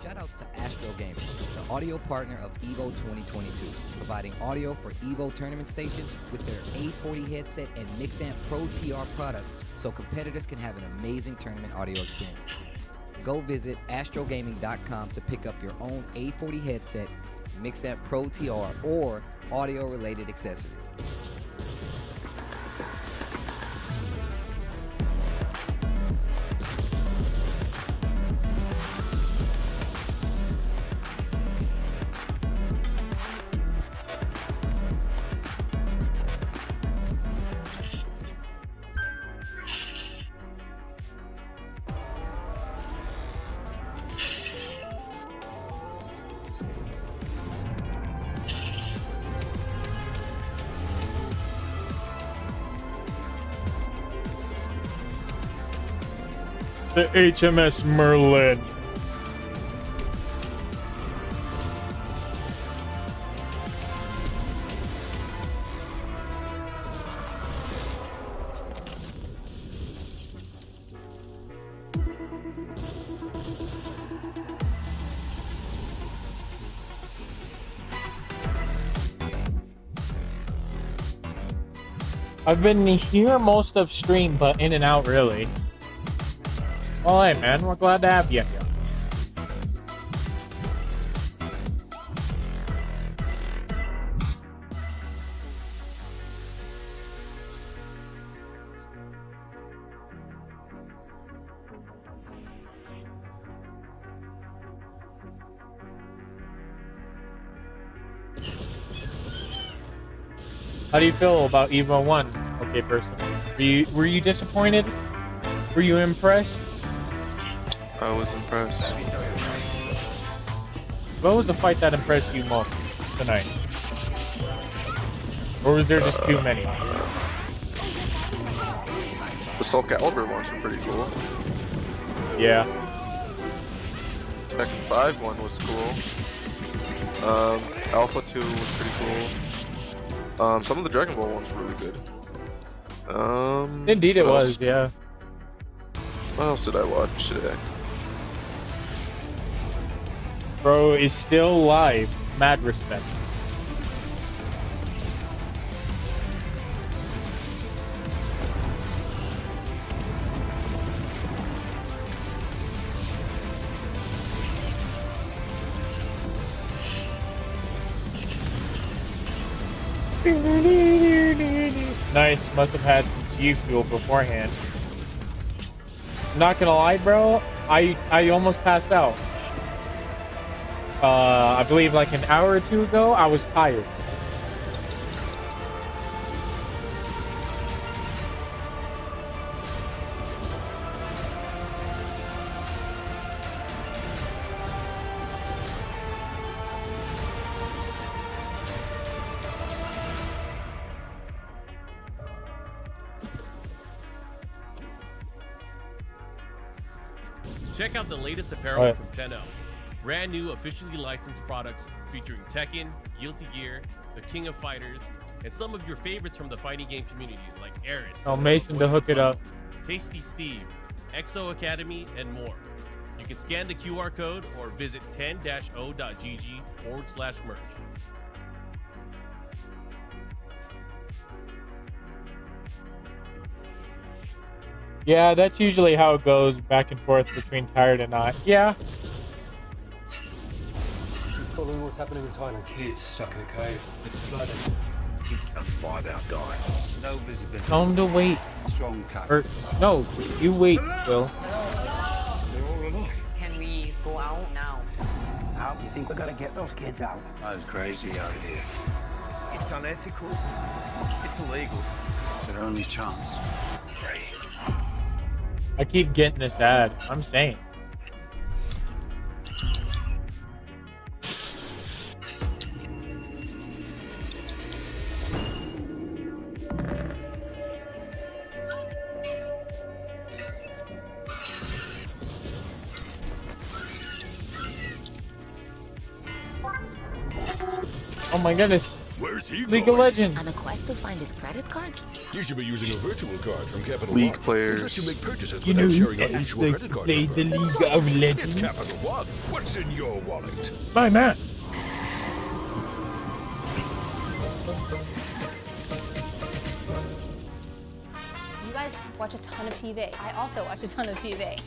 Shoutouts to Astro Gaming, the audio partner of EVO 2022, providing audio for EVO tournament stations with their A40 headset and Mixamp Pro TR products so competitors can have an amazing tournament audio experience. Go visit astrogaming.com to pick up your own A40 headset, Mixamp Pro TR, or audio-related accessories. The HMS Merlin. I've been here most of stream, but in and out really. Well, hey man, we're glad to have you here. How do you feel about EVO 1? Okay, person. Were you disappointed? Were you impressed? I was impressed. What was the fight that impressed you most tonight? Or was there just too many? The Soul Calibur ones were pretty cool. Yeah. Tekken 5 one was cool. Alpha 2 was pretty cool. Some of the Dragon Ball ones were really good. Indeed it what was, else? yeah. What else did I watch today? Bro is still live. Mad respect. Nice, must have had some G fuel beforehand. Not gonna lie, bro, I almost passed out. I believe like an hour or two ago, I was tired. Check out the latest apparel from Tenno. Brand new officially licensed products featuring Tekken, Guilty Gear, the King of Fighters, and some of your favorites from the fighting game community like Eris. Oh, Mason to hook it up. Tasty Steve, Exo Academy, and more. You can scan the QR code or visit 10-o.gg/merch. Yeah, that's usually how it goes back and forth between tired and not. Yeah. You following what's happening in Thailand? Kids stuck in a cave. It's flooding. It's a 5-hour dive. No visibility. Tell him to wait. Strong cut. Or, no, you wait, Will. They're all alive. Can we go out now? How do you think we're gonna get those kids out? That's crazy out here. It's unethical. It's illegal. It's their only chance. I keep getting this ad. I'm saying. Oh my goodness. Where's he League of Legends. On a quest to find his credit card? You should be using a virtual card from Capital League One. players. It lets you make purchases You know without who sharing your else actual likes credit to card play number. the League of It's Legends? Capital One. What's in your wallet? My man. You guys watch a ton of TV. I also watch a ton of TV.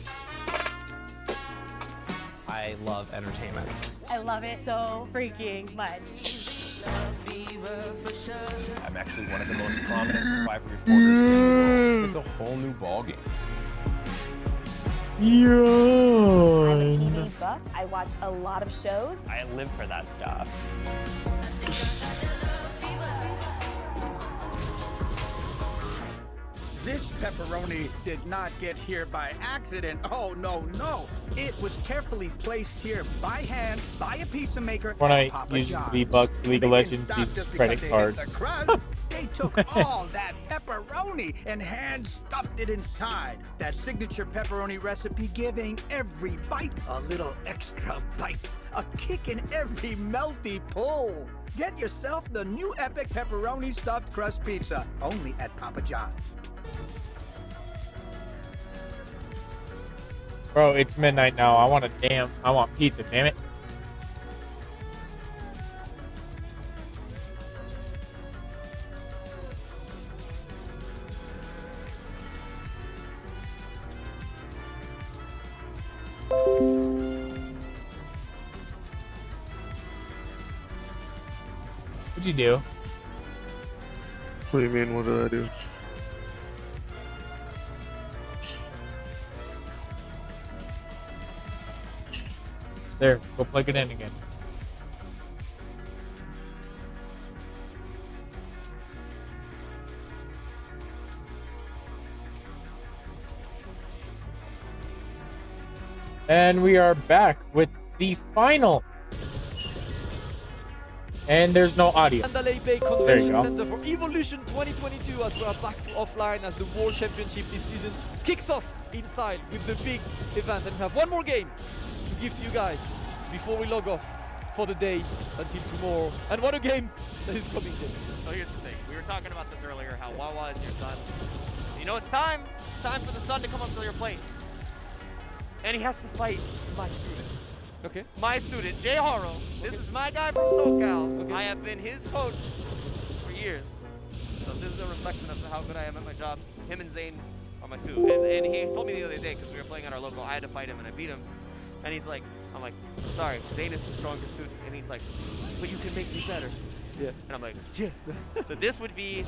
I love entertainment. I love it so freaking much. I'm actually one of the most prominent Survivor reporters in the world. It's a whole new ballgame. I'm a TV buff. I watch a lot of shows. I live for that stuff. This pepperoni did not get here by accident. Oh, no, no. It was carefully placed here by hand by a pizza maker When at I Papa use John's. League of They Legends, didn't stop use just credit because card. They hit the crust. They took all that pepperoni and hand stuffed it inside. That signature pepperoni recipe giving every bite a little extra bite. A kick in every melty pull. Get yourself the new epic pepperoni stuffed crust pizza, only at Papa John's. Bro, it's midnight now. I want pizza, damn it. What'd you do? What do you mean, what did I do? There, go plug it in again. And we are back with the final. And there's no audio. Mandalay Bay There you Convention go. Center for Evolution 2022 as we are back to offline as the World Championship this season kicks off in style with the big event. And we have one more game to give to you guys before we log off for the day until tomorrow. And what a game that is coming, Jim. So here's the thing. We were talking about this earlier, how Wawa is your son. You know, it's time. It's time for the son to come up to your plate. And he has to fight my student. Okay. My student, Jay Haro. This is my guy from SoCal. Okay. I have been his coach for years. So this is a reflection of how good I am at my job. Him and Zane are my two. And he told me the other day, because we were playing at our local, I had to fight him and I beat him. And he's like, I'm like, I'm sorry, Zane is the strongest student. And he's like, but you can make me better. Yeah. And I'm like, yeah. So this would be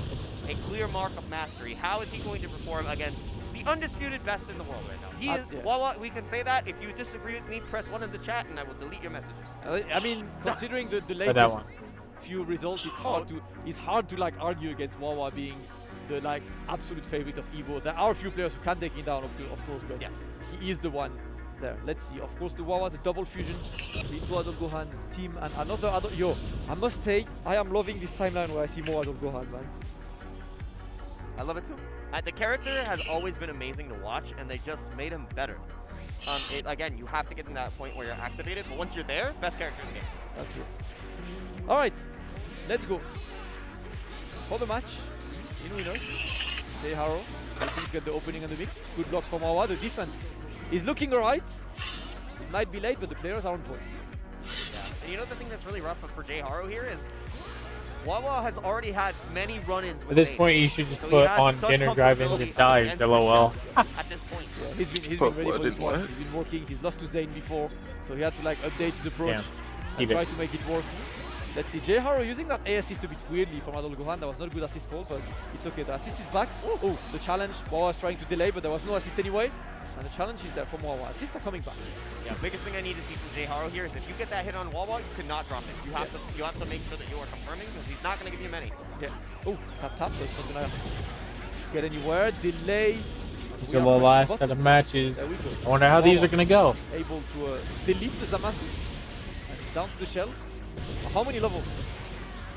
a clear mark of mastery. How is he going to perform against the undisputed best in the world right now? He is, yeah. Wawa, we can say that. If you disagree with me, press 1 in the chat and I will delete your messages. I mean, considering the that latest one. few results, it's hard to like argue against Wawa being the like absolute favorite of Evo. There are a few players who can take him down, of course, but yes, he is the one there. Let's see. Of course, the Wawa, the double fusion into Adol Gohan team and another Adol. Yo, I must say, I am loving this timeline where I see more Adol Gohan, man. I love it too. The character has always been amazing to watch, and they just made him better. Again, you have to get in that point where you're activated, but once you're there, best character in the game. That's true. All right, let's go for the match. In winner, Jay Haro. I think get the opening and the mix. Good blocks from Wawa. The defense is looking alright. It might be late, but the players are on point. Yeah, and you know the thing that's really rough for Jay Haro here is Wawa has already had many run-ins with At this Zane. point, you should just So he put has on such dinner drive-ins comfortability and dives, against lol. Michelle at this point. Yeah, he's been ready for this one. He's been working. He's lost to Zane before, so he had to like update his approach and try to make it work. Let's see, Jay Haro using that A assist a bit weirdly from Adol Gohan. That was not a good assist call, but it's okay. The assist is back. Oh, the challenge. Wawa was trying to delay, but there was no assist anyway. And the challenge is there from Wawa. Assists are coming back. Yeah, biggest thing I need to see from Jay Haro here is if you get that hit on Wawa, you cannot drop it. You have to make sure that you are confirming because he's not going to give you many. Yeah. Oh, tap. That's not gonna get anywhere. Delay. These are the last set of matches. I wonder how these are going to go. Able to delete the Zamasu. And down to the shell. How many levels?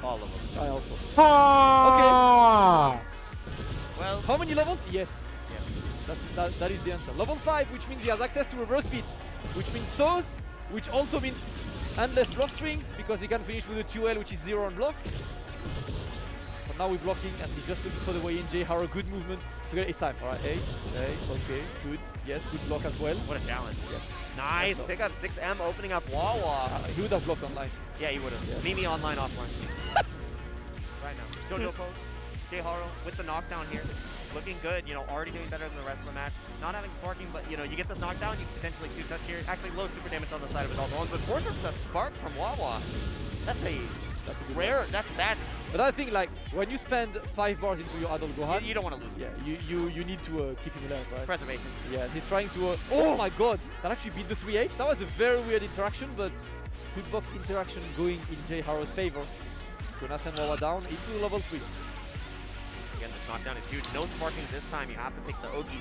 All of them. I also. Ah! Okay. Well, how many levels? Yes. That is the answer. Level 5, which means he has access to reverse beats, which means Sauce, which also means and less block strings because he can finish with a 2L, which is 0 on block. But now we're blocking, and he's just looking for the way in. J Haro, good movement to get his time. All right, okay, good. Yes, good block as well. What a challenge. Yeah. Nice pick up 6M, opening up Wawa. He would have blocked online. Yeah, he would have. Yeah. Mimi online, offline. Right now. Jojo post. J Haro with the knockdown here. Looking good, you know, already doing better than the rest of the match. Not having sparking, but you know, you get this knockdown, you can potentially 2-touch here. Actually, low super damage on the side of his all but forces the spark from Wawa. That's a rare. That's. But I think like when you spend 5 bars into your adult Gohan, you don't want to lose. Yeah, you need to keep him alive, right? Preservation. Yeah, he's trying to. Oh my God, that actually beat the 3H. That was a very weird interaction, but good box interaction going in J Haro's favor. Gonna send Wawa down into level 3. Again, this knockdown is huge. No sparking this time. You have to take the Ogi.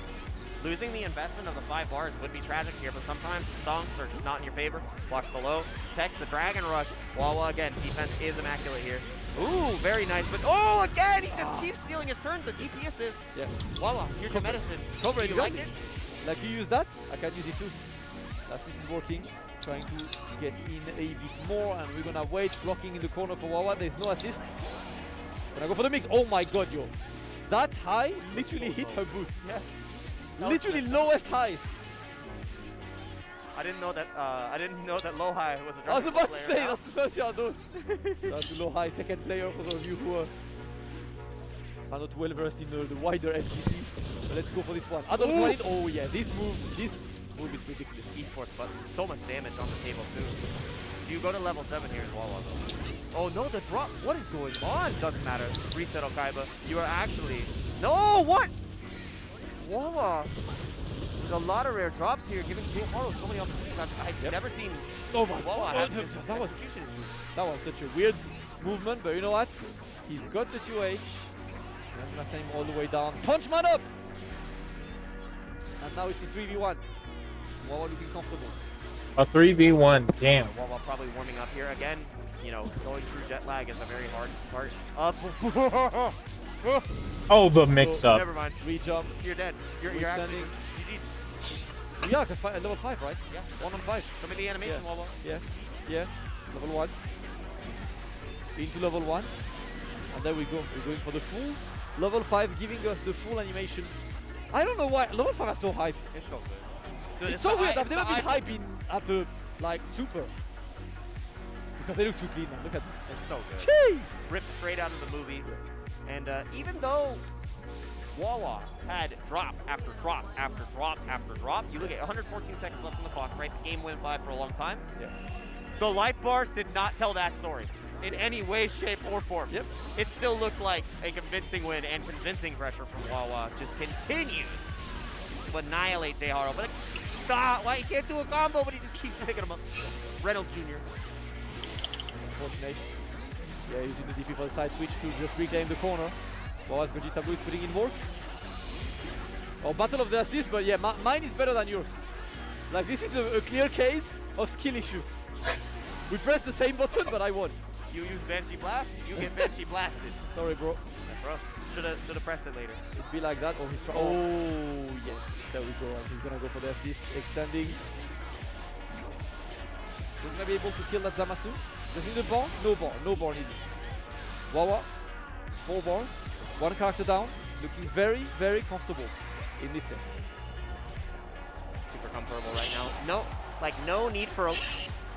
Losing the investment of the 5 bars would be tragic here, but sometimes stonks are just not in your favor. Blocks the low. Text the Dragon Rush. Wawa again. Defense is immaculate here. Ooh, very nice. But oh, again, he just keeps stealing his turn. The DPS is. Yeah. Wawa, here's your medicine. Cover you like it? Like you use that, I can use it too. Assist is working. Trying to get in a bit more, and we're gonna wait. Blocking in the corner for Wawa. There's no assist. Gonna go for the mix. Oh my God, yo. That high literally hit her boots. Yes. Literally lowest highs. I didn't know that low high was a I was about player to say now. that's the first thing I know. That's the low high Tekken player for those of you who are not well versed in the wider FGC. So let's go for this one. Adult one. Oh yeah, this move is ridiculous. Esports button, so much damage on the table too. Do you go to level 7 here as Wawa? Oh no, the drop. What is going on? Doesn't matter. Reset Okaiba. You are actually. No, what? Wawa. There's a lot of rare drops here, giving J Haro so many opportunities. I've never seen Wawa have this that was execution issue. That was such a weird movement, but you know what? He's got the 2H. I'm gonna send him all the way down. Punch man up! And now it's a 3v1. Wawa looking comfortable. A 3v1, damn. Wawa probably warming up here again. You know, going through jet lag is a very hard part. Up. Oh, the mix-up. Never mind. Re-jump. You're dead. You're actually. GG's. Yeah, because level 5, right? Yeah. 1 on 5. Show me the animation, Wawa. Yeah. Level 1. Into level 1. And there we go. We're going for the full. Level 5 giving us the full animation. I don't know why. Level 5 are so hype. It's so good. Dude, it's so weird. I've never been hype at the, like, super. Because they look too clean, man. Look at this. It's so good. Jeez! Ripped straight out of the movie. And even though Wawa had drop after drop after drop after drop, you look at 114 seconds left on the clock, right? The game went by for a long time. Yeah. The life bars did not tell that story in any way, shape, or form. Yep. It still looked like a convincing win, and convincing pressure from Wawa just continues to annihilate J Haro. But why he can't do a combo, but he just keeps picking him up. Reynolds Jr. Unfortunate. Yeah, using the DP for the side switch to just reclaim the corner. Wawa's Vegeta Blue is putting in work. Oh, battle of the assist, but yeah, mine is better than yours. Like, this is a clear case of skill issue. We pressed the same button, but I won. You use Banshee Blast, you get Banshee Blasted. Sorry, bro. That's rough. Should have pressed it later. It'd be like that, or he's trying. Oh, yes. There we go. And he's gonna go for the assist, extending. He's gonna be able to kill that Zamasu. Does he need a bar? No bar. No bar needed. Wawa, 4 bars, 1 character down, looking very, very comfortable in this set. Super comfortable right now. No need for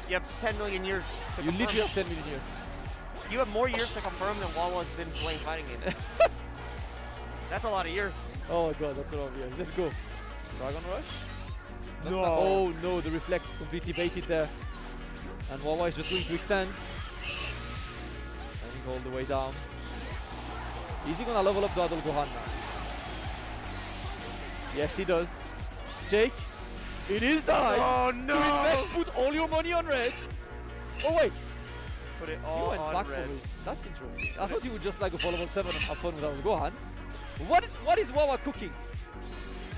you have 10 million years to confirm. You literally have 10 million years. You have more years to confirm than Wawa's been playing fighting games. That's a lot of years. Oh my God, that's a lot of years. Let's go. Dragon Rush? No. Oh no, the reflect completely baited there. And Wawa is just going to extend. And all the way down. Is he gonna level up the Adol Gohan now? Yes, he does. Jake, it is time to invest. Put all your money on red. Oh wait. Put it all on back red. For it. That's interesting. I thought he would just like go for level 7 and have fun with Adol Gohan. What is Wawa cooking?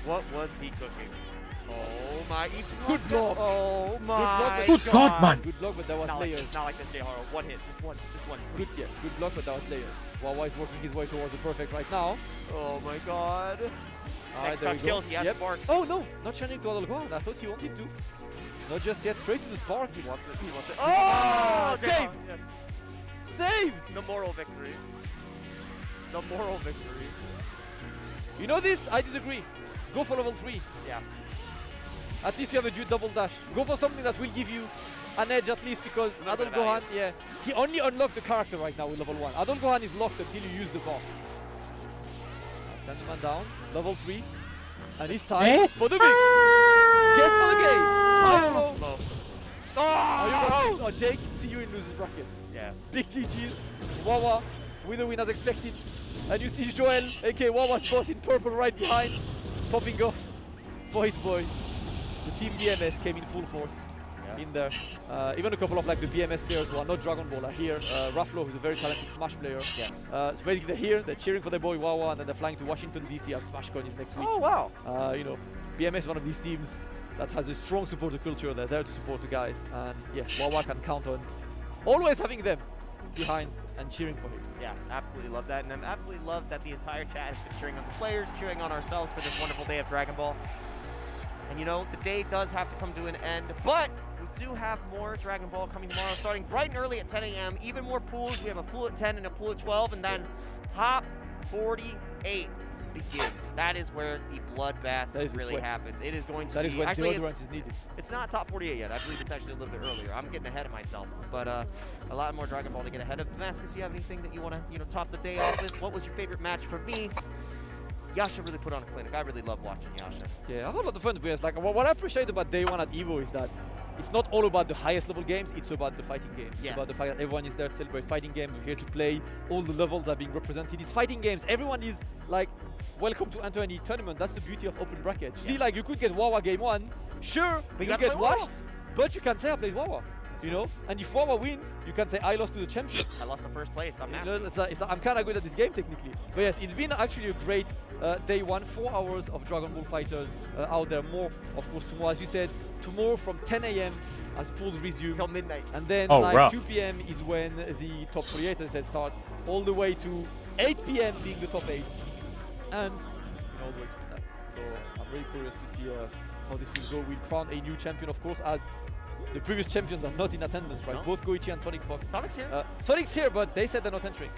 What was he cooking? Oh my! Good block. Oh my! Good God, man! Good block, but that was not layers. Like not like this, J Haro. One hit, just one. Good, yeah. Good block, but that was layers. Wawa is working his way towards the perfect right now. Oh my God! Alright, Next touch kills. He has spark. Oh no, not changing to Adol Gohan. I thought he wanted to. Not just yet. Straight to the spark. He wants it. He wants it. Oh! Saved! Saved! Yes. Saved! The moral victory. The moral victory. You know this? I disagree. Go for level 3. Yeah. At least you have a Jude double dash. Go for something that will give you an edge at least, because Adol Gohan, yeah, he only unlocked the character right now with level 1. Adol Gohan is locked until you use the boss. Send the man down. Level 3. And it's time for the mix. Guess for the game. High or low? Oh, Jake, see you in losers bracket. Yeah. Big GG's. Wawa with a win as expected. And you see Joel, aka Wawa spot in purple right behind, popping off for his boy. The team BMS came in full force in there. Even a couple of like the BMS players who are not Dragon Ball are here. Ruffalo, who's a very talented Smash player. Yes. So basically they're here, they're cheering for their boy Wawa, and then they're flying to Washington DC as SmashCon is next week. Oh wow. You know, BMS is one of these teams that has a strong supporter culture. They're there to support the guys, and yeah, Wawa can count on always having them behind and cheering for him. Yeah, absolutely love that, and I absolutely love that the entire chat has been cheering on the players, cheering on ourselves for this wonderful day of Dragon Ball. And you know, the day does have to come to an end, but we do have more Dragon Ball coming tomorrow, starting bright and early at 10 a.m. Even more pools. We have a pool at 10 and a pool at 12, and then top 48 begins. That is where the bloodbath really happens. It is going to be... That is when deodorant is needed. It's not top 48 yet. I believe it's actually a little bit earlier. I'm getting ahead of myself, but a lot more Dragon Ball to get ahead of. Damascus, you have anything that you want to, top the day off with? What was your favorite match for me? Yasha really put on a clinic. I really love watching Yasha. Yeah, I've had a lot of fun with it. Like, what I appreciate about day one at EVO is that it's not all about the highest level games, it's about the fighting games. It's about the fact that everyone is there to celebrate fighting games. We're here to play. All the levels are being represented. It's fighting games. Everyone is like, welcome to enter any tournament. That's the beauty of open brackets. See, like, you could get Wawa game 1. Sure, but you get washed, but you can say I played Wawa. You know, and if Wawa wins, you can say I lost to the champion. I lost the first place. I'm nasty. You know, I'm kind of good at this game technically. But yes, it's been actually a great day one. 4 hours of Dragon Ball Fighters out there. More, of course, tomorrow. As you said, tomorrow from 10 a.m. as pools resume. Till midnight. And then 2 p.m. is when the top 48 sets start. All the way to 8 p.m. being the top 8. And all the way to that. So I'm really curious to see how this will go. We'll crown a new champion, of course, as the previous champions are not in attendance, right? No. Both Goichi and Sonic Fox. Sonic's here. Sonic's here, but they said they're not entering.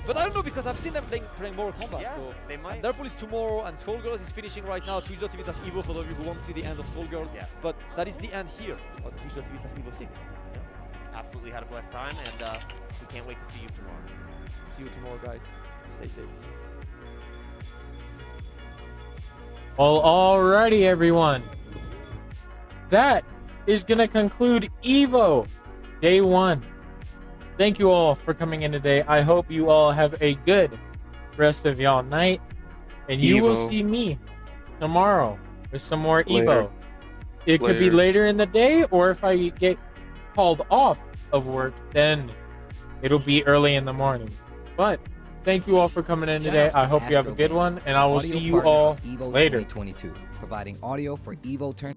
But I don't know, because I've seen them playing Mortal Kombat. Yeah, so they might. And Liverpool is tomorrow, and Skullgirls is finishing right now. Twitch.tv/Evo for those of you who want to see the end of Skullgirls. Yes. But that is the end here on Twitch.tv/Evo 6. Yeah. Absolutely had a blessed time, and we can't wait to see you tomorrow. See you tomorrow, guys. Stay safe. Well, alrighty, everyone. That is going to conclude EVO Day 1. Thank you all for coming in today. I hope you all have a good rest of y'all night. And you will see me tomorrow with some more EVO. It could be later in the day, or if I get called off of work, then it'll be early in the morning. But thank you all for coming in today. I hope you have a good one, and I will see you all later. 2022, providing audio for EVO tournaments.